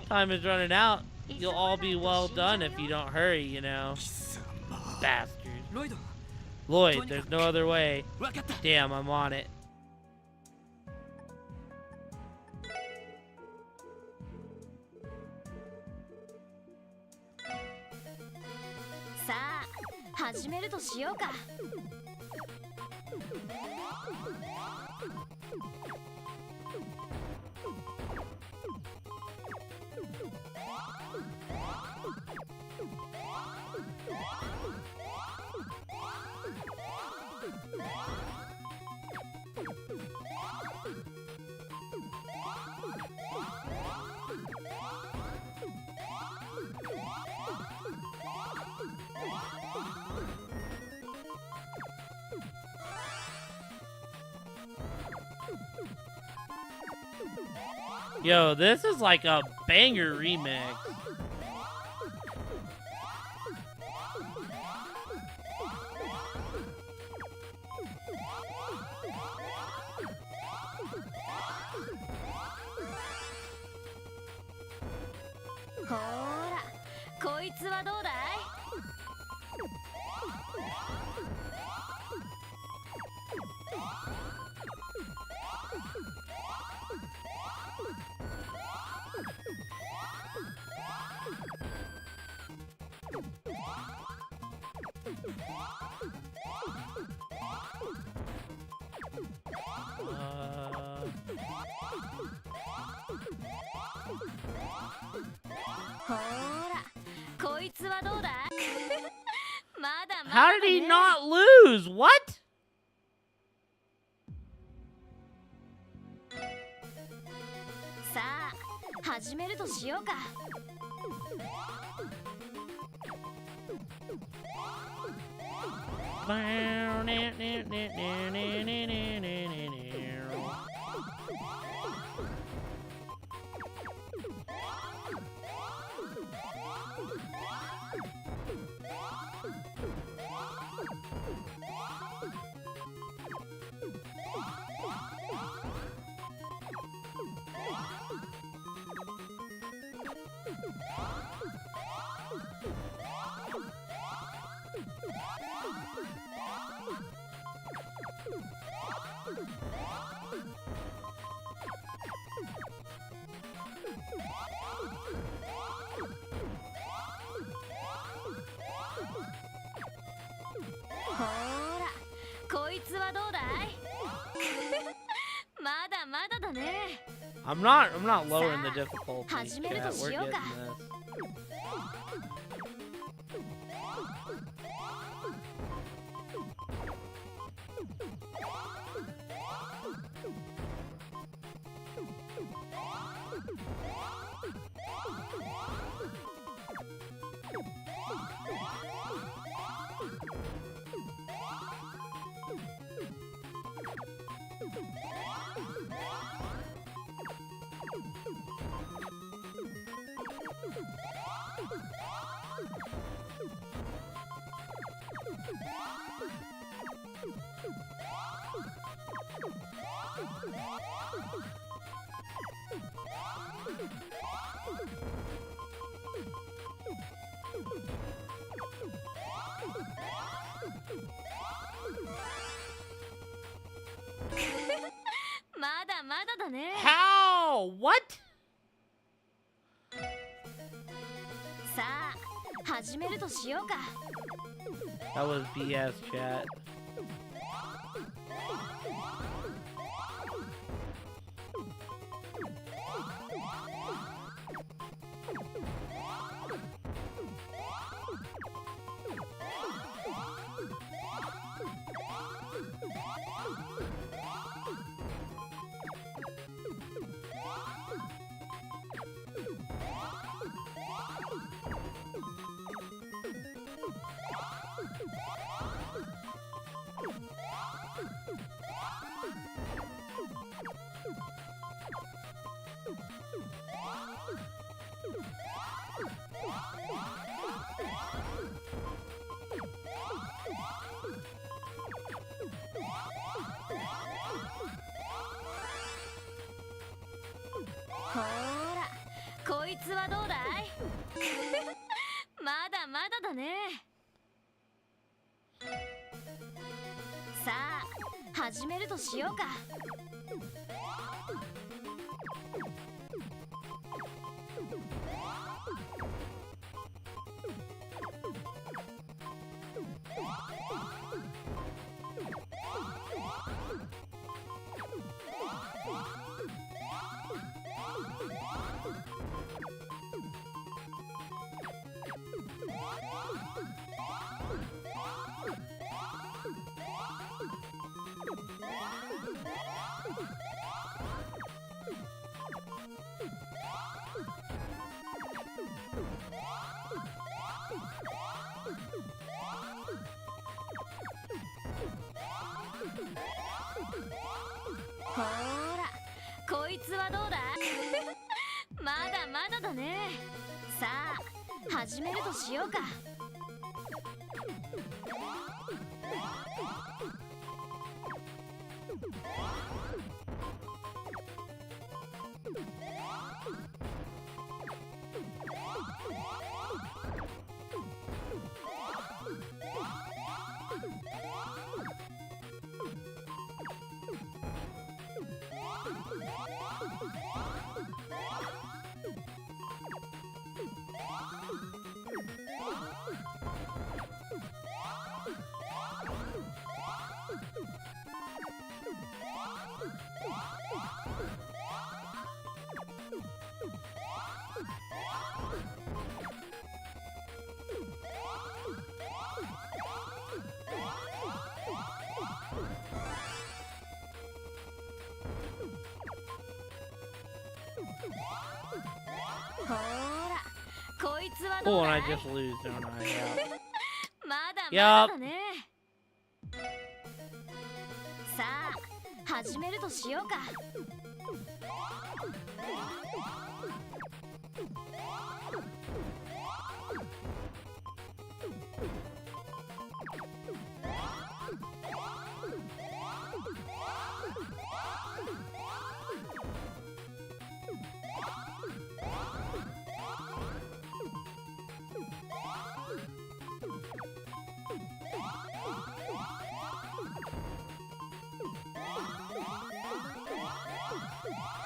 A: Time is running out. You'll all be well done if you don't hurry, you know. Bastards.
F: ロイド
A: Lloyd, there's no other way.
F: わかった
A: Damn, I'm on it.
C: さあ始めるとしようか。
A: Yo, this is like a banger remix.
C: ほーらこいつはどうだい。ほーらこいつはどうだ。まだまだ
A: How did he
C: ね
A: not lose? What?
C: さあ始めるとしようか。ほーらこいつはどうだい。まだまだだね。
A: I'm not lowering the difficulty.
C: 始める
A: Chat.
C: とし
A: We're
C: よう
A: getting
C: か。
A: this.
C: まだまだだね。
A: How? What?
C: さあ始めるとしようか。
A: That was BS, chat.
E: ほーらこいつはどうだいまだまだだね。さあ始めるとしようか。ほーらこいつはどうだまだまだだね。さあ始めるとしようか。ほーらこいつはど
A: Oh,
E: う
A: and
E: だ
A: I
E: い
A: just lose, don't I? Yeah.
E: まだま
A: Yup.
E: だだね。さあ始めるとしようか。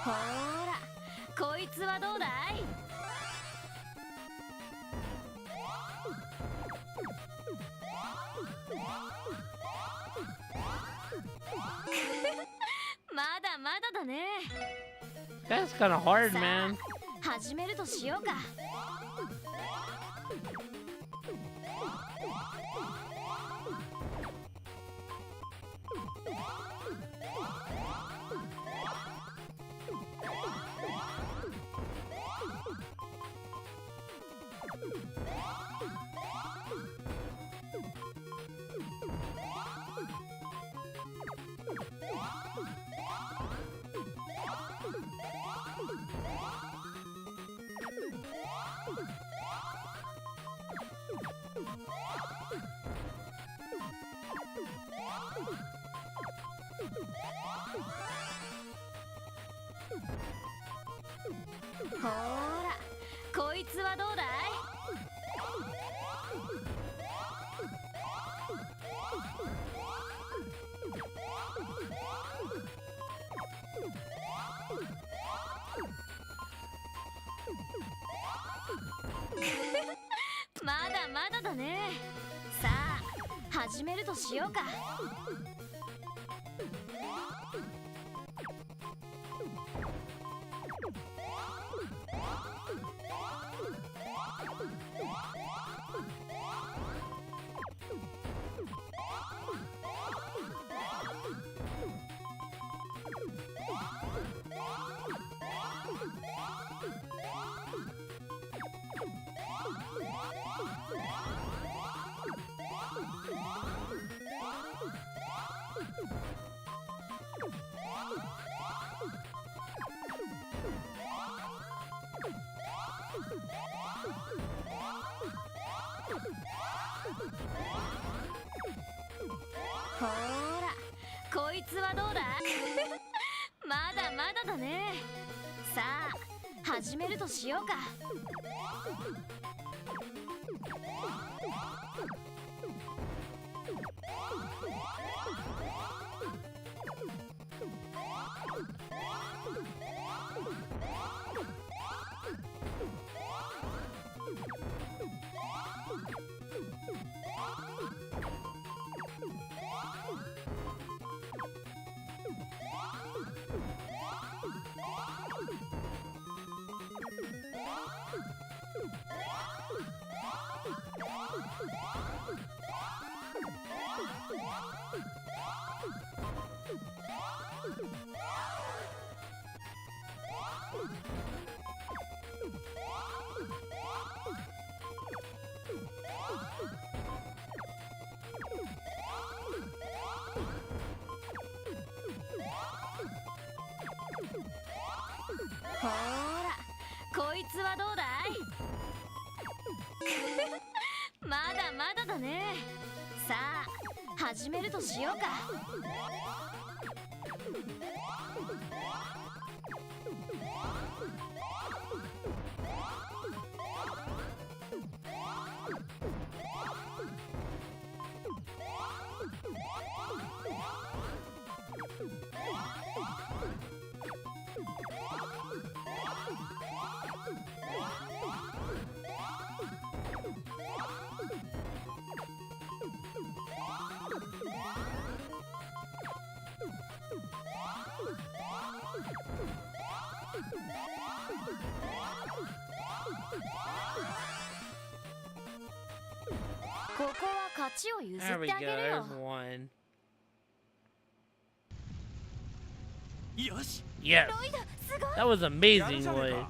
E: ほーらこいつはどうだいまだまだだね。
A: That's kind of hard,
E: さ
A: man.
E: あ始めるとしようか。ほーらこいつはどうだいまだまだだね。さあ始めるとしようか。ほーらこいつはどうだまだまだだね。さ始めるとしようか。ほーら、こいつはどうだい？まだまだだね。さあ、始めるとしようか。ここは勝ちを譲
A: There
E: っ
A: we
E: て
A: go.
E: あげるよ。
A: There's one.
B: よし
A: Yes.
C: ロイドすごい
A: That was amazing, Lloyd.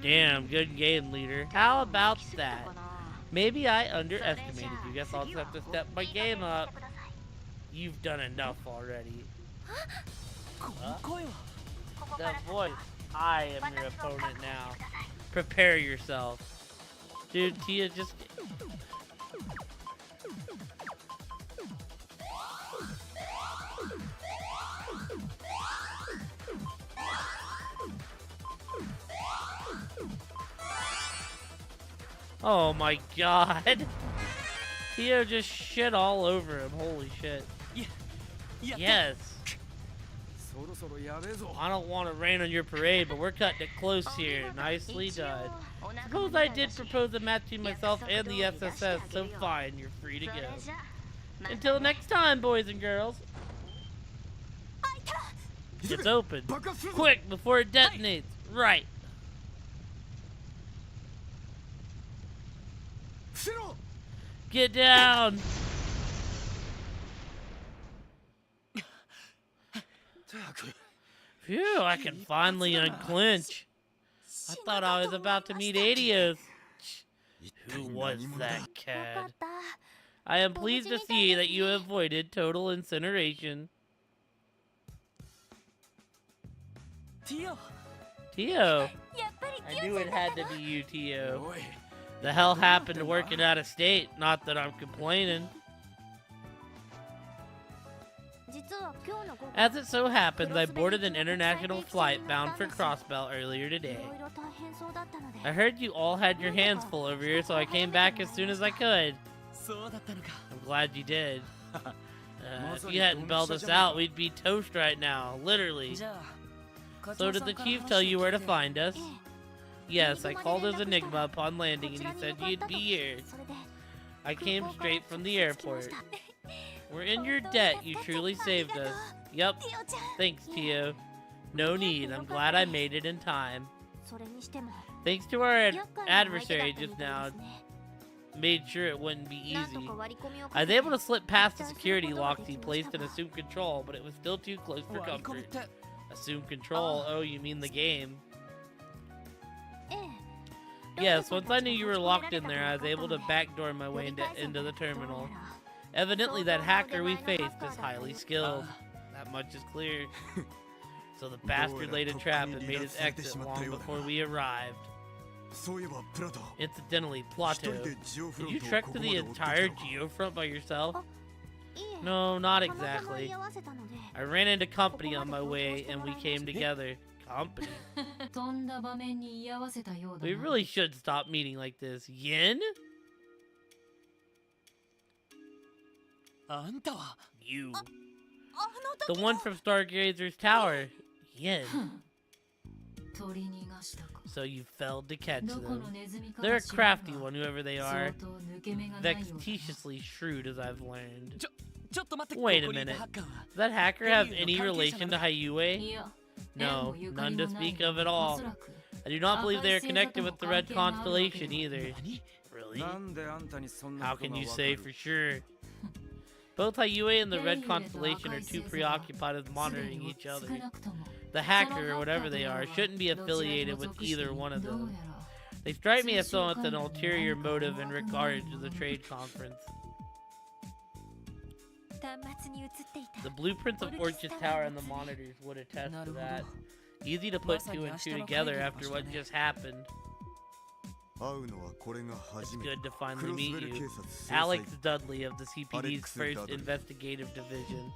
A: Damn, good game, leader. How about that? Maybe I underestimated you. Guess I'll just have to step my game up. You've done enough already.
B: この声は
A: The voice. I am your opponent now. Prepare yourself. Dude, Tia just... Oh my god. Tio just shit all over him. Holy shit.
B: やった
A: Yes.
D: そろそろやべえぞ。
A: I don't want to rain on your parade, but we're cutting it close here. Nicely done. Suppose I did propose a match between myself and the SSS, so fine, you're free to go. Until next time, boys and girls. It's open. Quick, before it detonates. Right.
D: 伏せろ。
A: Get down. Phew, I can finally unclench. I thought I was about to meet Adios. Who was that
C: よか
A: cad?
C: った
A: I am pleased to see that you avoided total incineration.
B: ティオ
A: Tio.
C: やっぱり
A: I
C: キュ
A: knew
C: ー
A: it had to be you, Tio.
D: おい。
A: The hell happened working out of state? Not that I'm complaining.
C: 実は今日の午後
A: As it so happens, I boarded an international flight bound for Crossbell earlier
C: い
A: today.
C: ろいろ大変そうだったので
A: I heard you all had your hands full over here, so I came back as soon as I could.
B: そうだったのか
A: I'm glad you did. If you hadn't bailed us out, we'd be toast right now, literally.
B: じゃあ
A: So did the chief tell you where to find us?
C: ええ
A: Yes, I called his Enigma upon landing and he said you'd be here.
C: それで
A: I came straight from the airport. We're in your debt, you truly saved us. Yep,
C: ティオちゃん
A: thanks, Tio. No need, I'm glad I made it in time.
C: それにしても
A: Thanks to our
C: 厄介な相手だ
A: adversary
C: ったみ
A: just
C: たい
A: now,
C: ですね
A: made sure it wouldn't be
C: なんと
A: easy.
C: か割り込みを
A: I was able to slip past the
C: 脱出する
A: security
C: ことが
A: locks
C: で
A: he
C: きまし
A: placed
C: た
A: in
C: が
A: assumed control, but it was still too close for
B: 割り込みっ
A: comfort.
B: て
A: Assumed control? Oh, you mean the game.
C: ええ
A: Yes, once I knew you were locked in there, I was able to backdoor my way into the terminal. Evidently, that hacker we faced is highly skilled. That much is clear. So the bastard laid a trap and made his exit long before we arrived.
H: そういえばプラト
A: Incidentally,
H: 一
A: Plato,
H: 人でジオフ
A: did
H: ロン
A: you
H: トを
A: trek
H: こ
A: to
H: こま
A: the
H: で追ってきた
A: entire
H: のか
A: geofront by yourself?
C: いいえ
A: No, not
C: たまたま居
A: exactly.
C: 合わせたので
A: I ran into company on my way and we came together. company.
E: とんだ場面に居合わせたようだ
A: We
E: な
A: really should stop meeting like this. Yin?
B: あんたは
A: You.
C: あの
A: The
C: 時
A: one from Stargazer's Tower. Yin.
E: 取り逃がしたか
A: So you failed to catch
E: どこの
A: them.
E: ネズミか
A: They're
E: は
A: a
E: 知らん
A: crafty
E: が
A: one, whoever they
E: 相
A: are.
E: 当抜け目がないようだな
A: Vexatiously shrewd, as I've learned.
B: ちょっと待って
A: Wait a
B: ここにいた
A: minute.
B: ハッカーは
A: Does that hacker have any relation to
E: い
A: Hyue?
E: や
A: No,
E: 縁もゆかり
A: none
E: も
A: to
E: ない
A: speak of at
E: お
A: all.
E: そらく
A: I do not believe they are connected with the Red Constellation either.
B: 何
A: Really?
D: なんであんたにそんな
A: How
D: こと
A: can
D: が
A: you
D: わか
A: say
D: る
A: for sure? Both Hyue and the Red Constellation are too preoccupied with monitoring each other.
E: 少なくとも
A: The hacker, or whatever they are, shouldn't be affiliated with either one of them. They strike me as someone with an ulterior motive in regard to the trade conference.
C: 端末に映っていた
A: The blueprints of Orchid Tower and the monitors would attest to that. Easy to put two and two together after what just happened.
H: 会うのはこれが
A: It's
H: 初め
A: good to
H: ク
A: finally
H: ロスベ
A: meet
H: ル警
A: you.
H: 察制
A: Alex
H: 裁
A: Dudley of the CPD's
H: Alex
A: first
H: Dudley.
A: investigative division.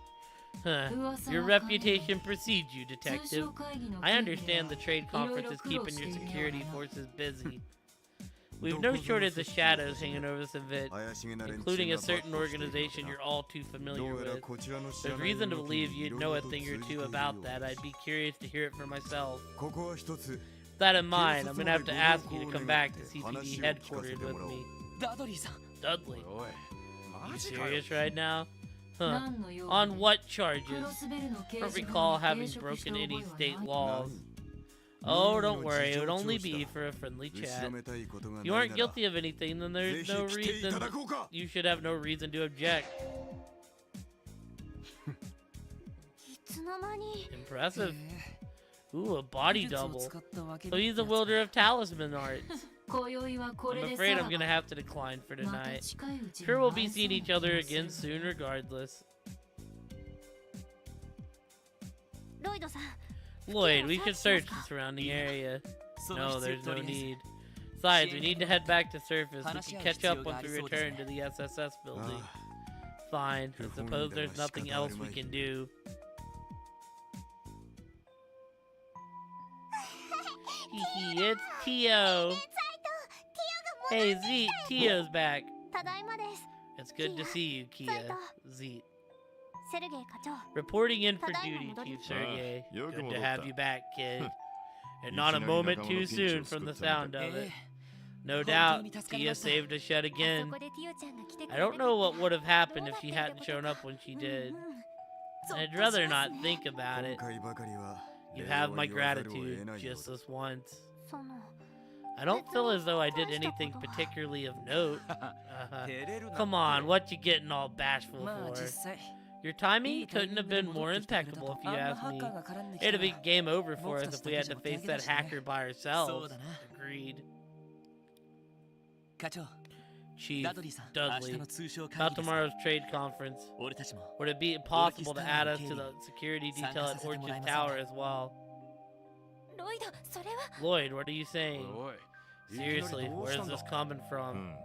A: Huh. Your reputation precedes you, detective. I understand the trade conference is keeping your security forces busy. We've no shortage of shadows hanging over this event,
H: 怪しげな連中
A: including a
H: が
A: certain
H: 抜擢している
A: organization
H: な
A: you're all too
H: ど
A: familiar
H: うやら
A: with.
H: こちらの知ら
A: There's
H: ない
A: reason to
H: 動き
A: believe
H: に
A: you'd
H: 色
A: know
H: 々
A: a
H: と
A: thing
H: 通
A: or
H: じてい
A: two
H: るよ
A: about
H: う
A: that. I'd be curious to hear it for myself.
H: ここは一つ
A: With that in mind, I'm gonna have to ask you to come back to CPD headquarters with me.
B: ダドリーさん
A: Dudley,
D: おい
A: you
D: マジかよ
A: serious right now? Huh.
E: 何の用
A: On what
E: ク
A: charges?
E: ロスベルの掲
A: Don't
E: 示
A: recall
E: 板に
A: having
E: 抵触した
A: broken
E: 覚え
A: any
E: は
A: state
E: ない
A: laws.
H: 何
A: Oh,
H: 任
A: don't
H: 意の
A: worry.
H: 事
A: It
H: 情
A: would only
H: 聴取
A: be
H: だ
A: for a friendly
H: 後
A: chat.
H: ろめたいことが
A: If you
H: ない
A: aren't
H: なら
A: guilty of anything, then
H: ぜ
A: there's
H: ひ
A: no
H: 来ていた
A: reason.
H: だこうか
A: You should have no reason to object.
C: いつの間に
A: Impressive. Ooh, a body
B: 技術を
A: double.
B: 使ったわけ
A: So
B: だ
A: he's a wielder of talisman arts.
E: 今宵はこれ
A: I'm
E: で
A: afraid
E: さ
A: I'm gonna have to decline for
E: また
A: tonight.
E: 近いうちに
A: Sure, we'll be
E: 会えそう
A: seeing
E: な
A: each
E: 気が
A: other
E: する
A: again soon, regardless.
C: ロイドさん
A: Lloyd, we should search the surrounding area.
B: その
A: No,
B: 必要
A: there's
B: と
A: no
B: りあえず
A: need. Besides, we need to head back to surface. We can catch up once we return to the SSS building.
H: あ
A: Fine. I suppose there's nothing else we can do. Hee, it's Tio. Hey, Z, Tio's back.
C: ただいまです
A: It's good to see you, Kia. Z.
C: セルゲイ課長
A: Reporting in for duty, Chief Sergey.
H: Ah,
A: Good to have you back, kid. And not a moment too soon from the sound of it. No doubt, Tia saved us yet
C: あそ
A: again.
C: こでティオちゃんが来てく
A: I
C: れな
A: don't
C: かった
A: know what would have
C: ら
A: happened if she
C: どうなって
A: hadn't
C: いた
A: shown
C: こと
A: up when she
C: か
A: did.
C: ゾッ
A: I'd
C: と
A: rather
C: しま
A: not
C: すね
A: think about
H: 今
A: it.
H: 回ばかりは
A: You
H: 礼
A: have
H: を
A: my
H: 言わざるを得
A: gratitude
H: ないよう
A: just
H: だ
A: this once.
C: その
A: I don't feel as though I did anything particularly of note.
D: 照れるな
A: Come on, what you getting all bashful
B: まあ
A: for?
B: 実際
A: Your
B: い
A: timing
B: いタイミ
A: couldn't
B: ング
A: have
B: で
A: been
B: 戻
A: more
B: ってきてくれた
A: impeccable
B: と
A: if
B: あ
A: you
B: んな
A: ask
B: ハッ
A: me.
B: カーが絡んでき
A: It'd
B: た
A: have been
B: ら
A: game over for us
B: Both
A: if we had to
B: of us
A: face that
B: together.
A: hacker by
B: そう
A: ourselves.
B: だな
A: Agreed.
B: 課長
A: Chief
B: ダドリーさん明
A: Dudley,
B: 日の通商会
A: about
B: 議です
A: tomorrow's trade conference.
B: 俺たちも
A: Would it be possible to add us to the security detail at Orchard Tower as well?
C: ロイドそれは
A: Lloyd, what are you saying?
D: おい
A: Seriously,
D: どうし
A: where's
D: たんだ
A: this coming
H: う
A: from?
H: ん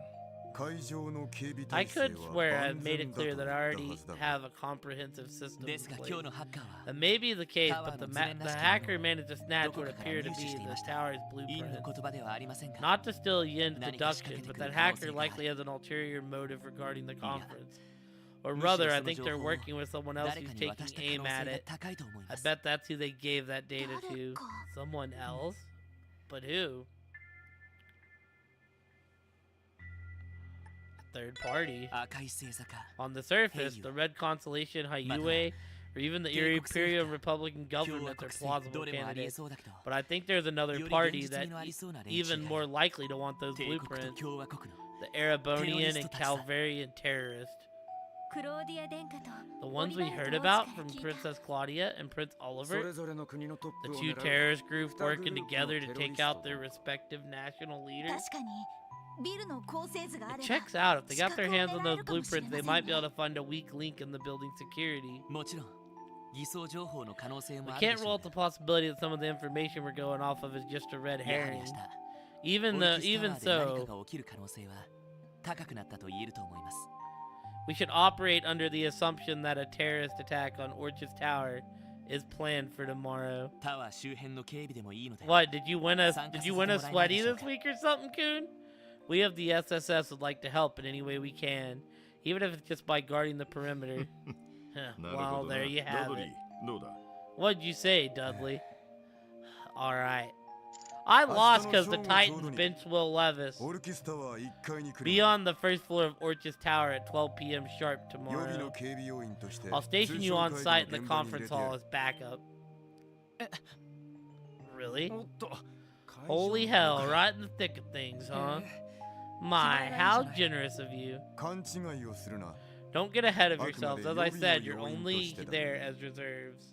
H: 会場の警備
A: I
H: 体制
A: could
H: は
A: swear I
H: 万
A: made
H: 全
A: it
H: だ
A: clear
H: と
A: that
H: 言
A: I
H: った
A: already
H: はずだ
A: have a comprehensive system
B: です
A: in
B: が今日
A: place.
B: のハッカーは
A: That may be the case, but the,
B: タワーの図面らしき
A: the
B: ものを
A: hacker managed to snatch
B: どこ
A: what
B: かから
A: appeared to
B: 入手
A: be
B: してい
A: the
B: ました
A: tower's
B: 陰の
A: blueprint.
B: 言葉ではありませんが
A: Not to steal Yin's
B: 何か仕掛け
A: deduction,
B: て
A: but
B: くる
A: that
B: 可能性
A: hacker
B: がある。
A: likely has an ulterior motive regarding the conference. Or
B: むしろ
A: rather, I
B: その
A: think
B: 情
A: they're
B: 報を
A: working with someone else
B: 誰
A: who's
B: かに
A: taking
B: 渡した可
A: aim
B: 能
A: at
B: 性が
A: it.
B: 高いと思い
A: I
B: ます
A: bet that's who they gave that data
C: 誰
A: to.
C: か
A: Someone else? But who? A third party.
B: 赤い星座か
A: On the surface,
B: Hey,
A: the Red Constellation,
B: Mata.
A: Hyue, or even the
B: 帝国政府
A: Imperial
B: か
A: Republican
B: 共和
A: governments are
B: 国政府ど
A: plausible
B: れもありえ
A: candidates.
B: そうだけど
A: But I think there's another
B: より現
A: party
B: 実
A: that
B: 味のありそうな連中
A: even
B: が
A: more likely to want those
B: 帝国と
A: blueprints.
B: 共和国の
A: The Erebonian and
B: Terrorist attacks.
A: Calvarian terrorists.
C: クローディア殿下と
A: The ones we
C: オリバル
A: heard
C: と王子
A: about
C: から
A: from
C: 聞いた
A: Princess Claudia and Prince
D: それ
A: Oliver.
D: ぞれの国のトッ
A: The
D: プを
A: two
D: 狙う
A: terrorist groups
D: 二グループ
A: working
D: の
A: together to
D: テロリ
A: take
D: スト
A: out their respective national leaders.
C: 確かにビルの構成図があ
A: It
C: れば
A: checks out. If they got their
C: 死角を
A: hands on
C: 狙え
A: those
C: るかもしれ
A: blueprints,
C: ませ
A: they
C: ん
A: might be
C: ね
A: able to find a weak link in the building's security.
B: もちろん偽装情報の可能性
A: We
B: もあるで
A: can't
B: し
A: rule
B: ょう
A: out the
B: が
A: possibility that some of the information we're going off of is just a red
B: やはり
A: herring.
B: 明日
A: Even
B: オ
A: though,
B: ルキスタワ
A: even
B: ーで何
A: so,
B: かが起きる可能性は高くなったと言えると思います
A: we should operate under the assumption that a terrorist attack on Orchard's Tower is planned for tomorrow.
B: タワー周辺の警備でもいいので。
A: What, did you win a sweaty this week or something, Coon? We of the SSS would like to help in any way we can, even if it's just by guarding the perimeter. Well, there you have it. What'd you say, Dudley? Alright. I lost because the Titans benched Will Levis. Be on the first floor of Orchis Tower at 12 p.m. sharp tomorrow. I'll station you on site in the conference hall as backup. Really? Holy hell, right in the thick of things, huh? My, how generous of you. Don't get ahead of yourselves. As I said, you're only there as reserves.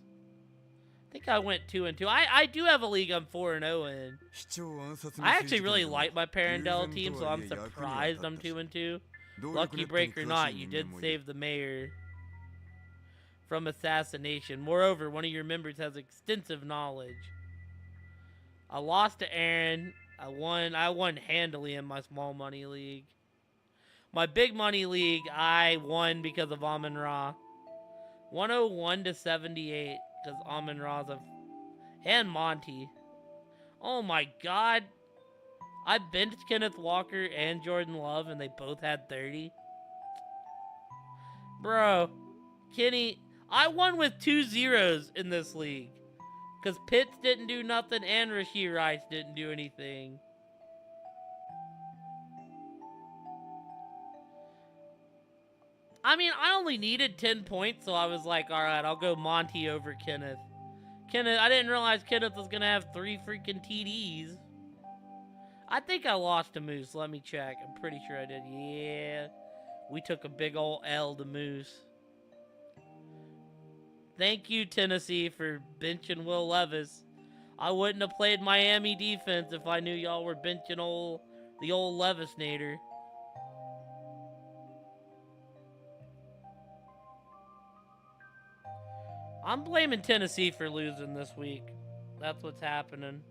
A: I think I went 2-2. I do have a league I'm 4-0 in. I actually really like my Parandella team, so I'm surprised I'm 2-2. Lucky break or not, you did save the mayor from assassination. Moreover, one of your members has extensive knowledge. I lost to Aaron. I won handily in my small money league. My big money league, I won because of Amon Ra. 101 to 78 because Amon Ra's and Monty. Oh my god. I benched Kenneth Walker and Jordan Love and they both had 30. Bro, Kenny, I won with 2 zeros in this league. Because Pitts didn't do nothing and Rashee Rice didn't do anything. I mean, I only needed 10 points, so I was like, alright, I'll go Monty over Kenneth. I didn't realize Kenneth was going to have 3 freaking TDs. I think I lost to Moose. Let me check. I'm pretty sure I did. Yeah. We took a big ol' L to Moose. Thank you, Tennessee, for benching Will Levis. I wouldn't have played Miami defense if I knew y'all were benching the old Levis-nator. I'm blaming Tennessee for losing this week. That's what's happening.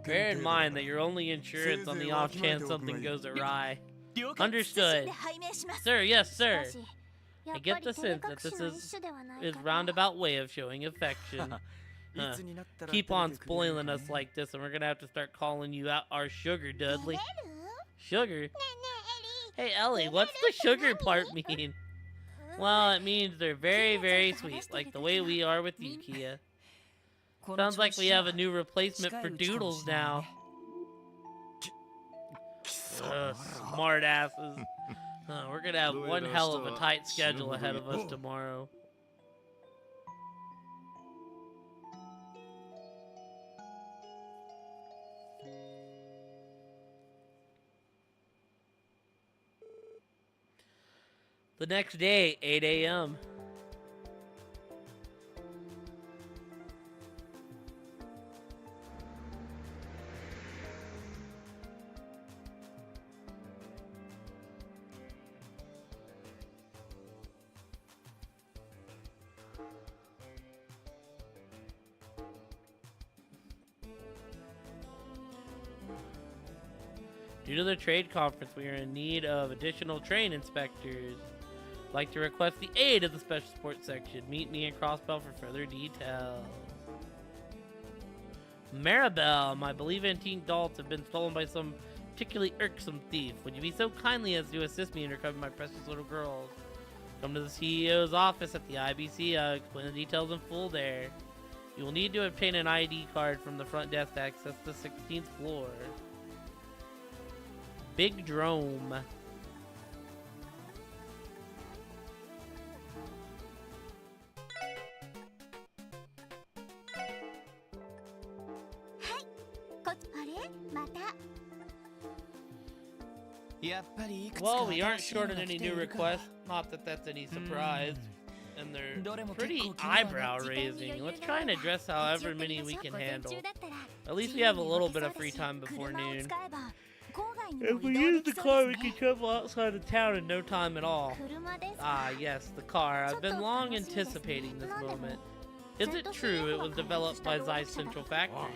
A: Bear in mind that your only insurance on the off chance something goes awry. Understood. Sir, yes, sir. I get the sense that this is roundabout way of showing affection. Keep on spoiling us like this and we're gonna have to start calling you out our sugar, Dudley. Sugar? Hey, Ellie, what's the sugar part mean? Well, it means they're very, very sweet, like the way we are with you, Kia. Sounds like we have a new replacement for Doodles now. Smart asses. We're gonna have one hell of a tight schedule ahead of us tomorrow. The next day, 8 a.m. Due to the trade conference, we are in need of additional train inspectors. I'd like to request the aid of the special sports section. Meet me in Crossbell for further details. Maribel, my believe antique dolls have been stolen by some particularly irksome thief. Would you be so kindly as to assist me in recovering my precious little girls? Come to the CEO's office at the IBC. I'll explain the details in full there. You will need to obtain an ID card from the front desk to access the 16th floor. Big Drome. Well, we aren't short on any new requests. Not that that's any surprise. And they're pretty eyebrow raising. Let's try and address however many we can handle. At least we have a little bit of free time before noon. If we use the car, we can travel outside of town in no time at all. Ah, yes, the car. I've been long anticipating this moment. Is it true it was developed by Zeiss Central Factory?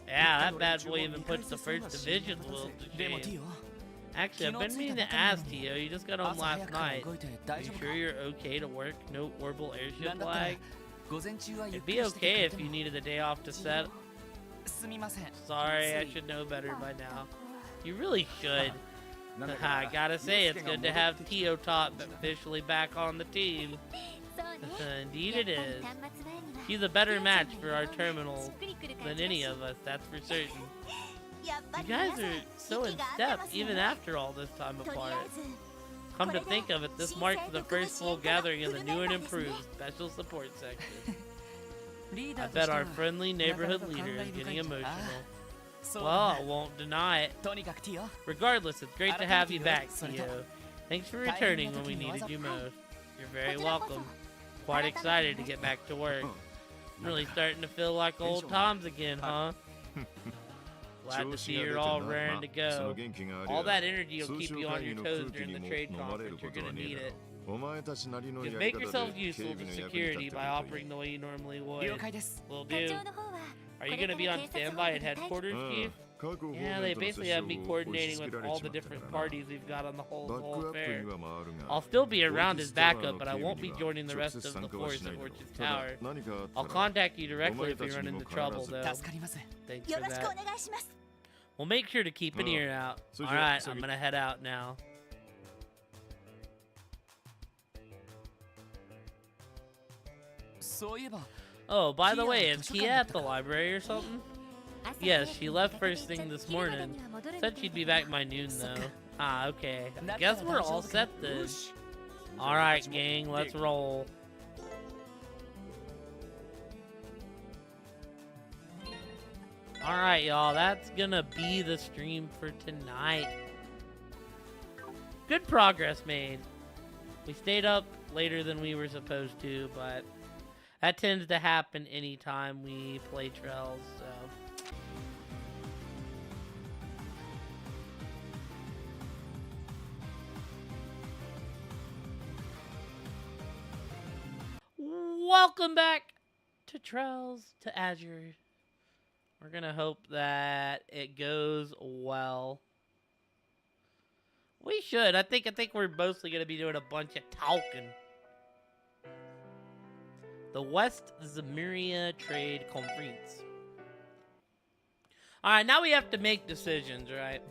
A: Yeah, that bad boy even puts the first division world to
F: でも
A: shame.
F: ティオ
A: Actually, I've been meaning to ask Tio. You just got home
F: 朝早
A: last
F: くから
A: night.
F: 動いて
A: Are
F: 大
A: you
F: 丈夫
A: sure
F: か
A: you're okay to work? No orbital
F: な
A: airship
F: んだったら
A: lag?
F: 午前中はゆっ
A: It'd
F: く
A: be
F: りしてて
A: okay
F: くれ
A: if
F: て
A: you
F: も
A: needed a day off to set.
F: すみません
A: Sorry, I
F: つい
A: should know better by now. You really should.
D: なんだ
A: I
D: か
A: gotta say, it's
D: ユウス
A: good
D: ケ
A: to
D: が
A: have
D: 戻ってきて
A: Tio Top officially back on the team.
C: そうね
A: Indeed
C: やっ
A: it
C: ぱり
A: is.
C: 端末前には
A: He's a better
C: ティオちゃん
A: match
C: が
A: for our
C: いろいろ
A: terminal
C: しっくりくる感
A: than
C: じだ
A: any
C: し
A: of us, that's for certain.
C: やっぱ
A: You
C: り皆
A: guys
C: さん
A: are so in
C: 息が合って
A: step,
C: ます
A: even
C: ね
A: after all this time
C: とり
A: apart.
C: あえず
A: Come to think of it, this marks the first full gathering of the new and improved special support section.
F: リー
A: I
F: ダーと
A: bet
F: しては
A: our friendly
F: な
A: neighborhood
F: かなか
A: leader
F: 感
A: is
F: 慨深
A: getting
F: いんじゃ
A: emotional.
F: なそう
A: Well,
F: だ
A: I won't deny it.
F: とにかくティオ
A: Regardless, it's great to have you back,
F: So-
A: Tio. Thanks for returning when we needed you most. You're very welcome. Quite excited to get back to work. I'm really starting to feel like old times again, huh? Glad to see you're all raring to go. All that energy will keep you on your toes during the trade conference. You're gonna need it.
H: お前たちなりのや
A: Just
H: り
A: make
H: 方
A: yourself
H: で
A: useful
H: 警
A: to
H: 備の役に立って
A: security
H: みる
A: by
H: とい
A: operating the way you normally
F: 了
A: would.
F: 解です
A: Will
C: 課
A: do.
C: 長の方は
A: Are you gonna be on standby at headquarters,
H: い
A: Chief?
H: 各方
A: Yeah,
H: 面
A: they
H: との
A: basically
H: 接
A: have
H: 触
A: me
H: を押し
A: coordinating
H: 付け
A: with
H: られ
A: all
H: ち
A: the
H: まったか
A: different
H: らな
A: parties we've got on the
H: バ
A: whole
H: ックアップ
A: fair.
H: には回るが
A: I'll still be
H: オー
A: around
H: ケ
A: as
H: ストラの
A: backup, but I
H: 警
A: won't
H: 備
A: be
H: には
A: joining the
H: 直
A: rest
H: 接
A: of the
H: 参加は
A: force
H: しな
A: at
H: いが
A: Orchard's
H: ただ
A: Tower.
H: 何かあった
A: I'll
H: ら
A: contact you directly if you run into trouble, though.
F: 助かります
A: Thanks
C: よ
A: for
C: ろしくお
A: that.
C: 願いします
A: We'll make sure to keep an
H: Oh.
A: ear out.
H: So
A: All
H: you-
A: right,
H: so
A: I'm
H: you-
A: gonna head out now.
F: そういえば
A: Oh, by the
F: Kia
A: way, is
F: 図書
A: Kia
F: 館だっ
A: at
F: た
A: the
F: か？
A: library or something?
C: 朝
A: Yes,
C: 早く
A: she
C: に
A: left
C: 出かけ
A: first
C: て
A: thing this
C: 昼まで
A: morning.
C: には戻る
A: Said
C: みたい
A: she'd be
C: だ
A: back by noon, though. Ah, okay.
F: だ
A: I
F: ったら
A: guess
F: 大
A: we're
F: 丈
A: all
F: 夫か
A: set
F: よ
A: then.
F: し
A: Alright, gang, let's roll. Alright, y'all, that's gonna be the stream for tonight. Good progress made. We stayed up later than we were supposed to, but that tends to happen anytime we play Trails, so. Welcome back to Trails to Azure. We're gonna hope that it goes well. We should. I think we're mostly gonna be doing a bunch of talking. The West Zemiria Trade Conference. Alright, now we have to make decisions, right?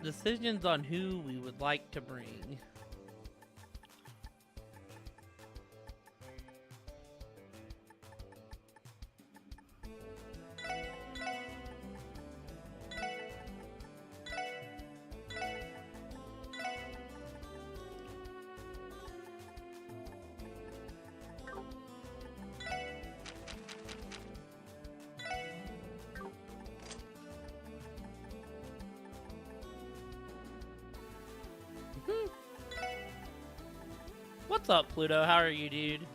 A: Decisions on who we would like to bring. What's up, Pluto? How are you, dude?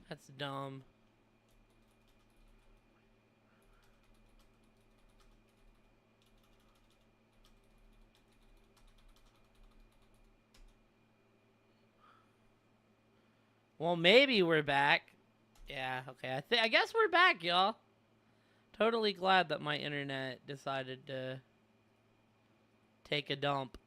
A: That's dumb. Well, maybe we're back. Yeah, okay. I guess we're back, y'all. Totally glad that my internet decided to take a dump.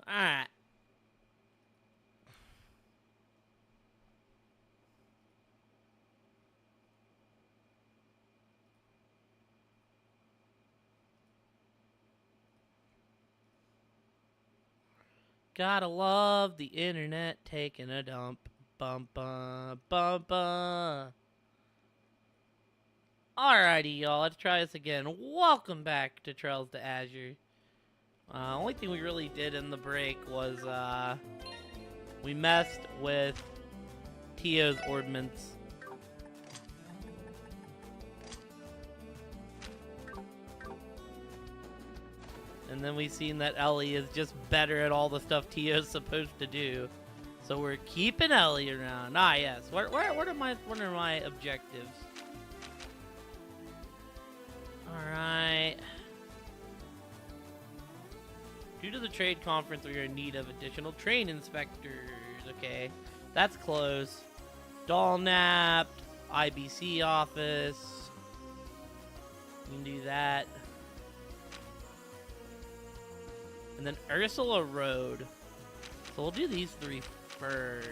A: Alright. Gotta love the internet taking a dump. Bum bum bum bum. Alrighty, y'all. Let's try this again. Welcome back to Trails to Azure. Only thing we really did in the break was We messed with Tio's ordnance. And then we've seen that Ellie is just better at all the stuff Tio's supposed to do. So we're keeping Ellie around. Ah, yes. What are my objectives? Alright. Due to the trade conference, we are in need of additional train inspectors. Okay. That's close. Dollnap, IBC office. We can do that. And then Ursula Road. So we'll do these three first.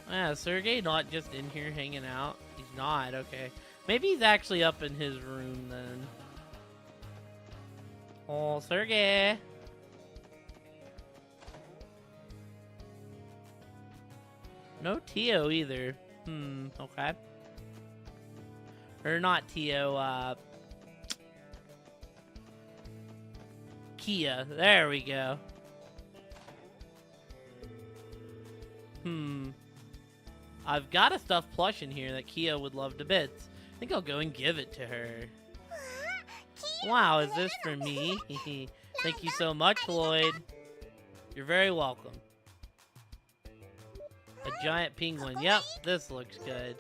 A: Yeah, Sergey not just in here hanging out. He's not, okay. Maybe he's actually up in his room then. Oh, Sergey. No Tio either. Okay. Or not Tio, Kia. There we go. I've got a stuffed plush in here that Kia would love to bits. I think I'll go and give it to her. Wow, is this for me? Thank you so much, Lloyd. You're very welcome. A giant penguin. Yep, this looks good.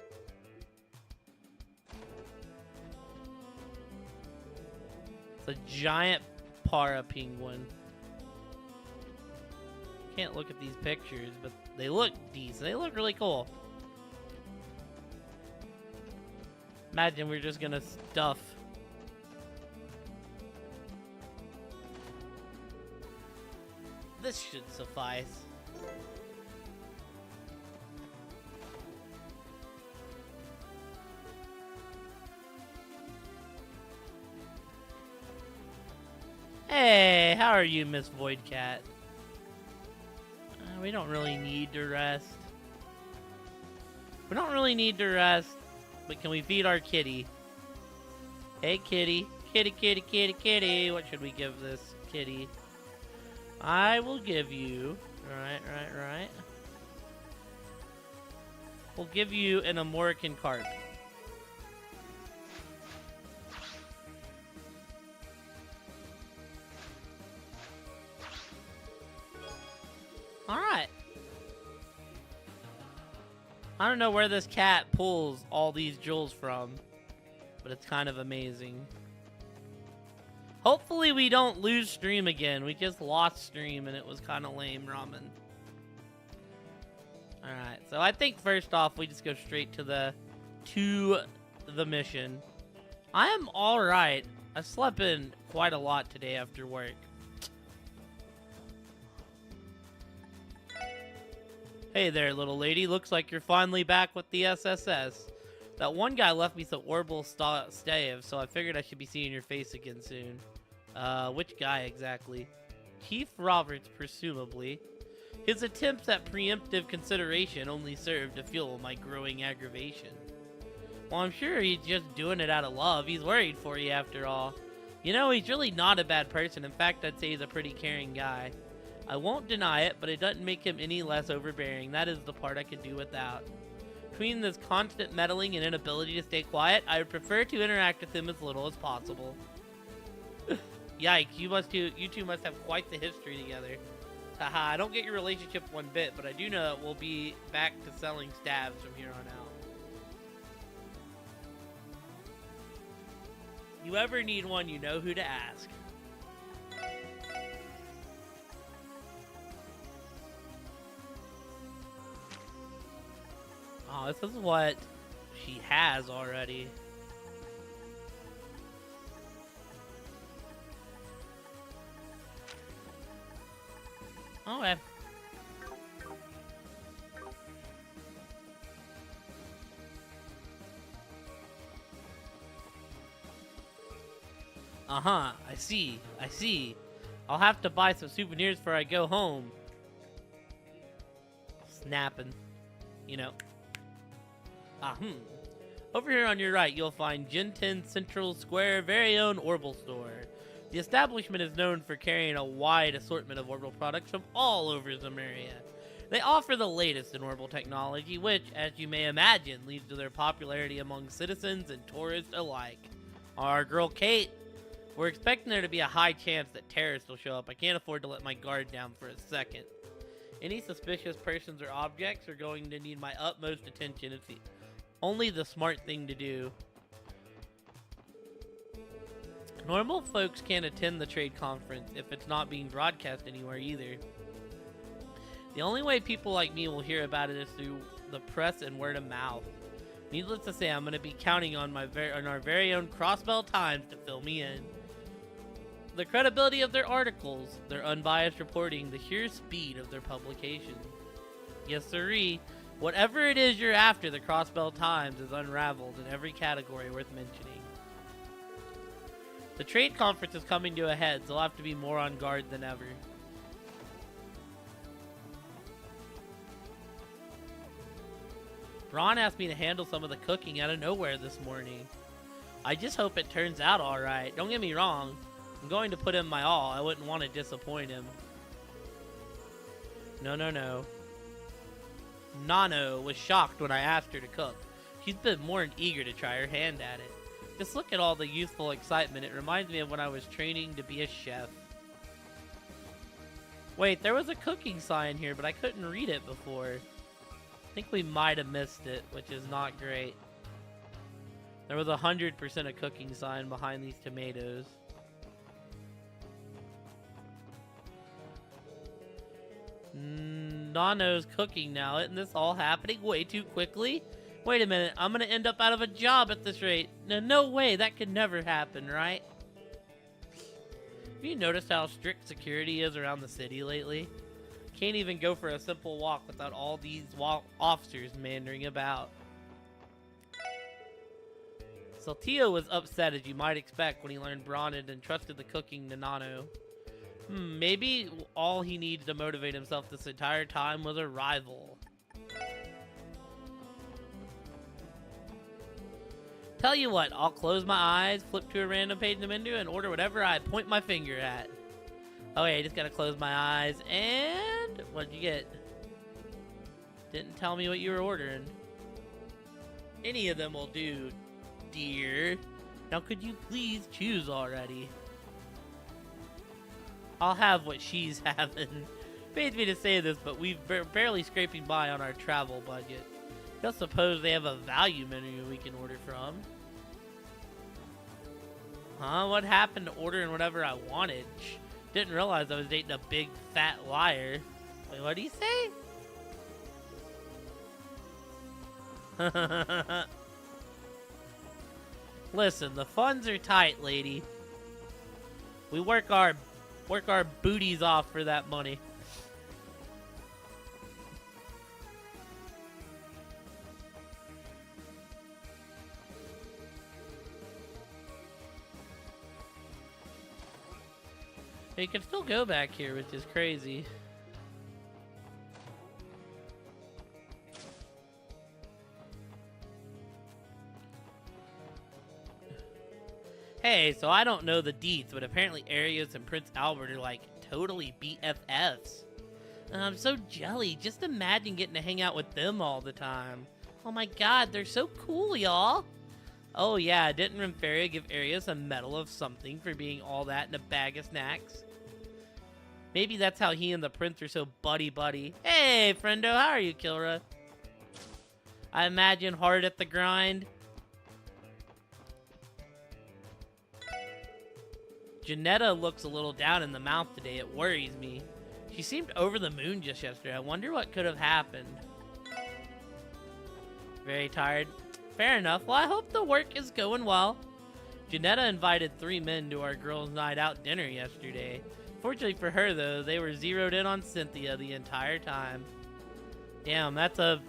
A: It's a giant para penguin. Can't look at these pictures, but they look decent. They look really cool. Imagine we're just gonna stuff. This should suffice. Hey, how are you, Miss Voidcat? We don't really need to rest. We don't really need to rest, but can we feed our kitty? Hey, kitty. Kitty, kitty, kitty, kitty. What should we give this kitty? I will give you... Right. We'll give you an American carp. Alright. I don't know where this cat pulls all these jewels from, but it's kind of amazing. Hopefully we don't lose stream again. We just lost stream and it was kind of lame ramen. Alright, so I think first off we just go straight to the mission. I am alright. I slept in quite a lot today after work. Hey there, little lady. Looks like you're finally back with the SSS. That one guy left me some orbital stave, so I figured I should be seeing your face again soon. Which guy exactly? Keith Roberts, presumably. His attempts at preemptive consideration only served to fuel my growing aggravation. Well, I'm sure he's just doing it out of love. He's worried for you after all. You know, he's really not a bad person. In fact, I'd say he's a pretty caring guy. I won't deny it, but it doesn't make him any less overbearing. That is the part I could do without. Between this constant meddling and inability to stay quiet, I would prefer to interact with him as little as possible. Yikes, you two must have quite the history together. Haha, I don't get your relationship one bit, but I do know that we'll be back to selling stabs from here on out. You ever need one, you know who to ask. Oh, this is what she has already. Okay. Uh-huh, I see. I'll have to buy some souvenirs before I go home. Snapping. You know. Over here on your right, you'll find Gen 10 Central Square very own Orbital Store. The establishment is known for carrying a wide assortment of orbital products from all over Zemuria. They offer the latest in orbital technology, which, as you may imagine, leads to their popularity among citizens and tourists alike. Our girl Kate, we're expecting there to be a high chance that terrorists will show up. I can't afford to let my guard down for a second. Any suspicious persons or objects are going to need my utmost attention. It's only the smart thing to do. Normal folks can't attend the trade conference if it's not being broadcast anywhere either. The only way people like me will hear about it is through the press and word of mouth. Needless to say, I'm going to be counting on our very own Crossbell Times to fill me in. The credibility of their articles, their unbiased reporting, the sheer speed of their publication. Yes, sirree. Whatever it is you're after, the Crossbell Times is unraveled in every category worth mentioning. The trade conference is coming to a head, so I'll have to be more on guard than ever. Braun asked me to handle some of the cooking out of nowhere this morning. I just hope it turns out alright. Don't get me wrong. I'm going to put in my all. I wouldn't want to disappoint him. No. Nano was shocked when I asked her to cook. She's been more than eager to try her hand at it. Just look at all the youthful excitement. It reminds me of when I was training to be a chef. Wait, there was a cooking sign here, but I couldn't read it before. I think we might have missed it, which is not great. There was 100% a cooking sign behind these tomatoes. Nano's cooking now. Isn't this all happening way too quickly? Wait a minute, I'm gonna end up out of a job at this rate. No way, that could never happen, right? Have you noticed how strict security is around the city lately? Can't even go for a simple walk without all these officers meandering about. Saltillo was upset, as you might expect, when he learned Braun had entrusted the cooking to Nano. Maybe all he needs to motivate himself this entire time was a rival. Tell you what, I'll close my eyes, flip to a random page in the menu, and order whatever I point my finger at. Oh yeah, I just gotta close my eyes, and... what'd you get? Didn't tell me what you were ordering. Any of them will do, dear. Now could you please choose already? I'll have what she's having. Pains me to say this, but we've barely scraping by on our travel budget. Just suppose they have a value menu we can order from. Huh? What happened to ordering whatever I wanted? Didn't realize I was dating a big fat liar. Wait, what do you say? Listen, the funds are tight, lady. We work our booties off for that money. You can still go back here, which is crazy. Hey, so I don't know the deets, but apparently Arius and Prince Albert are like totally BFFs. I'm so jelly. Just imagine getting to hang out with them all the time. Oh my god, they're so cool, y'all. Oh yeah, didn't Remferia give Arius a medal of something for being all that in a bag of snacks? Maybe that's how he and the prince are so buddy-buddy. Hey, friendo, how are you, Kilra? I imagine hard at the grind. Janetta looks a little down in the mouth today. It worries me. She seemed over the moon just yesterday. I wonder what could have happened. Very tired. Fair enough. Well, I hope the work is going well. Janetta invited 3 men to our girls' night out dinner yesterday. Fortunately for her, though, they were zeroed in on Cynthia the entire time. Damn, that's a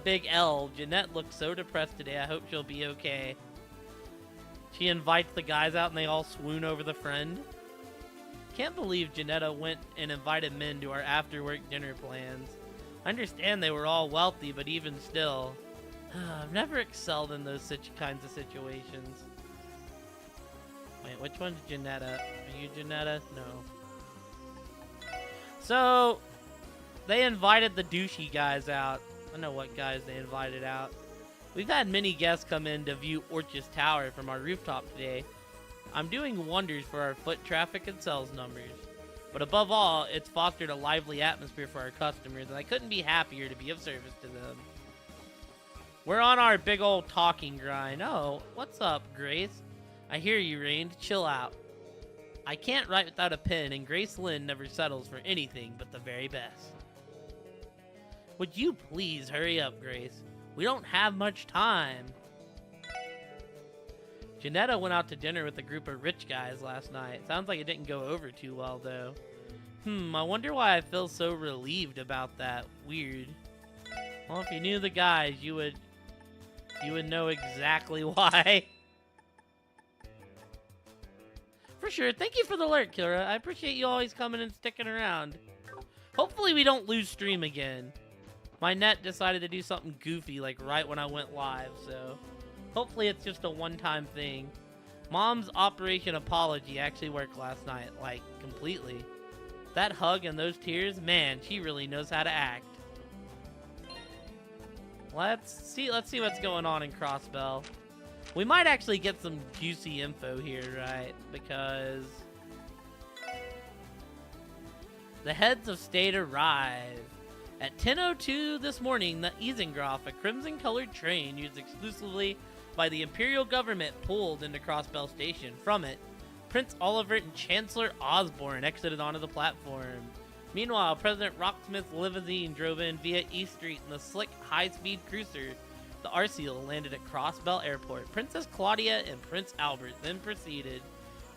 A: big L. Jeanette looks so depressed today. I hope she'll be okay. She invites the guys out and they all swoon over the friend. Can't believe Janetta went and invited men to our after-work dinner plans. I understand they were all wealthy, but even still. I've never excelled in those kinds of situations. Wait, which one's Janetta? Are you Janetta? No. So, they invited the douchey guys out. I don't know what guys they invited out. We've had many guests come in to view Orchis Tower from our rooftop today. I'm doing wonders for our foot traffic and sales numbers. But above all, it's fostered a lively atmosphere for our customers, and I couldn't be happier to be of service to them. We're on our big old talking grind. Oh, what's up, Grace? I hear you, Rain. Chill out. I can't write without a pen, and Grace Lynn never settles for anything but the very best. Would you please hurry up, Grace? We don't have much time. Janetta went out to dinner with a group of rich guys last night. Sounds like it didn't go over too well, though. I wonder why I feel so relieved about that. Weird. Well, if you knew the guys, you would know exactly why. For sure. Thank you for the alert, Kira. I appreciate you always coming and sticking around. Hopefully we don't lose stream again. My net decided to do something goofy like right when I went live, so hopefully it's just a one-time thing. Mom's Operation Apology actually worked last night, like, completely. That hug and those tears, man, she really knows how to act. Let's see what's going on in Crossbell. We might actually get some juicy info here, right? Because the heads of state arrive. At 10:02 this morning, the Isengroff, a crimson-colored train used exclusively by the Imperial government, pulled into Crossbell Station. From it, Prince Oliver and Chancellor Osborne exited onto the platform. Meanwhile, President Rocksmith's limousine drove in via East Street in the slick, high-speed cruiser. The Arseal landed at Crossbell Airport. Princess Claudia and Prince Albert then proceeded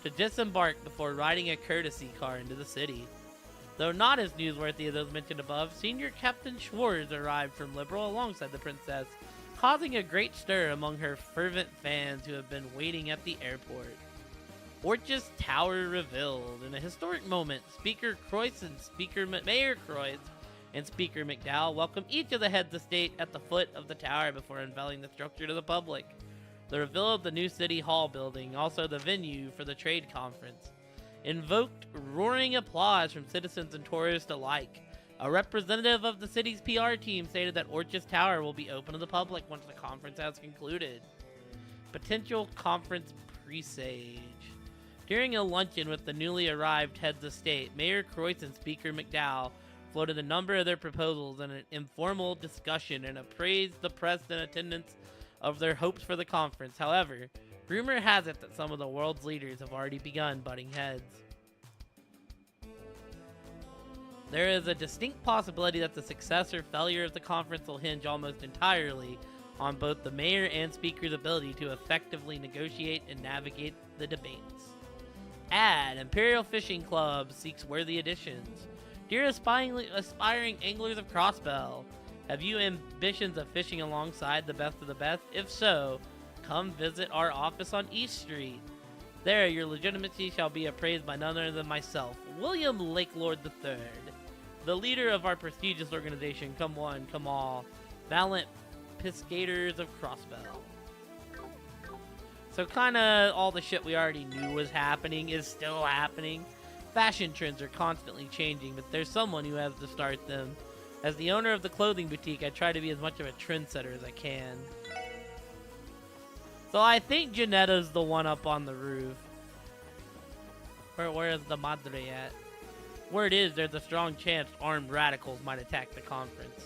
A: to disembark before riding a courtesy car into the city. Though not as newsworthy as those mentioned above, Senior Captain Schwartz arrived from Liberal alongside the princess, causing a great stir among her fervent fans who have been waiting at the airport. Orchis Tower revealed. In a historic moment, Speaker Croyce and Mayor Croyce and Speaker McDowell welcomed each of the heads of state at the foot of the tower before unveiling the structure to the public. The reveal of the new City Hall building, also the venue for the trade conference, invoked roaring applause from citizens and tourists alike. A representative of the city's PR team stated that Orchis Tower will be open to the public once the conference has concluded. Potential conference presage. During a luncheon with the newly arrived heads of state, Mayor Croyce and Speaker McDowell floated a number of their proposals in an informal discussion and appraised the press in attendance of their hopes for the conference. However, rumor has it that some of the world's leaders have already begun butting heads. There is a distinct possibility that the success or failure of the conference will hinge almost entirely on both the mayor and speaker's ability to effectively negotiate and navigate the debates. Add, Imperial Fishing Club seeks worthy additions. Dear aspiring anglers of Crossbell, have you ambitions of fishing alongside the best of the best? If so, come visit our office on East Street. There, your legitimacy shall be appraised by none other than myself, William Lakelord III, the leader of our prestigious organization, Come One, Come All, Valiant Piscators of Crossbell. So kinda all the shit we already knew was happening is still happening. Fashion trends are constantly changing, but there's someone who has to start them. As the owner of the clothing boutique, I try to be as much of a trendsetter as I can. So I think Janetta's the one up on the roof. Where is the Madre at? Word is, there's a strong chance armed radicals might attack the conference.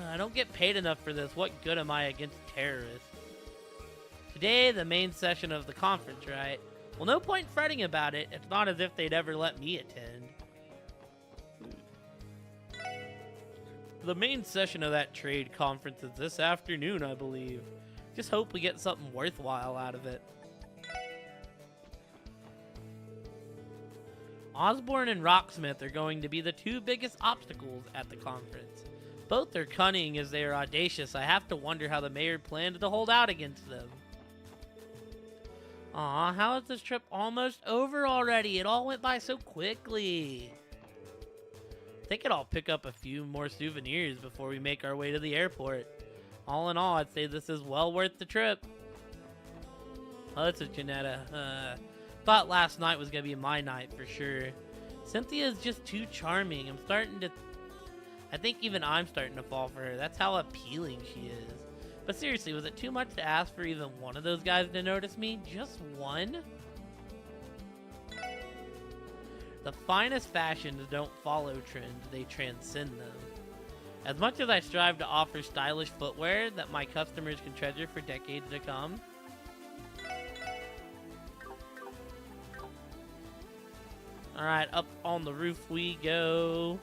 A: I don't get paid enough for this. What good am I against terrorists? Today, the main session of the conference, right? Well, no point fretting about it. It's not as if they'd ever let me attend. The main session of that trade conference is this afternoon, I believe. Just hope we get something worthwhile out of it. Osborne and Rocksmith are going to be the two biggest obstacles at the conference. Both are cunning as they are audacious. I have to wonder how the mayor planned to hold out against them. Aw, how is this trip almost over already? It all went by so quickly. I think I'll pick up a few more souvenirs before we make our way to the airport. All in all, I'd say this is well worth the trip. Oh, it's a Janetta. Thought last night was gonna be my night for sure. Cynthia is just too charming. I think even I'm starting to fall for her. That's how appealing she is. But seriously, was it too much to ask for even one of those guys to notice me? Just one? The finest fashions don't follow trends, they transcend them. As much as I strive to offer stylish footwear that my customers can treasure for decades to come, alright, up on the roof we go.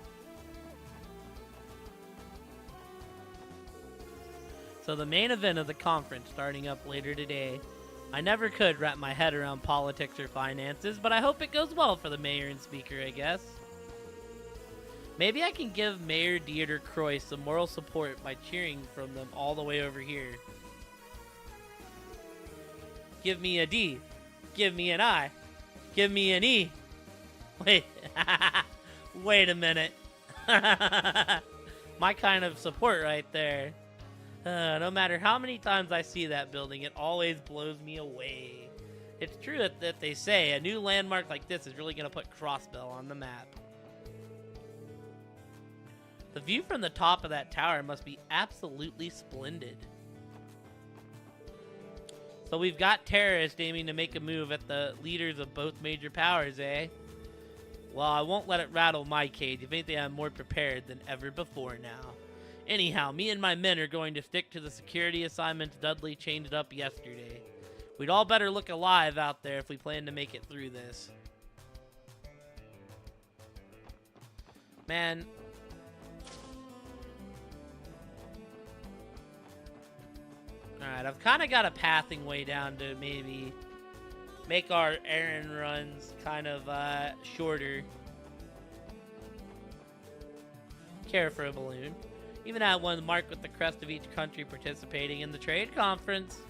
A: So the main event of the conference starting up later today. I never could wrap my head around politics or finances, but I hope it goes well for the mayor and speaker, I guess. Maybe I can give Mayor Dieter Croy some moral support by cheering from them all the way over here. Give me a D. Give me an I. Give me an E. Wait. Wait a minute. My kind of support right there. No matter how many times I see that building, it always blows me away. It's true that they say a new landmark like this is really going to put Crossbell on the map. The view from the top of that tower must be absolutely splendid. So we've got terrorists aiming to make a move at the leaders of both major powers, eh? Well, I won't let it rattle my cage. If anything, I'm more prepared than ever before now. Anyhow, me and my men are going to stick to the security assignments Dudley changed up yesterday. We'd all better look alive out there if we plan to make it through this. Man. Alright, I've kind of got a pathing way down to maybe make our errand runs kind of shorter. Care for a balloon. Even had one marked with the crest of each country participating in the trade conference.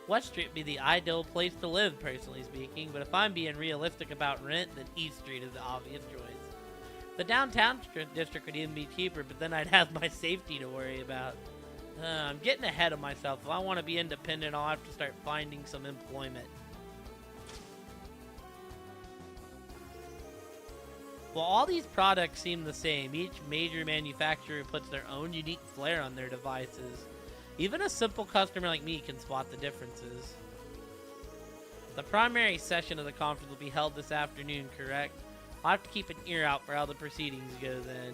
A: West Street would be the ideal place to live, personally speaking, but if I'm being realistic about rent, then East Street is the obvious choice. The downtown district would even be cheaper, but then I'd have my safety to worry about. I'm getting ahead of myself. If I want to be independent, I'll have to start finding some employment. Well, all these products seem the same. Each major manufacturer puts their own unique flair on their devices. Even a simple customer like me can spot the differences. The primary session of the conference will be held this afternoon, correct? I'll have to keep an ear out for how the proceedings go then.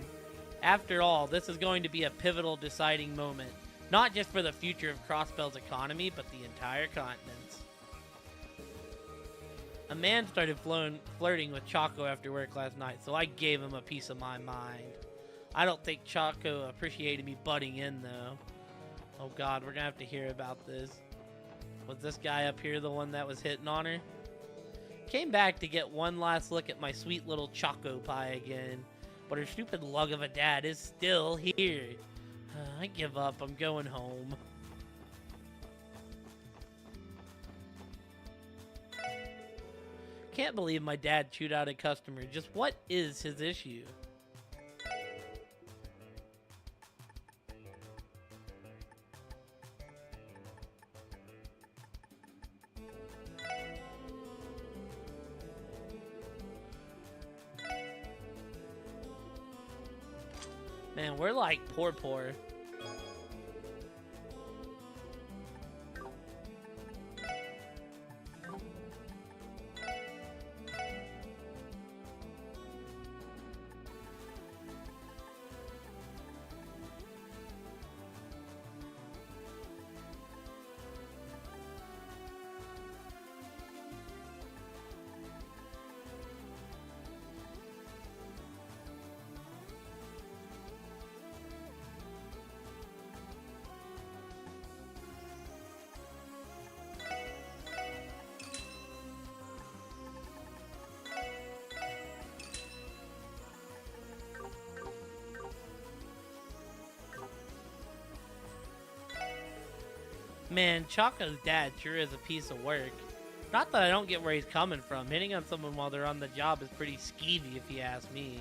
A: After all, this is going to be a pivotal deciding moment. Not just for the future of Crossbell's economy, but the entire continent. A man started flirting with Choco after work last night, so I gave him a piece of my mind. I don't think Choco appreciated me butting in, though. Oh god, we're gonna have to hear about this. Was this guy up here the one that was hitting on her? Came back to get one last look at my sweet little Choco Pie again, but her stupid lug of a dad is still here. I give up, I'm going home. Can't believe my dad chewed out a customer. Just what is his issue? Man, we're like poor. Man, Choco's dad sure is a piece of work. Not that I don't get where he's coming from. Hitting on someone while they're on the job is pretty skeevy if you ask me.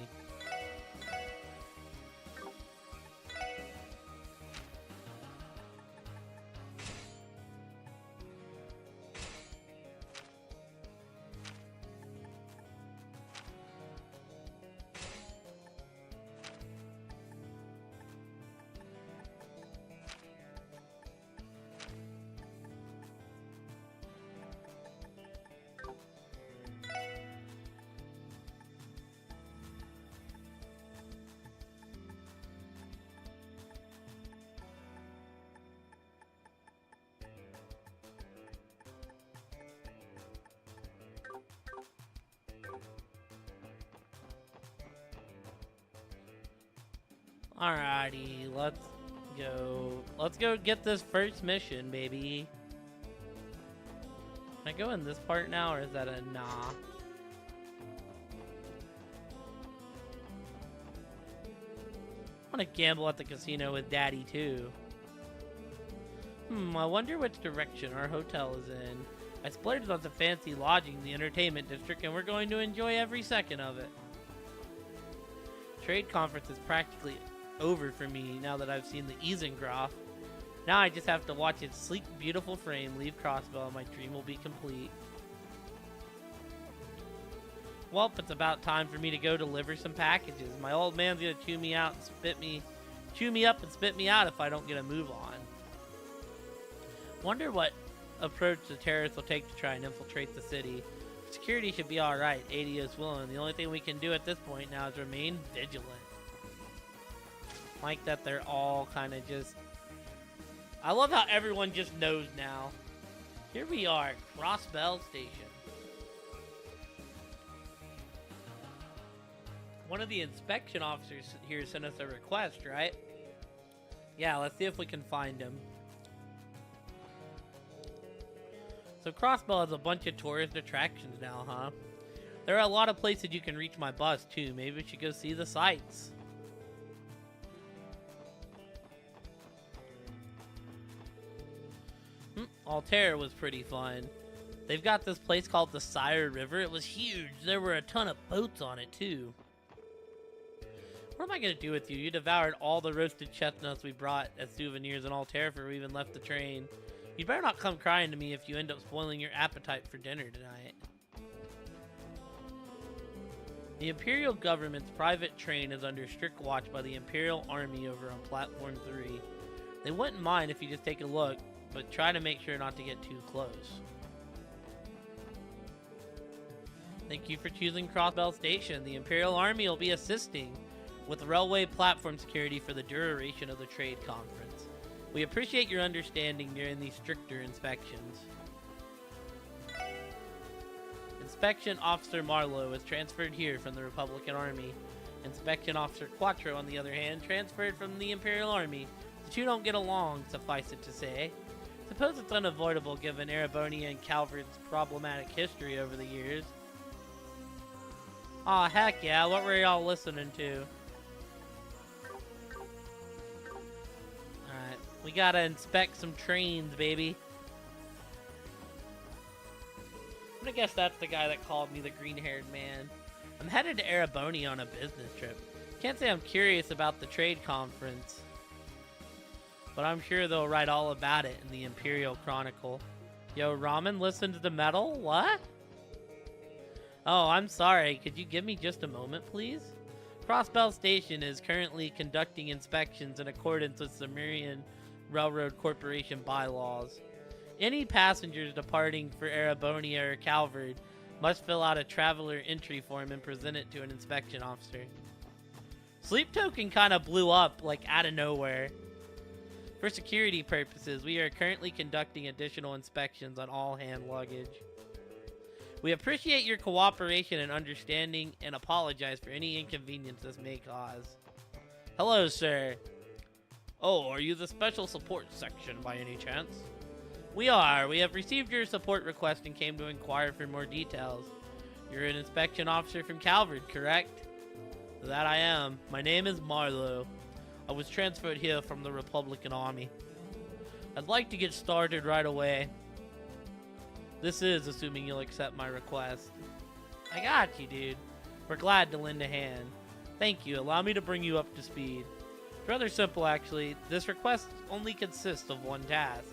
A: Alrighty, let's go. Let's go get this first mission, baby. Can I go in this part now, or is that a nah? I want to gamble at the casino with Daddy, too. I wonder which direction our hotel is in. I splurged on some fancy lodging in the entertainment district, and we're going to enjoy every second of it. Trade conference is practically over for me now that I've seen the Isengraf. Now I just have to watch its sleek, beautiful frame leave Crossbell, and my dream will be complete. Well, it's about time for me to go deliver some packages. My old man's gonna chew me up and spit me out if I don't get a move on. Wonder what approach the terrorists will take to try and infiltrate the city. Security should be alright, ADO's willing. The only thing we can do at this point now is remain vigilant. Like that they're all kind of just... I love how everyone just knows now. Here we are, Crossbell Station. One of the inspection officers here sent us a request, right? Yeah, let's see if we can find him. So Crossbell has a bunch of tourist attractions now, huh? There are a lot of places you can reach my bus, too. Maybe we should go see the sights. Altair was pretty fun. They've got this place called the Sire River. It was huge. There were a ton of boats on it, too. What am I going to do with you? You devoured all the roasted chestnuts we brought as souvenirs in Altair before we even left the train. You better not come crying to me if you end up spoiling your appetite for dinner tonight. The Imperial government's private train is under strict watch by the Imperial Army over on Platform 3. They wouldn't mind if you just take a look, but try to make sure not to get too close. Thank you for choosing Crossbell Station. The Imperial Army will be assisting with railway platform security for the duration of the trade conference. We appreciate your understanding during these stricter inspections. Inspection Officer Marlowe was transferred here from the Republican Army. Inspection Officer Quattro, on the other hand, transferred from the Imperial Army. The two don't get along, suffice it to say. Suppose it's unavoidable given Erebonia and Calvard's problematic history over the years. Aw, heck yeah, what were y'all listening to? Alright, we gotta inspect some trains, baby. I'm gonna guess that's the guy that called me the green-haired man. I'm headed to Erebonia on a business trip. Can't say I'm curious about the trade conference, but I'm sure they'll write all about it in the Imperial Chronicle. Yo, Ramen, listen to the metal? What? Oh, I'm sorry. Could you give me just a moment, please? Crossbell Station is currently conducting inspections in accordance with Sumerian Railroad Corporation bylaws. Any passengers departing for Erebonia or Calvard must fill out a traveler entry form and present it to an inspection officer. Sleep Token kind of blew up, like, out of nowhere. For security purposes, we are currently conducting additional inspections on all hand luggage. We appreciate your cooperation and understanding and apologize for any inconvenience this may cause. Hello, sir. Oh, are you the special support section by any chance? We are. We have received your support request and came to inquire for more details. You're an inspection officer from Calvard, correct? That I am. My name is Marlowe. I was transferred here from the Republican Army. I'd like to get started right away. This is assuming you'll accept my request. I got you, dude. We're glad to lend a hand. Thank you. Allow me to bring you up to speed. It's rather simple, actually. This request only consists of one task.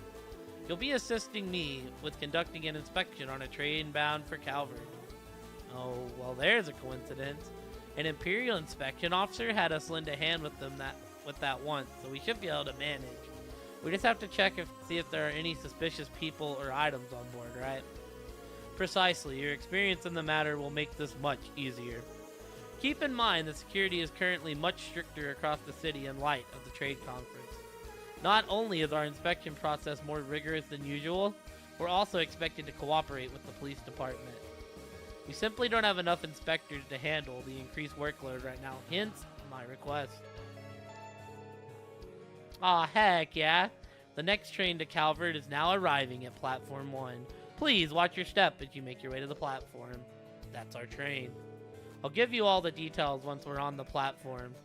A: You'll be assisting me with conducting an inspection on a train bound for Calvard. Oh, well, there's a coincidence. An Imperial inspection officer had us lend a hand with that once, so we should be able to manage. We just have to see if there are any suspicious people or items on board, right? Precisely. Your experience in the matter will make this much easier. Keep in mind that security is currently much stricter across the city in light of the trade conference. Not only is our inspection process more rigorous than usual, we're also expected to cooperate with the police department. We simply don't have enough inspectors to handle the increased workload right now, hence my request. Aw, heck yeah. The next train to Calvert is now arriving at Platform 1. Please watch your step as you make your way to the platform. That's our train. I'll give you all the details once we're on the platform.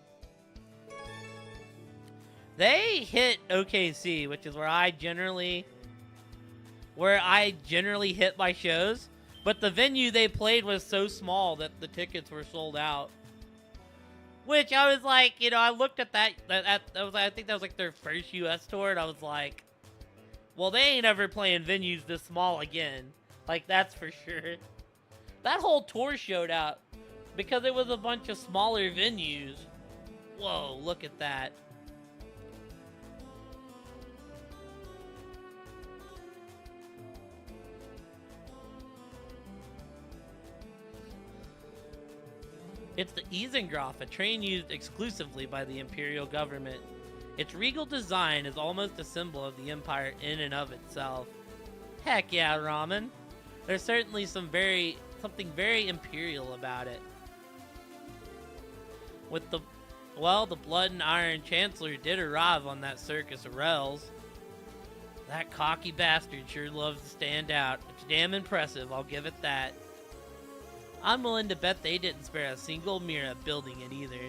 A: They hit OKC, which is where I generally hit my shows, but the venue they played was so small that the tickets were sold out. Which I was like, you know, I looked at that I think that was like their first US tour, and I was like, well, they ain't ever playing venues this small again. Like, that's for sure. That whole tour showed out because it was a bunch of smaller venues. Whoa, look at that. It's the Isengroff, a train used exclusively by the Imperial government. Its regal design is almost a symbol of the Empire in and of itself. Heck yeah, Ramen. There's certainly something very Imperial about it. With the Blood and Iron Chancellor did arrive on that circus of rails. That cocky bastard sure loves to stand out. It's damn impressive, I'll give it that. I'm willing to bet they didn't spare a single mirror building it either.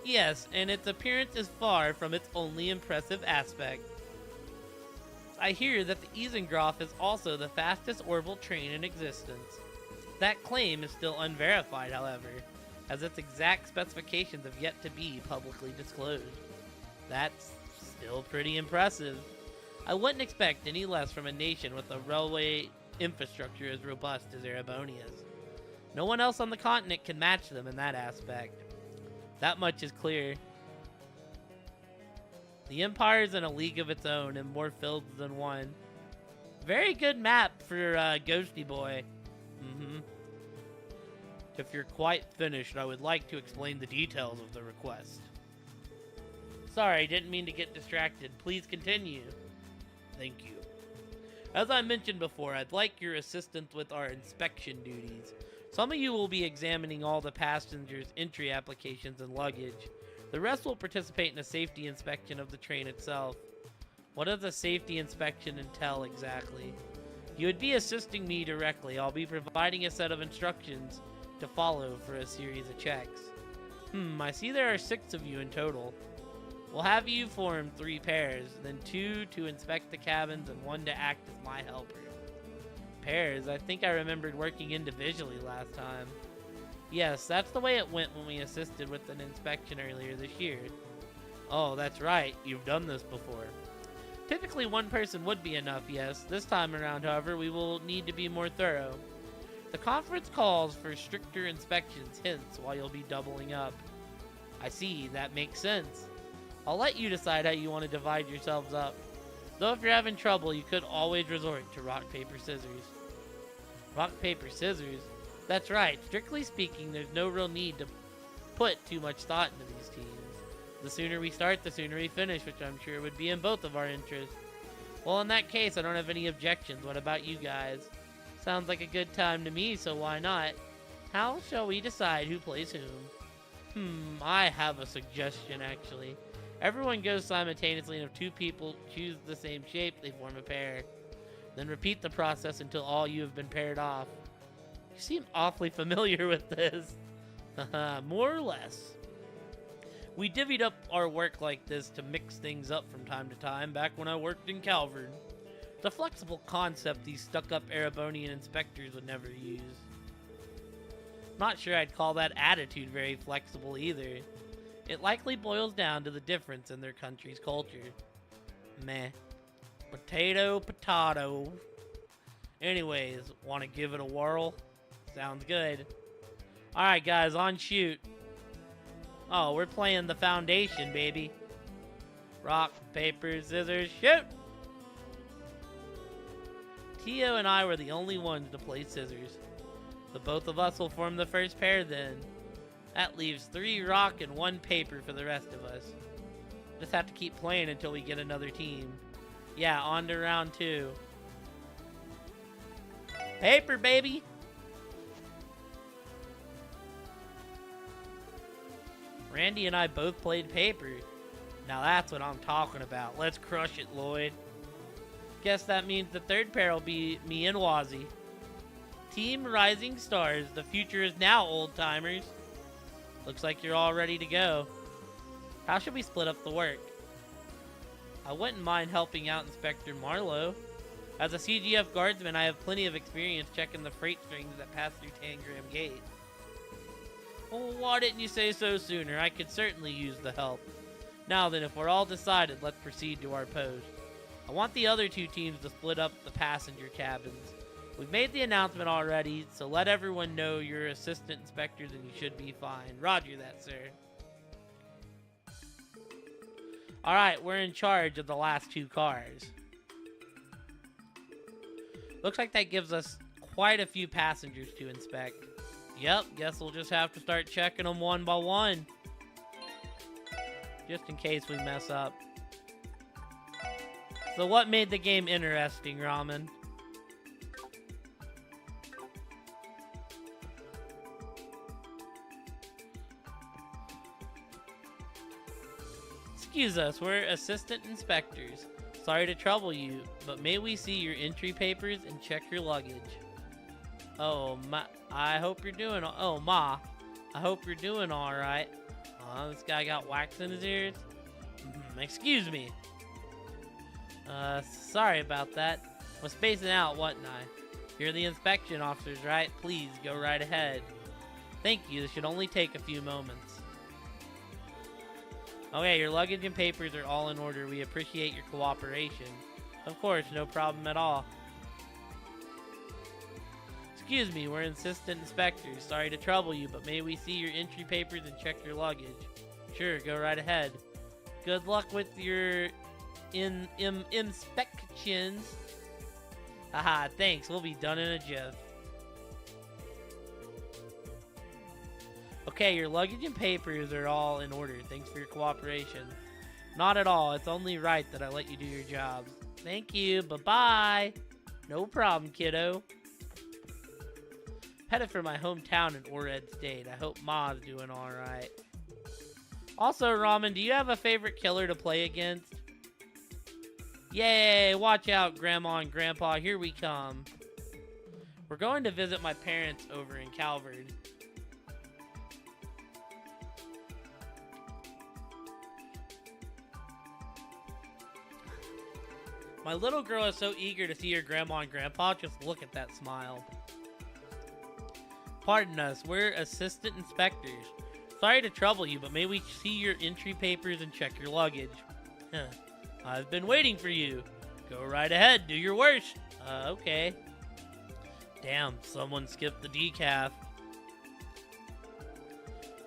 A: Yes, and its appearance is far from its only impressive aspect. I hear that the Isengroff is also the fastest orbital train in existence. That claim is still unverified, however, as its exact specifications have yet to be publicly disclosed. That's still pretty impressive. I wouldn't expect any less from a nation with a railway infrastructure as robust as Erebonia's. No one else on the continent can match them in that aspect. That much is clear. The Empire is in a league of its own in more fields than one. Very good map for Ghosty Boy. If you're quite finished, I would like to explain the details of the request. Sorry, didn't mean to get distracted. Please continue. Thank you. As I mentioned before, I'd like your assistance with our inspection duties. Some of you will be examining all the passengers' entry applications and luggage. The rest will participate in a safety inspection of the train itself. What does a safety inspection entail exactly? You would be assisting me directly. I'll be providing a set of instructions to follow for a series of checks. I see there are 6 of you in total. We'll have you form 3 pairs, then 2 to inspect the cabins and 1 to act as my helper. Pairs? I think I remembered working individually last time. Yes, that's the way it went when we assisted with an inspection earlier this year. Oh, that's right. You've done this before. Typically 1 person would be enough, yes. This time around, however, we will need to be more thorough. The conference calls for stricter inspections, hence why you'll be doubling up. I see, that makes sense. I'll let you decide how you want to divide yourselves up. Though if you're having trouble, you could always resort to rock, paper, scissors. Rock, paper, scissors? That's right. Strictly speaking, there's no real need to put too much thought into these teams. The sooner we start, the sooner we finish, which I'm sure would be in both of our interests. Well, in that case, I don't have any objections. What about you guys? Sounds like a good time to me, so why not? How shall we decide who plays whom? I have a suggestion, actually. Everyone goes simultaneously, and if 2 people choose the same shape, they form a pair. Then repeat the process until all you have been paired off. You seem awfully familiar with this. More or less. We divvied up our work like this to mix things up from time to time back when I worked in Calvert. It's a flexible concept these stuck-up Erebonian inspectors would never use. Not sure I'd call that attitude very flexible either. It likely boils down to the difference in their country's culture. Meh. Potato, potato. Anyways, want to give it a whirl? Sounds good. Alright guys, on shoot. Oh, we're playing the foundation, baby. Rock, paper, scissors, shoot! Tio and I were the only ones to play scissors. The both of us will form the first pair then. That leaves 3 rock and 1 paper for the rest of us. Just have to keep playing until we get another team. Yeah, on to round 2. Paper, baby! Randy and I both played paper. Now that's what I'm talking about. Let's crush it, Lloyd. Guess that means the third pair will be me and Wazzy. Team Rising Stars, the future is now, old-timers. Looks like you're all ready to go. How should we split up the work? I wouldn't mind helping out Inspector Marlowe. As a CGF guardsman, I have plenty of experience checking the freight strings that pass through Tangram Gate. Well, why didn't you say so sooner? I could certainly use the help. Now then, if we're all decided, let's proceed to our post. I want the other two teams to split up the passenger cabins. We've made the announcement already, so let everyone know you're assistant inspectors and you should be fine. Roger that, sir. Alright, we're in charge of the last two cars. Looks like that gives us quite a few passengers to inspect. Yep, guess we'll just have to start checking them one by one. Just in case we mess up. So what made the game interesting, Ramen? Excuse us, we're assistant inspectors. Sorry to trouble you, but may we see your entry papers and check your luggage? Oh, I hope you're doing... Oh, Ma. I hope you're doing alright. This guy got wax in his ears? Excuse me. Sorry about that. Was spacing out, wasn't I? You're the inspection officers, right? Please, go right ahead. Thank you, this should only take a few moments. Okay, your luggage and papers are all in order. We appreciate your cooperation. Of course, no problem at all. Excuse me, we're assistant inspectors. Sorry to trouble you, but may we see your entry papers and check your luggage? Sure, go right ahead. Good luck with your inspections. Haha, thanks. We'll be done in a jiff. Okay, your luggage and papers are all in order. Thanks for your cooperation. Not at all. It's only right that I let you do your jobs. Thank you. Bye-bye. No problem, kiddo. Headed for my hometown in Orred State. I hope Ma's doing alright. Also, Ramen, do you have a favorite killer to play against? Yay! Watch out, Grandma and Grandpa. Here we come. We're going to visit my parents over in Calvert. My little girl is so eager to see her grandma and grandpa. Just look at that smile. Pardon us, we're assistant inspectors. Sorry to trouble you, but may we see your entry papers and check your luggage? I've been waiting for you. Go right ahead, do your worst. Okay. Damn, someone skipped the decaf.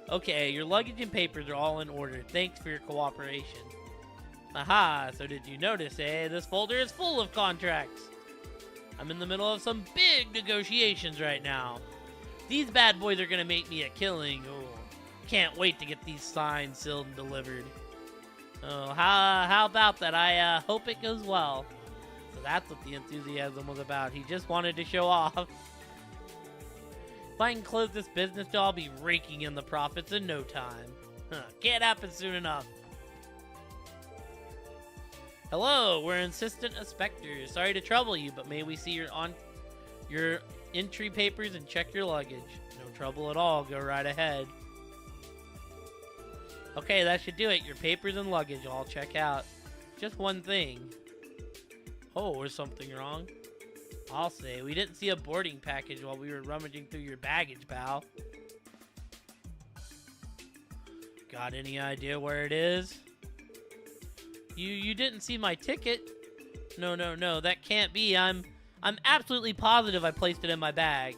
A: Okay, your luggage and papers are all in order. Thanks for your cooperation. Aha, so did you notice, eh? This folder is full of contracts. I'm in the middle of some big negotiations right now. These bad boys are gonna make me a killing. Oh, can't wait to get these signed, sealed, and delivered. Oh, how about that? I hope it goes well. So that's what the enthusiasm was about. He just wanted to show off. If I can close this business deal, I'll be raking in the profits in no time. Can't happen soon enough. Hello, we're assistant inspectors. Sorry to trouble you, but may we see your entry papers and check your luggage? No trouble at all. Go right ahead. Okay, that should do it. Your papers and luggage all check out. Just one thing. Oh, is something wrong? I'll say. We didn't see a boarding package while we were rummaging through your baggage, pal. Got any idea where it is? You didn't see my ticket? No, that can't be. I'm absolutely positive I placed it in my bag.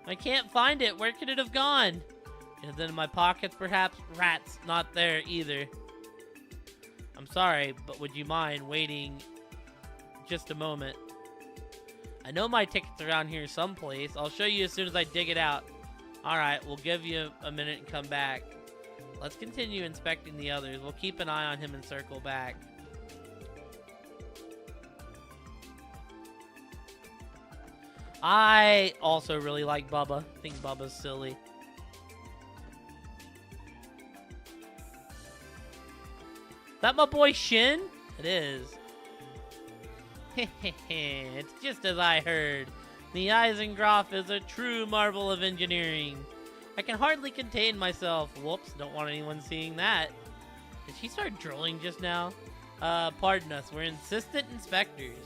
A: I can't find it. Where could it have gone? Is it in my pockets, perhaps? Rats, not there either. I'm sorry, but would you mind waiting just a moment? I know my ticket's around here someplace. I'll show you as soon as I dig it out. Alright, we'll give you a minute and come back. Let's continue inspecting the others. We'll keep an eye on him and circle back. I also really like Bubba. I think Bubba's silly. That my boy Shin? It is. It's just as I heard. The Eisengroff is a true marvel of engineering. I can hardly contain myself. Whoops, don't want anyone seeing that. Did she start drooling just now? Pardon us, we're assistant inspectors.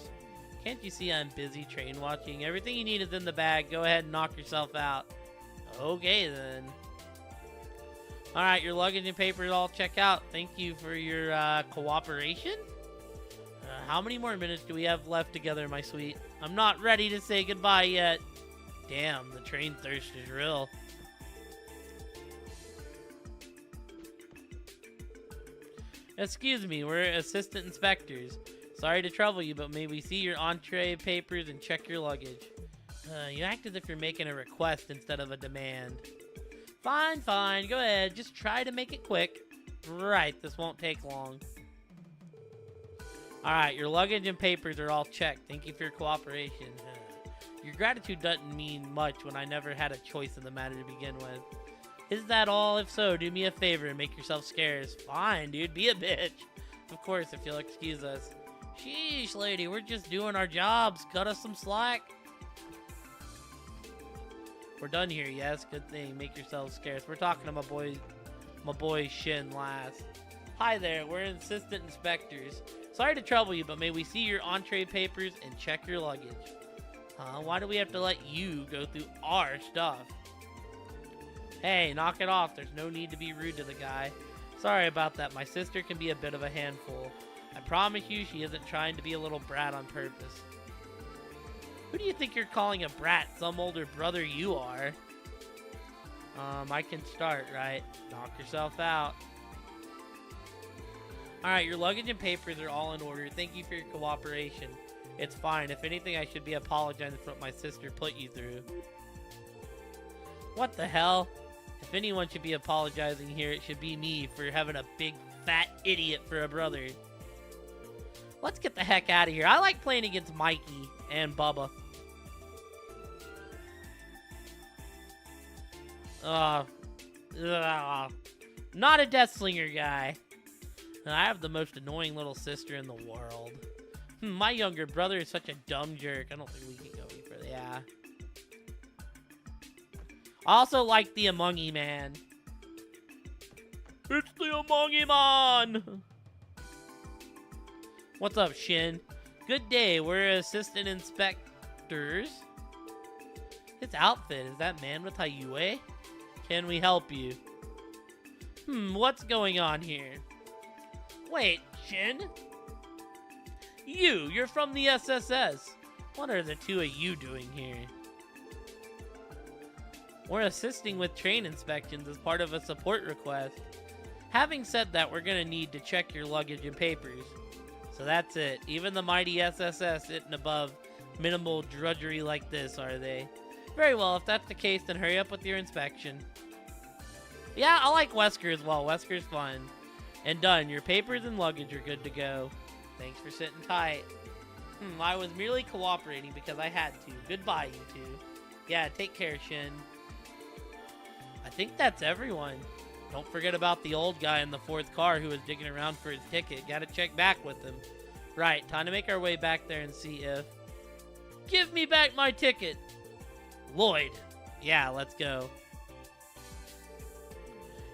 A: Can't you see I'm busy train watching? Everything you need is in the bag. Go ahead and knock yourself out. Okay then. Alright, your luggage and papers all check out. Thank you for your cooperation. How many more minutes do we have left together, my sweet? I'm not ready to say goodbye yet. Damn, the train thirst is real. Excuse me, we're assistant inspectors. Sorry to trouble you, but may we see your entree papers and check your luggage? You act as if you're making a request instead of a demand. Fine, fine, go ahead. Just try to make it quick. Right, this won't take long. Alright, your luggage and papers are all checked. Thank you for your cooperation. Your gratitude doesn't mean much when I never had a choice in the matter to begin with. Is that all? If so, do me a favor and make yourself scarce. Fine, dude, be a bitch. Of course, if you'll excuse us. Sheesh, lady, we're just doing our jobs. Cut us some slack. We're done here, yes? Good thing. Make yourselves scarce. We're talking to my boy Shin last. Hi there, we're assistant inspectors. Sorry to trouble you, but may we see your entree papers and check your luggage? Huh? Why do we have to let you go through our stuff? Hey, knock it off. There's no need to be rude to the guy. Sorry about that. My sister can be a bit of a handful. I promise you she isn't trying to be a little brat on purpose. Who do you think you're calling a brat? Some older brother you are. I can start, right? Knock yourself out. Alright, your luggage and papers are all in order. Thank you for your cooperation. It's fine. If anything, I should be apologizing for what my sister put you through. What the hell? If anyone should be apologizing here, it should be me for having a big fat idiot for a brother. Let's get the heck out of here. I like playing against Mikey and Bubba. Not a Death Slinger guy. I have the most annoying little sister in the world. My younger brother is such a dumb jerk. I don't think we can go any further. Yeah. I also like the Amongy Man. It's the Amongy Man! What's up, Shin? Good day, we're assistant inspectors. His outfit, is that man with Hayue? Can we help you? What's going on here? Wait, Shin? You're from the SSS. What are the two of you doing here? We're assisting with train inspections as part of a support request. Having said that, we're gonna need to check your luggage and papers. So that's it. Even the mighty SSS isn't above minimal drudgery like this, are they? Very well, if that's the case, then hurry up with your inspection. Yeah, I like Wesker as well. Wesker's fun. And done. Your papers and luggage are good to go. Thanks for sitting tight. I was merely cooperating because I had to. Goodbye, you two. Yeah, take care, Shin. I think that's everyone. Don't forget about the old guy in the fourth car who was digging around for his ticket. Gotta check back with him. Right, time to make our way back there and see if... Give me back my ticket! Lloyd. Yeah, let's go.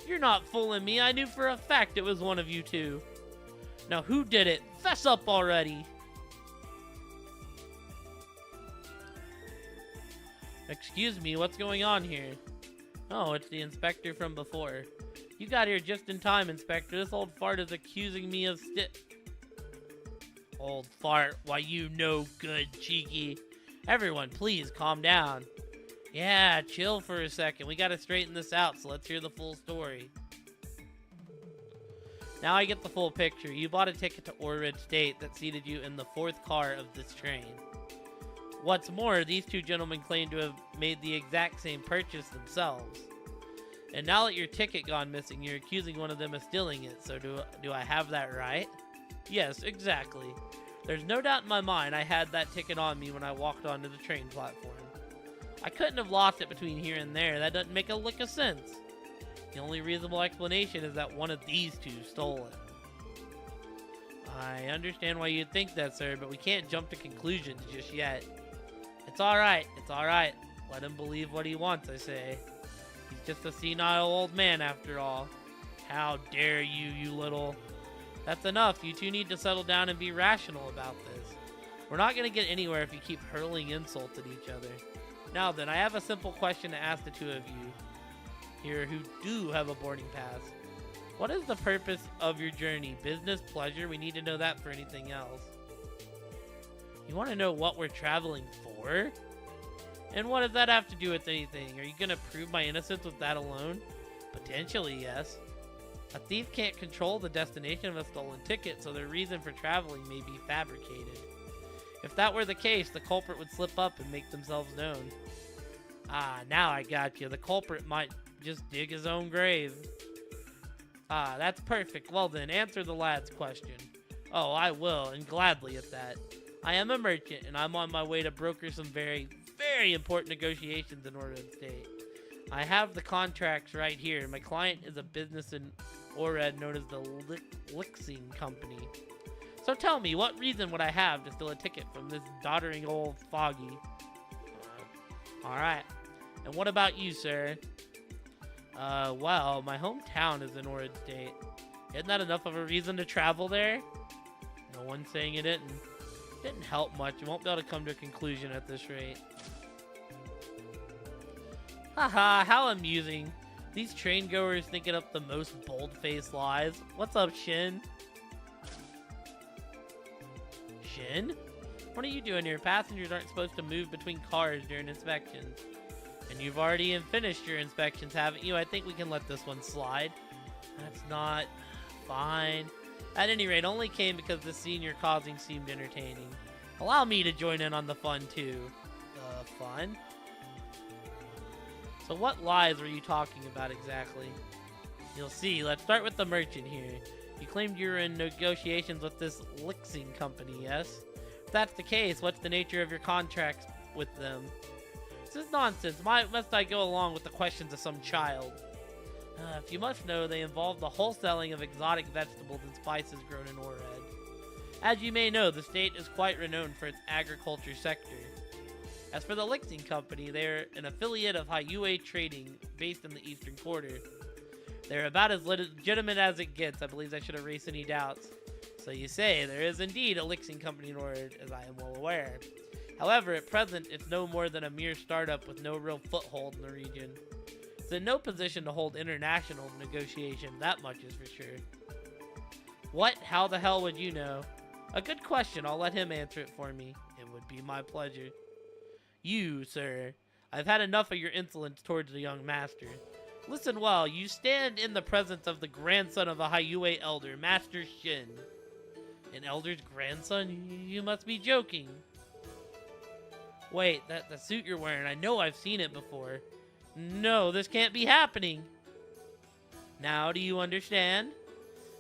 A: You're not fooling me. I knew for a fact it was one of you two. Now who did it? Fess up already! Excuse me, what's going on here? Oh, it's the inspector from before. You got here just in time, Inspector. This old fart is accusing me of Old fart, why you no good, cheeky. Everyone, please calm down. Yeah, chill for a second. We gotta straighten this out, so let's hear the full story. Now I get the full picture. You bought a ticket to Orrid State that seated you in the fourth car of this train. What's more, these two gentlemen claim to have made the exact same purchase themselves. And now that your ticket gone missing, you're accusing one of them of stealing it, so do I have that right? Yes, exactly. There's no doubt in my mind I had that ticket on me when I walked onto the train platform. I couldn't have lost it between here and there. That doesn't make a lick of sense. The only reasonable explanation is that one of these two stole it. I understand why you'd think that, sir, but we can't jump to conclusions just yet. It's alright, it's alright. Let him believe what he wants, I say. He's just a senile old man after all. How dare you, you little... That's enough. You two need to settle down and be rational about this. We're not going to get anywhere if you keep hurling insults at each other. Now then, I have a simple question to ask the two of you here who do have a boarding pass. What is the purpose of your journey? Business, pleasure? We need to know that for anything else. You want to know what we're traveling for? And what does that have to do with anything? Are you going to prove my innocence with that alone? Potentially, yes. A thief can't control the destination of a stolen ticket, so their reason for traveling may be fabricated. If that were the case, the culprit would slip up and make themselves known. Ah, now I got you. The culprit might just dig his own grave. Ah, that's perfect. Well then, answer the lad's question. Oh, I will, and gladly at that. I am a merchant, and I'm on my way to broker some very, very important negotiations in Ored State. I have the contracts right here. My client is a business in Ored known as the Lixing Company. So tell me, what reason would I have to steal a ticket from this doddering old foggy? Alright. And what about you, sir? Well, my hometown is in Ored State. Isn't that enough of a reason to travel there? No one's saying it didn't. Didn't help much. You won't be able to come to a conclusion at this rate. Haha, how amusing. These train goers thinking up the most bold-faced lies. What's up, Shin? Shin? What are you doing here? Passengers aren't supposed to move between cars during inspections. And you've already finished your inspections, haven't you? I think we can let this one slide. That's not fine. At any rate, only came because the scene you're causing seemed entertaining. Allow me to join in on the fun, too. Fun? So what lies were you talking about exactly? You'll see. Let's start with the merchant here. You claimed you were in negotiations with this Lixing Company, yes? If that's the case, what's the nature of your contracts with them? This is nonsense. Must I go along with the questions of some child? If you must know, they involve the wholesaling of exotic vegetables and spices grown in Ored. As you may know, the state is quite renowned for its agriculture sector. As for the Lixing Company, they're an affiliate of Hyue Trading, based in the Eastern Quarter. They're about as legitimate as it gets. I believe I should erase any doubts. So you say, there is indeed a Lixing Company in Ored, as I am well aware. However, at present, it's no more than a mere startup with no real foothold in the region. It's in no position to hold international negotiation, that much is for sure. What? How the hell would you know? A good question, I'll let him answer it for me. It would be my pleasure. You, sir, I've had enough of your insolence towards the young master. Listen well, you stand in the presence of the grandson of a Hyue elder, Master Shin. An elder's grandson? You must be joking. Wait, the suit you're wearing, I know I've seen it before. No, this can't be happening. Now, do you understand?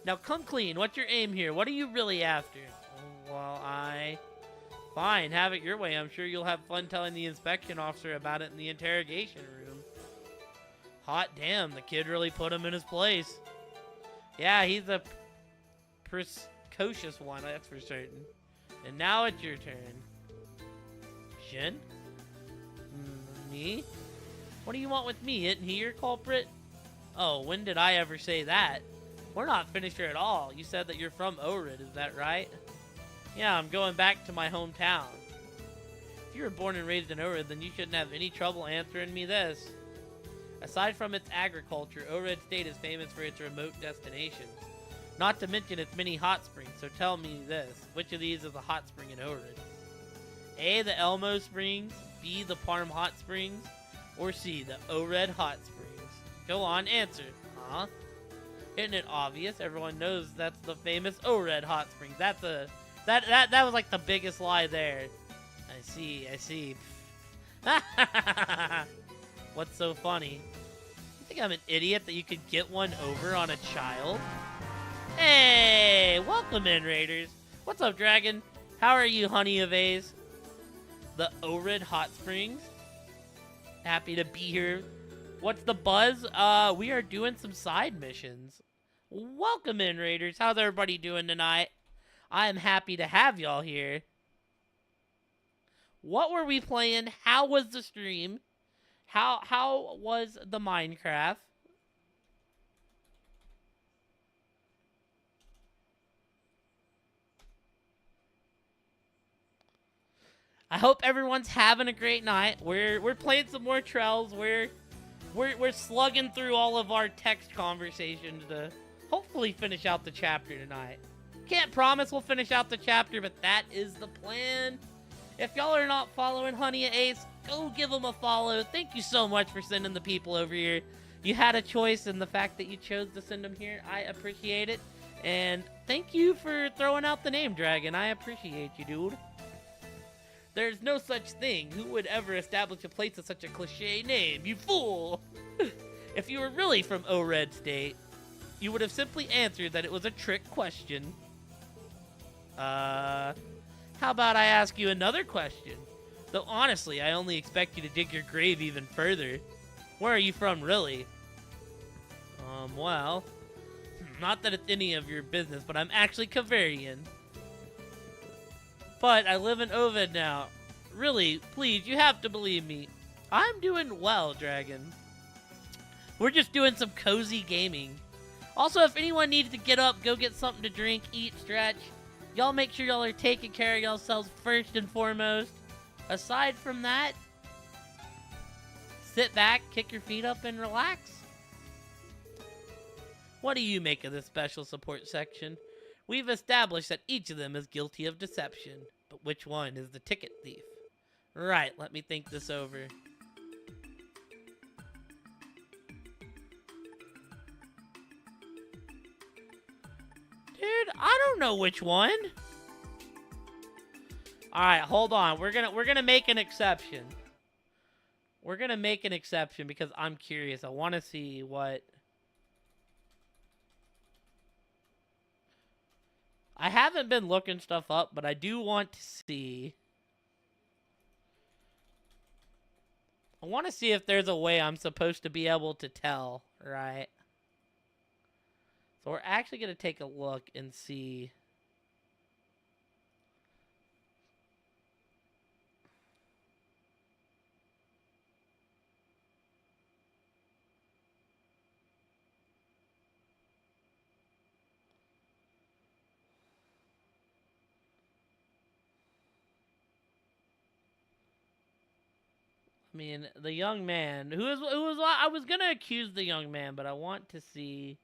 A: Now come clean, what's your aim here? What are you really after? Well, Fine, have it your way. I'm sure you'll have fun telling the inspection officer about it in the interrogation room. Hot damn, the kid really put him in his place. Yeah, he's a precocious one, that's for certain. And now it's your turn. Shin? Me? What do you want with me? Isn't he your culprit? Oh, when did I ever say that? We're not finished here at all. You said that you're from Ored, is that right? Yeah, I'm going back to my hometown. If you were born and raised in Ored, then you shouldn't have any trouble answering me this. Aside from its agriculture, Ored State is famous for its remote destinations. Not to mention its many hot springs, so tell me this. Which of these is a hot spring in Ored? A, the Elmo Springs, B, the Parm Hot Springs, or C, the Ored Hot Springs? Go on, answer. Huh? Isn't it obvious? Everyone knows that's the famous Ored Hot Springs. That was like the biggest lie there. I see. What's so funny? You think I'm an idiot that you could get one over on a child? Hey, welcome in, Raiders. What's up, Dragon? How are you, honey of A's? The Ored Hot Springs. Happy to be here. What's the buzz? We are doing some side missions. Welcome in, Raiders. How's everybody doing tonight? I am happy to have y'all here. What were we playing? How was the stream? How was the Minecraft? I hope everyone's having a great night. We're playing some more Trails. We're slugging through all of our text conversations to hopefully finish out the chapter tonight. Can't promise we'll finish out the chapter, but that is the plan. If y'all are not following Honey and Ace, go give them a follow. Thank you so much for sending the people over here. You had a choice, and the fact that you chose to send them here, I appreciate it. And thank you for throwing out the name Dragon. I appreciate you, dude. There's no such thing. Who would ever establish a place with such a cliche name? You fool! If you were really from O-Red State, you would have simply answered that it was a trick question. How about I ask you another question? Though honestly, I only expect you to dig your grave even further. Where are you from, really? Well, not that it's any of your business, but I'm actually Kavarian. But I live in Ovid now. Really, please, you have to believe me. I'm doing well, Dragon. We're just doing some cozy gaming. Also, if anyone needs to get up, go get something to drink, eat, stretch, y'all make sure y'all are taking care of yourselves first and foremost. Aside from that, sit back, kick your feet up, and relax. What do you make of this special support section? We've established that each of them is guilty of deception, but which one is the ticket thief? Right, let me think this over. Dude, I don't know which one. Alright, hold on. We're gonna make an exception. We're gonna make an exception because I'm curious. I wanna see what... I haven't been looking stuff up, but I do want to see... I want to see if there's a way I'm supposed to be able to tell, right? So we're actually going to take a look and see... I mean, the young man, who was I was gonna accuse the young man, but I want to see.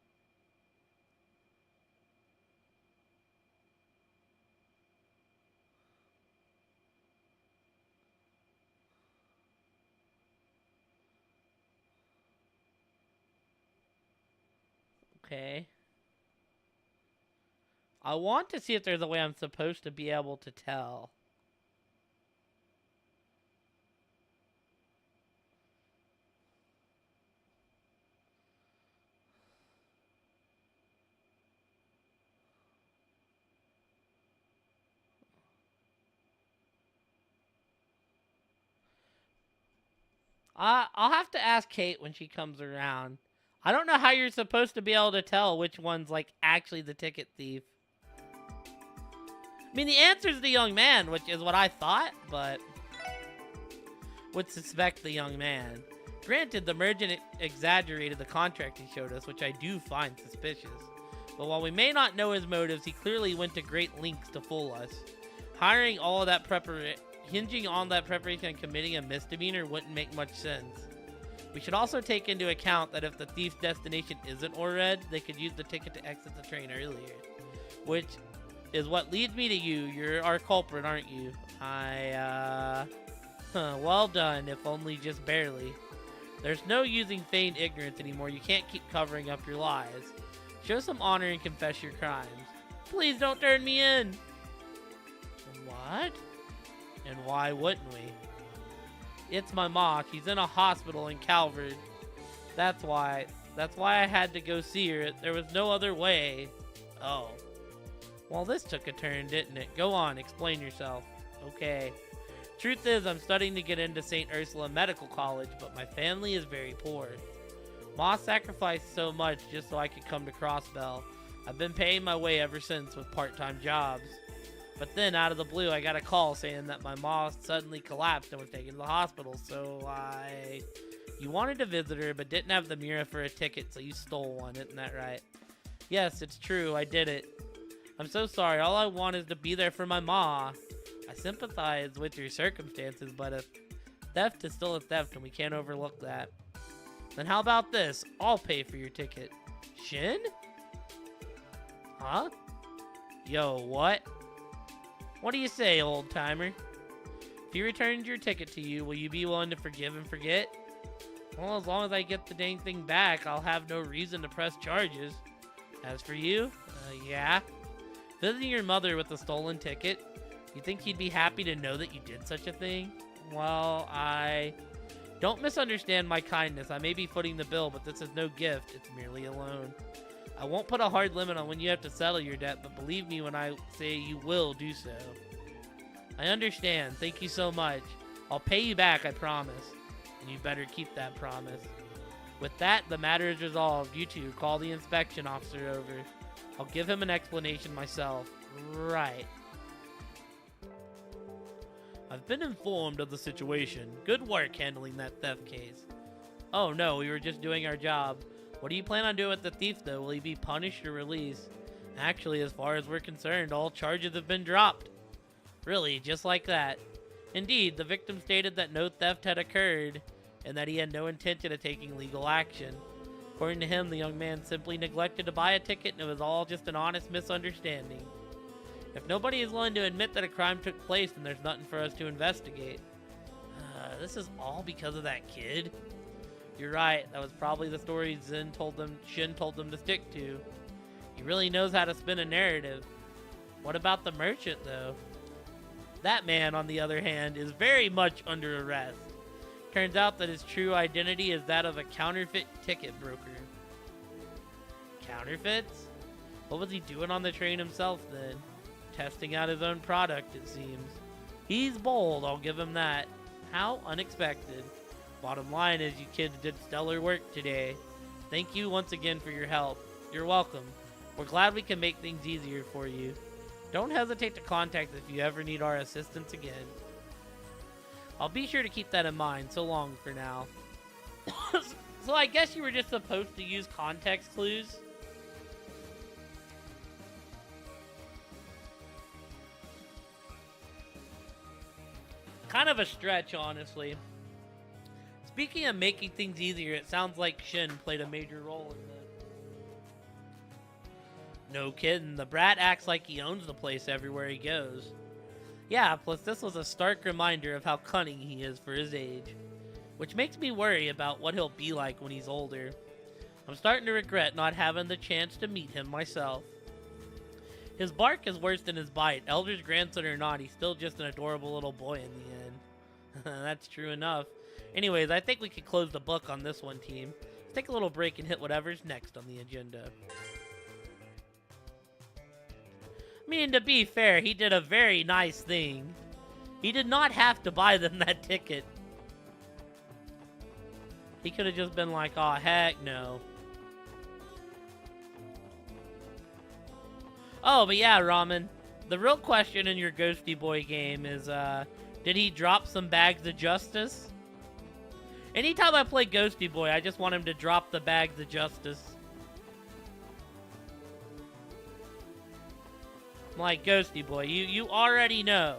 A: Okay. I want to see if there's a way I'm supposed to be able to tell. I'll have to ask Kate when she comes around. I don't know how you're supposed to be able to tell which one's, like, actually the ticket thief. I mean, the answer's the young man, which is what I thought, but... would suspect the young man. Granted, the merchant exaggerated the contract he showed us, which I do find suspicious. But while we may not know his motives, he clearly went to great lengths to fool us. Hinging on that preparation and committing a misdemeanor wouldn't make much sense. We should also take into account that if the thief's destination isn't Ored, they could use the ticket to exit the train earlier. Which is what leads me to you. You're our culprit, aren't you? Well done, if only just barely. There's no using feigned ignorance anymore. You can't keep covering up your lies. Show some honor and confess your crimes. Please don't turn me in! What? And why wouldn't we? It's my mom. She's in a hospital in Calvert. That's why I had to go see her. There was no other way. Oh. Well, this took a turn, didn't it? Go on, explain yourself. Okay. Truth is, I'm studying to get into St. Ursula Medical College, but my family is very poor. Ma sacrificed so much just so I could come to Crossbell. I've been paying my way ever since with part-time jobs. But then, out of the blue, I got a call saying that my mom suddenly collapsed and was taken to the hospital, so You wanted to visit her, but didn't have the Mira for a ticket, so you stole one, isn't that right? Yes, it's true, I did it. I'm so sorry, all I want is to be there for my ma. I sympathize with your circumstances, but a theft is still a theft, and we can't overlook that. Then how about this? I'll pay for your ticket. Shin? Huh? Yo, what? What do you say, old-timer? If he returns your ticket to you, will you be willing to forgive and forget? Well, as long as I get the dang thing back, I'll have no reason to press charges. As for you, yeah. Visiting your mother with a stolen ticket, you think he'd be happy to know that you did such a thing? Well, Don't misunderstand my kindness. I may be footing the bill, but this is no gift. It's merely a loan. I won't put a hard limit on when you have to settle your debt, but believe me when I say you will do so. I understand. Thank you so much. I'll pay you back, I promise. And you better keep that promise. With that, the matter is resolved. You two, call the inspection officer over. I'll give him an explanation myself. Right. I've been informed of the situation. Good work handling that theft case. Oh no, we were just doing our job. What do you plan on doing with the thief though? Will he be punished or released? Actually, as far as we're concerned, all charges have been dropped. Really, just like that. Indeed, the victim stated that no theft had occurred and that he had no intention of taking legal action. According to him, the young man simply neglected to buy a ticket and it was all just an honest misunderstanding. If nobody is willing to admit that a crime took place, then there's nothing for us to investigate. This is all because of that kid? You're right, that was probably the story Shin told them to stick to. He really knows how to spin a narrative. What about the merchant, though? That man, on the other hand, is very much under arrest. Turns out that his true identity is that of a counterfeit ticket broker. Counterfeits? What was he doing on the train himself, then? Testing out his own product, it seems. He's bold, I'll give him that. How unexpected. Bottom line is you kids did stellar work today. Thank you once again for your help. You're welcome. We're glad we can make things easier for you. Don't hesitate to contact us if you ever need our assistance again. I'll be sure to keep that in mind. So long for now. So I guess you were just supposed to use context clues? Kind of a stretch, honestly. Speaking of making things easier, it sounds like Shin played a major role in this. No kidding, the brat acts like he owns the place everywhere he goes. Yeah, plus this was a stark reminder of how cunning he is for his age. Which makes me worry about what he'll be like when he's older. I'm starting to regret not having the chance to meet him myself. His bark is worse than his bite. Elder's grandson or not, he's still just an adorable little boy in the end. That's true enough. Anyways, I think we could close the book on this one, team. Let's take a little break and hit whatever's next on the agenda. I mean, to be fair, he did a very nice thing. He did not have to buy them that ticket. He could have just been like, oh, heck no. Oh, but yeah, Ramen. The real question in your Ghosty Boy game is, did he drop some bags of justice? Anytime I play Ghosty Boy, I just want him to drop the bags of justice. I'm like, Ghosty Boy, you already know.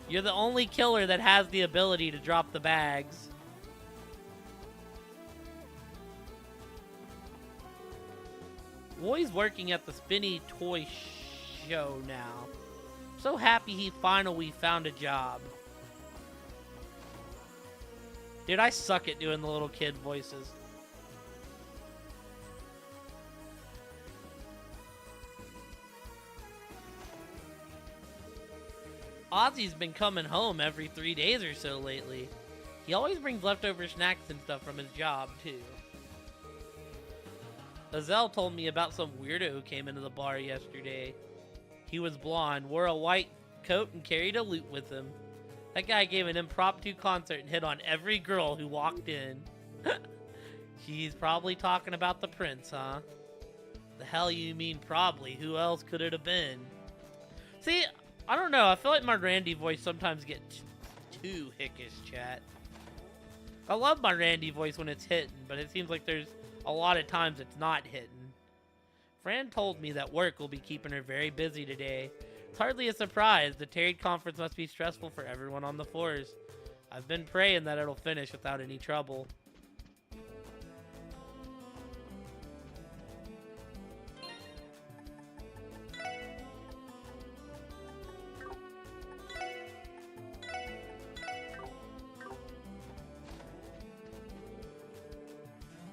A: You're the only killer that has the ability to drop the bags. Roy's working at the Spinny Toy Show now. So happy he finally found a job. Dude, I suck at doing the little kid voices. Ozzy's been coming home every 3 days or so lately. He always brings leftover snacks and stuff from his job, too. Azelle told me about some weirdo who came into the bar yesterday. He was blonde, wore a white coat, and carried a lute with him. That guy gave an impromptu concert and hit on every girl who walked in. She's probably talking about the prince, huh? The hell you mean probably? Who else could it have been? See, I don't know. I feel like my Randy voice sometimes gets too hickish, chat. I love my Randy voice when it's hitting, but it seems like there's a lot of times it's not hitting. Fran told me that work will be keeping her very busy today. It's hardly a surprise. The trade conference must be stressful for everyone on the force. I've been praying that it'll finish without any trouble.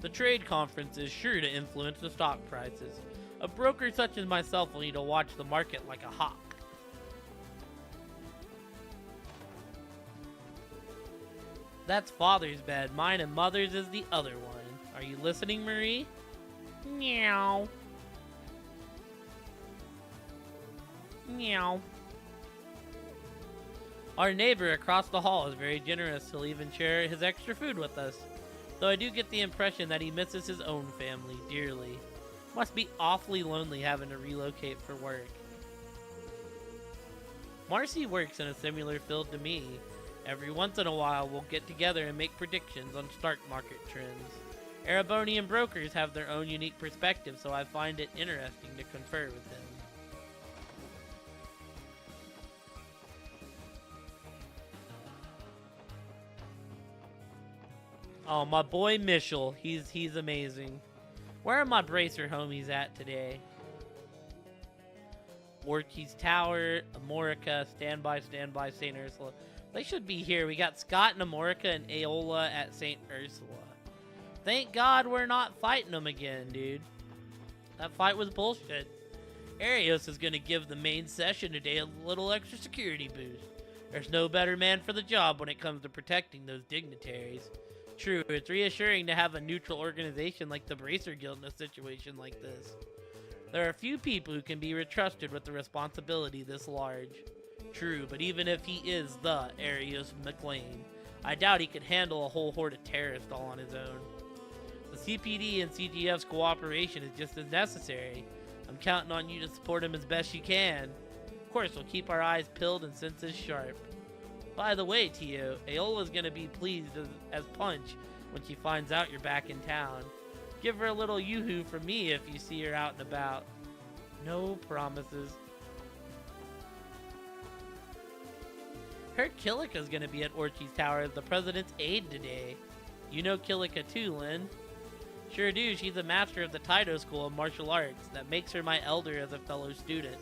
A: The trade conference is sure to influence the stock prices. A broker such as myself will need to watch the market like a hawk. That's father's bed. Mine and mother's is the other one. Are you listening, Marie? Meow. Meow. Our neighbor across the hall is very generous. He'll even share his extra food with us. Though I do get the impression that he misses his own family dearly. Must be awfully lonely having to relocate for work. Marcy works in a similar field to me. Every once in a while, we'll get together and make predictions on stock market trends. Erebonian brokers have their own unique perspective, so I find it interesting to confer with them. Oh, my boy Mitchell. He's amazing. Where are my bracer homies at today? Ortiz Tower, Amorica, standby, St. Ursula. They should be here. We got Scott and Amorica and Aola at St. Ursula. Thank God we're not fighting them again, dude. That fight was bullshit. Arios is going to give the main session today a little extra security boost. There's no better man for the job when it comes to protecting those dignitaries. True, it's reassuring to have a neutral organization like the Bracer Guild in a situation like this. There are few people who can be entrusted with a responsibility this large. True, but even if he is the Arius McLean, I doubt he could handle a whole horde of terrorists all on his own. The CPD and CGF's cooperation is just as necessary. I'm counting on you to support him as best you can. Of course, we'll keep our eyes peeled and senses sharp. By the way, Tio, Aola's gonna be pleased as punch when she finds out you're back in town. Give her a little yoo-hoo from me if you see her out and about. No promises. Heard Killica's gonna be at Ortiz Tower as the president's aide today. You know Killica too, Lynn? Sure do, she's a master of the Taito School of Martial Arts. That makes her my elder as a fellow student.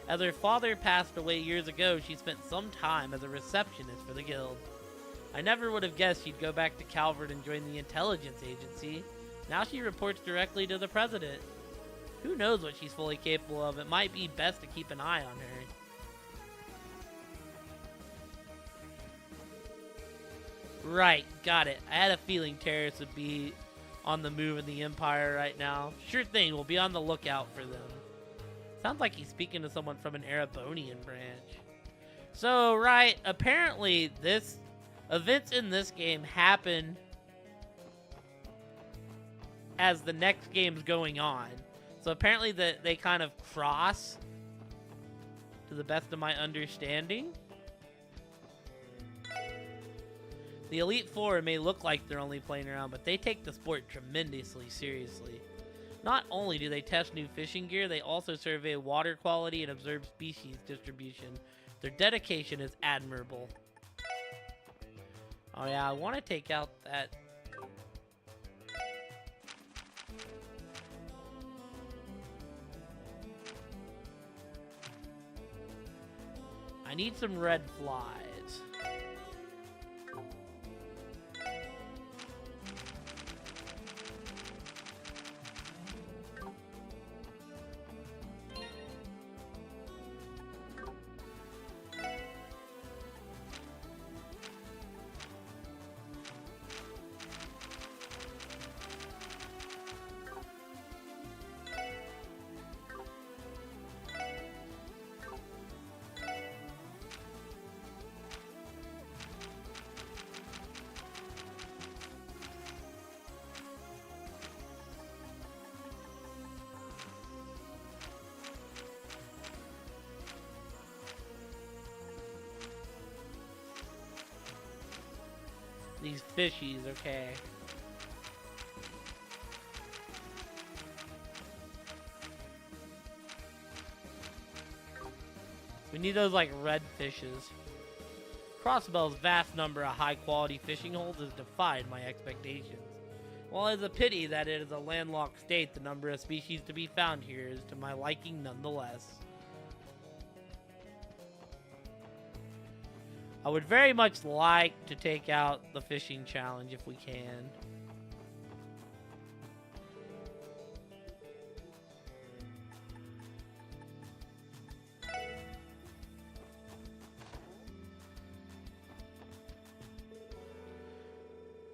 A: As her father passed away years ago, she spent some time as a receptionist for the guild. I never would have guessed she'd go back to Calvert and join the intelligence agency. Now she reports directly to the president. Who knows what she's fully capable of? It might be best to keep an eye on her. Right, got it. I had a feeling terrorists would be on the move in the Empire right now. Sure thing, we'll be on the lookout for them. Sounds like he's speaking to someone from an Erebonian branch. So, right, apparently events in this game happen as the next game's going on. So apparently they kind of cross, to the best of my understanding. The Elite Four may look like they're only playing around, but they take the sport tremendously seriously. Not only do they test new fishing gear, they also survey water quality and observe species distribution. Their dedication is admirable. Oh yeah, I want to take out that... I need some red flies. These fishies, okay. We need those like red fishes. Crossbell's vast number of high-quality fishing holes has defied my expectations. While it's a pity that it is a landlocked state, the number of species to be found here is to my liking nonetheless. I would very much like to take out the fishing challenge if we can.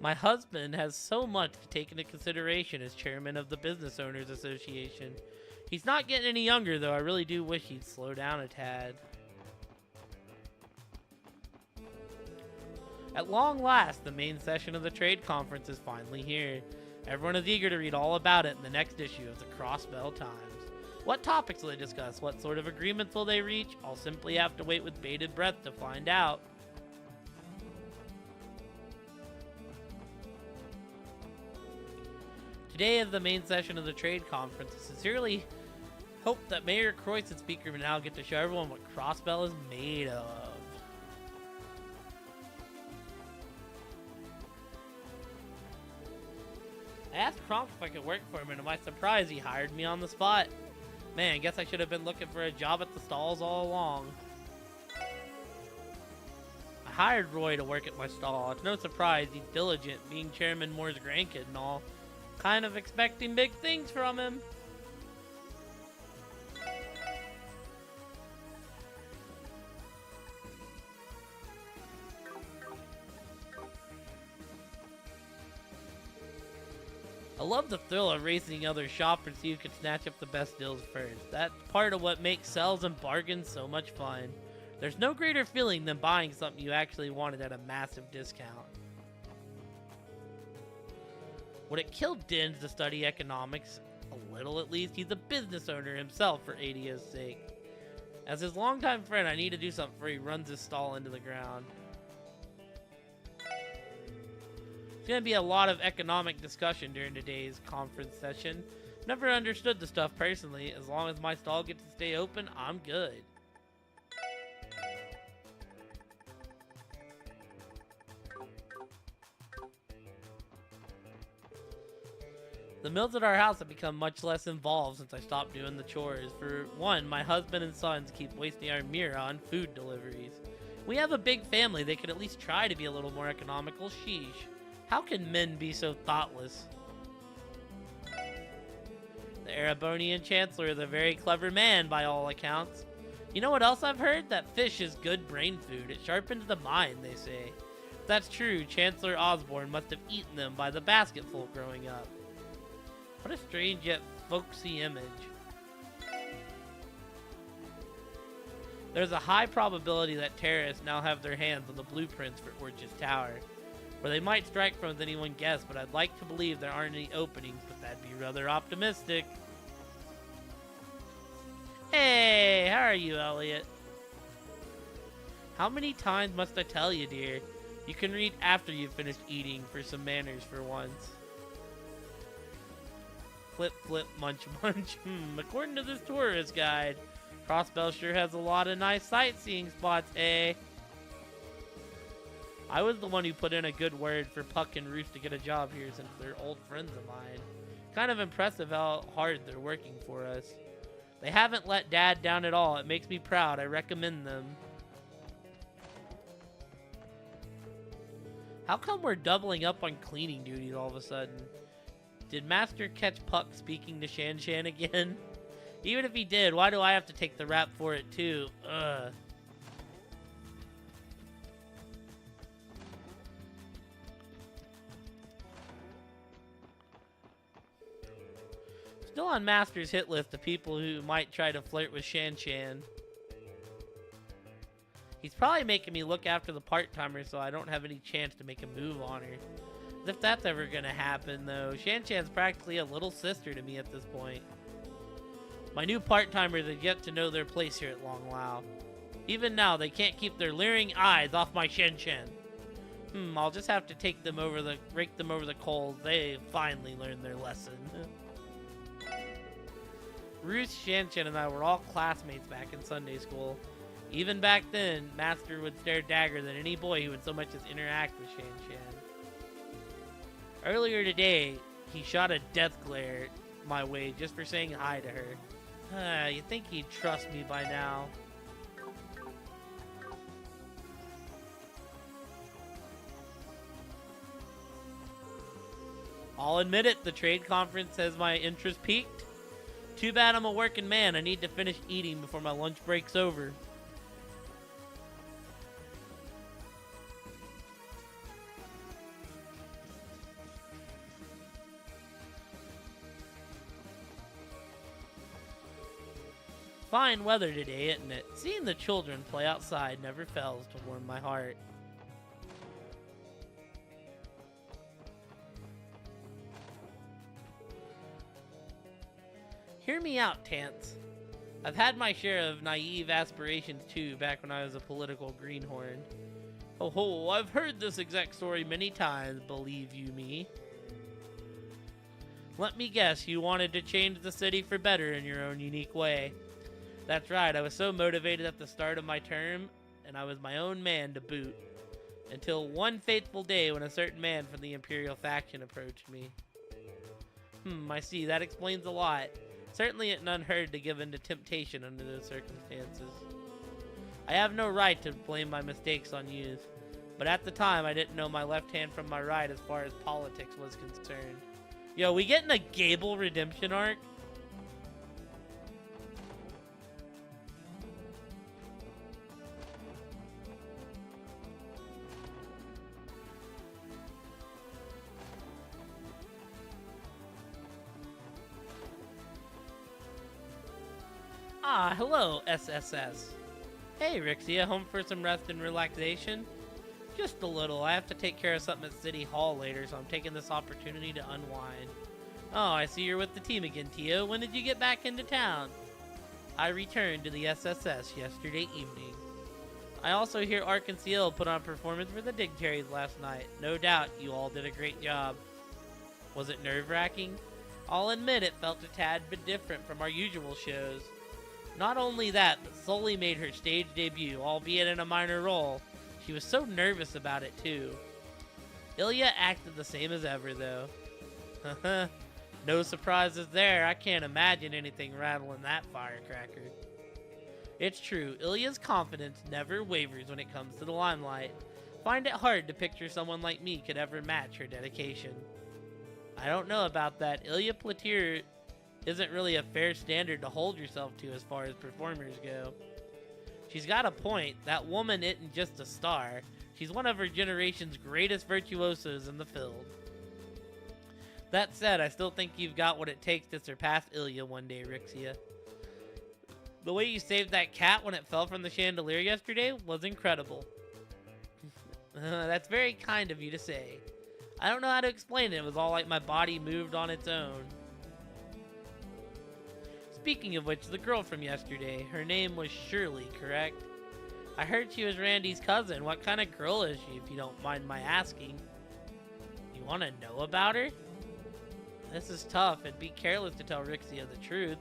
A: My husband has so much to take into consideration as chairman of the Business Owners Association. He's not getting any younger, though. I really do wish he'd slow down a tad. At long last, the main session of the trade conference is finally here. Everyone is eager to read all about it in the next issue of the Crossbell Times. What topics will they discuss? What sort of agreements will they reach? I'll simply have to wait with bated breath to find out. Today is the main session of the trade conference. I sincerely hope that Mayor Croyce and Speaker now get to show everyone what Crossbell is made of. I asked Kronk if I could work for him, and to my surprise, he hired me on the spot. Man, guess I should have been looking for a job at the stalls all along. I hired Roy to work at my stall. It's no surprise he's diligent, being Chairman Moore's grandkid and all. Kind of expecting big things from him. I love the thrill of racing other shoppers so you can snatch up the best deals first. That's part of what makes sales and bargains so much fun. There's no greater feeling than buying something you actually wanted at a massive discount. Would it kill Dins to study economics? A little at least. He's a business owner himself for ADO's sake. As his longtime friend, I need to do something before he runs his stall into the ground. There's going to be a lot of economic discussion during today's conference session. Never understood the stuff personally. As long as my stall gets to stay open, I'm good. The meals at our house have become much less involved since I stopped doing the chores. For one, my husband and sons keep wasting our mirror on food deliveries. We have a big family, they could at least try to be a little more economical. Sheesh. How can men be so thoughtless? The Erebonian Chancellor is a very clever man by all accounts. You know what else I've heard? That fish is good brain food. It sharpens the mind, they say. If that's true, Chancellor Osborne must have eaten them by the basketful growing up. What a strange yet folksy image. There's a high probability that terrorists now have their hands on the blueprints for Orch's Tower. Where they might strike from than anyone guessed, but I'd like to believe there aren't any openings, but that'd be rather optimistic. Hey, how are you, Elliot? How many times must I tell you, dear? You can read after you've finished eating for some manners for once. Flip, flip, munch, munch. According to this tourist guide, Crossbell sure has a lot of nice sightseeing spots, eh? I was the one who put in a good word for Puck and Roos to get a job here since they're old friends of mine. Kind of impressive how hard they're working for us. They haven't let Dad down at all. It makes me proud. I recommend them. How come we're doubling up on cleaning duties all of a sudden? Did Master catch Puck speaking to Shan Shan again? Even if he did, why do I have to take the rap for it too? Ugh. Still on Master's hit list of people who might try to flirt with Shan Shan. He's probably making me look after the part-timer so I don't have any chance to make a move on her. As if that's ever gonna happen, though. Shan Shan's practically a little sister to me at this point. My new part-timers have yet to know their place here at Long Lao. Even now, they can't keep their leering eyes off my Shan Shan. I'll just have to rake them over the coals. They finally learned their lesson. Ruth, Shanshan, and I were all classmates back in Sunday school. Even back then, Master would stare dagger than any boy who would so much as interact with Shanshan. Earlier today, he shot a death glare my way just for saying hi to her. You'd think he'd trust me by now. I'll admit it, the trade conference has my interest peaked. Too bad I'm a working man. I need to finish eating before my lunch break's over. Fine weather today, isn't it? Seeing the children play outside never fails to warm my heart. Hear me out, Tance. I've had my share of naive aspirations too, back when I was a political greenhorn. Oh, I've heard this exact story many times, believe you me. Let me guess, you wanted to change the city for better in your own unique way. That's right, I was so motivated at the start of my term, and I was my own man to boot. Until one fateful day when a certain man from the Imperial faction approached me. I see, that explains a lot. Certainly it's unheard to give in to temptation under those circumstances. I have no right to blame my mistakes on youth, but at the time I didn't know my left hand from my right as far as politics was concerned. Yo, we getting a Gable redemption arc? Ah, hello, SSS. Hey, Rixia, home for some rest and relaxation? Just a little. I have to take care of something at City Hall later, so I'm taking this opportunity to unwind. Oh, I see you're with the team again, Tio. When did you get back into town? I returned to the SSS yesterday evening. I also hear Ark and Ciel put on a performance for the dignitaries last night. No doubt you all did a great job. Was it nerve-wracking? I'll admit it felt a tad bit different from our usual shows. Not only that, but Sully made her stage debut, albeit in a minor role. She was so nervous about it, too. Ilya acted the same as ever, though. No surprises there. I can't imagine anything rattling that firecracker. It's true, Ilya's confidence never wavers when it comes to the limelight. Find it hard to picture someone like me could ever match her dedication. I don't know about that. Ilya Platir isn't really a fair standard to hold yourself to as far as performers go. She's got a point. That woman isn't just a star. She's one of her generation's greatest virtuosos in the field. That said, I still think you've got what it takes to surpass Ilya one day, Rixia. The way you saved that cat when it fell from the chandelier yesterday was incredible. That's very kind of you to say. I don't know how to explain it. It was all like my body moved on its own. Speaking of which, the girl from yesterday, her name was Shirley, correct? I heard she was Randy's cousin. What kind of girl is she, if you don't mind my asking? You want to know about her? This is tough. It'd be careless to tell Rixia the truth.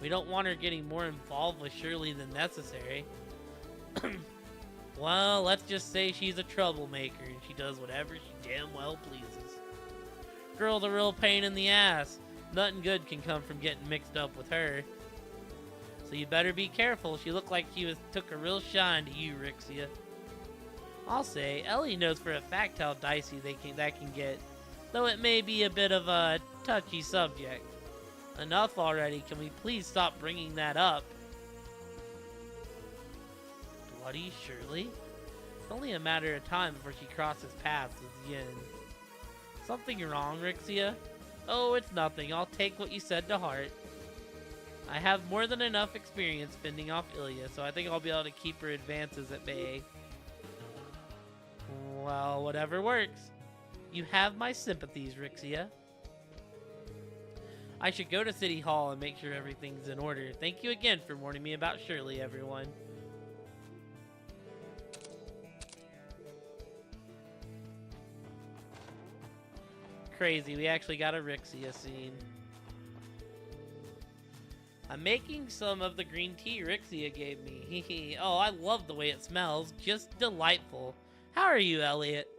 A: We don't want her getting more involved with Shirley than necessary. Well, let's just say she's a troublemaker and she does whatever she damn well pleases. Girl's a real pain in the ass. Nothing good can come from getting mixed up with her. So you better be careful. She looked like she took a real shine to you, Rixia. I'll say, Ellie knows for a fact how dicey that can get, though it may be a bit of a touchy subject. Enough already. Can we please stop bringing that up? Bloody Shirley? It's only a matter of time before she crosses paths with Yin. Something wrong, Rixia? Oh, it's nothing. I'll take what you said to heart. I have more than enough experience fending off Ilya, so I think I'll be able to keep her advances at bay. Well, whatever works. You have my sympathies, Rixia. I should go to City Hall and make sure everything's in order. Thank you again for warning me about Shirley, everyone. crazy. We actually got a Rixia scene. I'm making some of the green tea Rixia gave me. Oh, I love the way it smells. Just delightful. How are you, Elliot?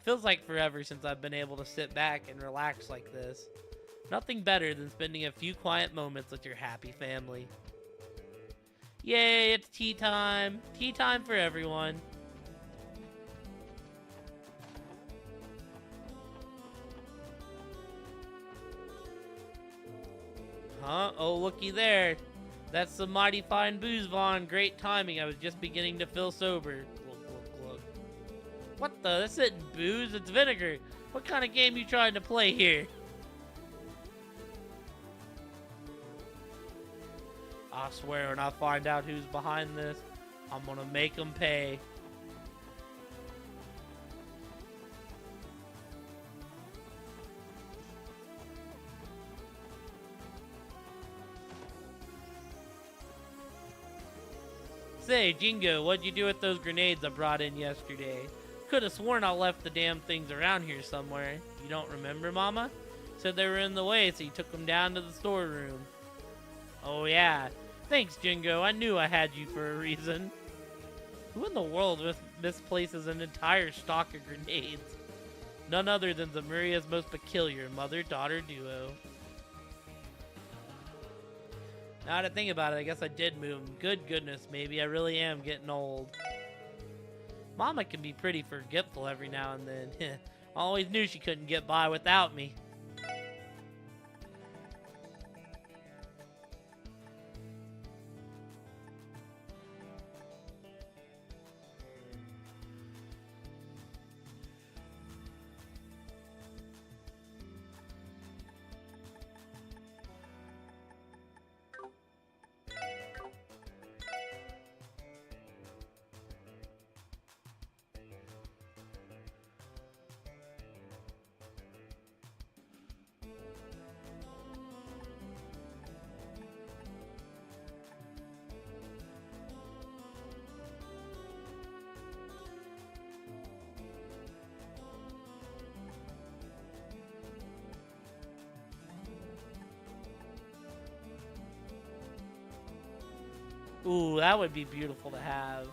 A: Feels like forever since I've been able to sit back and relax like this. Nothing better than spending a few quiet moments with your happy family. Yay, it's tea time. Tea time for everyone. Huh? Oh, looky there. That's some mighty fine booze, Vaughn. Great timing. I was just beginning to feel sober. Glug, glug, glug. What the? This isn't booze, it's vinegar. What kind of game you trying to play here? I swear when I find out who's behind this, I'm gonna make them pay. Say, Jingo, what'd you do with those grenades I brought in yesterday? Could have sworn I left the damn things around here somewhere. You don't remember, Mama? Said they were in the way, so you took them down to the storeroom. Oh yeah. Thanks, Jingo. I knew I had you for a reason. Who in the world misplaces an entire stock of grenades? None other than Zamuria's most peculiar mother-daughter duo. Now to think about it, I guess I did move them. Good goodness, maybe I really am getting old. Mama can be pretty forgetful every now and then. I always knew she couldn't get by without me. Ooh, that would be beautiful to have.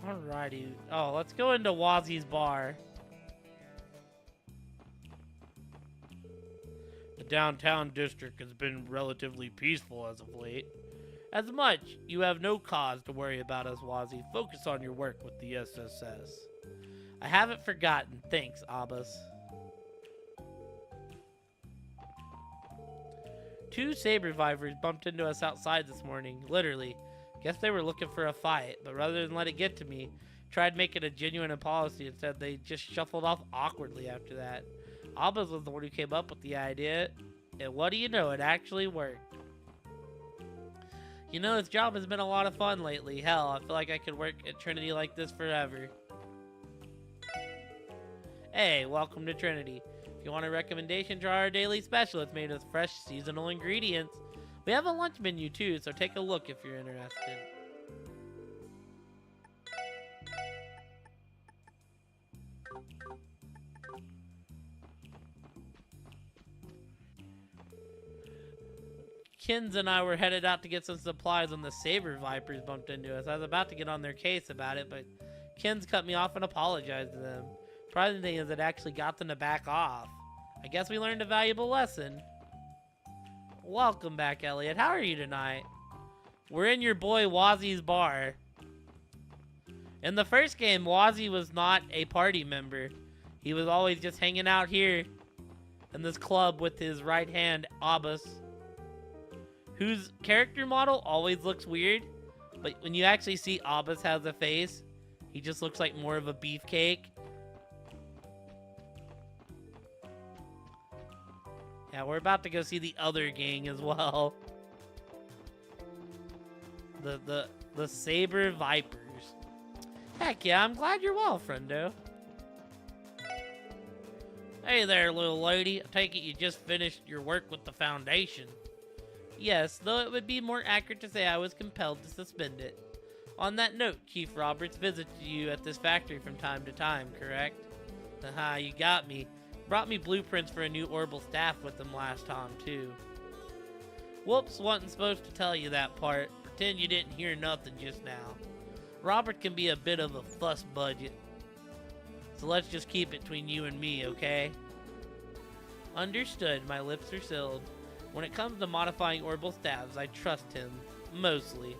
A: Alrighty. Oh, let's go into Wazzy's bar. The downtown district has been relatively peaceful as of late. As much, you have no cause to worry about us, Wazzy. Focus on your work with the SSS. I haven't forgotten. Thanks, Abbas. 2 saber vipers bumped into us outside this morning, literally. Guess they were looking for a fight, but rather than let it get to me, tried making a genuine apology. Instead, they just shuffled off awkwardly after that. Abbas was the one who came up with the idea, and what do you know, it actually worked. You know, this job has been a lot of fun lately. Hell, I feel like I could work at Trinity like this forever. Hey, welcome to Trinity. If you want a recommendation, try our daily special. It's made with fresh seasonal ingredients. We have a lunch menu too, so take a look if you're interested. Kins and I were headed out to get some supplies when the Saber Vipers bumped into us. I was about to get on their case about it, but Kins cut me off and apologized to them. Surprising thing is it actually got them to back off. I guess we learned a valuable lesson. Welcome back, Elliot. How are you tonight? We're in your boy Wazzy's bar. In the first game, Wazzy was not a party member. He was always just hanging out here in this club with his right hand, Abbas, whose character model always looks weird, but when you actually see Abbas has a face, he just looks like more of a beefcake. Yeah, we're about to go see the other gang as well. The Saber Vipers. Heck yeah, I'm glad you're well, friendo. Hey there, little lady. I take it you just finished your work with the Foundation. Yes, though it would be more accurate to say I was compelled to suspend it. On that note, Chief Roberts visits you at this factory from time to time, correct? Haha, you got me. Brought me blueprints for a new orbital staff with them last time, too. Whoops, wasn't supposed to tell you that part. Pretend you didn't hear nothing just now. Robert can be a bit of a fuss budget. So let's just keep it between you and me, okay? Understood, my lips are sealed. When it comes to modifying orbital staffs, I trust him. Mostly.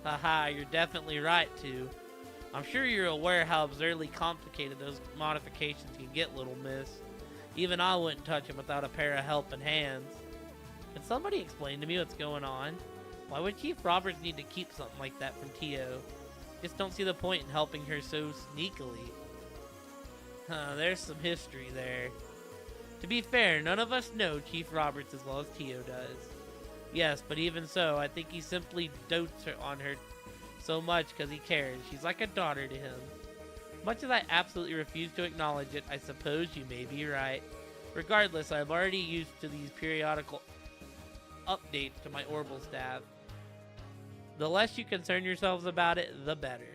A: Haha, you're definitely right, too. I'm sure you're aware how absurdly complicated those modifications can get, little miss. Even I wouldn't touch them without a pair of helping hands. Can somebody explain to me what's going on? Why would Chief Roberts need to keep something like that from Tio? Just don't see the point in helping her so sneakily. There's some history there. To be fair, none of us know Chief Roberts as well as Tio does. Yes, but even so, I think he simply dotes on her so much because he cares. She's like a daughter to him. Much as I absolutely refuse to acknowledge it, I suppose you may be right. Regardless, I'm already used to these periodical updates to my orbital staff. The less you concern yourselves about it, the better.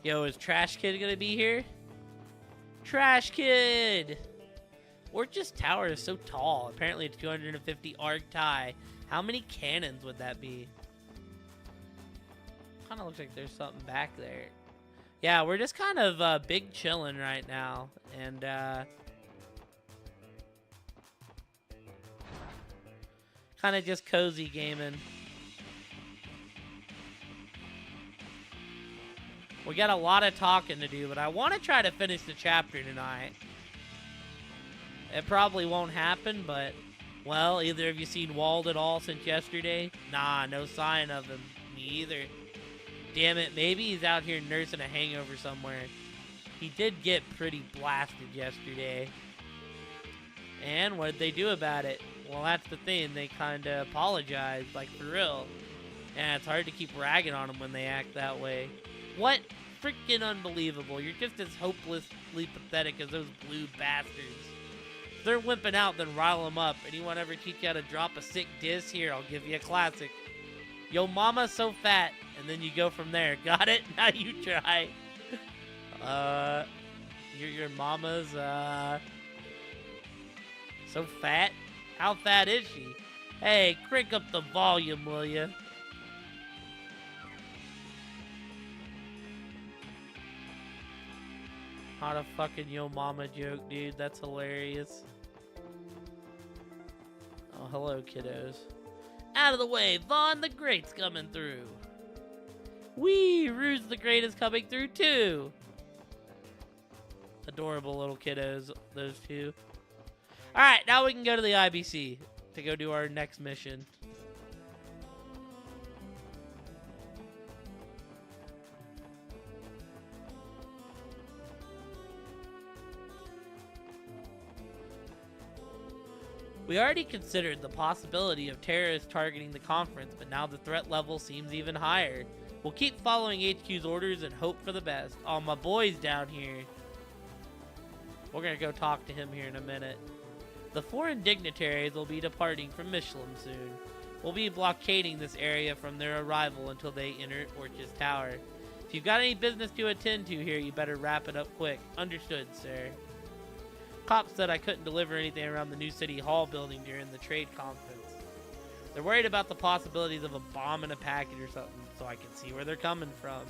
A: Yo, is Trash Kid gonna be here? Trash Kid! Orchis Tower is so tall. Apparently it's 250 arc tie. How many cannons would that be? Kinda looks like there's something back there. Yeah, we're just kind of big chilling right now. And kind of just cozy gaming. We got a lot of talking to do, but I want to try to finish the chapter tonight. It probably won't happen, but, well, either of you seen Wald at all since yesterday? Nah, no sign of him. Me either. Damn it, maybe he's out here nursing a hangover somewhere. He did get pretty blasted yesterday. And what'd they do about it? Well, that's the thing. They kind of apologized, like, for real. And it's hard to keep ragging on them when they act that way. What? Freaking unbelievable. You're just as hopelessly pathetic as those blue bastards. If they're wimping out, then rile them up. Anyone ever teach you how to drop a sick diss? Here, I'll give you a classic. Yo, mama's so fat. And then you go from there. Got it? Now you try. Your mama's, So fat? How fat is she? Hey, crank up the volume, will ya? Not a fucking yo mama joke, dude. That's hilarious. Oh, hello, kiddos. Out of the way, Vaughn the Great's coming through. Wee, Ruse the Great is coming through too. Adorable little kiddos, those two. Alright, now we can go to the IBC to go do our next mission. We already considered the possibility of terrorists targeting the conference, but now the threat level seems even higher. We'll keep following HQ's orders and hope for the best. Oh, my boy's down here. We're gonna go talk to him here in a minute. The foreign dignitaries will be departing from Michelin soon. We'll be blockading this area from their arrival until they enter Orch's Tower. If you've got any business to attend to here, you better wrap it up quick. Understood, sir. Cops said I couldn't deliver anything around the new City Hall building during the trade conference. They're worried about the possibilities of a bomb in a package or something, so I can see where they're coming from.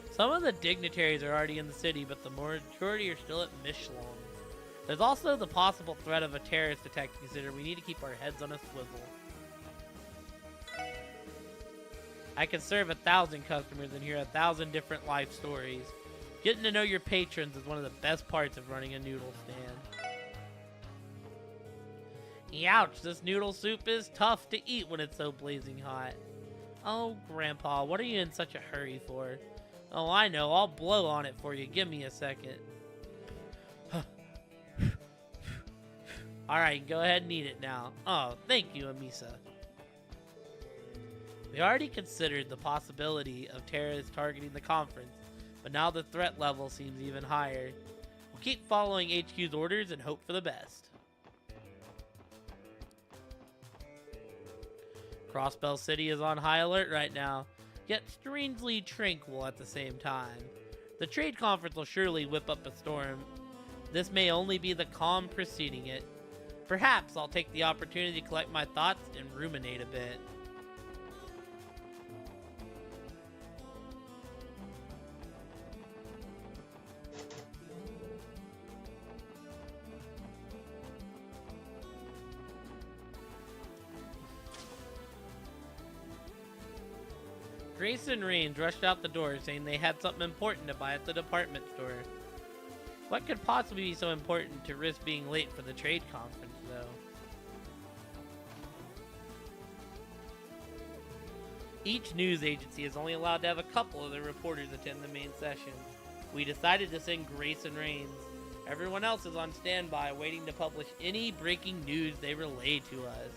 A: Some of the dignitaries are already in the city, but the majority are still at Michelin. There's also the possible threat of a terrorist attack to consider. We need to keep our heads on a swivel. I can serve 1,000 customers and hear 1,000 different life stories. Getting to know your patrons is one of the best parts of running a noodle stand. Ouch, this noodle soup is tough to eat when it's so blazing hot. Oh, Grandpa, what are you in such a hurry for? Oh, I know, I'll blow on it for you. Give me a second. Alright, go ahead and eat it now. Oh, thank you, Amisa. We already considered the possibility of terrorists targeting the conference, but now the threat level seems even higher. We'll keep following HQ's orders and hope for the best. Crossbell City is on high alert right now, yet strangely tranquil at the same time. The trade conference will surely whip up a storm. This may only be the calm preceding it. Perhaps I'll take the opportunity to collect my thoughts and ruminate a bit. Grace and Rains rushed out the door saying they had something important to buy at the department store. What could possibly be so important to risk being late for the trade conference, though? Each news agency is only allowed to have a couple of their reporters attend the main session. We decided to send Grace and Rains. Everyone else is on standby, waiting to publish any breaking news they relay to us.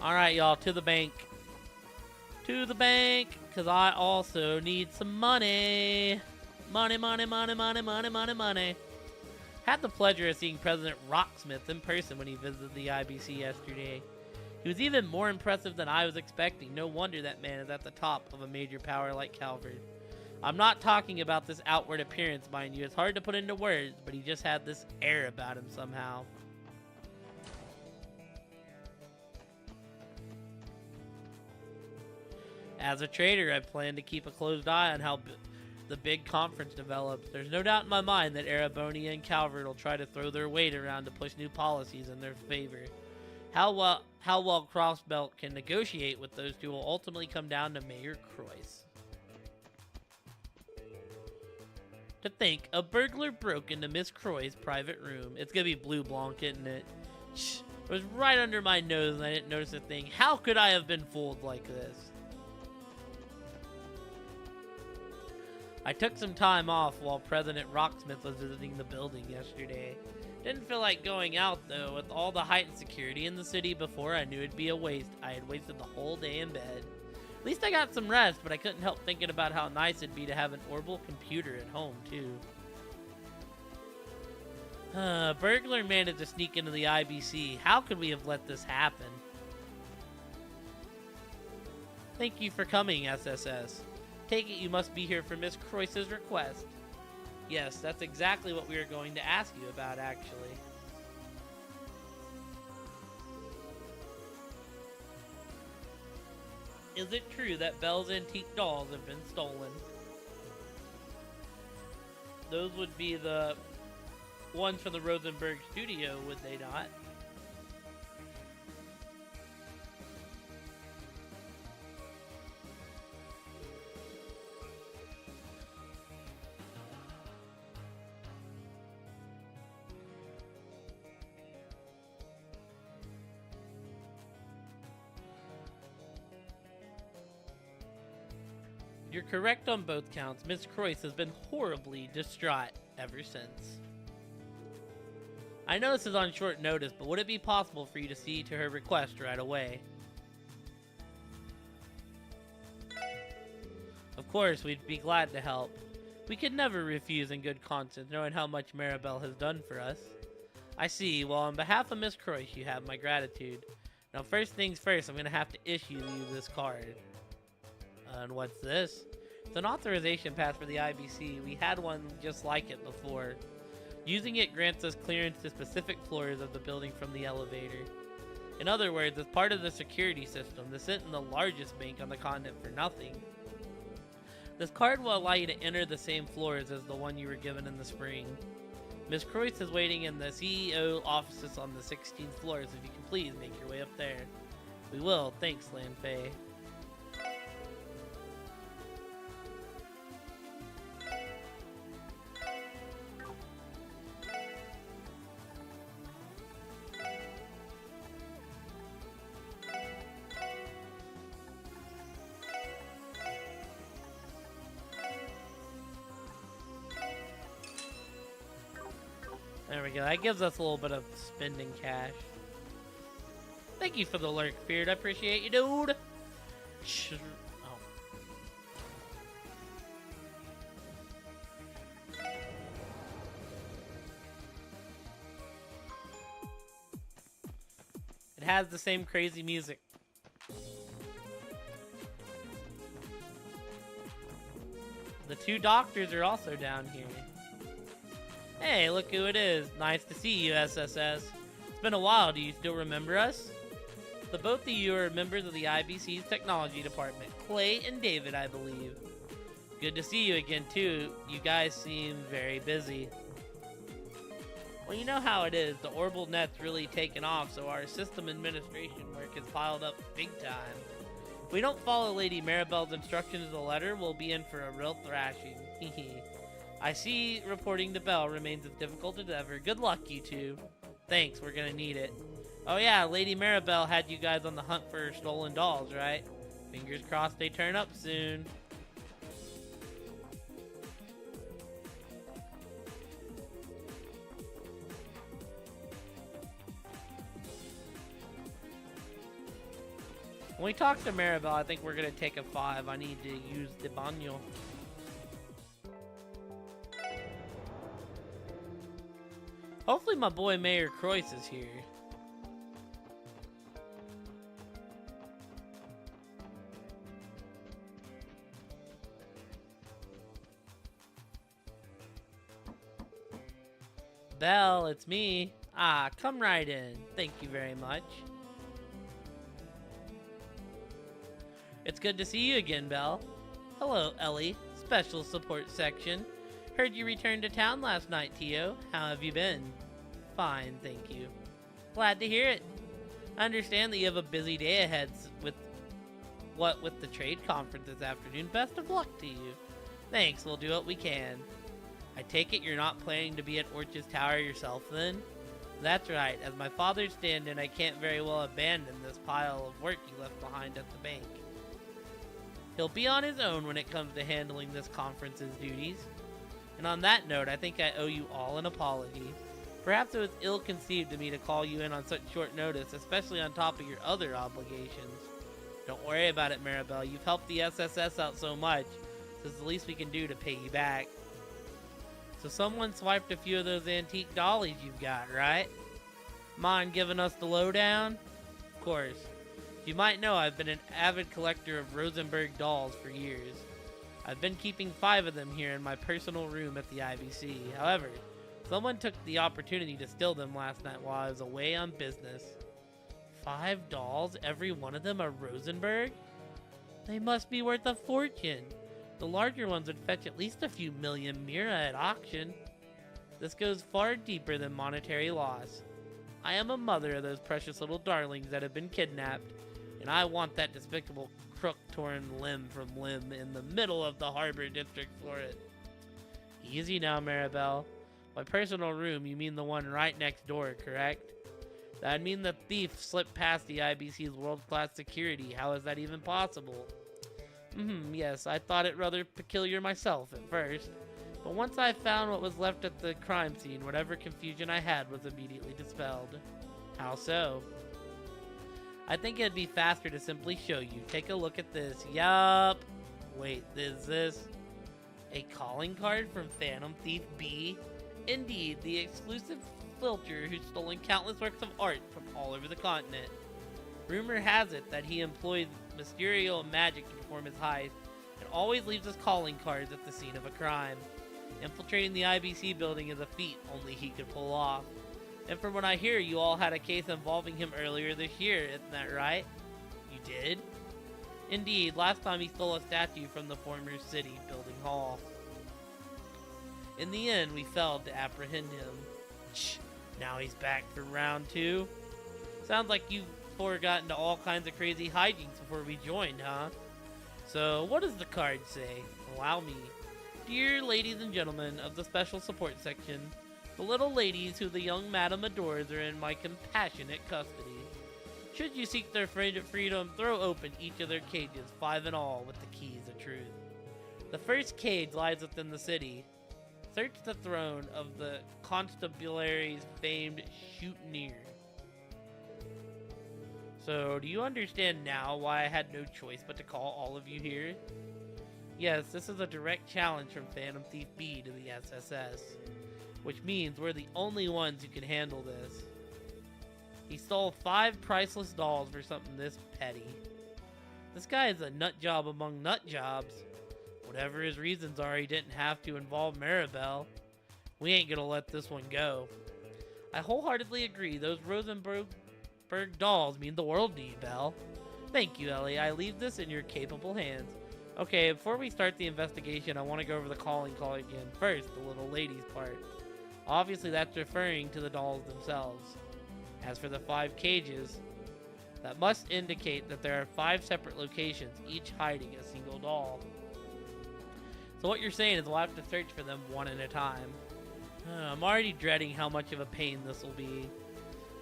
A: Alright, y'all, to the bank. To the bank, because I also need some money. Money, money, money, money, money, money, money. Had the pleasure of seeing President Rocksmith in person when he visited the IBC yesterday. He was even more impressive than I was expecting. No wonder that man is at the top of a major power like Calvert. I'm not talking about this outward appearance, mind you. It's hard to put into words, but he just had this air about him somehow. As a trader, I plan to keep a closed eye on how the big conference develops. There's no doubt in my mind that Arabonia and Calvert will try to throw their weight around to push new policies in their favor. How well Crossbelt can negotiate with those two will ultimately come down to Mayor Croyce. To think, a burglar broke into Miss Croy's private room. It's gonna be Blue Blanc, isn't it? Shh, it was right under my nose and I didn't notice a thing. How could I have been fooled like this? I took some time off while President Rocksmith was visiting the building yesterday. Didn't feel like going out though. With all the heightened security in the city before, I knew it'd be a waste. I had wasted the whole day in bed. At least I got some rest, but I couldn't help thinking about how nice it'd be to have an orbital computer at home too. Burglar managed to sneak into the IBC. How could we have let this happen? Thank you for coming, SSS. Take it you must be here for Miss Croyce's request. Yes, that's exactly what we were going to ask you about, actually. Is it true that Belle's antique dolls have been stolen? Those would be the ones from the Rosenberg studio, would they not? You're correct on both counts. Miss Croyce has been horribly distraught ever since. I know this is on short notice, but would it be possible for you to see to her request right away? Of course, we'd be glad to help. We could never refuse in good conscience, knowing how much Maribel has done for us. I see. Well, on behalf of Miss Croyce, you have my gratitude. Now, first things first, I'm going to have to issue you this card. And what's this? It's an authorization pass for the IBC. We had one just like it before. Using it grants us clearance to specific floors of the building from the elevator. In other words, as part of the security system, this isn't the largest bank on the continent for nothing. This card will allow you to enter the same floors as the one you were given in the spring. Miss Croyce is waiting in the CEO offices on the 16th floor, so if you can please make your way up there. We will. Thanks, Lanfei. There we go. That gives us a little bit of spending cash. Thank you for the lurk, Beard. I appreciate you, dude. Oh. It has the same crazy music. The two doctors are also down here. Hey, look who it is. Nice to see you, SSS. It's been a while. Do you still remember us? The both of you are members of the IBC's technology department. Clay and David, I believe. Good to see you again, too. You guys seem very busy. Well, you know how it is. The orbital net's really taken off, so our system administration work has piled up big time. If we don't follow Lady Maribel's instructions to the letter, we'll be in for a real thrashing. Hehe. I see reporting to Belle remains as difficult as ever. Good luck, you two. Thanks, we're gonna need it. Oh yeah, Lady Maribel had you guys on the hunt for stolen dolls, right? Fingers crossed they turn up soon. When we talk to Maribel, I think we're gonna take a 5. I need to use the baño. Hopefully my boy Mayor Croyce is here. Belle, it's me. Ah, come right in. Thank you very much. It's good to see you again, Belle. Hello, Ellie. Special support section. Heard you returned to town last night, Tio. How have you been? Fine, thank you. Glad to hear it. I understand that you have a busy day ahead with the trade conference this afternoon. Best of luck to you. Thanks, we'll do what we can. I take it you're not planning to be at Orch's Tower yourself then? That's right. As my father's stand-in, I can't very well abandon this pile of work you left behind at the bank. He'll be on his own when it comes to handling this conference's duties. And on that note, I think I owe you all an apology. Perhaps it was ill-conceived of me to call you in on such short notice, especially on top of your other obligations. Don't worry about it, Maribel. You've helped the SSS out so much, so it's the least we can do to pay you back. So someone swiped a few of those antique dollies you've got, right? Mind giving us the lowdown? Of course. You might know I've been an avid collector of Rosenberg dolls for years. I've been keeping 5 of them here in my personal room at the IBC. However, someone took the opportunity to steal them last night while I was away on business. 5 dolls, every one of them a Rosenberg? They must be worth a fortune. The larger ones would fetch at least a few million mira at auction. This goes far deeper than monetary loss. I am a mother of those precious little darlings that have been kidnapped, and I want that despicable crook torn limb from limb in the middle of the harbor district for it. Easy now, Maribel. My personal room, you mean the one right next door, correct? That'd mean the thief slipped past the IBC's world-class security. How is that even possible? Yes, I thought it rather peculiar myself at first. But once I found what was left at the crime scene, whatever confusion I had was immediately dispelled. How so? I think it'd be faster to simply show you. Take a look at this. Yup. Wait, is this a calling card from Phantom Thief B? Indeed, the exclusive filcher who's stolen countless works of art from all over the continent. Rumor has it that he employs Mysterio magic to perform his heist, and always leaves his calling cards at the scene of a crime. Infiltrating the IBC building is a feat only he could pull off. And from what I hear, you all had a case involving him earlier this year, isn't that right? You did? Indeed, last time he stole a statue from the former city building hall. In the end, we failed to apprehend him. Shh, now he's back for round 2. Sounds like you four got into all kinds of crazy hijinks before we joined, huh? So, what does the card say? Allow me. Dear ladies and gentlemen of the special support section, the little ladies who the young madam adores are in my compassionate custody. Should you seek their freedom, throw open each of their cages, 5 in all, with the keys of truth. The first cage lies within the city. Search the throne of the constabulary's famed Shootneer. So, do you understand now why I had no choice but to call all of you here? Yes, this is a direct challenge from Phantom Thief B to the SSS, which means we're the only ones who can handle this. He stole 5 priceless dolls for something this petty. This guy is a nut job among nut jobs. Whatever his reasons are, he didn't have to involve Maribel. We ain't gonna let this one go. I wholeheartedly agree, those Rosenberg dolls mean the world to you, Belle. Thank you, Ellie. I leave this in your capable hands. Okay, before we start the investigation, I want to go over the calling card again. First, the little ladies part. Obviously, that's referring to the dolls themselves. As for the 5 cages, that must indicate that there are 5 separate locations, each hiding a single doll. So what you're saying is we'll have to search for them one at a time. I'm already dreading how much of a pain this will be.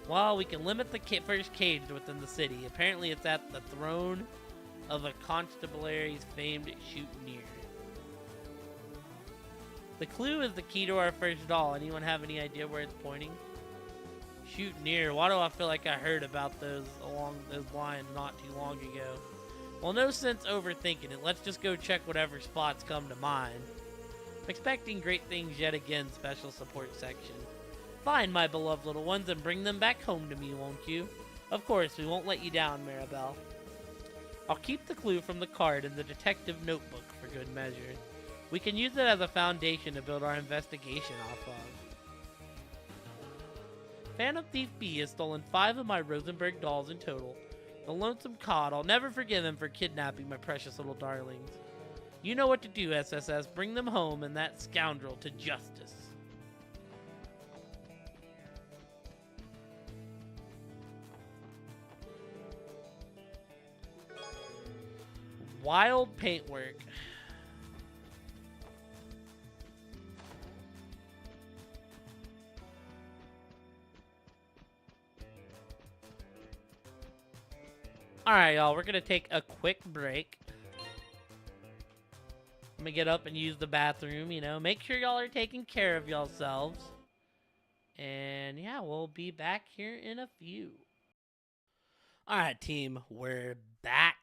A: Well, we can limit the first cage within the city. Apparently, it's at the throne of a constabulary's famed Shootneer. The clue is the key to our first doll. Anyone have any idea where it's pointing? Shootneer. Why do I feel like I heard about those along those lines not too long ago? Well, no sense overthinking it. Let's just go check whatever spots come to mind. I'm expecting great things yet again, special support section. Find my beloved little ones and bring them back home to me, won't you? Of course, we won't let you down, Maribel. I'll keep the clue from the card in the detective notebook for good measure. We can use it as a foundation to build our investigation off of. Phantom Thief B has stolen 5 of my Rosenberg dolls in total. The lonesome cod, I'll never forgive him for kidnapping my precious little darlings. You know what to do, SSS. Bring them home and that scoundrel to justice. Wild paintwork. Alright, y'all, we're gonna take a quick break. I'm gonna get up and use the bathroom, you know. Make sure y'all are taking care of yourselves. And yeah, we'll be back here in a few. Alright, team, we're back.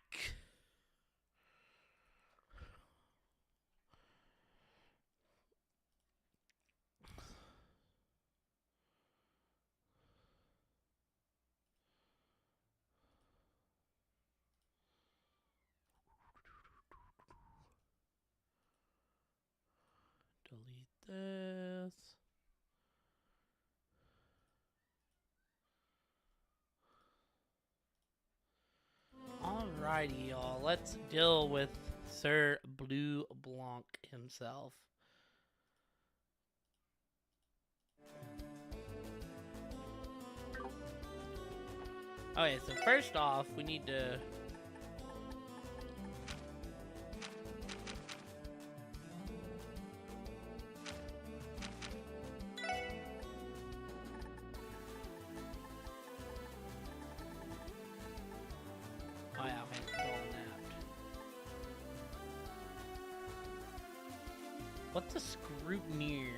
A: Alrighty, y'all. Let's deal with Sir Blue Blanc himself. Okay, so first off, we need to... Oh yeah, okay, it's all napped. What's a scrutineer?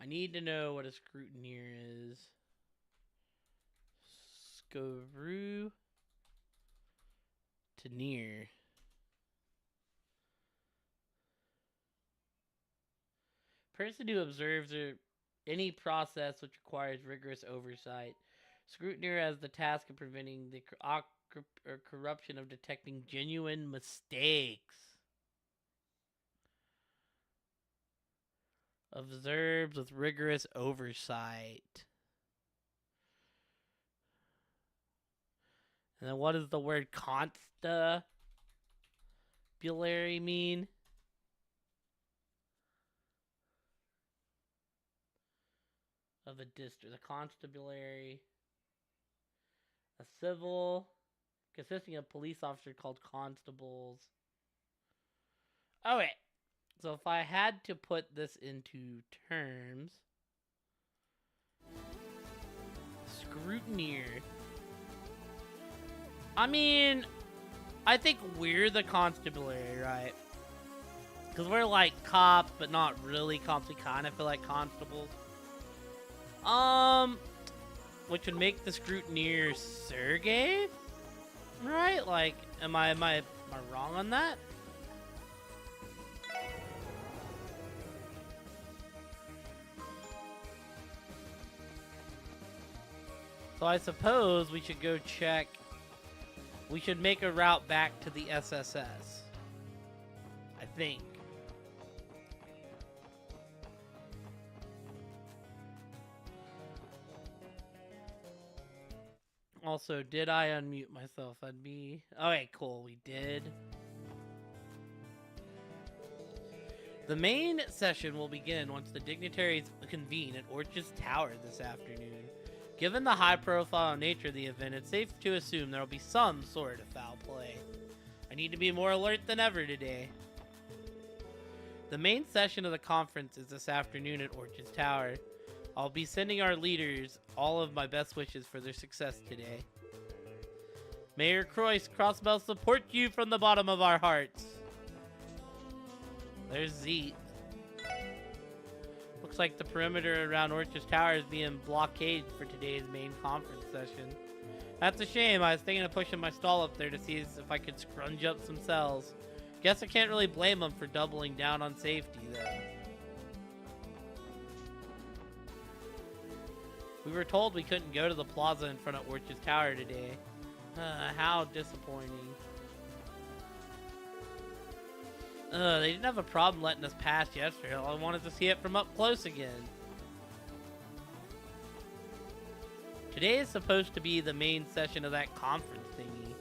A: I need to know what a scrutineer is. Screw to near. Person who observes any process which requires rigorous oversight. Scrutineer has the task of preventing the corruption of detecting genuine mistakes. Observes with rigorous oversight. And then what does the word constabulary mean? Of a district. A constabulary. A civil consisting of police officers called constables. Okay. So if I had to put this into terms. Scrutineer. I mean, I think we're the constabulary, right? Because we're like cops, but not really cops. We kind of feel like constables. Which would make the scrutineer Sergey, right? Like, am I wrong on that? So I suppose we should go check. We should make a route back to the SSS. I think. Also, did I unmute myself? That'd be... Okay, cool. We did. The main session will begin once the dignitaries convene at Orchard's Tower this afternoon. Given the high-profile nature of the event, it's safe to assume there will be some sort of foul play. I need to be more alert than ever today. The main session of the conference is this afternoon at Orchard's Tower. I'll be sending our leaders all of my best wishes for their success today. Mayor Croyce, Crossbell support you from the bottom of our hearts. There's Zeet. Looks like the perimeter around Orchard's Tower is being blockaded for today's main conference session. That's a shame. I was thinking of pushing my stall up there to see if I could scrunch up some cells. Guess I can't really blame them for doubling down on safety, though. We were told we couldn't go to the plaza in front of Orchard's Tower today. How disappointing. They didn't have a problem letting us pass yesterday. I wanted to see it from up close again. Today is supposed to be the main session of that conference thingy.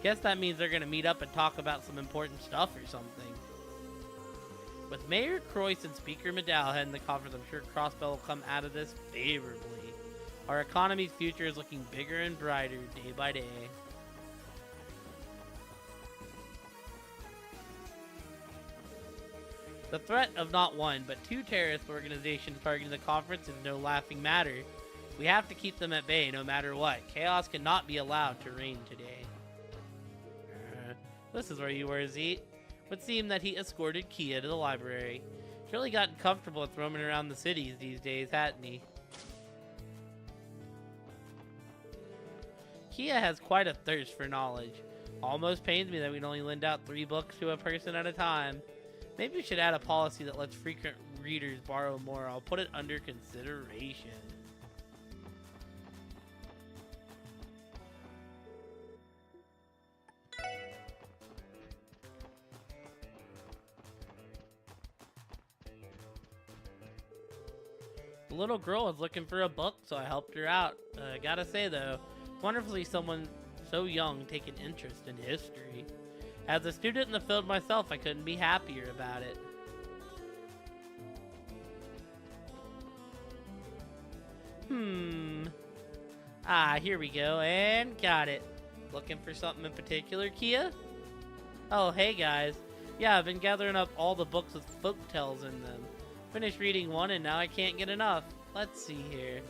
A: Guess that means they're gonna meet up and talk about some important stuff or something. With Mayor Croyce and Speaker Medal heading the conference, I'm sure Crossbell will come out of this favorably. Our economy's future is looking bigger and brighter day by day. The threat of not one, but two terrorist organizations targeting the conference is no laughing matter. We have to keep them at bay no matter what. Chaos cannot be allowed to reign today. This is where you were, Zeet. Would seem that he escorted Kia to the library. He's really gotten comfortable with roaming around the cities these days, hasn't he? Kia has quite a thirst for knowledge. Almost pains me that we can only lend out 3 books to a person at a time. Maybe we should add a policy that lets frequent readers borrow more. I'll put it under consideration. The little girl was looking for a book, so I helped her out. Gotta say though, it's wonderful to see someone So young, take an interest in history. As a student in the field myself, I couldn't be happier about it. Ah, here we go, and got it. Looking for something in particular, Kia? Oh, hey guys. Yeah, I've been gathering up all the books with folk tales in them. Finished reading one and now I can't get enough. Let's see here.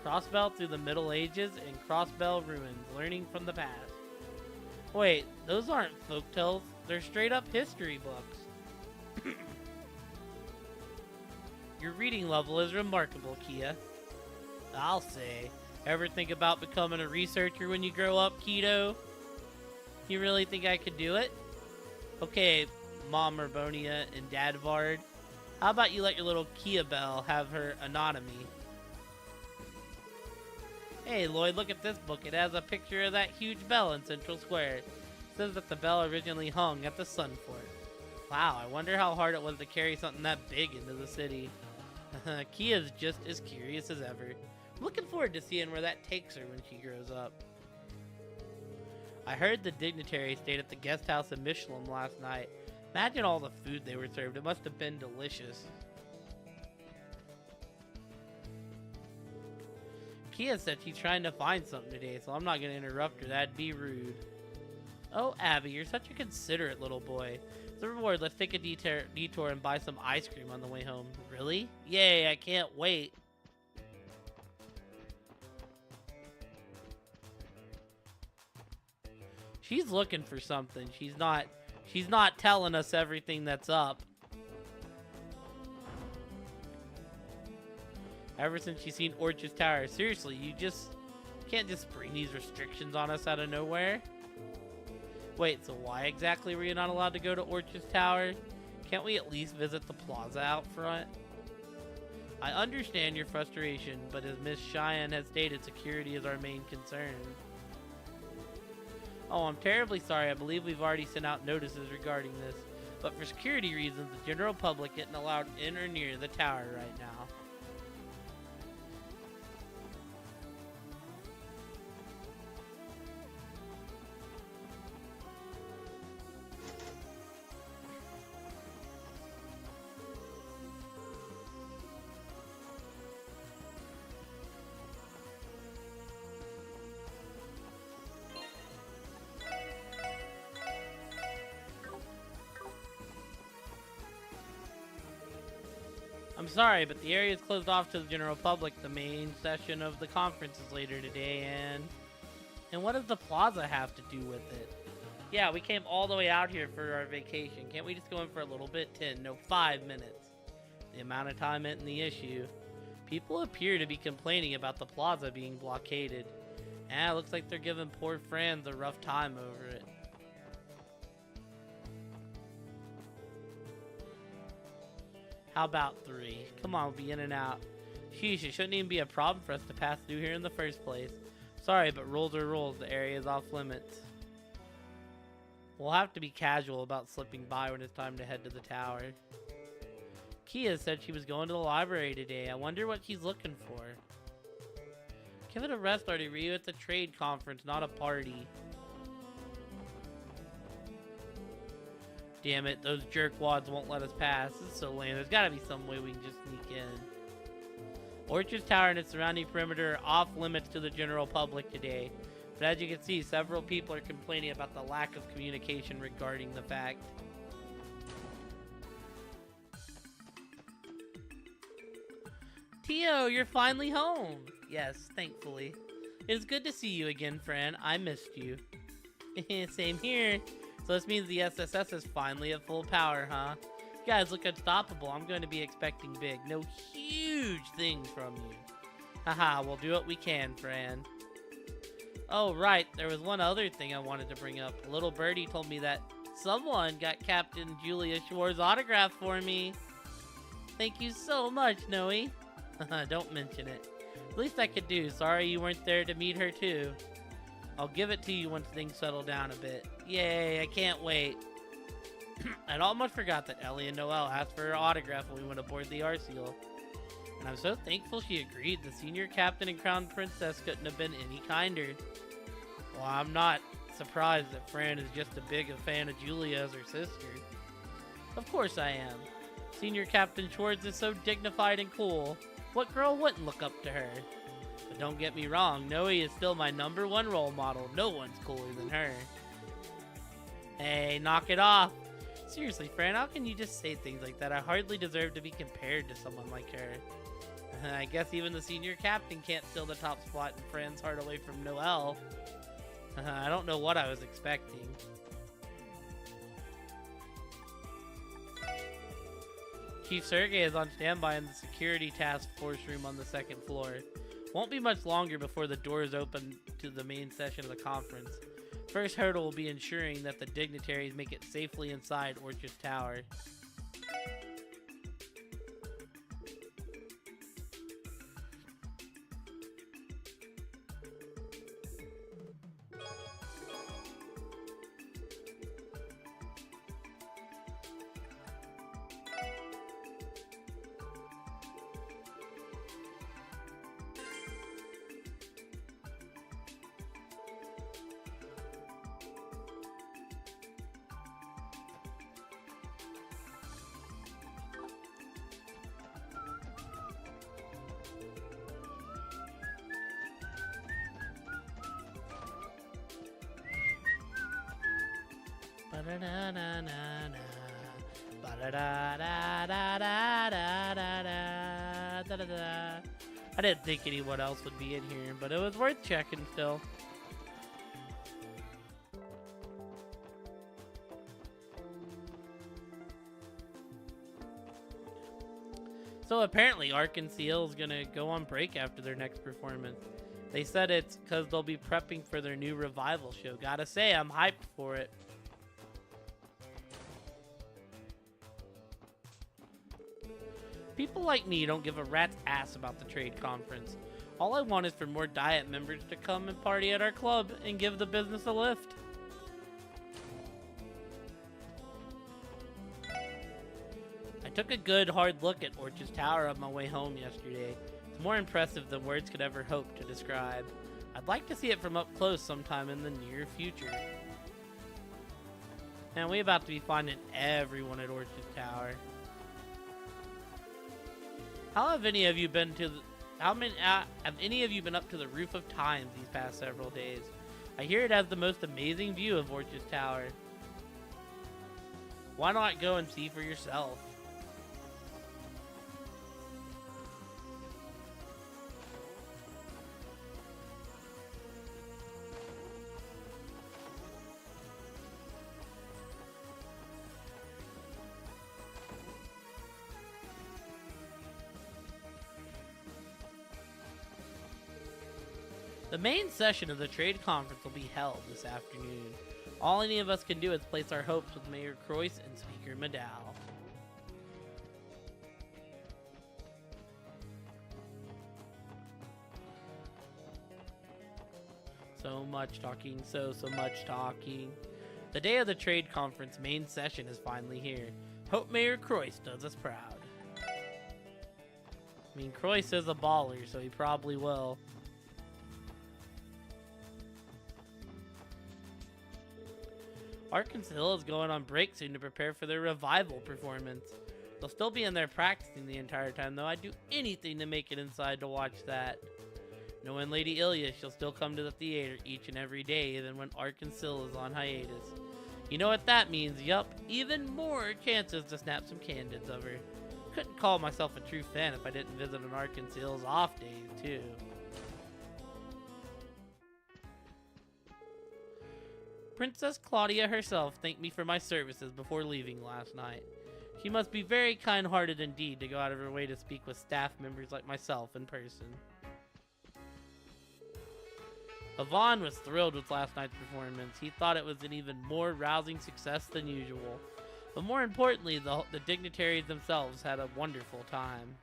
A: Crossbell through the Middle Ages and Crossbell Ruins, learning from the past. Wait, those aren't folk tales. They're straight up history books. Your reading level is remarkable, Kia. I'll say. Ever think about becoming a researcher when you grow up, Keto? You really think I could do it? Okay, Mom Urbonia and Dad Vard. How about you let your little Kia Bell have her anatomy? Hey Lloyd, look at this book. It has a picture of that huge bell in Central Square. It says that the bell originally hung at the Sun Fort. Wow, I wonder how hard it was to carry something that big into the city. Kia's just as curious as ever. I'm looking forward to seeing where that takes her when she grows up. I heard the dignitary stayed at the guest house in Michelin last night. Imagine all the food they were served. It must have been delicious. Kia said she's trying to find something today, so I'm not going to interrupt her. That'd be rude. Oh, Abby, you're such a considerate little boy. As a reward, let's take a detour and buy some ice cream on the way home. Really? Yay, I can't wait. She's looking for something. She's not telling us everything that's up. Ever since she's seen Orchard's Tower. Seriously, you can't just spring these restrictions on us out of nowhere. Wait, so why exactly were you not allowed to go to Orchard's Tower? Can't we at least visit the plaza out front? I understand your frustration, but as Miss Cheyenne has stated, security is our main concern. Oh, I'm terribly sorry. I believe we've already sent out notices regarding this. But for security reasons, the general public isn't allowed in or near the tower right now. I'm sorry, but the area is closed off to the general public. The main session of the conference is later today, and what does the plaza have to do with it? Yeah, we came all the way out here for our vacation. Can't we just go in for a little bit? 5 minutes. The amount of time isn't the issue. People appear to be complaining about the plaza being blockaded. It looks like they're giving poor Franz a rough time over it. How about 3? Come on, we'll be in and out. Sheesh, it shouldn't even be a problem for us to pass through here in the first place. Sorry, but rules are rules. The area is off limits. We'll have to be casual about slipping by when it's time to head to the tower. Kia said she was going to the library today. I wonder what she's looking for. Give it a rest, Artie. Were you at the trade conference, not a party? Damn it, those jerkwads won't let us pass. This is so lame. There's gotta be some way we can just sneak in. Orchard's Tower and its surrounding perimeter are off limits to the general public today. But as you can see, several people are complaining about the lack of communication regarding the fact. Tio, you're finally home. Yes, thankfully. It's good to see you again, friend. I missed you. Same here. So this means the SSS is finally at full power, huh? You guys look unstoppable. I'm going to be expecting big, no huge things from you. Haha, we'll do what we can, Fran. Oh, right. There was one other thing I wanted to bring up. Little Birdie told me that someone got Captain Julia Shore's autograph for me. Thank you so much, Noe. Don't mention it. At least I could do. Sorry you weren't there to meet her, too. I'll give it to you once things settle down a bit. Yay, I can't wait. I'd almost forgot that Ellie and Noelle asked for her autograph when we went aboard the Arceal. And I'm so thankful she agreed. The senior captain and crown princess couldn't have been any kinder. Well, I'm not surprised that Fran is just as big a fan of Julia as her sister. Of course I am. Senior Captain Schwartz is so dignified and cool. What girl wouldn't look up to her? But don't get me wrong, Noe is still my #1 role model. No one's cooler than her. Hey, knock it off. Seriously, Fran, how can you just say things like that? I hardly deserve to be compared to someone like her. I guess even the senior captain can't steal the top spot in Fran's heart away from Noelle. I don't know what I was expecting. Chief Sergei is on standby in the security task force room on the 2nd floor. Won't be much longer before the doors open to the main session of the conference. First hurdle will be ensuring that the dignitaries make it safely inside Orchard Tower. I didn't think anyone else would be in here, but it was worth checking still. So apparently Ark and Seal is gonna go on break after their next performance. They said it's because they'll be prepping for their new revival show. Gotta say, I'm hyped for it. People like me don't give a rat's ass about the trade conference. All I want is for more Diet members to come and party at our club and give the business a lift. I took a good hard look at Orchard's Tower on my way home yesterday. It's more impressive than words could ever hope to describe. I'd like to see it from up close sometime in the near future. Man, we about to be finding everyone at Orchard's Tower. How have any of you been to the, have any of you been up to the Roof of Time these past several days? I hear it has the most amazing view of Orchard's Tower. Why not go and see for yourself? The main session of the trade conference will be held this afternoon. All any of us can do is place our hopes with Mayor Croyce and Speaker Maddow. So much talking, so much talking. The day of the trade conference main session is finally here. Hope Mayor Croyce does us proud. I mean, Croyce is a baller, so he probably will. Arkansas Hill is going on break soon to prepare for their revival performance. They'll still be in there practicing the entire time, though. I'd do anything to make it inside to watch that. Knowing Lady Ilya, she'll still come to the theater each and every day, even when Arkansas is on hiatus. You know what that means, yup. Even more chances to snap some candids of her. Couldn't call myself a true fan if I didn't visit on Arkansas Hill's off days, too. Princess Claudia herself thanked me for my services before leaving last night. She must be very kind-hearted indeed to go out of her way to speak with staff members like myself in person. Yvonne was thrilled with last night's performance. He thought it was an even more rousing success than usual. But more importantly, the dignitaries themselves had a wonderful time.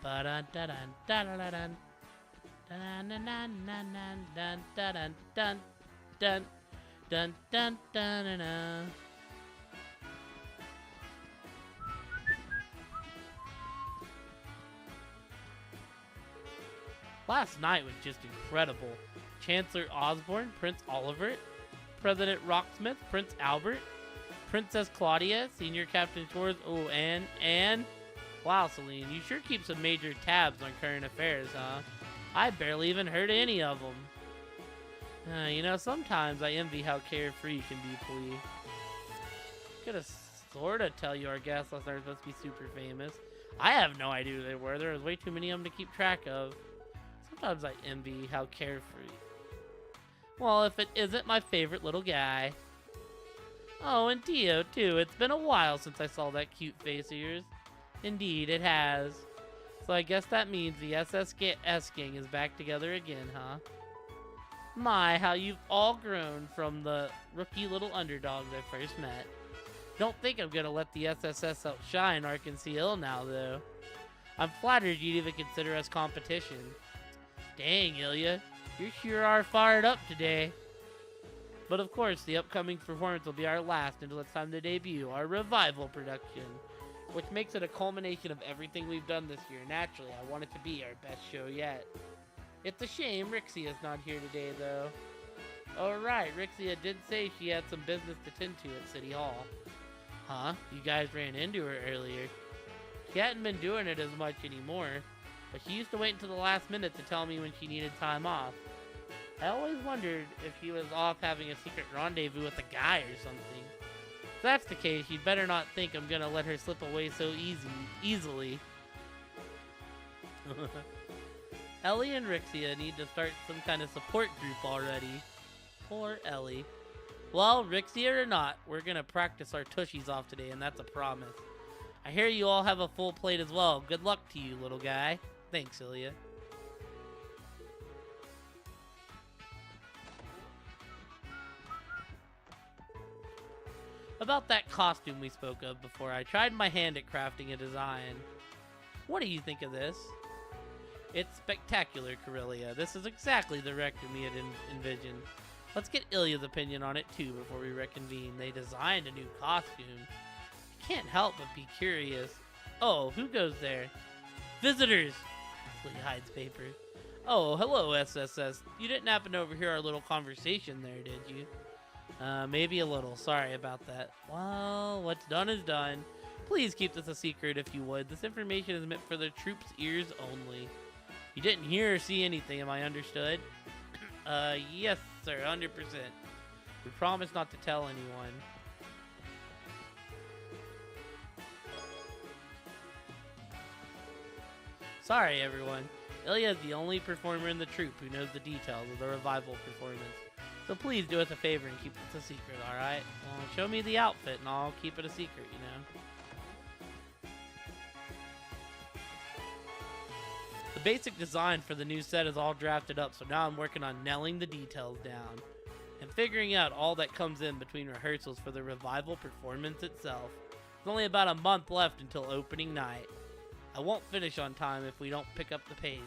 A: Ba-dun-dun-dun-dun-dun-dun. Dun-dun-dun-dun-dun-dun-dun-dun. Dun dun dun dun dun dun. Last night was just incredible. Chancellor Osborne, Prince Oliver, President Rocksmith, Prince Albert, Princess Claudia, Senior Captain Schwartz, oh, and wow, Celine, you sure keep some major tabs on current affairs, huh? I barely even heard any of them. You know, sometimes I envy how carefree you can be, Plea. Could sorta tell you our guests last night were supposed to be super famous. I have no idea who they were. There was way too many of them to keep track of. Sometimes I envy how carefree. Well, if it isn't my favorite little guy. Oh, and Dio, too. It's been a while since I saw that cute face of yours. Indeed, it has. So I guess that means the S gang is back together again, huh? My, how you've all grown from the rookie little underdogs I first met. Don't think I'm gonna let the SSS outshine Ark and CL now, though. I'm flattered you'd even consider us competition. Dang, Ilya, you sure are fired up today. But of course, the upcoming performance will be our last until it's time to debut our revival production, which makes it a culmination of everything we've done this year. Naturally, I want it to be our best show yet. It's a shame Rixia is not here today, though. Oh right, Rixia did say she had some business to tend to at City Hall. Huh? You guys ran into her earlier. She hadn't been doing it as much anymore, but she used to wait until the last minute to tell me when she needed time off. I always wondered if she was off having a secret rendezvous with a guy or something. If that's the case, you'd better not think I'm gonna let her slip away so easily. Ellie and Rixia need to start some kind of support group already. Poor Ellie. Well, Rixia or not, we're gonna practice our tushies off today, and that's a promise. I hear you all have a full plate as well. Good luck to you, little guy. Thanks, Ilya. About that costume we spoke of before, I tried my hand at crafting a design. What do you think of this? It's spectacular, Corellia. This is exactly the direction we had envisioned. Let's get Ilya's opinion on it too before we reconvene. They designed a new costume. I can't help but be curious. Oh, who goes there? Visitors! Lee hides paper. Oh, hello, SSS. You didn't happen to overhear our little conversation there, did you? Maybe a little. Sorry about that. Well, what's done is done. Please keep this a secret if you would. This information is meant for the troops' ears only. You didn't hear or see anything, am I understood? Yes, sir, 100%. We promise not to tell anyone. Sorry, everyone. Ilya is the only performer in the troupe who knows the details of the revival performance. So please do us a favor and keep this a secret, alright? Well, show me the outfit and I'll keep it a secret, you know? The basic design for the new set is all drafted up, so now I'm working on nailing the details down and figuring out all that comes in between rehearsals for the revival performance itself. There's only about a month left until opening night. I won't finish on time if we don't pick up the pace.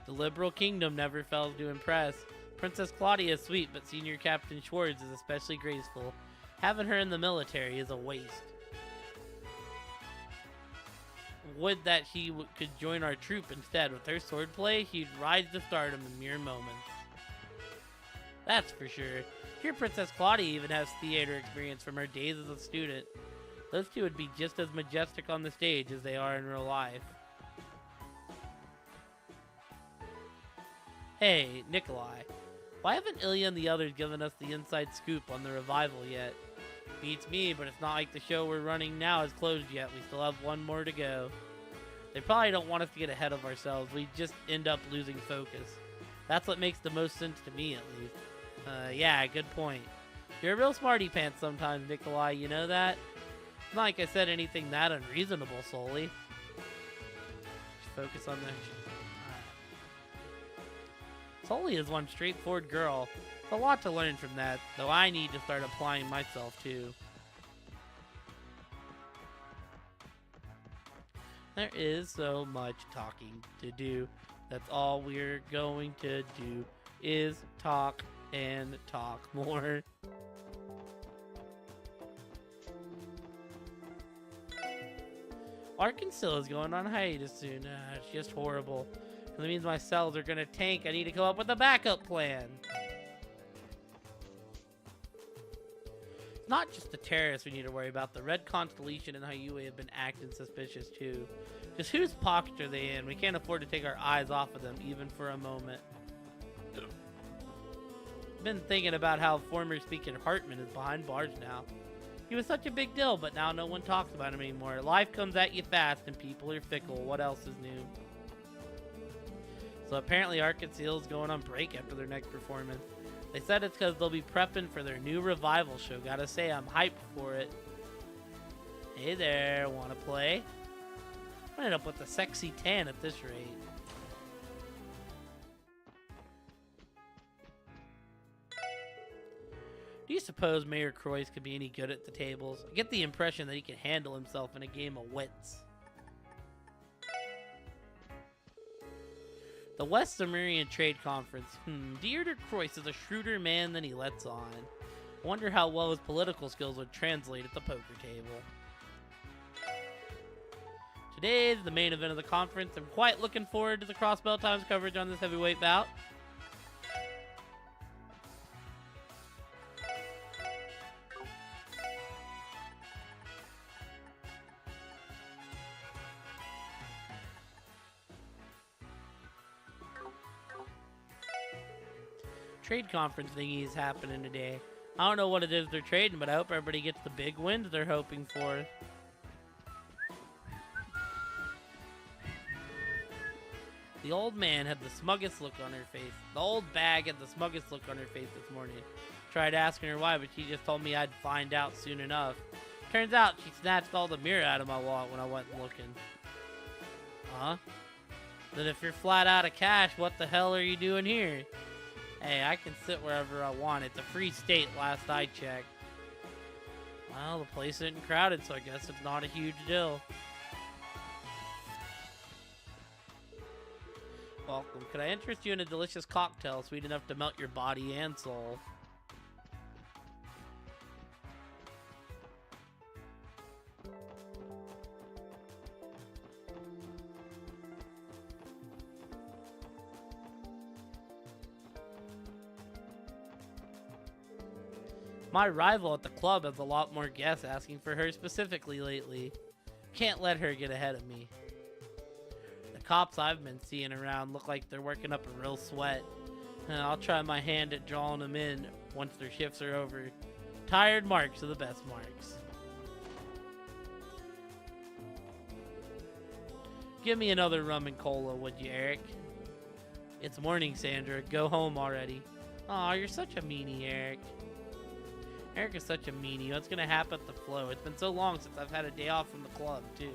A: The liberal kingdom never fails to impress. Princess Claudia is sweet, but Senior Captain Schwartz is especially graceful. Having her in the military is a waste. Would that she could join our troop instead. With her swordplay, she'd rise to stardom in mere moments. That's for sure. Here, Princess Claudia even has theater experience from her days as a student. Those two would be just as majestic on the stage as they are in real life. Hey, Nikolai. Why haven't Ilya and the others given us the inside scoop on the revival yet? Beats me, but it's not like the show we're running now is closed yet. We still have one more to go. They probably don't want us to get ahead of ourselves. We just end up losing focus. That's what makes the most sense to me, at least. Yeah, good point. You're a real smarty pants sometimes, Nikolai, you know that? It's not like I said anything that unreasonable, Sully. Just focus on the... Sully is one straightforward girl. There's a lot to learn from that, though I need to start applying myself too. There is so much talking to do. That's all we're going to do is talk and talk more. Arkansas is going on hiatus soon. It's just horrible. That means my cells are gonna tank. I need to come up with a backup plan. It's not just the terrorists we need to worry about. The Red Constellation and Hyue have been acting suspicious too. Just whose pocket are they in? We can't afford to take our eyes off of them even for a moment. Been thinking about how former Speaker Hartman is behind bars now. He was such a big deal, but now no one talks about him anymore. Life comes at you fast and people are fickle. What else is new? So apparently Arkansas is going on break after their next performance. They said it's because they'll be prepping for their new revival show. Gotta say, I'm hyped for it. Hey there, wanna play? I ended up with a sexy tan at this rate. Do you suppose Mayor Croix could be any good at the tables? I get the impression that he can handle himself in a game of wits. The West Sumerian Trade Conference. Dieter Croix is a shrewder man than he lets on. I wonder how well his political skills would translate at the poker table. Today is the main event of the conference. I'm quite looking forward to the Crossbell Times coverage on this heavyweight bout. Trade conference thingy is happening today. I don't know what it is they're trading, but I hope everybody gets the big wins they're hoping for. The old man had the smuggest look on her face. The old bag had the smuggest look on her face this morning. Tried asking her why, but she just told me I'd find out soon enough. Turns out she snatched all the mirror out of my wallet when I went looking. Huh? Then if you're flat out of cash, what the hell are you doing here? Hey, I can sit wherever I want. It's a free state last I checked. Well, the place isn't crowded, so I guess it's not a huge deal. Welcome. Could I interest you in a delicious cocktail sweet enough to melt your body and soul? My rival at the club has a lot more guests asking for her specifically lately. Can't let her get ahead of me. The cops I've been seeing around look like they're working up a real sweat. I'll try my hand at drawing them in once their shifts are over. Tired marks are the best marks. Give me another rum and cola, would you, Eric? It's morning, Sandra. Go home already. Aw, you're such a meanie, Eric. Eric is such a meanie. What's gonna happen at the flow? It's been so long since I've had a day off from the club, too.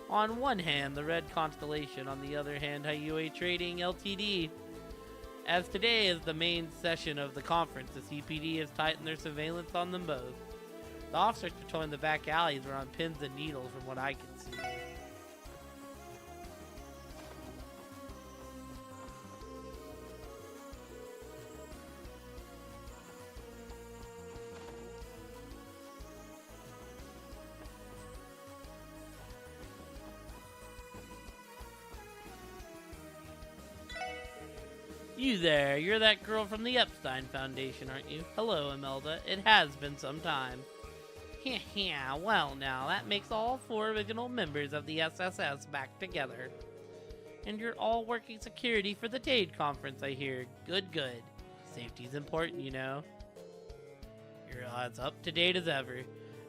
A: On one hand, the Red Constellation. On the other hand, Hyue Trading Ltd. As today is the main session of the conference, the CPD has tightened their surveillance on them both. The officers patrolling the back alleys are on pins and needles from what I can see. You there, you're that girl from the Epstein Foundation, aren't you? Hello, Imelda. It has been some time. Yeah, well now, that makes all 4 original members of the SSS back together. And you're all working security for the TADE conference, I hear. Good, good. Safety's important, you know. You're as up to date as ever.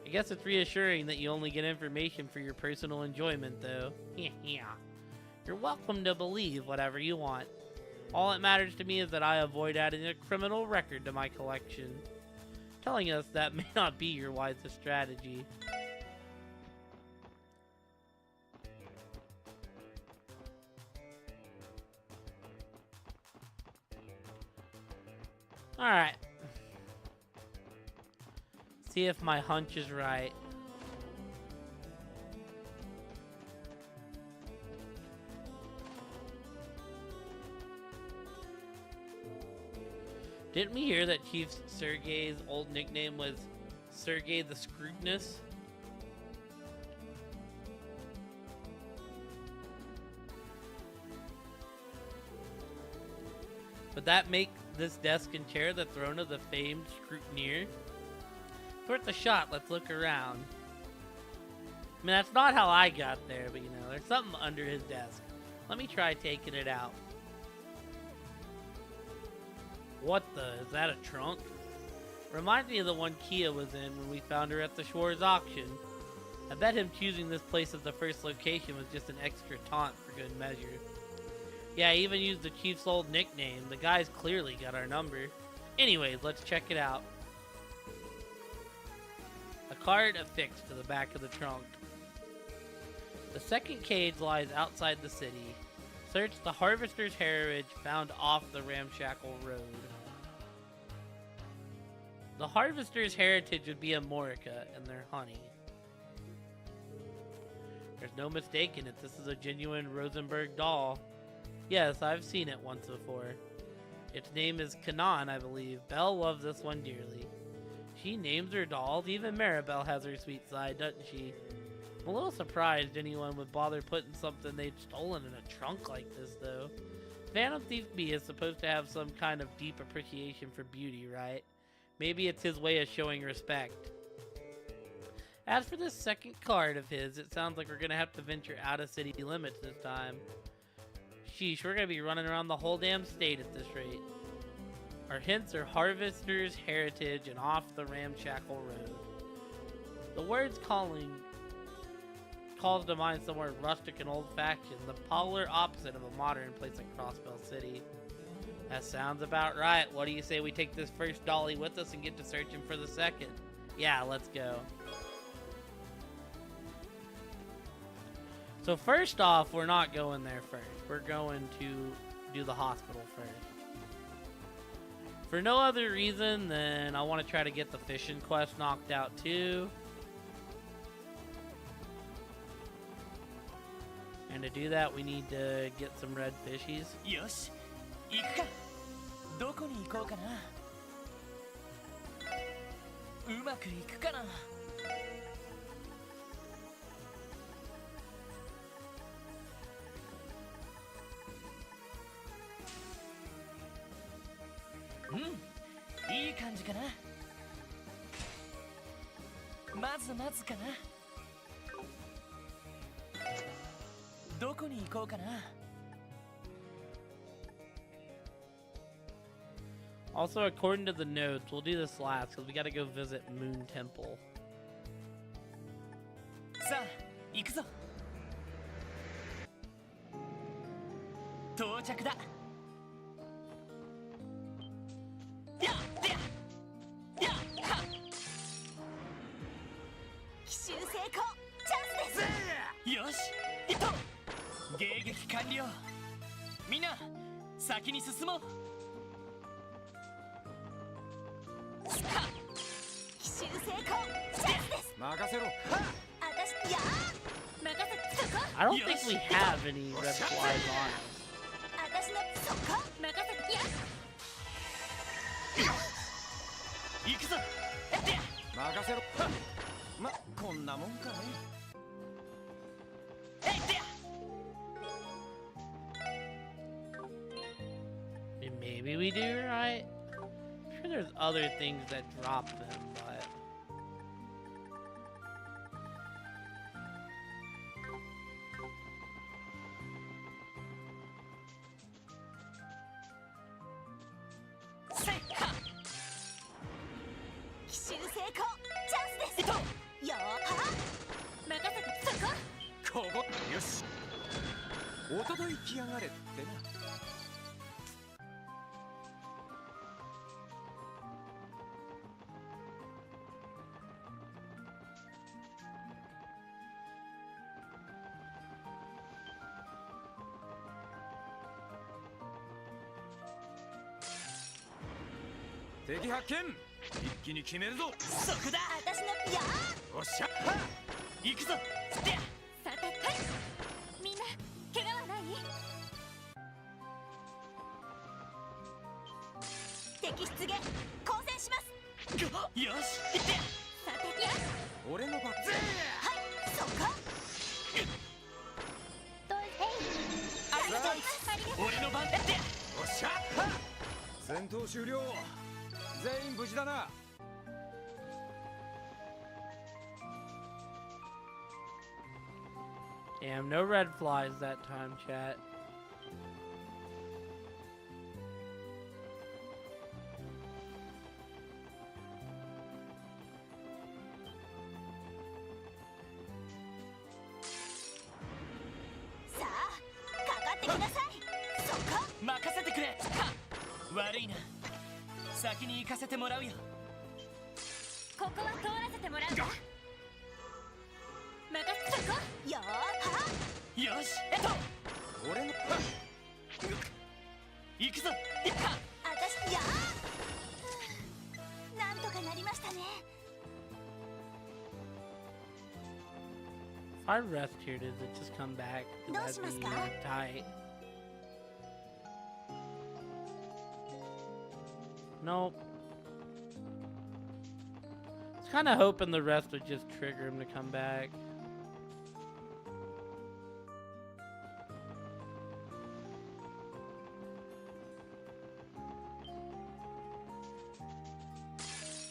A: I guess it's reassuring that you only get information for your personal enjoyment, though. Yeah. You're welcome to believe whatever you want. All that matters to me is that I avoid adding a criminal record to my collection. Telling us that may not be your wisest strategy. Alright. See if my hunch is right. Didn't we hear that Chief Sergei's old nickname was Sergei the Scrutinous? Would that make this desk and chair the throne of the famed scrutineer? It's worth a shot. Let's look around. I mean, that's not how I got there, but you know, there's something under his desk. Let me try taking it out. What the? Is that a trunk? Reminds me of the one Kia was in when we found her at the Schwartz auction. I bet him choosing this place as the first location was just an extra taunt for good measure. Yeah, I even used the Chief's old nickname. The guy's clearly got our number. Anyways, let's check it out. A card affixed to the back of the trunk. The second cage lies outside the city. Search the Harvester's Heritage found off the Ramshackle Road. The Harvester's Heritage would be Amorica and their honey. There's no mistaking it. This is a genuine Rosenberg doll. Yes, I've seen it once before. Its name is Kanan, I believe. Belle loves this one dearly. She names her dolls. Even Maribel has her sweet side, doesn't she? I'm a little surprised anyone would bother putting something they'd stolen in a trunk like this, though. Phantom Thief B is supposed to have some kind of deep appreciation for beauty, right? Maybe it's his way of showing respect. As for this second card of his, it sounds like we're gonna have to venture out of city limits this time. Sheesh, we're gonna be running around the whole damn state at this rate. Our hints are Harvester's Heritage and off the Ramshackle Road. The words calls to mind somewhere rustic and old-fashioned, the polar opposite of a modern place like Crossbell City. That sounds about right. What do you say we take this first dolly with us and get to searching for the second? Yeah, let's go. So first off, we're not going there first. We're going to do the hospital first. For no other reason than I want to try to get the fishing quest knocked out too. And to do that, we need to get some red fishies.
B: よし行くかどこに行こうかなうまくいくかなうんいい感じかなまずまずかなどこに行こうかな
A: Also, according to the notes, we'll do this last because we got to go visit Moon Temple.
B: さあ行くぞ到着だやっやっはっ
C: 奇襲成功チャンスです
B: よし行こう迎撃完了みんな先に進もう
C: 奇襲成功チャンスです
D: 任せろ
C: あたしやー任せそこ
A: I don't think we have any red flies on us.
C: あたしのそこ任せや
B: 行くぞって
D: 任せろまこんなもんかね
B: えってや
A: I mean, maybe we do, right? I'm sure there's other things that drop them, but...
B: せっは
C: 奇襲成功チャンスですよーは任せてそこ
D: ここよしおととい来やがれってな敵発見一気に決めるぞ
B: そこだ
C: あたしのやー
D: おっしゃ
B: 行くぞってや
C: さてはいみんな怪我はない敵敵出現交戦します。
B: よし行って
C: さてや
D: 俺のバッ
C: はいそうかどうありがとうありがとう。
B: 俺の番やって
D: よっしゃ戦闘終了全員無事だな。
A: Damn, no red flies that time, chat.
C: Sa, そうか
B: 任せてくれは悪いな先に行かせてもらうよ
C: ここは通らせてもらうわ。任せとこよーは
B: よし
D: 俺の
B: 行くぞ
C: あたしやーなんとかなりましたね。
A: If I rest here, does it just come back? That'd be tight. Nope. I was kind of hoping the rest would just trigger him to come back.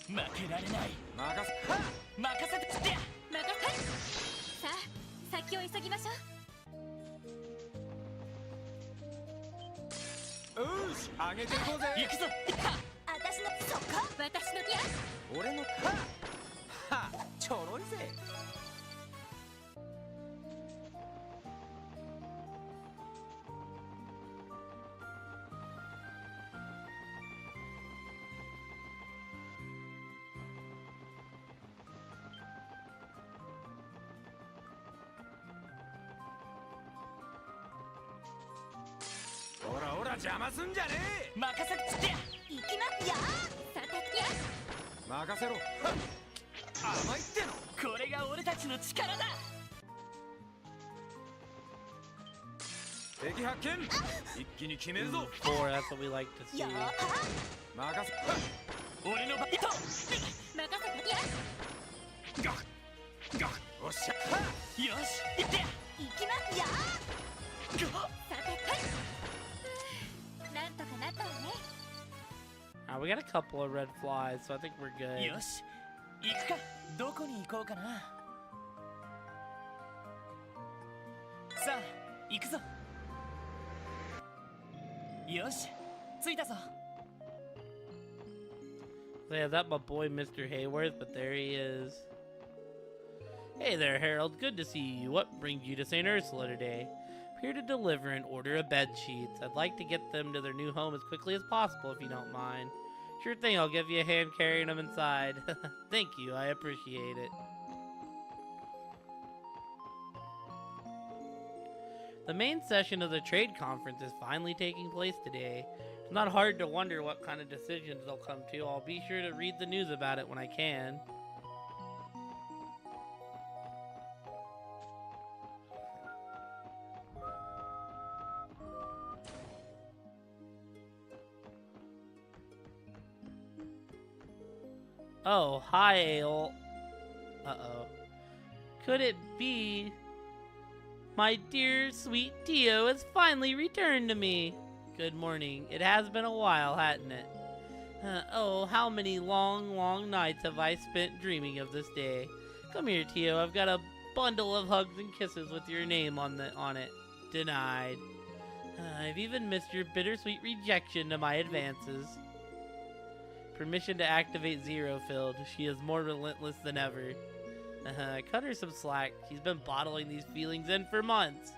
B: 負けられない
D: 任
B: 任せてって
C: 任せさあ先を急ぎましょう。
D: よし上げていこうぜ。
B: 行くぞ
C: あたしのそうか私のギア
D: 俺のはちょろいぜ。ほらほら邪魔すんじゃねえ。
B: 任せてって
C: 行きますよさてや
D: 任せろ。甘いっての。
B: これが俺たちの力だ
D: 敵発見。一気に決めるぞ。
A: Four, that's what we like to see.
C: よーは
D: 任せ
B: 俺の番
C: 任せてや
D: おっしゃ
B: よし行って
C: 行きますよさてなんとかなったわね。
A: We got a couple of red flies, so I think we're good.
B: よし行くかどこに行こうかなさあ行くぞよし着いたぞ
A: So yeah, that my boy Mr. Hayworth, but there he is. Hey there, Harold. Good to see you. What brings you to St. Ursula today? I'm here to deliver an order of bed sheets. I'd like to get them to their new home as quickly as possible, if you don't mind. Sure thing, I'll give you a hand carrying them inside. Thank you, I appreciate it. The main session of the trade conference is finally taking place today. It's not hard to wonder what kind of decisions they'll come to. I'll be sure to read the news about it when I can. Oh, hi, Ale. Uh-oh. Could it be my dear sweet Tio has finally returned to me? Good morning. It has been a while, hasn't it? Oh, how many long, long nights have I spent dreaming of this day? Come here, Tio. I've got a bundle of hugs and kisses with your name on it. Denied. I've even missed your bittersweet rejection to my advances. Permission to activate Zero filled. She is more relentless than ever. Cut her some slack. She's been bottling these feelings in for months.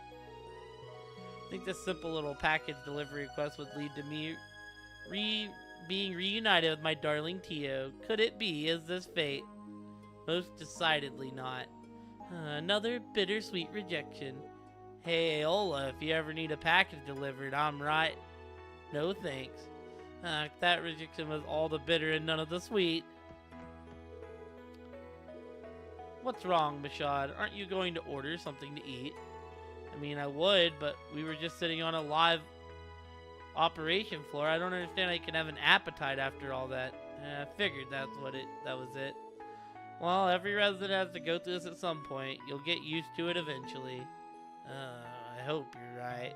A: I think this simple little package delivery request would lead to me being reunited with my darling Tio. Could it be? Is this fate? Most decidedly not. Another bittersweet rejection. Hey, Aola, if you ever need a package delivered, I'm right. No thanks. That rejection was all the bitter and none of the sweet. What's wrong, Mashad? Aren't you going to order something to eat? I mean, I would, but we were just sitting on a live operation floor. I don't understand how you can have an appetite after all that. I figured that was it. Well, every resident has to go through this at some point. You'll get used to it eventually. I hope you're right.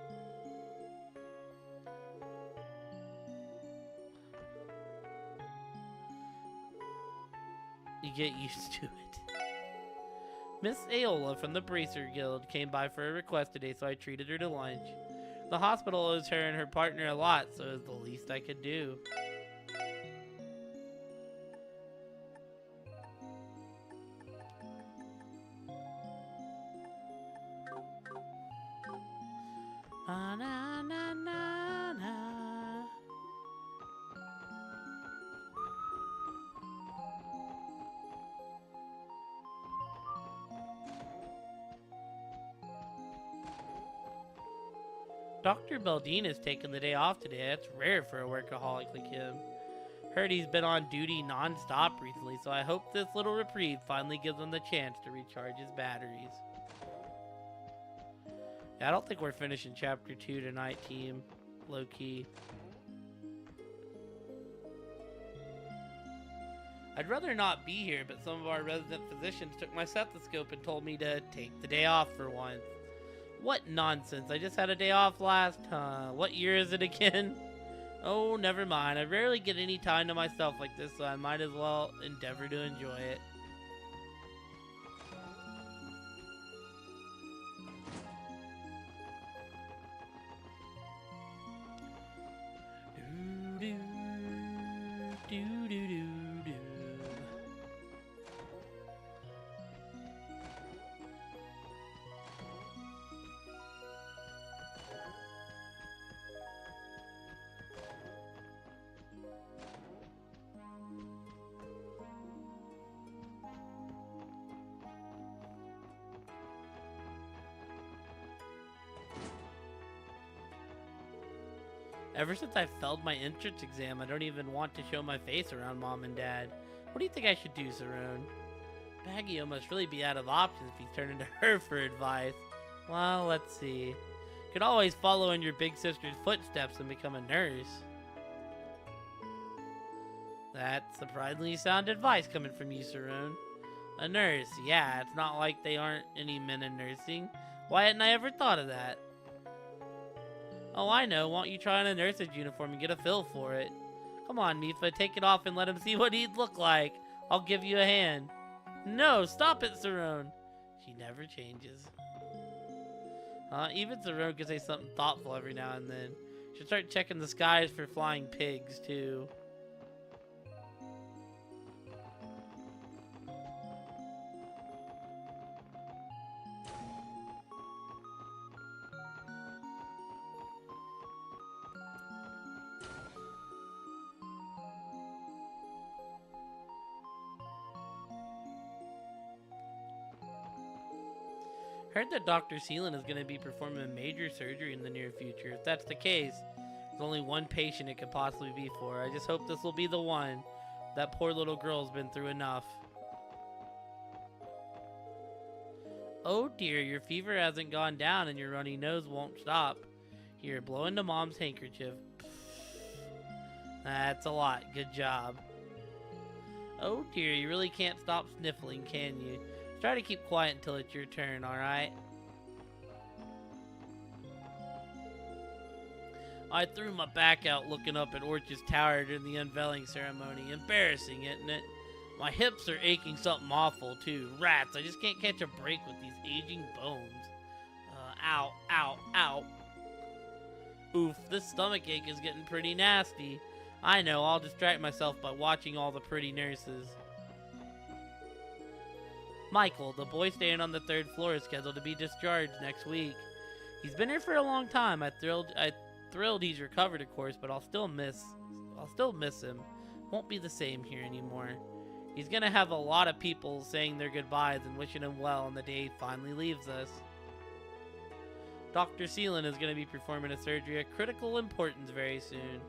A: You get used to it. Miss Aola from the Bracer Guild came by for a request today, so I treated her to lunch. The hospital owes her and her partner a lot, so it's the least I could do. Na na na na na. Dr. Beldine has taken the day off today. That's rare for a workaholic like him. Heard he's been on duty non-stop recently, so I hope this little reprieve finally gives him the chance to recharge his batteries. Yeah, I don't think we're finishing chapter 2 tonight, team. Low-key. I'd rather not be here, but some of our resident physicians took my stethoscope and told me to take the day off for once. What nonsense, I just had a day off last, what year is it again? Oh, never mind, I rarely get any time to myself like this, so I might as well endeavor to enjoy it. Ever since I failed my entrance exam, I don't even want to show my face around Mom and Dad. What do you think I should do, Sarone? Baggio must really be out of options if he's turning to her for advice. Well, let's see. You could always follow in your big sister's footsteps and become a nurse. That's surprisingly sound advice coming from you, Sarone. A nurse, yeah, it's not like they aren't any men in nursing. Why hadn't I ever thought of that? Oh, I know. Why don't you try on a nurse's uniform and get a feel for it? Come on, Mifa, take it off and let him see what he'd look like. I'll give you a hand. No, stop it, Sarone. She never changes. Even Sarone can say something thoughtful every now and then. Should start checking the skies for flying pigs, too. Heard that Dr. Seelan is going to be performing a major surgery in the near future. If that's the case, there's only one patient it could possibly be for. I just hope this will be the one. That poor little girl's been through enough. Oh dear, your fever hasn't gone down and your runny nose won't stop. Here, blow into Mom's handkerchief. That's a lot. Good job. Oh dear, you really can't stop sniffling, can you? Try to keep quiet until it's your turn, alright? I threw my back out looking up at Orch's tower during the unveiling ceremony. Embarrassing, isn't it? My hips are aching something awful, too. Rats, I just can't catch a break with these aging bones. Ow, ow, ow. Oof, this stomach ache is getting pretty nasty. I know, I'll distract myself by watching all the pretty nurses. Michael, the boy staying on the 3rd floor, is scheduled to be discharged next week. He's been here for a long time. I'm thrilled he's recovered, of course, but I'll still miss him. Won't be the same here anymore. He's gonna have a lot of people saying their goodbyes and wishing him well on the day he finally leaves us. Dr. Seelan is gonna be performing a surgery of critical importance very soon.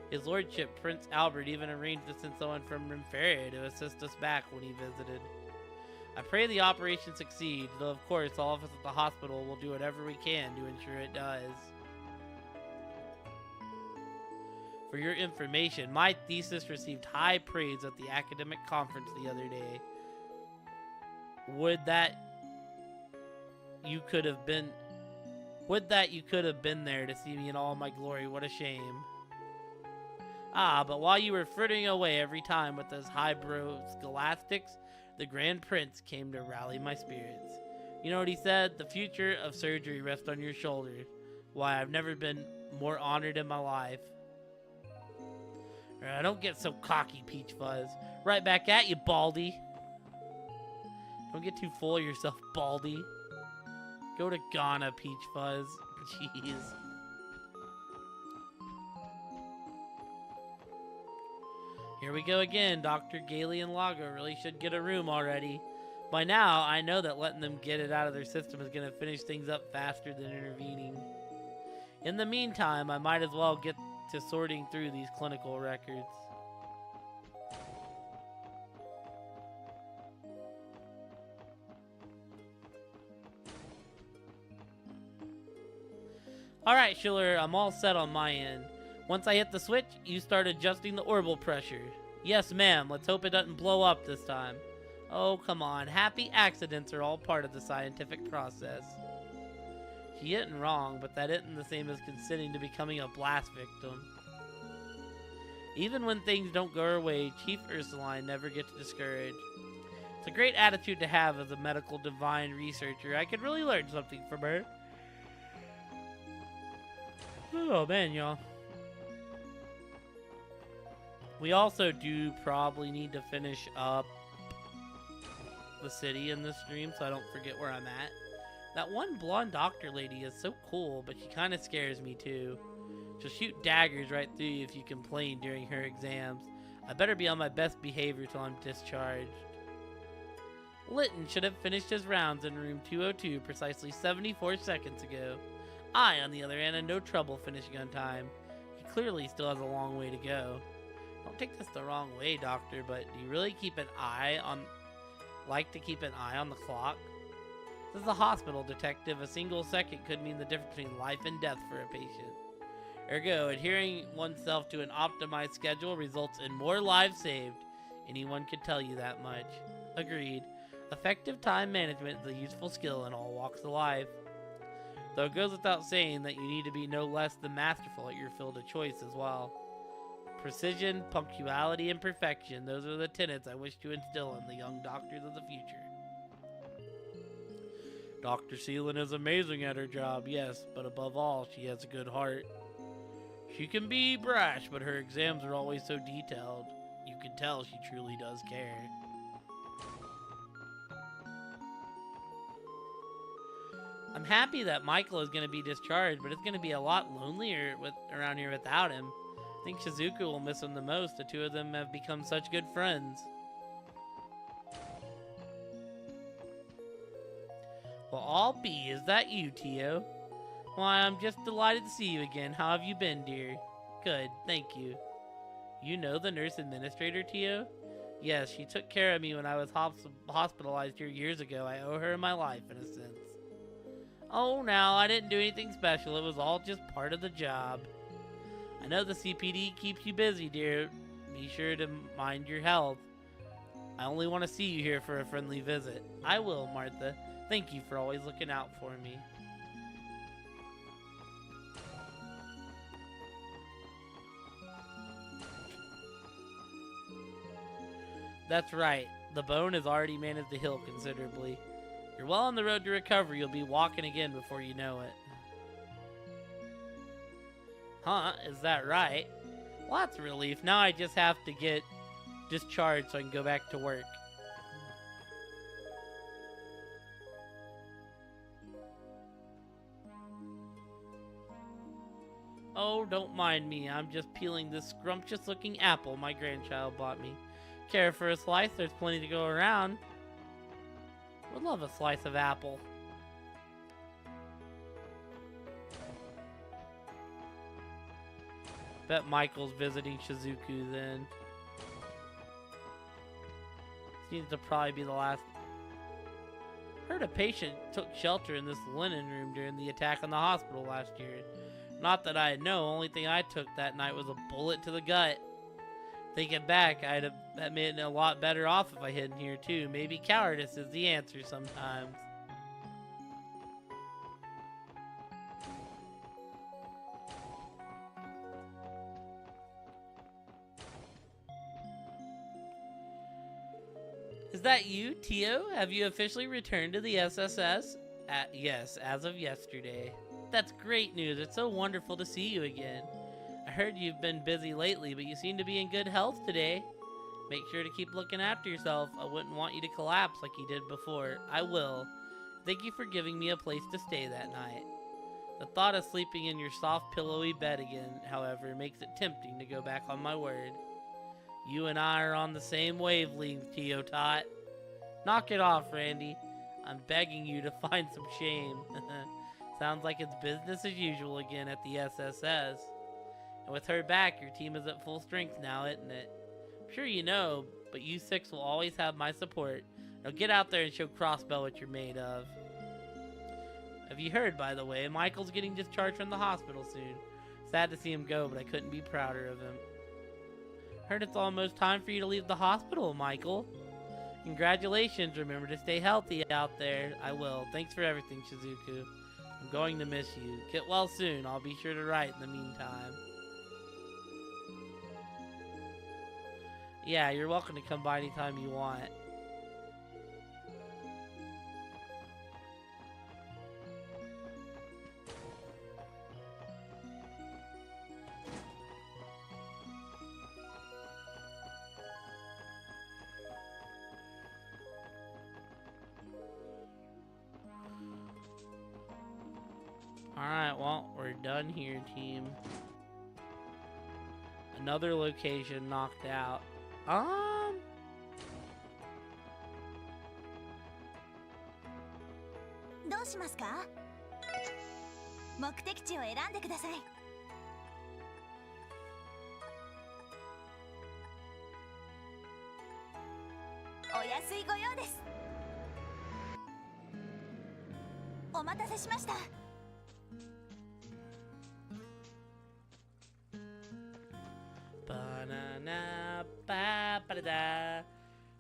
A: His lordship, Prince Albert, even arranged to send someone from Rimferia to assist us back when he visited. I pray the operation succeeds, though of course all of us at the hospital will do whatever we can to ensure it does. For your information, my thesis received high praise at the academic conference the other day. Would that you could have been there to see me in all my glory. What a shame. Ah, but while you were frittering away every time with those highbrow scholastics, the Grand Prince came to rally my spirits. You know what he said? The future of surgery rests on your shoulders. Why, I've never been more honored in my life. Don't get so cocky, Peach Fuzz. Right back at you, Baldy. Don't get too full of yourself, Baldy. Go to Ghana, Peach Fuzz. Jeez. Here we go again. Dr. Gailey and Lago really should get a room already. By now, I know that letting them get it out of their system is going to finish things up faster than intervening. In the meantime, I might as well get to sorting through these clinical records. Alright, Schiller, I'm all set on my end. Once I hit the switch, you start adjusting the orbital pressure. Yes, ma'am. Let's hope it doesn't blow up this time. Oh, come on. Happy accidents are all part of the scientific process. She isn't wrong, but that isn't the same as consenting to becoming a blast victim. Even when things don't go our way, Chief Ursuline never gets discouraged. It's a great attitude to have as a medical divine researcher. I could really learn something from her. Oh, man, y'all. We also do probably need to finish up the city in this stream so I don't forget where I'm at. That one blonde doctor lady is so cool, but she kind of scares me too. She'll shoot daggers right through you if you complain during her exams. I better be on my best behavior till I'm discharged. Litton should have finished his rounds in room 202 precisely 74 seconds ago. I, on the other hand, had no trouble finishing on time. He clearly still has a long way to go. Don't take this the wrong way, Doctor, but do you really like to keep an eye on the clock? This is a hospital, Detective. A single second could mean the difference between life and death for a patient. Ergo, adhering oneself to an optimized schedule results in more lives saved. Anyone could tell you that much. Agreed. Effective time management is a useful skill in all walks of life. Though it goes without saying that you need to be no less than masterful at your field of choice as well. Precision, punctuality, and perfection, those are the tenets I wish to instill in the young doctors of the future. Dr. Seelan is amazing at her job, yes, but above all, she has a good heart. She can be brash, but her exams are always so detailed. You can tell she truly does care. I'm happy that Michael is going to be discharged, but it's going to be a lot lonelier around here without him. I think Shizuku will miss him the most. The two of them have become such good friends. Well, I'll be. Is that you, Tio? Why, I'm just delighted to see you again. How have you been, dear? Good, thank you. You know the nurse administrator, Tio? Yes, she took care of me when I was hospitalized here years ago. I owe her my life, in a sense. Oh, now, I didn't do anything special. It was all just part of the job. I know the CPD keeps you busy, dear. Be sure to mind your health. I only want to see you here for a friendly visit. I will, Martha. Thank you for always looking out for me. That's right. The bone has already managed to heal considerably. You're well on the road to recovery. You'll be walking again before you know it. Huh? Is that right? Well, that's a relief. Now I just have to get discharged so I can go back to work. Oh, don't mind me. I'm just peeling this scrumptious-looking apple my grandchild bought me. Care for a slice? There's plenty to go around. Would love a slice of apple. Bet Michael's visiting Shizuku then. Seems to probably be the last. Heard a patient took shelter in this linen room during the attack on the hospital last year. Not that I know, only thing I took that night was a bullet to the gut. Thinking back, I'd have been a lot better off if I hid in here too. Maybe cowardice is the answer sometimes. Is that you, Tio? Have you officially returned to the SSS? Yes, as of yesterday. That's great news. It's so wonderful to see you again. I heard you've been busy lately, but you seem to be in good health today. Make sure to keep looking after yourself. I wouldn't want you to collapse like you did before. I will. Thank you for giving me a place to stay that night. The thought of sleeping in your soft, pillowy bed again, however, makes it tempting to go back on my word. You and I are on the same wavelength, Tio Tot. Knock it off, Randy. I'm begging you to find some shame. Sounds like it's business as usual again at the SSS. And with her back, your team is at full strength now, isn't it? I'm sure you know, but you six will always have my support. Now get out there and show Crossbell what you're made of. Have you heard, by the way, Michael's getting discharged from the hospital soon. Sad to see him go, but I couldn't be prouder of him. Heard it's almost time for you to leave the hospital, Michael. Congratulations, remember to stay healthy out there. I will. Thanks for everything, Shizuku. I'm going to miss you. Get well soon. I'll be sure to write in the meantime. Yeah, you're welcome to come by anytime you want. Alright, well, we're done here, team. Another location knocked out.
C: どうしますか？目的地を選んでください。お安いご用です。お待たせしました。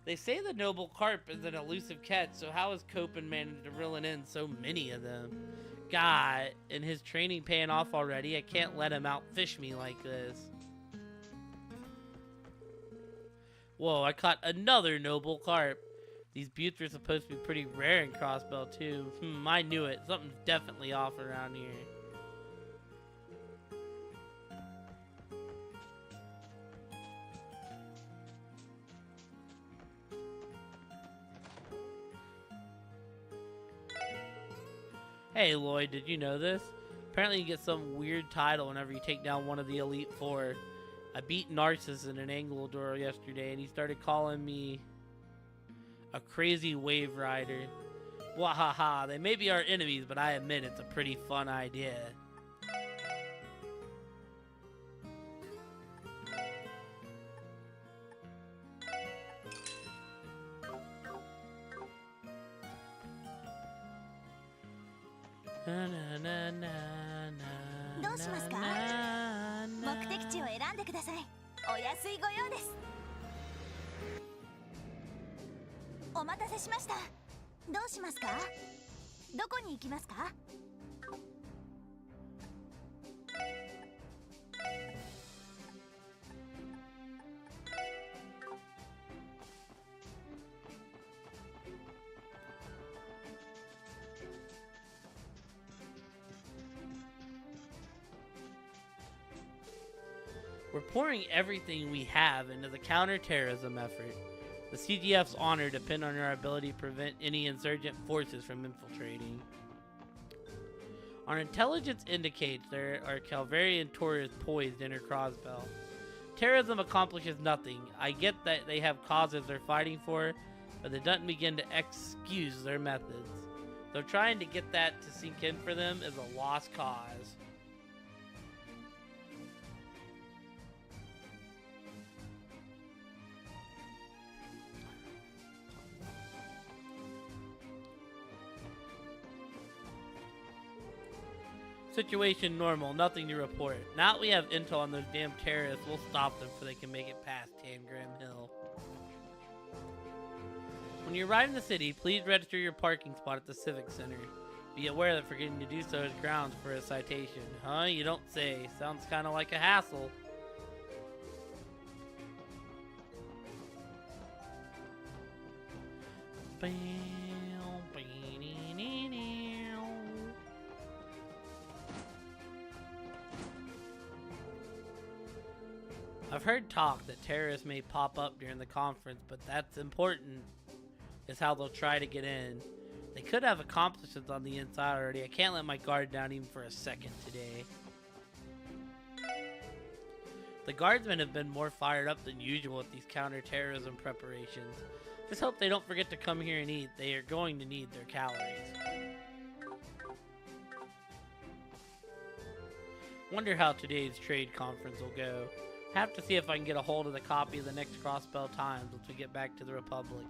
A: They say the noble carp is an elusive catch, so how has Copen managed to reel in so many of them? God, and his training paying off already? I can't let him outfish me like this. Whoa, I caught another noble carp. These buttes are supposed to be pretty rare in Crossbell too. I knew it. Something's definitely off around here. Hey Lloyd, did you know this? Apparently you get some weird title whenever you take down one of the Elite Four. I beat Narcissus in an Angle Duel yesterday and he started calling me a crazy wave rider. Wahaha, they may be our enemies, but I admit it's a pretty fun idea. Na, na, na, na,
C: どうしますか？
A: na, na,
C: 目的地を選んでください。お安いご用です。お待たせしました。どうしますか？どこに行きますか？
A: We're pouring everything we have into the counterterrorism effort. The CGF's honor depends on our ability to prevent any insurgent forces from infiltrating. Our intelligence indicates there are Calvarian tourists poised to enter Crossbell. Terrorism accomplishes nothing. I get that they have causes they're fighting for, but it doesn't begin to excuse their methods. So trying to get that to sink in for them is a lost cause. Situation normal, nothing to report. Now that we have intel on those damn terrorists, we'll stop them before they can make it past Tangram Hill. When you arrive in the city, please register your parking spot at the Civic Center. Be aware that forgetting to do so is grounds for a citation. Huh? You don't say. Sounds kind of like a hassle. I've heard talk that terrorists may pop up during the conference, but that's important is how they'll try to get in. They could have accomplices on the inside already. I can't let my guard down even for a second today. The guardsmen have been more fired up than usual with these counter-terrorism preparations. Just hope they don't forget to come here and eat. They are going to need their calories. Wonder how today's trade conference will go. Have to see if I can get a hold of the copy of the next Crossbell Times once we get back to the Republic.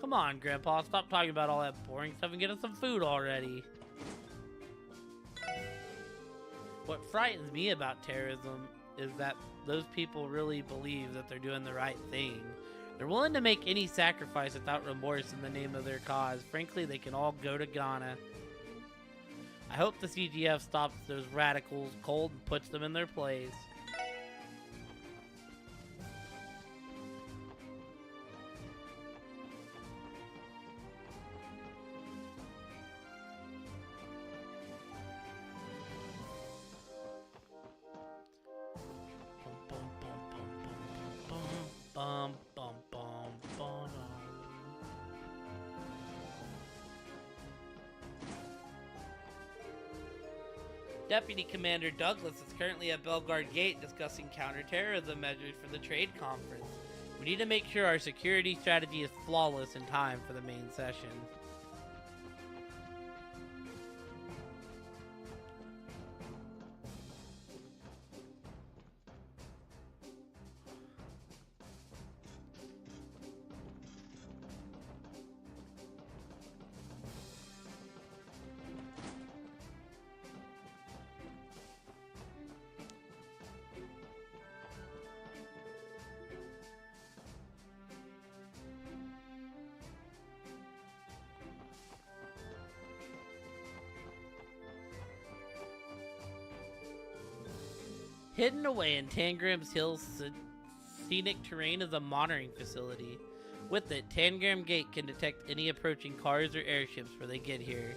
A: Come on, Grandpa, stop talking about all that boring stuff and get us some food already. What frightens me about terrorism is that those people really believe that they're doing the right thing. They're willing to make any sacrifice without remorse in the name of their cause. Frankly, they can all go to Ghana. I hope the CGF stops those radicals cold and puts them in their place. Deputy Commander Douglas is currently at Belgard Gate discussing counterterrorism measures for the trade conference. We need to make sure our security strategy is flawless in time for the main session. Hidden away in Tangram's Hill's scenic terrain is a monitoring facility. With it, Tangram Gate can detect any approaching cars or airships before they get here.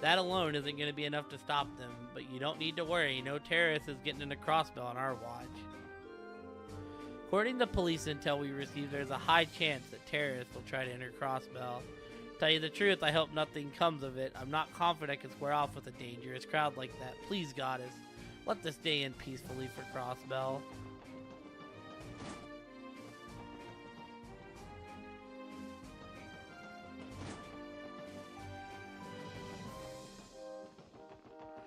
A: That alone isn't going to be enough to stop them, but you don't need to worry, no terrorist is getting into Crossbell on our watch. According to police intel we received, there's a high chance that terrorists will try to enter Crossbell. Tell you the truth, I hope nothing comes of it. I'm not confident I can square off with a dangerous crowd like that. Please, Goddess, let this day end peacefully for Crossbell.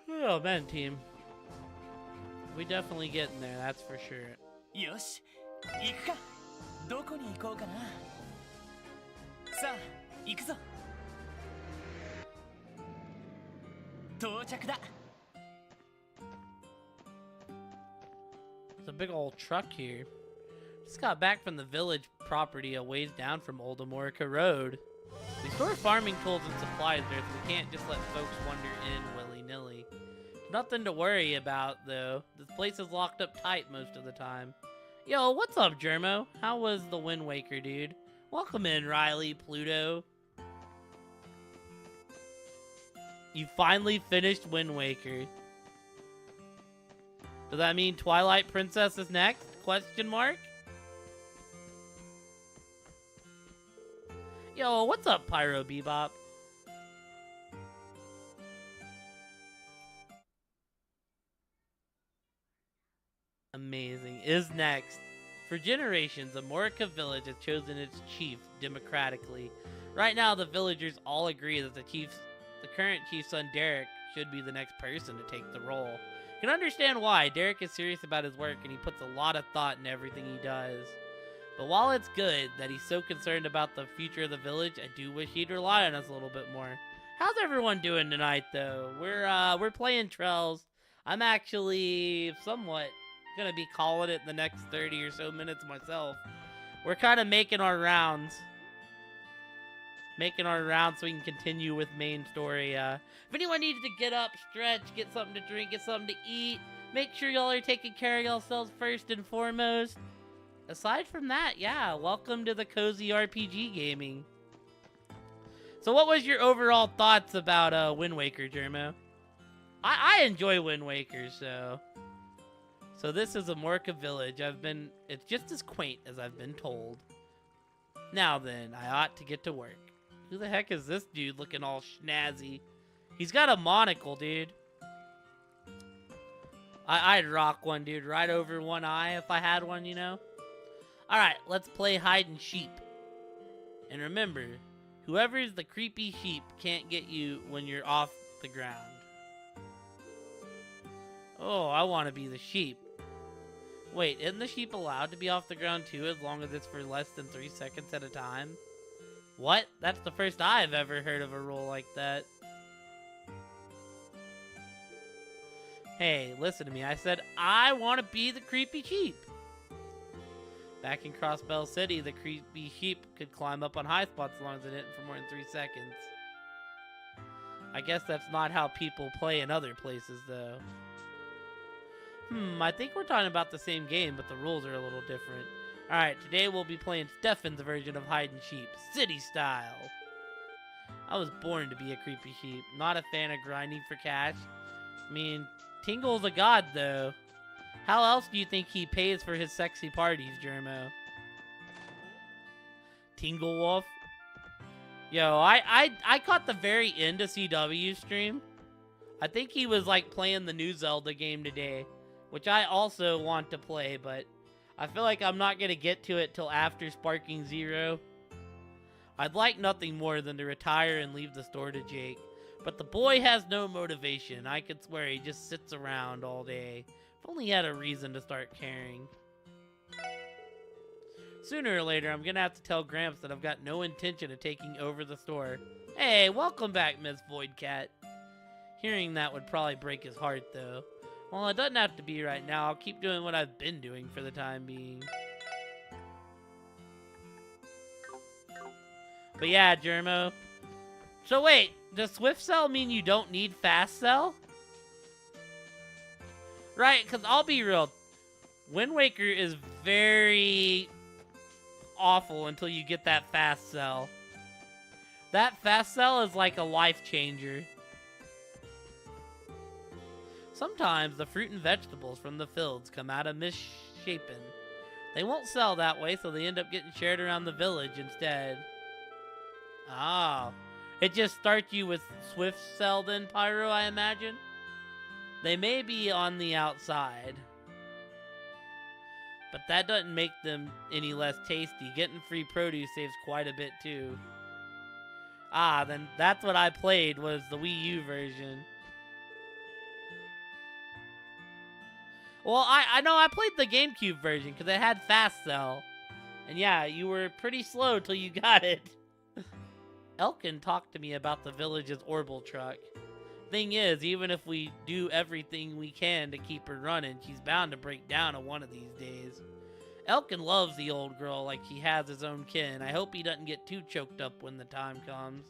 A: Oh man, team. We definitely getting there, that's for sure.
B: よし、行くか。どこに行こうかな。さあ、行くぞ。到着だ。
A: There's a big old truck here. Just got back from the village property a ways down from Old Amorica Road. We store farming tools and supplies there, so we can't just let folks wander in willy-nilly. Nothing to worry about, though. This place is locked up tight most of the time. Yo, what's up, Germo? How was the Wind Waker, dude? Welcome in, Riley, Pluto. You finally finished Wind Waker. Does that mean Twilight Princess is next? Question mark? Yo, what's up, Pyro Bebop? Amazing. Is next. For generations, Amorica Village has chosen its chief democratically. Right now, the villagers all agree that the current chief's son, Derek, should be the next person to take the role. You can understand why. Derek is serious about his work and he puts a lot of thought in everything he does. But while it's good that he's so concerned about the future of the village, I do wish he'd rely on us a little bit more. How's everyone doing tonight, though? We're playing Trails. I'm actually somewhat gonna be calling it the next 30 or so minutes myself. We're kind of making our rounds. So we can continue with main story. If anyone needs to get up, stretch, get something to drink, get something to eat, make sure y'all are taking care of yourselves first and foremost. Aside from that, yeah, welcome to the Cozy RPG Gaming. So what was your overall thoughts about Wind Waker, Jermo? I enjoy Wind Waker, so this is a Morka village. It's just as quaint as I've been told. Now then, I ought to get to work. Who the heck is this dude looking all schnazzy? He's got a monocle, dude. I'd rock one, dude, right over one eye if I had one, you know? Alright, let's play hide and sheep. And remember, whoever's the creepy sheep can't get you when you're off the ground. Oh, I want to be the sheep. Wait, isn't the sheep allowed to be off the ground too as long as it's for less than 3 seconds at a time? What? That's the first I've ever heard of a rule like that. Hey, listen to me. I said I want to be the creepy sheep. Back in Crossbell City, the creepy sheep could climb up on high spots as long as it didn't for more than 3 seconds. I guess that's not how people play in other places, though. I think we're talking about the same game, but the rules are a little different. Alright, today we'll be playing Stefan's version of hide and sheep, city style. I was born to be a creepy sheep, not a fan of grinding for cash. I mean, Tingle's a god, though. How else do you think he pays for his sexy parties, Jermo? Tingle Wolf? Yo, I caught the very end of CW's stream. I think he was like playing the new Zelda game today, which I also want to play, but I feel like I'm not going to get to it till after Sparking Zero. I'd like nothing more than to retire and leave the store to Jake, but the boy has no motivation. I could swear he just sits around all day. If only he had a reason to start caring. Sooner or later, I'm gonna have to tell Gramps that I've got no intention of taking over the store. Hey, welcome back, Miss Voidcat. Hearing that would probably break his heart, though. Well, it doesn't have to be right now. I'll keep doing what I've been doing for the time being. But yeah, Jermo. So wait, does Swift Cell mean you don't need Fast Cell? Right, because I'll be real. Wind Waker is very awful until you get that Fast Cell. That Fast Cell is like a life changer. Sometimes the fruit and vegetables from the fields come out of misshapen. They won't sell that way, so they end up getting shared around the village instead. Oh. It just starts you with Swift Cell then, Pyro, I imagine? They may be on the outside, but that doesn't make them any less tasty. Getting free produce saves quite a bit too. Ah, then that's what I played, was the Wii U version. Well, I know I played the GameCube version because it had Fast Cell. And yeah, you were pretty slow till you got it. Elkin talked to me about the village's Orbital truck. Thing is, even if we do everything we can to keep her running, she's bound to break down on one of these days. Elkin loves the old girl like he has his own kin. I hope he doesn't get too choked up when the time comes.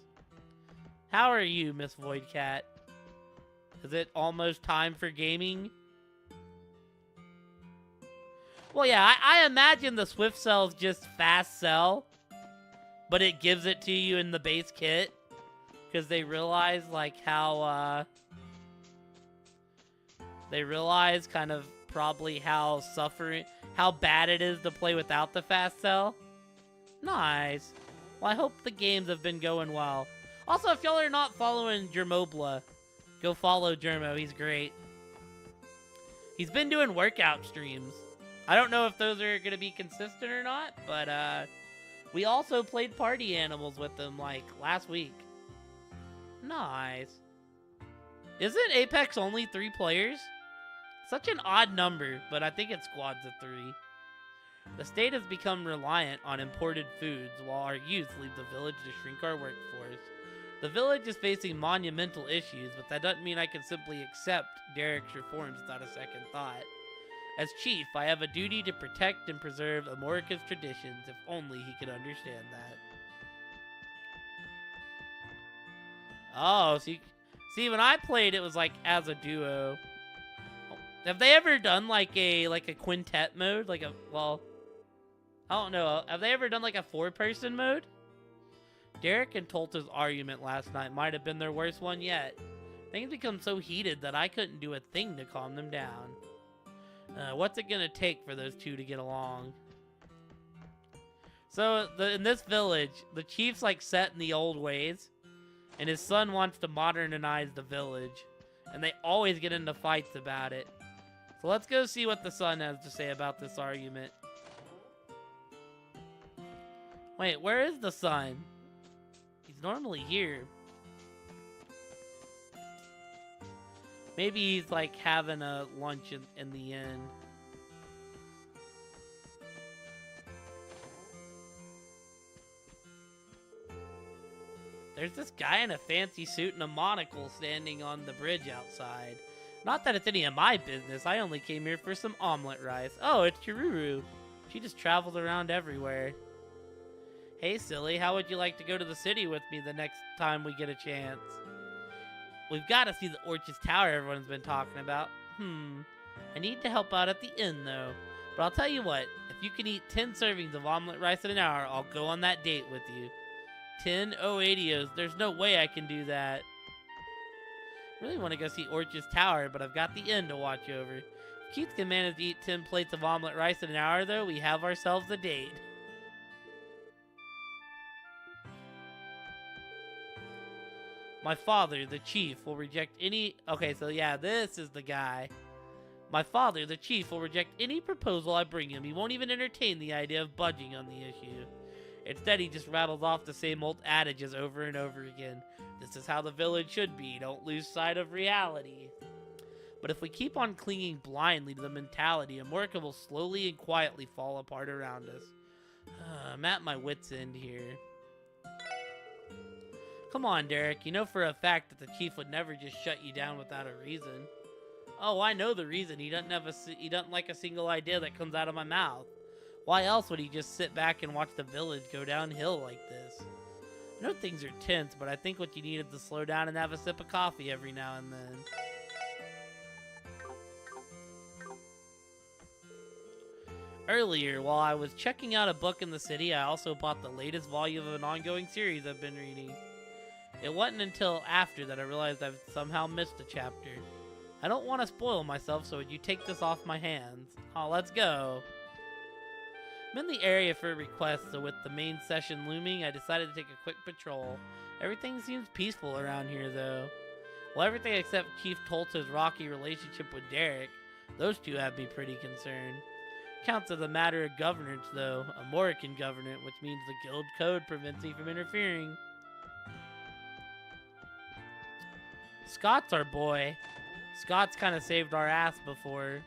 A: How are you, Miss Voidcat? Is it almost time for gaming? Well, yeah, I imagine the Swift Cell's just Fast Cell, but it gives it to you in the base kit. Because they realize, like, how kind of probably how bad it is to play without the Fast Cell. Nice. Well, I hope the games have been going well. Also, if y'all are not following Germobla, go follow Germo. He's great. He's been doing workout streams. I don't know if those are going to be consistent or not, but we also played Party Animals with him, like, last week. Nice. Isn't Apex only 3 players? Such an odd number, but I think it squads of 3. The state has become reliant on imported foods while our youth leave the village to shrink our workforce. The village is facing monumental issues, but that doesn't mean I can simply accept Derek's reforms without a second thought. As chief, I have a duty to protect and preserve Amorica's traditions, if only he could understand that. Oh, see, when I played, it was like as a duo. Have they ever done like a quintet mode? Well, I don't know. Have they ever done like a 4-person mode? Derek and Tolta's argument last night might have been their worst one yet. Things become so heated that I couldn't do a thing to calm them down. What's it gonna take for those two to get along? So, in this village, the chief's like set in the old ways, and his son wants to modernize the village, and they always get into fights about it. So let's go see what the son has to say about this argument. Wait, where is the son? He's normally here. Maybe he's like having a lunch in the inn. There's this guy in a fancy suit and a monocle standing on the bridge outside. Not that it's any of my business. I only came here for some omelet rice. Oh, it's Chiruru. She just travels around everywhere. Hey, silly, how would you like to go to the city with me the next time we get a chance? We've got to see the Orchis Tower everyone's been talking about. I need to help out at the inn, though. But I'll tell you what, if you can eat 10 servings of omelet rice in an hour, I'll go on that date with you. 10 Oadios, there's no way I can do that. I really want to go see Orchis Tower, but I've got the inn to watch over. If Keith can manage to eat 10 plates of omelet rice in an hour, though, we have ourselves a date. My father, the chief, will reject any... Okay, so yeah, this is the guy. My father, the chief, will reject any proposal I bring him. He won't even entertain the idea of budging on the issue. Instead, he just rattles off the same old adages over and over again. This is how the village should be. Don't lose sight of reality. But if we keep on clinging blindly to the mentality, America will slowly and quietly fall apart around us. I'm at my wit's end here. Come on, Derek. You know for a fact that the chief would never just shut you down without a reason. Oh, I know the reason. He doesn't like a single idea that comes out of my mouth. Why else would he just sit back and watch the village go downhill like this? I know things are tense, but I think what you need is to slow down and have a sip of coffee every now and then. Earlier, while I was checking out a book in the city, I also bought the latest volume of an ongoing series I've been reading. It wasn't until after that I realized I've somehow missed a chapter. I don't want to spoil myself, so would you take this off my hands? Oh, let's go. I'm in the area for a request, so with the main session looming, I decided to take a quick patrol. Everything seems peaceful around here, though. Well, everything except Chief Tolta's rocky relationship with Derek. Those two have me pretty concerned. Counts as a matter of governance, though. A Morican governance, which means the guild code prevents me from interfering. Scott's our boy. Scott's kind of saved our ass before.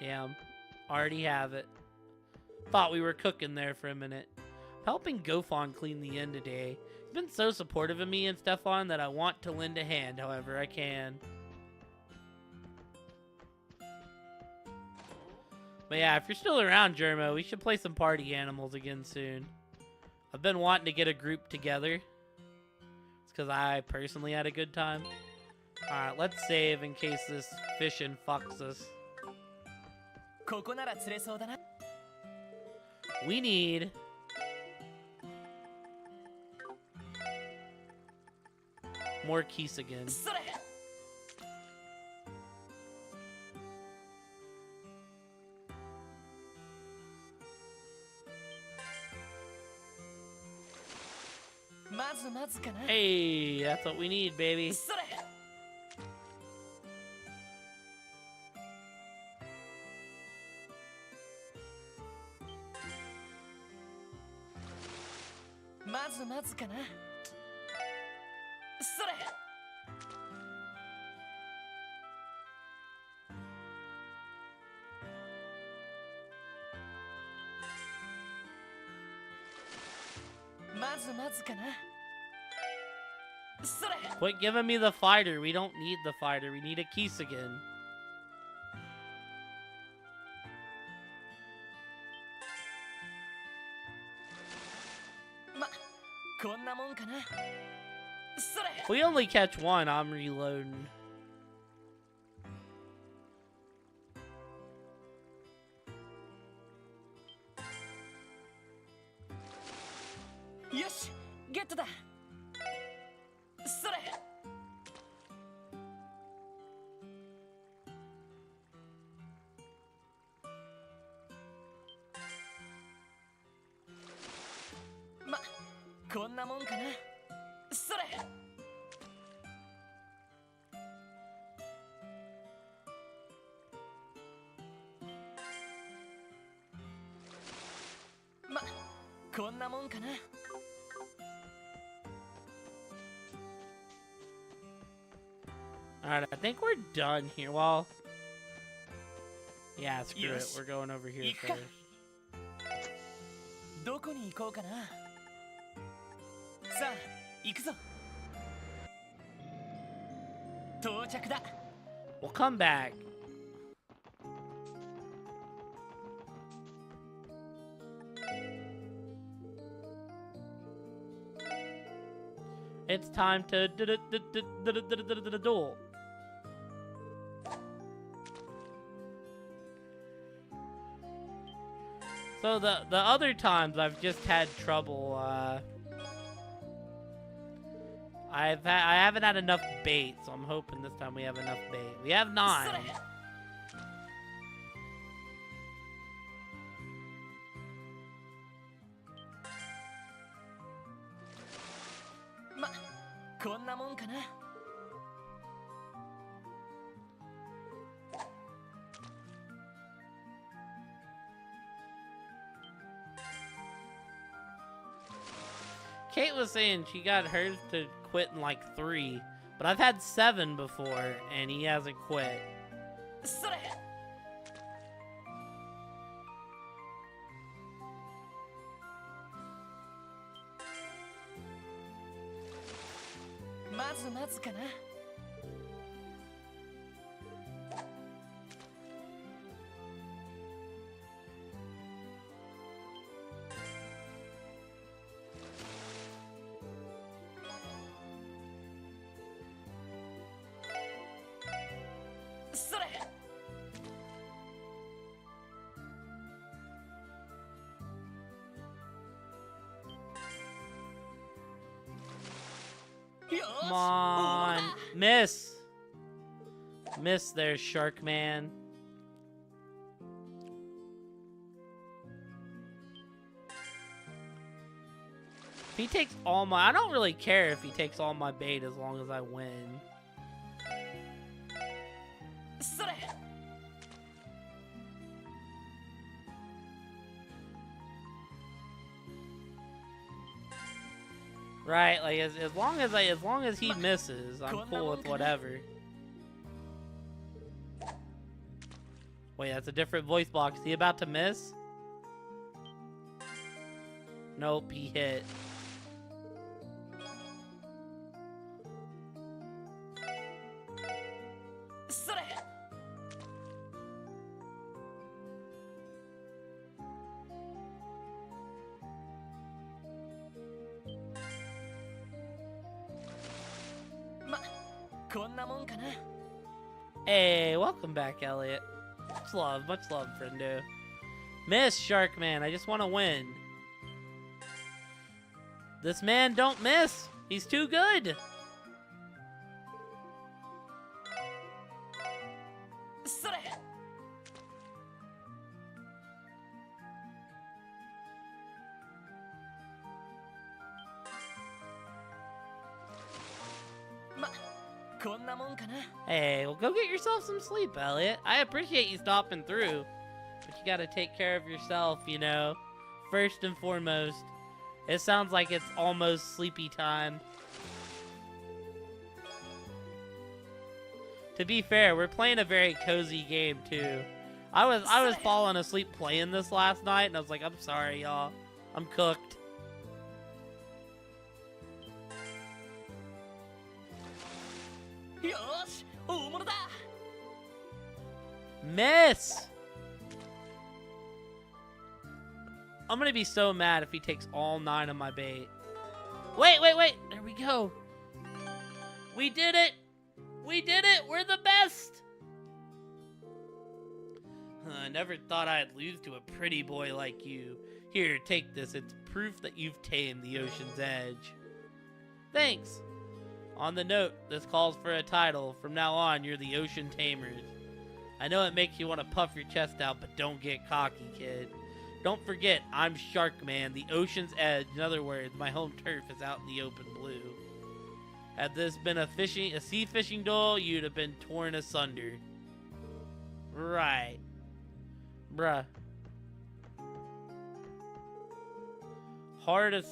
A: Damn. Already have it. Thought we were cooking there for a minute. Helping Gofon clean the inn today. He's been so supportive of me and Stefan that I want to lend a hand however I can. But yeah, if you're still around, Germo, we should play some party animals again soon. I've been wanting to get a group together. It's because I personally had a good time. Alright, let's save in case this fishing fucks us. We need... more keys again. Hey, that's what we need, baby.
B: まずまずかな。それ。
A: Quit giving me the fighter. We don't need the fighter. We need a Kisagen.
B: ま、こんなもんかな。それ。
A: If we only catch one, I'm reloading.
B: よし、ゲットだ。それ。ま、こんなもんかな。それ。 ま、こんなもんかな。
A: Alright, I think we're done here. Well, yeah, screw it.
B: Yes.
A: We're going over here
B: Ika.
A: first.
B: どこに行こうかな。さあ、行くぞ。到着だ。
A: We'll come back. It's time to duel. So the other times I've just had trouble. I haven't had enough bait, so I'm hoping this time we have enough bait. We have 9.
B: ま、こんなもんかな。
A: Kate was saying she got hers to quit in like 3, but I've had 7 before, and he hasn't quit.
B: それ。 まずまずかな。 それ。 よーし。
A: Come on, miss. Miss there, Shark Man. If he takes all my... I don't really care if he takes all my bait as long as I win.
B: それ。
A: Right, like as long as he misses, I'm cool with whatever. Wait, that's a different voice box. Is he about to miss? Nope, he hit.
B: それ。 ま、こんなもんかな。
A: Hey, welcome back, Elliot. Much love, friendo. Miss, Shark Man, I just want to win. This man don't miss. He's too good.
B: それ。 ま、こんなもんかな。
A: Hey, well, go get yourself some sleep, Elliot. I appreciate you stopping through, but you gotta take care of yourself, you know. First and foremost. It sounds like it's almost sleepy time. To be fair, we're playing a very cozy game too. I was falling asleep playing this last night, and I was like, I'm sorry, y'all. I'm cooked.
B: し大物だ
A: Miss! I'm gonna be so mad if he takes all 9 of my bait. Wait, wait, wait! There we go. We did it! We did it! We're the best! I never thought I'd lose to a pretty boy like you. Here, take this. It's proof that you've tamed the ocean's edge. Thanks! On the note, this calls for a title. From now on, you're the Ocean Tamers. I know it makes you want to puff your chest out, but don't get cocky, kid. Don't forget, I'm Shark Man, the ocean's edge. In other words, my home turf is out in the open blue. Had this been a sea fishing duel, you'd have been torn asunder. Right. Bruh. Heart of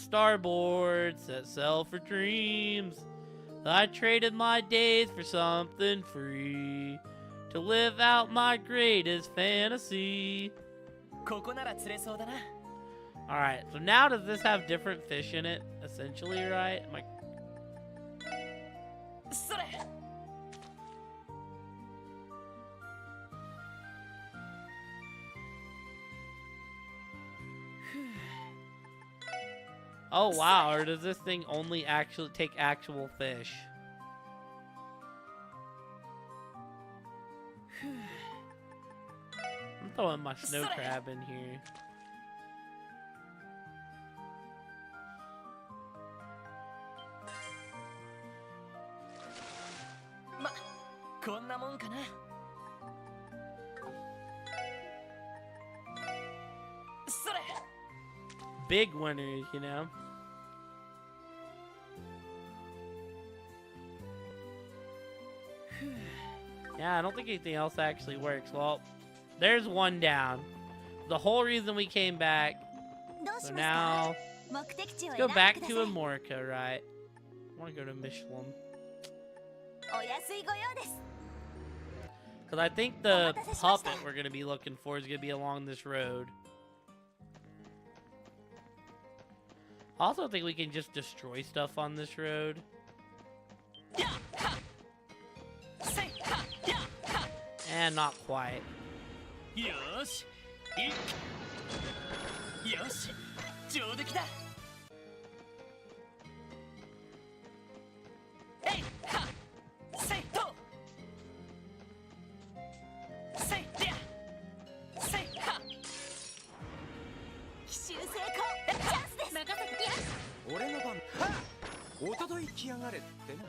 A: starboard, set sail for dreams. I traded my days for something free, to live out my greatest fantasy.
B: ここなら釣れそうだな
A: Alright, so now does this have different fish in it, essentially, right? Am I...
B: それ
A: Oh wow, or does this thing only actually take actual fish? I'm throwing my snow crab in here.
B: まこんなもんかな それ
A: Big winners, you know? Yeah, I don't think anything else actually works. Well, there's one down. The whole reason we came back.
C: どうし
A: So
C: ますか
A: now,
C: 目的地を
A: let's
C: 選
A: go
C: んで
A: back
C: くだ
A: to
C: さい
A: Amorica, right? I want to go to Michelin.
C: お安いご用です
A: Because I think the puppet we're going to be looking for is going to be along this road. I also think we can just destroy stuff on this road.
B: やっはせいはやっは
A: And not quite.
B: よーしいよし上出来だえいはせいとせいりゃせいは
C: 奇襲成功チャンスです任せてや
D: 俺の番はっおととい来やがれってな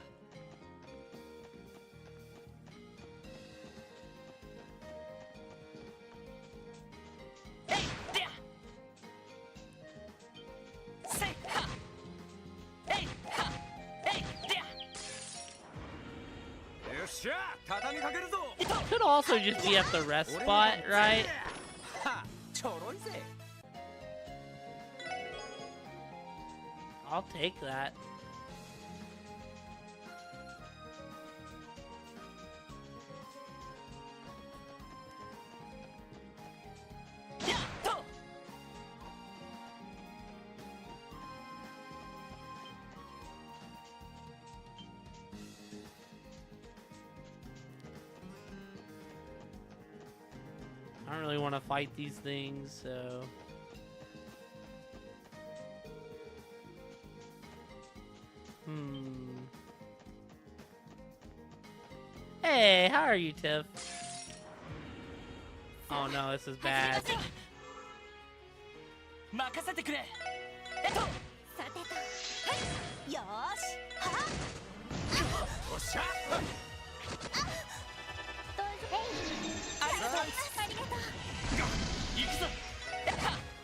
B: えいりゃせいはえいはえいりゃ
D: よっしゃ畳みかけるぞ
A: Could also just be at the rest spot, right?
D: はっちょろいぜ
A: I'll take that. I don't really want to fight these things, so... Hey, how are you, Tiff? Oh no, this is bad.
B: 任せてくれ
C: さてとはいよーしは
D: おっしゃ
C: ありがとう
B: 行くぞ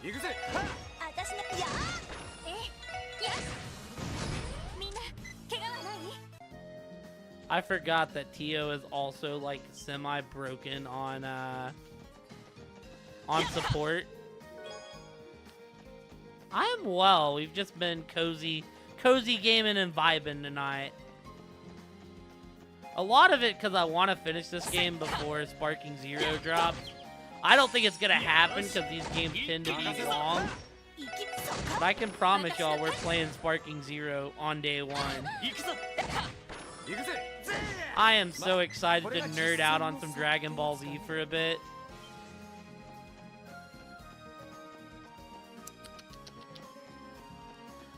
D: 行くぜはっ
C: 私のやーやみんな怪我はない
A: I forgot that Tio is also like semi-broken on support. I am well. We've just been cozy gaming and vibing tonight. A lot of it because I want to finish this game before Sparking Zero drops. I don't think it's gonna happen because these games tend to be long. But I can promise y'all we're playing Sparking Zero on day one.
B: 行くぞ
D: 行くぜ。
A: I am so excited to nerd out on some Dragon Ball Z for a bit.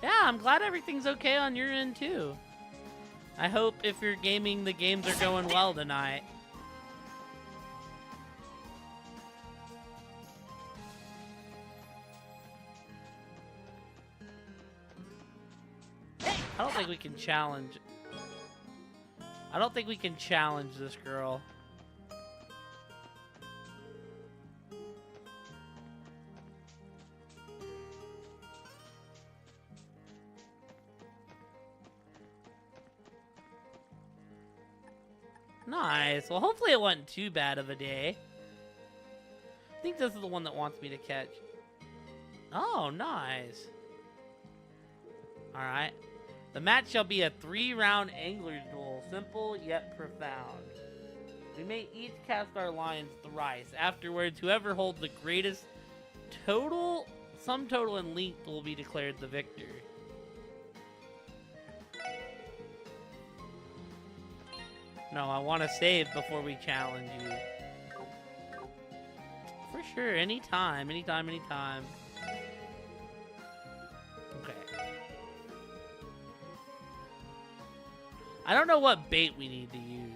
A: Yeah, I'm glad everything's okay on your end too. I hope if you're gaming, the games are going well tonight. I don't think we can challenge. I don't think we can challenge this girl. Nice. Well, hopefully it wasn't too bad of a day. I think this is the one that wants me to catch. Oh, nice. Alright. The match shall be a 3-round angler's duel. Simple yet profound. We may each cast our lines thrice. Afterwards, whoever holds the greatest sum total in length will be declared the victor. No, I want to save before we challenge you. For sure, anytime, anytime, anytime. Okay. I don't know what bait we need to use.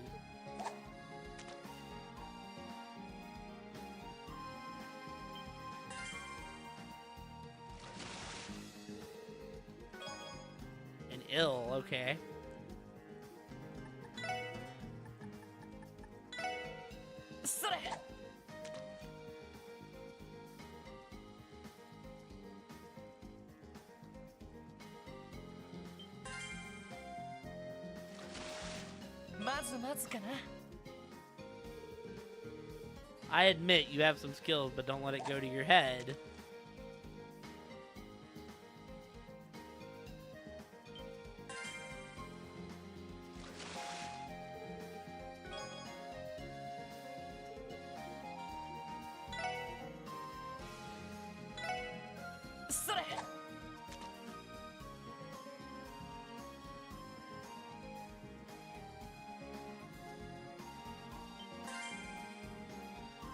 A: An ill, okay. I admit you have some skills, but don't let it go to your head.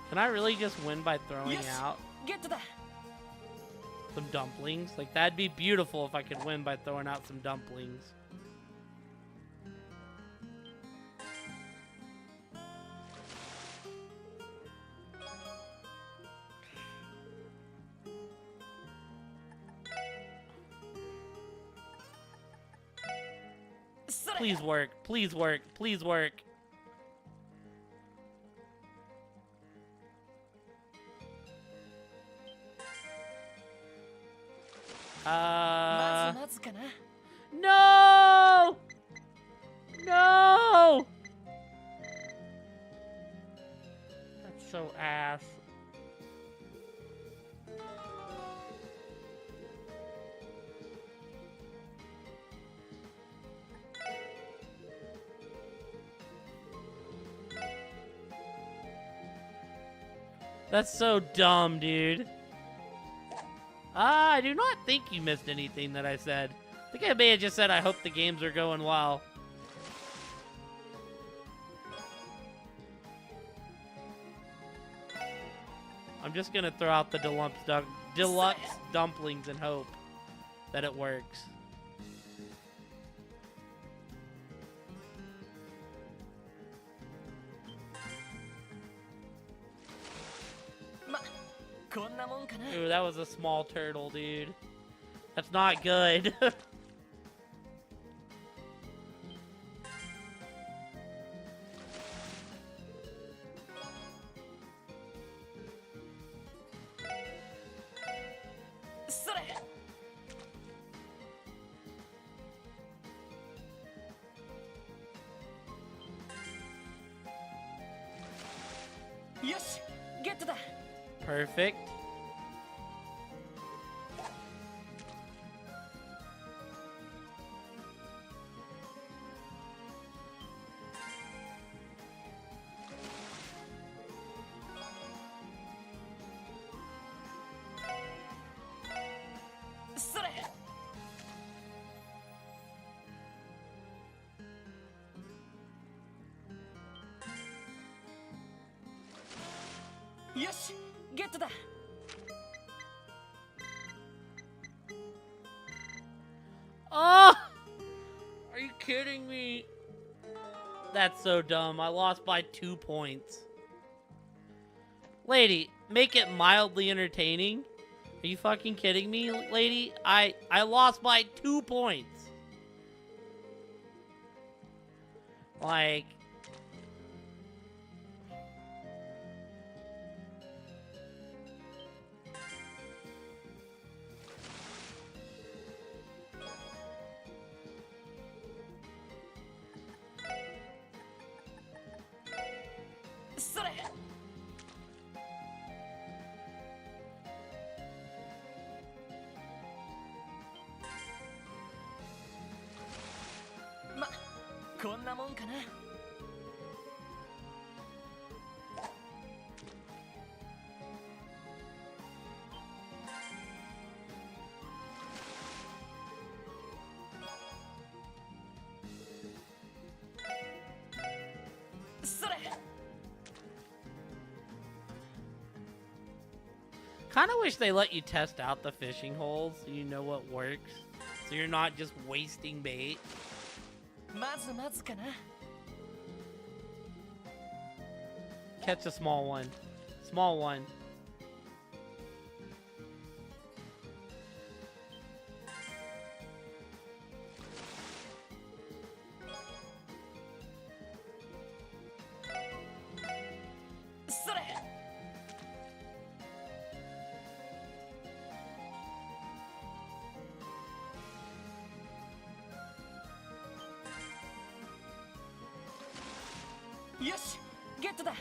A: Can I really just win by throwing out some dumplings? Like, that'd be beautiful if I could win by throwing out some dumplings. Please work. Please work. Please work. No! No! That's so ass. That's so dumb, dude. I do not think you missed anything that I said. I think I may have just said I hope the games are going well. I'm just gonna throw out the deluxe dumplings and hope that it works. Ooh, that was a small turtle, dude. That's not good. Perfect.
B: よしゲットだ
A: Oh! Are you kidding me? That's so dumb. I lost by 2 points. Lady, make it mildly entertaining. Are you fucking kidding me, lady? I lost by 2 points. Like...
B: それ ま、こんなもんかな それ
A: Kind of wish they let you test out the fishing holes so you know what works. So you're not just wasting bait.
B: まずまずかな
A: Catch a small one. Small one.
B: Yes, よしゲットだ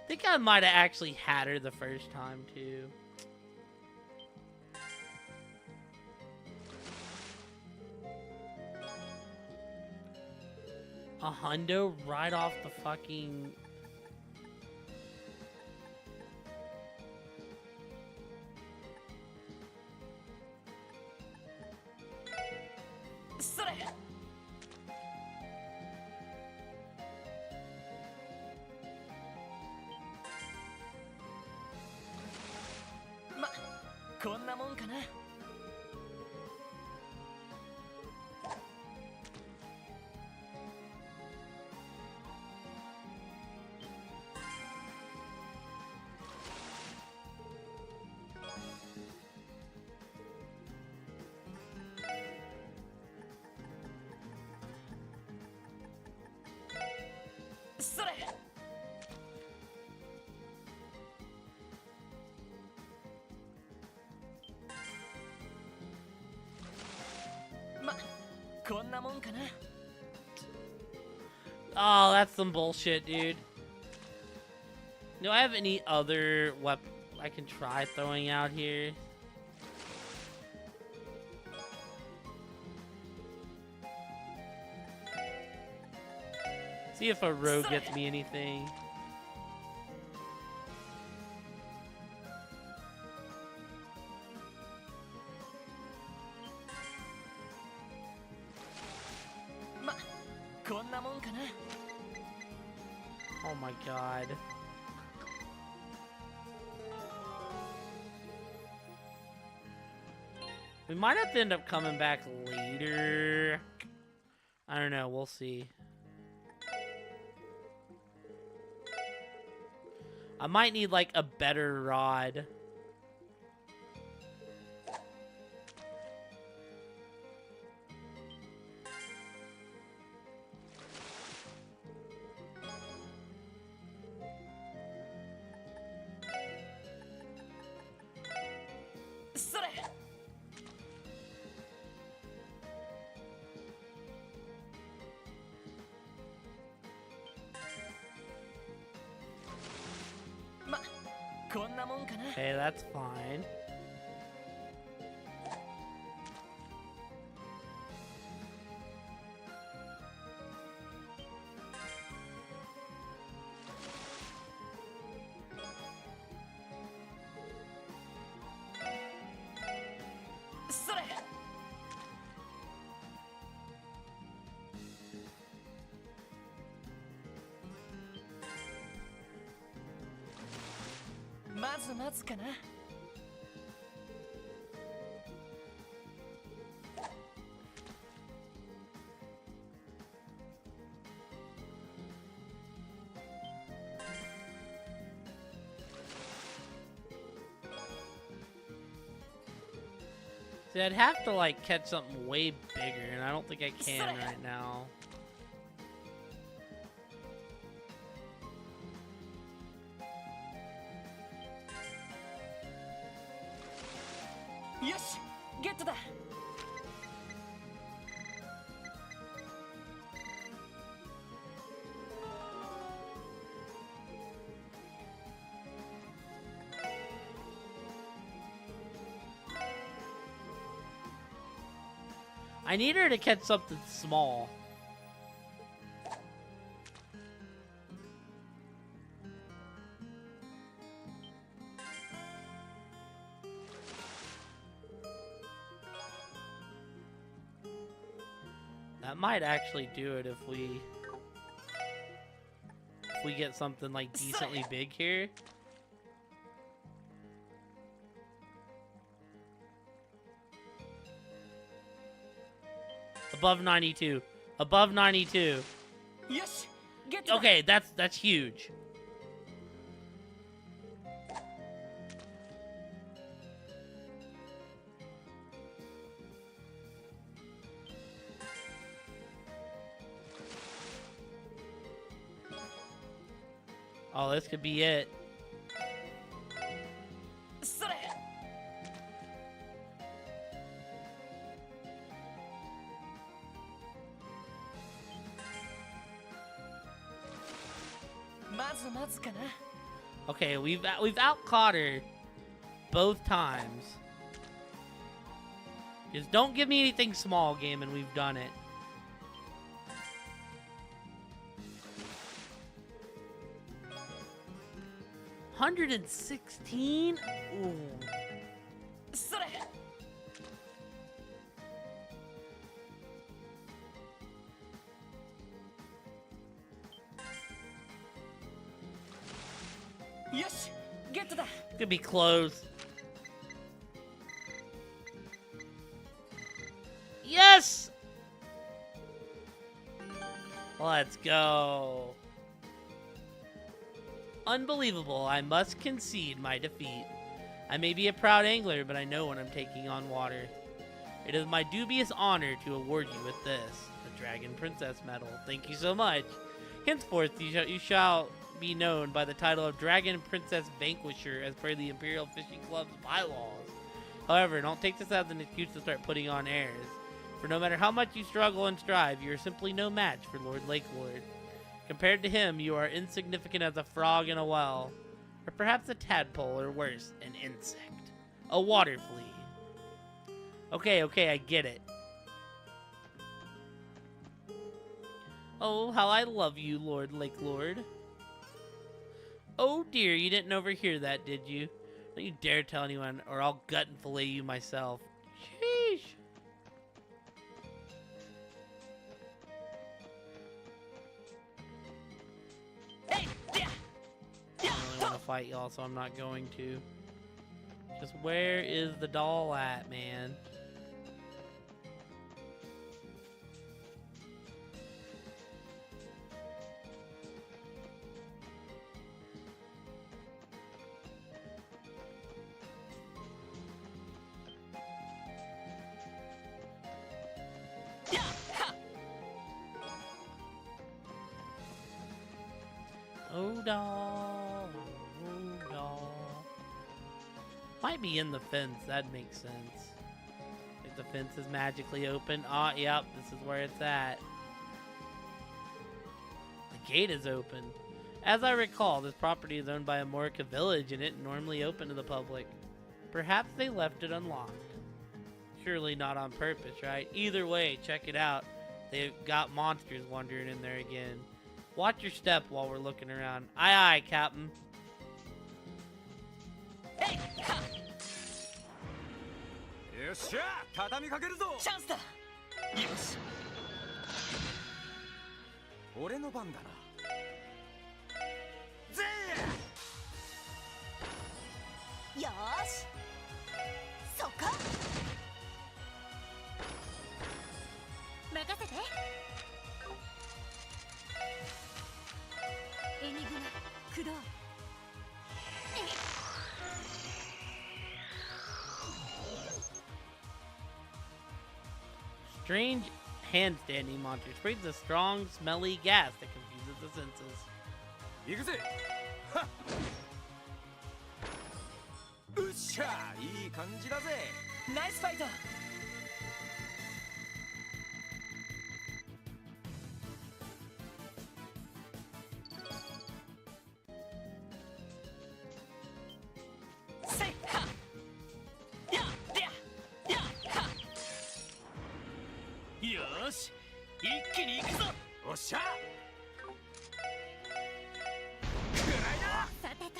A: I think I might have actually had her the first time too. A hundo right off the fucking...
B: それ ま、こんなもんかな それ ま、こんなもんかな
A: Oh, that's some bullshit, dude. Do I have any other weapon I can try throwing out here? See if a rogue gets me anything.
B: ま、こんなもんかな
A: Oh my god. We might have to end up coming back later. I don't know, we'll see. I might need like a better rod. Okay, that's fine.
B: まず待つかな。
A: See, I'd have to like catch something way bigger, and I don't think I can right now.
B: Yosh, get to that.
A: I need her to catch something small. That might actually do it if we get something like decently big here. Above 92. Above 92.
B: Yosh, get to
A: Okay, that's huge. Oh, this could be it.
B: それ。まず待つかな。
A: Okay, we've out-caught her both times. Just don't give me anything small, game, and we've done it. $116? Ooh.
B: それ。Yosh, get to that.
A: Could be close. Yes! Let's go. Unbelievable. I must concede my defeat. I may be a proud angler, but I know when I'm taking on water. It is my dubious honor to award you with this, the Dragon Princess Medal. Thank you so much. Henceforth, you shall be known by the title of Dragon Princess Vanquisher as per the Imperial Fishing Club's bylaws. However, don't take this as an excuse to start putting on airs, for no matter how much you struggle and strive, you are simply no match for Lord Lakelord. Compared to him, you are insignificant as a frog in a well, or perhaps a tadpole, or worse, an insect. A water flea. Okay, I get it. Oh, how I love you, Lord Lakelord. Oh dear, you didn't overhear that, did you? Don't you dare tell anyone, or I'll gut and fillet you myself. Sheesh.
B: Hey, there.
A: I don't really want to fight y'all, so I'm not going to. Just where is the doll at, man?
B: Yeah. Ha.
A: Oh, doll. Oh, doll. Might be in the fence. That makes sense. Like the fence is magically open. Ah, yep. This is where it's at. The gate is open. As I recall, this property is owned by a Morica village and isn't normally open to the public. Perhaps they left it unlocked. Surely not on purpose, right? Either way, check it out. They've got monsters wandering in there again. Watch your step while we're looking around. Aye, aye, Captain.
B: Hey, ha.
D: よっしゃ畳みかけるぞ。
B: チャンスだ。よし。
D: 俺の番だな。ぜ
C: しそっか任せてエニグマ駆動
A: Strange handstanding monster sprays a strong, smelly gas that confuses the senses.
D: 行くぜはっうっしゃいい感じだぜ
B: ナイスファイトせいはやでやはよーし一気に行くぞ
D: おっしゃ
C: さてと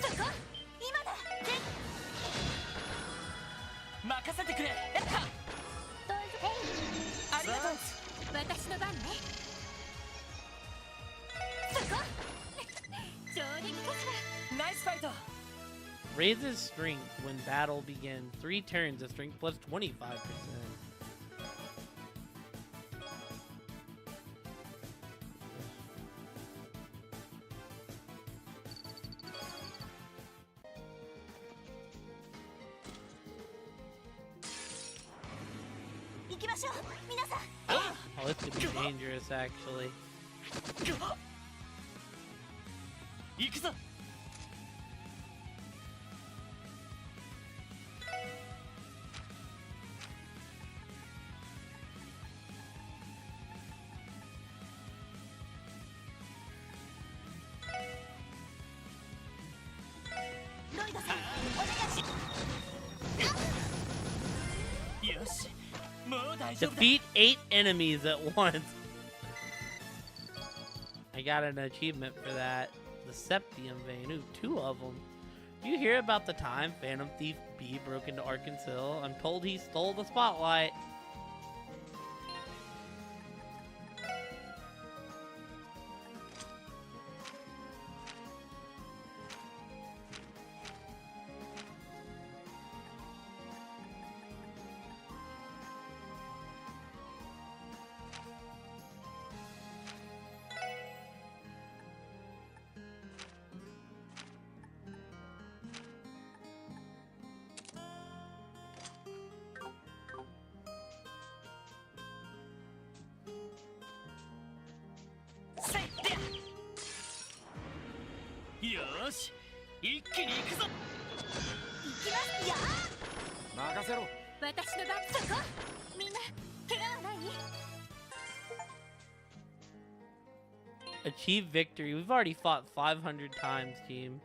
C: そこ今だ
B: 任せてくれは
C: どうぞ
B: ありがとう
C: 私の番ねそこ上出来かしら
B: ナイスファイト
A: Raises strength when battle begins. 3 turns of strength plus 25%. Oh, this could be dangerous, actually.
B: 行くぞ
C: ロイドさんお願いし
B: よしもう大丈夫だ
A: Defeat 8 enemies at once. I got an achievement for that. The Septium Vein. Ooh, 2 of them. Do you hear about the time Phantom Thief B broke into Arkansas? I'm told he stole the spotlight.
B: よーし一気に行くぞ
C: 行きますよ
D: 任せろ
C: 私の番そこみんな怪我はない
A: Achieve victory. We've already fought 500 times, team.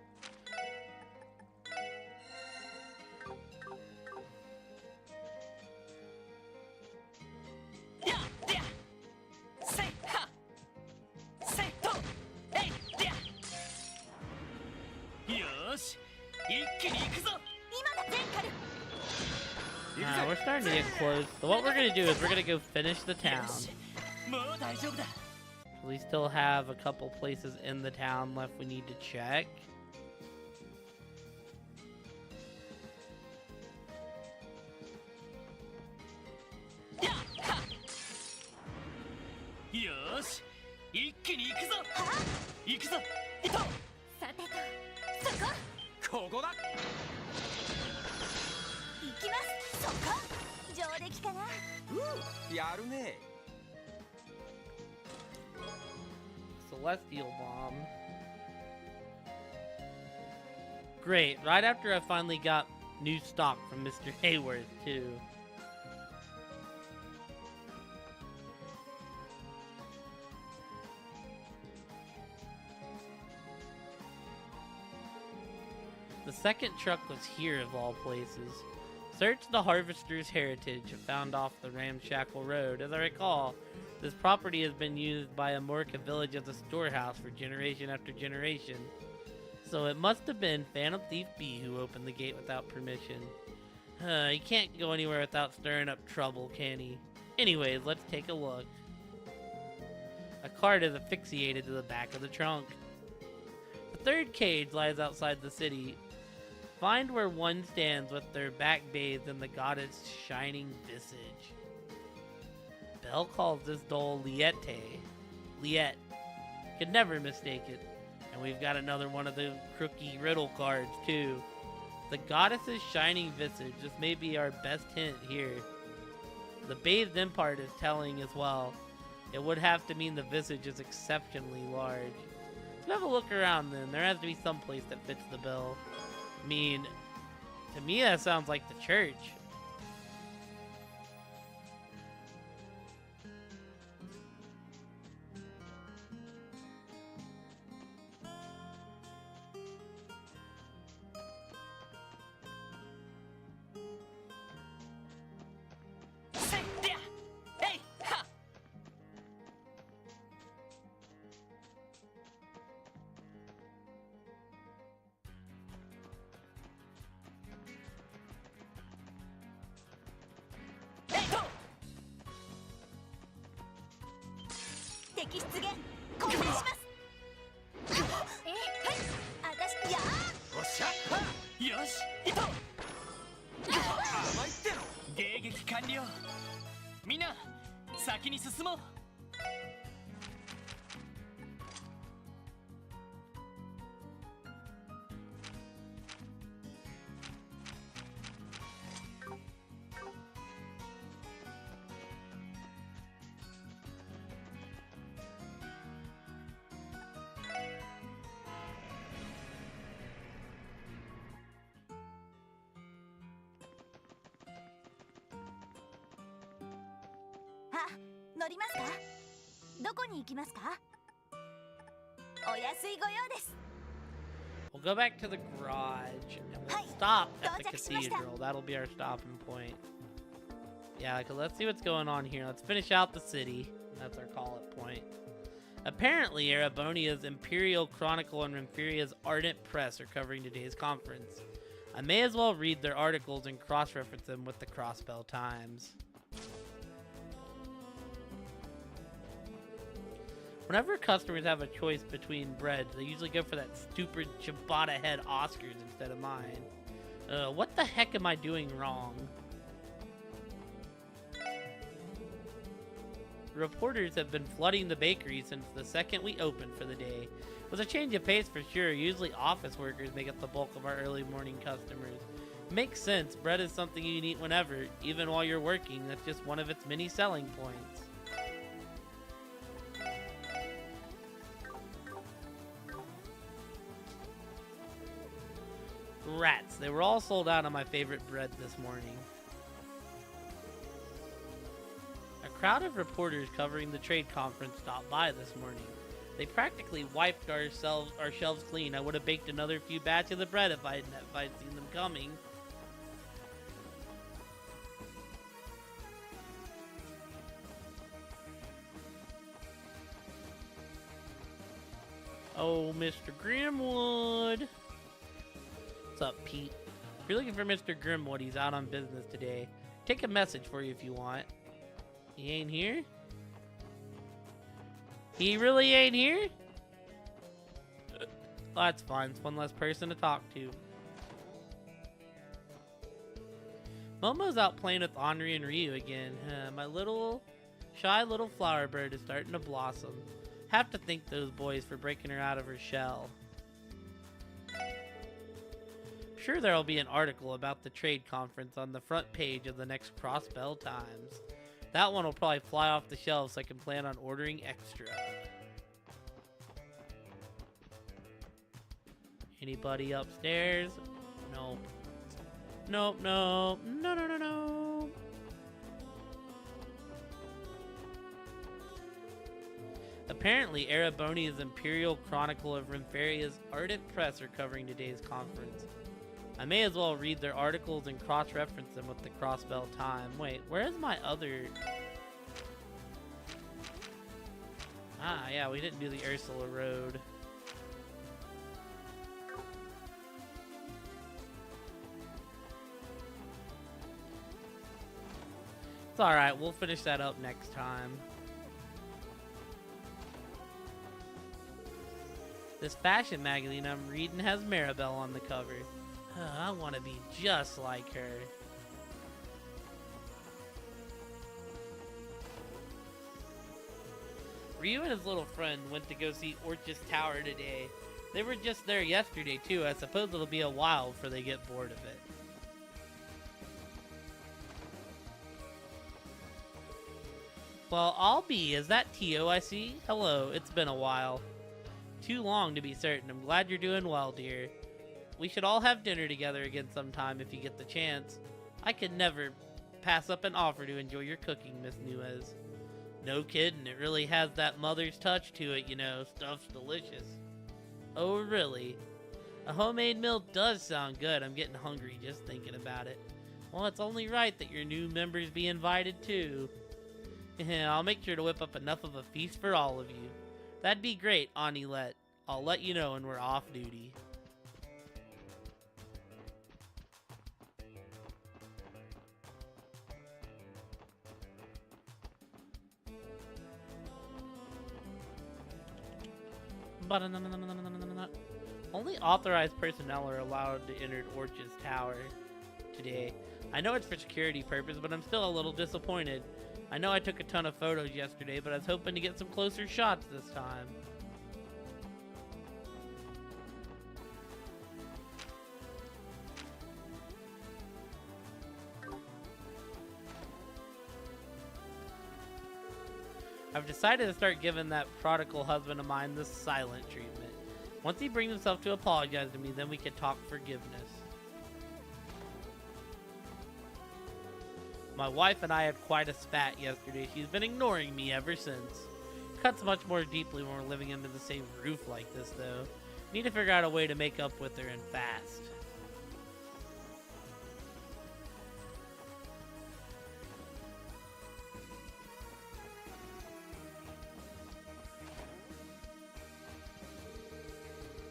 A: We're starting to get close. So what we're gonna do is we're gonna go finish the town. We still have a couple places in the town left we need to check. Celestial Bomb. Great, right after I finally got new stock from Mr. Hayworth, too. The second truck was here of all places. Search the Harvester's heritage and found off the ramshackle road. As I recall, this property has been used by Amorca village as a storehouse for generation after generation. So it must have been Phantom Thief B who opened the gate without permission. He can't go anywhere without stirring up trouble, can he? Anyways, let's take a look. A cart is affixated to the back of the trunk. The third cage lies outside the city. Find where one stands with their back bathed in the goddess' shining visage. Bell calls this doll Liette. Liette. Could never mistake it. And we've got another one of the crooky riddle cards, too. The goddess's shining visage. This may be our best hint here. The bathed in part is telling as well. It would have to mean the visage is exceptionally large. Let's have a look around then. There has to be some place that fits the bill. I mean, to me that sounds like the church. We'll go back to the garage and we'll stop at the cathedral. That'll be our stopping point. Yeah, let's see what's going on here. Let's finish out the city. That's our call-it point. Apparently, Erebonia's Imperial Chronicle and Remferia's Ardent Press are covering today's conference. I may as well read their articles and cross-reference them with the Crossbell Times. Whenever customers have a choice between breads, they usually go for that stupid ciabatta head Oscars instead of mine. What the heck am I doing wrong? Reporters have been flooding the bakery since the second we opened for the day. It was a change of pace for sure. Usually office workers make up the bulk of our early morning customers. Makes sense. Bread is something you can eat whenever, even while you're working. That's just one of its many selling points. Rats. They were all sold out on my favorite bread this morning. A crowd of reporters covering the trade conference stopped by this morning. They practically wiped our shelves clean. I would have baked another few batches of bread if I'd seen them coming. Oh, Mr. Grimwood. What's up, Pete? If you're looking for Mr. Grimwood, he's out on business today. Take a message for you if you want. He ain't here? He really ain't here? Oh, that's fine. It's one less person to talk to. Momo's out playing with Henri and Ryu again. My shy little flower bird is starting to blossom. Have to thank those boys for breaking her out of her shell. Sure, there'll be an article about the trade conference on the front page of the next Crossbell Times. That one will probably fly off the shelves so I can plan on ordering extra. Anybody upstairs? Nope. Nope, nope. No, no, no, no. Apparently, Erebonia's Imperial Chronicle of Remferia's Ardent Press are covering today's conference. I may as well read their articles and cross-reference them with the Crossbell Time. Wait, where's my other... Ah, yeah, we didn't do the Ursula Road. It's alright, we'll finish that up next time. This fashion magazine I'm reading has Maribel on the cover. I want to be just like her. Ryu and his little friend went to go see Orchis Tower today. They were just there yesterday too. I suppose it'll be a while before they get bored of it. Well, I'll be. Is that Tio I see? Hello, it's been a while. Too long to be certain. I'm glad you're doing well, dear. We should all have dinner together again sometime if you get the chance. I could never pass up an offer to enjoy your cooking, Miss Nuez. No kidding, it really has that mother's touch to it, you know. Stuff's delicious. Oh, really? A homemade meal does sound good. I'm getting hungry just thinking about it. Well, it's only right that your new members be invited too. I'll make sure to whip up enough of a feast for all of you. That'd be great, Auntie-let. I'll let you know when we're off duty. Only authorized personnel are allowed to enter Orchis Tower today. I know it's for security purposes, but I'm still a little disappointed. I know I took a ton of photos yesterday, but I was hoping to get some closer shots this time. I've decided to start giving that prodigal husband of mine the silent treatment. Once he brings himself to apologize to me, then we can talk forgiveness. My wife and I had quite a spat yesterday. She's been ignoring me ever since. Cuts much more deeply when we're living under the same roof like this, though. Need to figure out a way to make up with her and fast.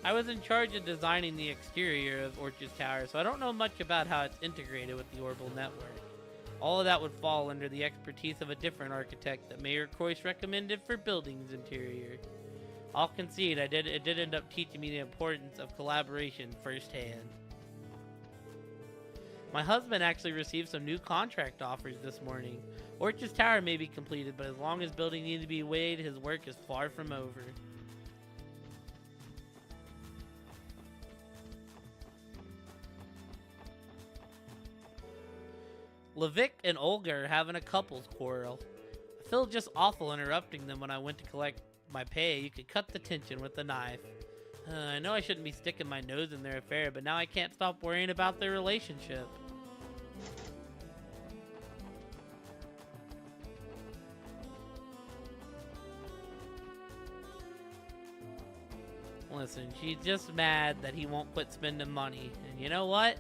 A: I was in charge of designing the exterior of Orchis Tower, so I don't know much about how it's integrated with the orbital network. All of that would fall under the expertise of a different architect that Mayor Croyce recommended for buildings interior. I'll concede it did end up teaching me the importance of collaboration firsthand. My husband actually received some new contract offers this morning. Orchis Tower may be completed, but as long as building needs to be weighed, his work is far from over. Levick and Olga are having a couples quarrel. I feel just awful interrupting them when I went to collect my pay. You could cut the tension with a knife. I know I shouldn't be sticking my nose in their affair, but now I can't stop worrying about their relationship. Listen, she's just mad that he won't quit spending money. And you know what?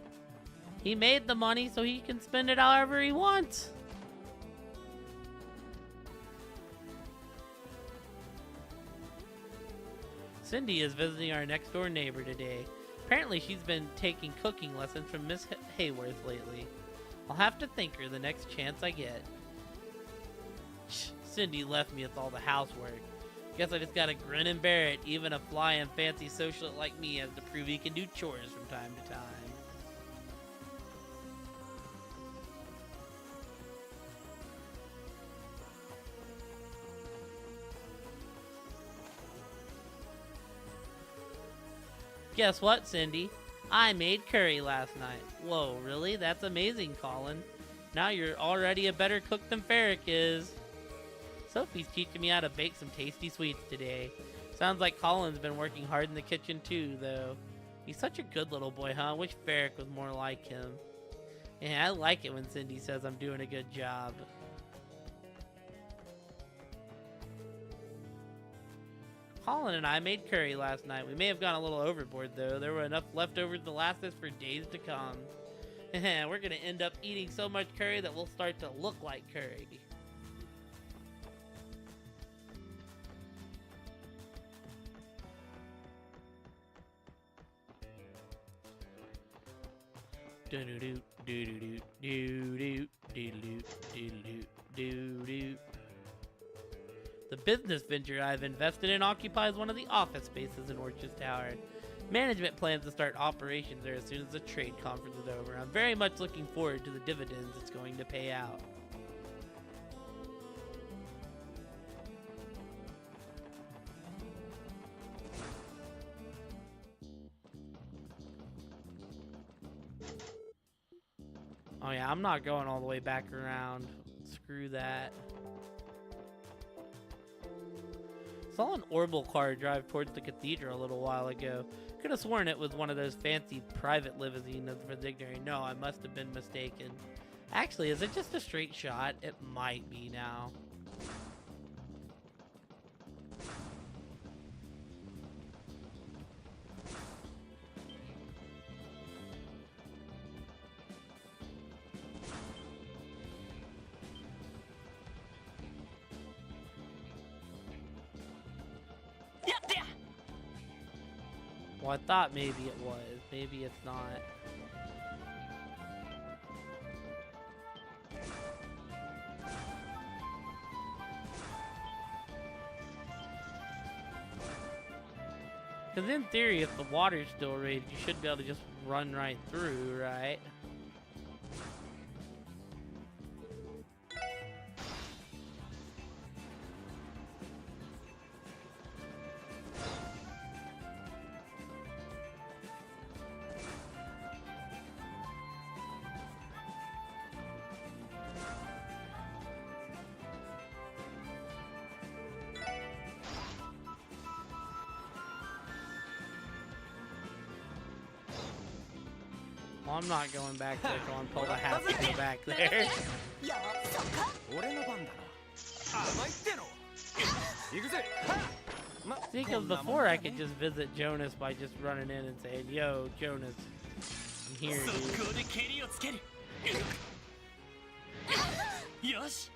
A: He made the money so he can spend it however he wants. Cindy is visiting our next door neighbor today. Apparently she's been taking cooking lessons from Miss Hayworth lately. I'll have to thank her the next chance I get. Cindy left me with all the housework. Guess I just gotta grin and bear it. Even a fly and fancy socialite like me has to prove he can do chores from time to time. Guess what, Cindy? I made curry last night. Whoa, really? That's amazing, Colin. Now you're already a better cook than Ferric is. Sophie's teaching me how to bake some tasty sweets today. Sounds like Colin's been working hard in the kitchen too, though. He's such a good little boy, huh? I wish Ferric was more like him. Yeah, I like it when Cindy says I'm doing a good job. Colin and I made curry last night. We may have gone a little overboard, though. There were enough leftovers to last us for days to come. We're gonna end up eating so much curry that we'll start to look like curry. Do-do-do, do-do-do, do-do, do-do-do, do-do-do, do-do. The business venture I've invested in occupies one of the office spaces in Orchis Tower. Management plans to start operations there as soon as the trade conference is over. I'm very much looking forward to the dividends it's going to pay out. Oh yeah, I'm not going all the way back around. Screw that. Saw an orbital car drive towards the cathedral a little while ago. Could have sworn it was one of those fancy private limousines for the dignitary. No, I must have been mistaken. Actually, is it just a straight shot? It might be now. Well, I thought maybe it was. Maybe it's not. Because in theory, if the water's still raised, you should be able to just run right through, right? Well, I'm not going back there, so I'm told I have to go back there.
D: 俺の番だな。甘いっての。行くぜ。ま、
A: Think of before I could just visit Jonas by just running in and saying, "Yo, Jonas, I'm here, dude."
B: 速攻で蹴りをつける。よし。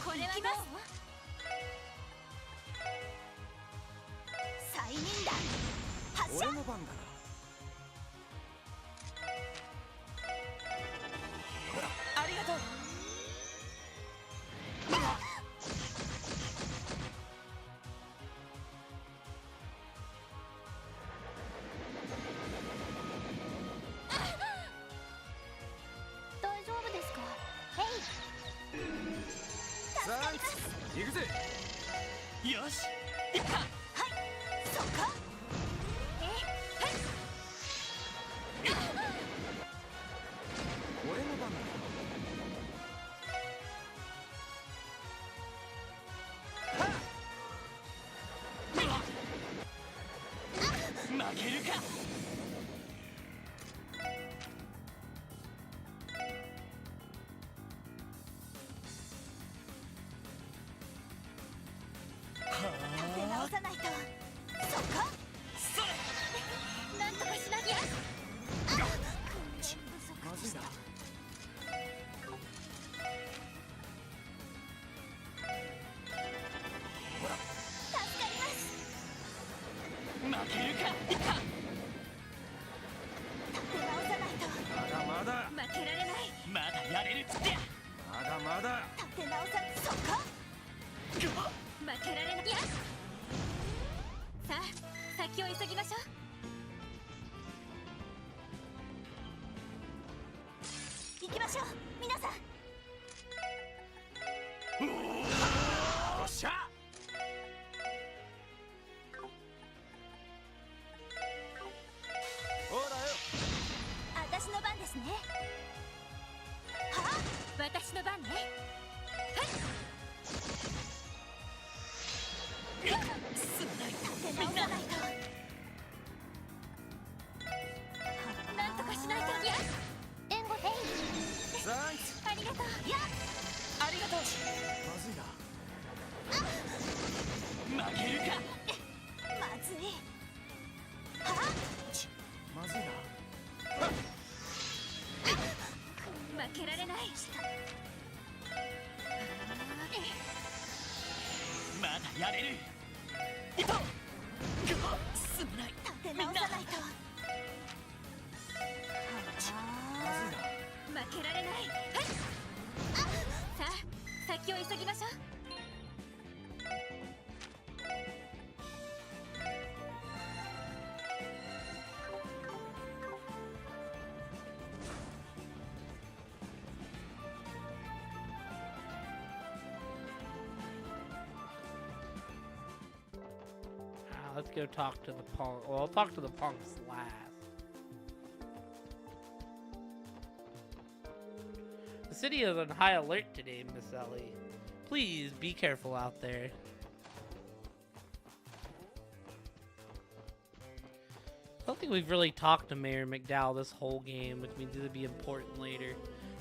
C: これはどう？催眠弾発射。
D: 俺の番だな。
B: ありがとう。
C: 大丈夫ですか？へい。
D: さあ、行くぜ。
B: よし。
C: そっか。
D: 俺の番だ
B: 負けるか。
C: 立て直さないと。そっか。
B: それ。
C: なんとかしなきゃ。
D: まずいな。
C: 助かります。
B: 負けるか。
C: 立て直さないと。
D: まだまだ。
C: 負けられない。
B: まだやれるっつって。
D: まだまだ。
C: 立て直さ。そっか。負けられない。さあ、先を急ぎましょう。行きましょう、皆さん。
D: よっしゃ。ほらよ。
C: 私の番ですね。はあ、私の番ね。
B: すまない。
C: 立て直さないと。なんとかしないと。いや、援護へい。
D: サンキス。
C: ありがて直さないと。負けられない。はい。さあ、先を急ぎましょう。
A: Let's go talk to the punk. Well, I'll talk to the punks last. The city is on high alert today, Miss Ellie. Please be careful out there. I don't think we've really talked to Mayor McDowell this whole game, which means it'll be important later.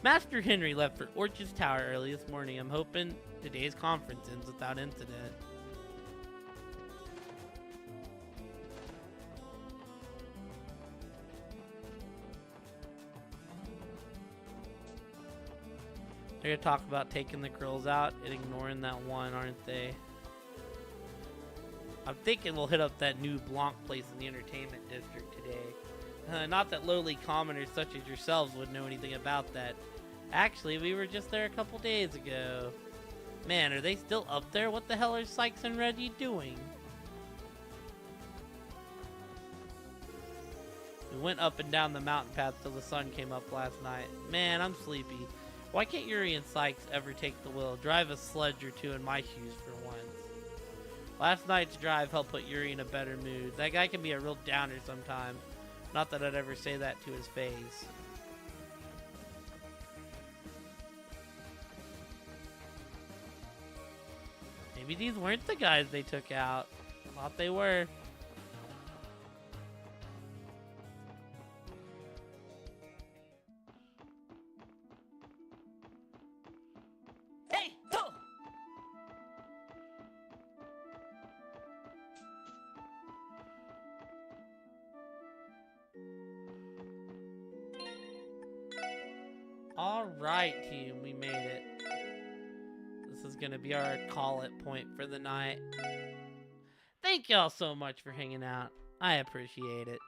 A: Master Henry left for Orchard's Tower early this morning. I'm hoping today's conference ends without incident. They're gonna talk about taking the girls out and ignoring that one, aren't they? I'm thinking we'll hit up that new Blanc place in the entertainment district today. Not that lowly commoners such as yourselves would know anything about that. Actually, we were just there a couple days ago. Man, are they still up there? What the hell are Sykes and Reggie doing? We went up and down the mountain path till the sun came up last night. Man, I'm sleepy. Why can't Yuri and Sykes ever take the wheel? Drive a sledge or two in my shoes for once. Last night's drive helped put Yuri in a better mood. That guy can be a real downer sometimes. Not that I'd ever say that to his face. Maybe these weren't the guys they took out. Thought they were.
B: Hey, go!
A: Alright, team, we made it. This is gonna be our call-it point for the night. Thank y'all so much for hanging out. I appreciate it.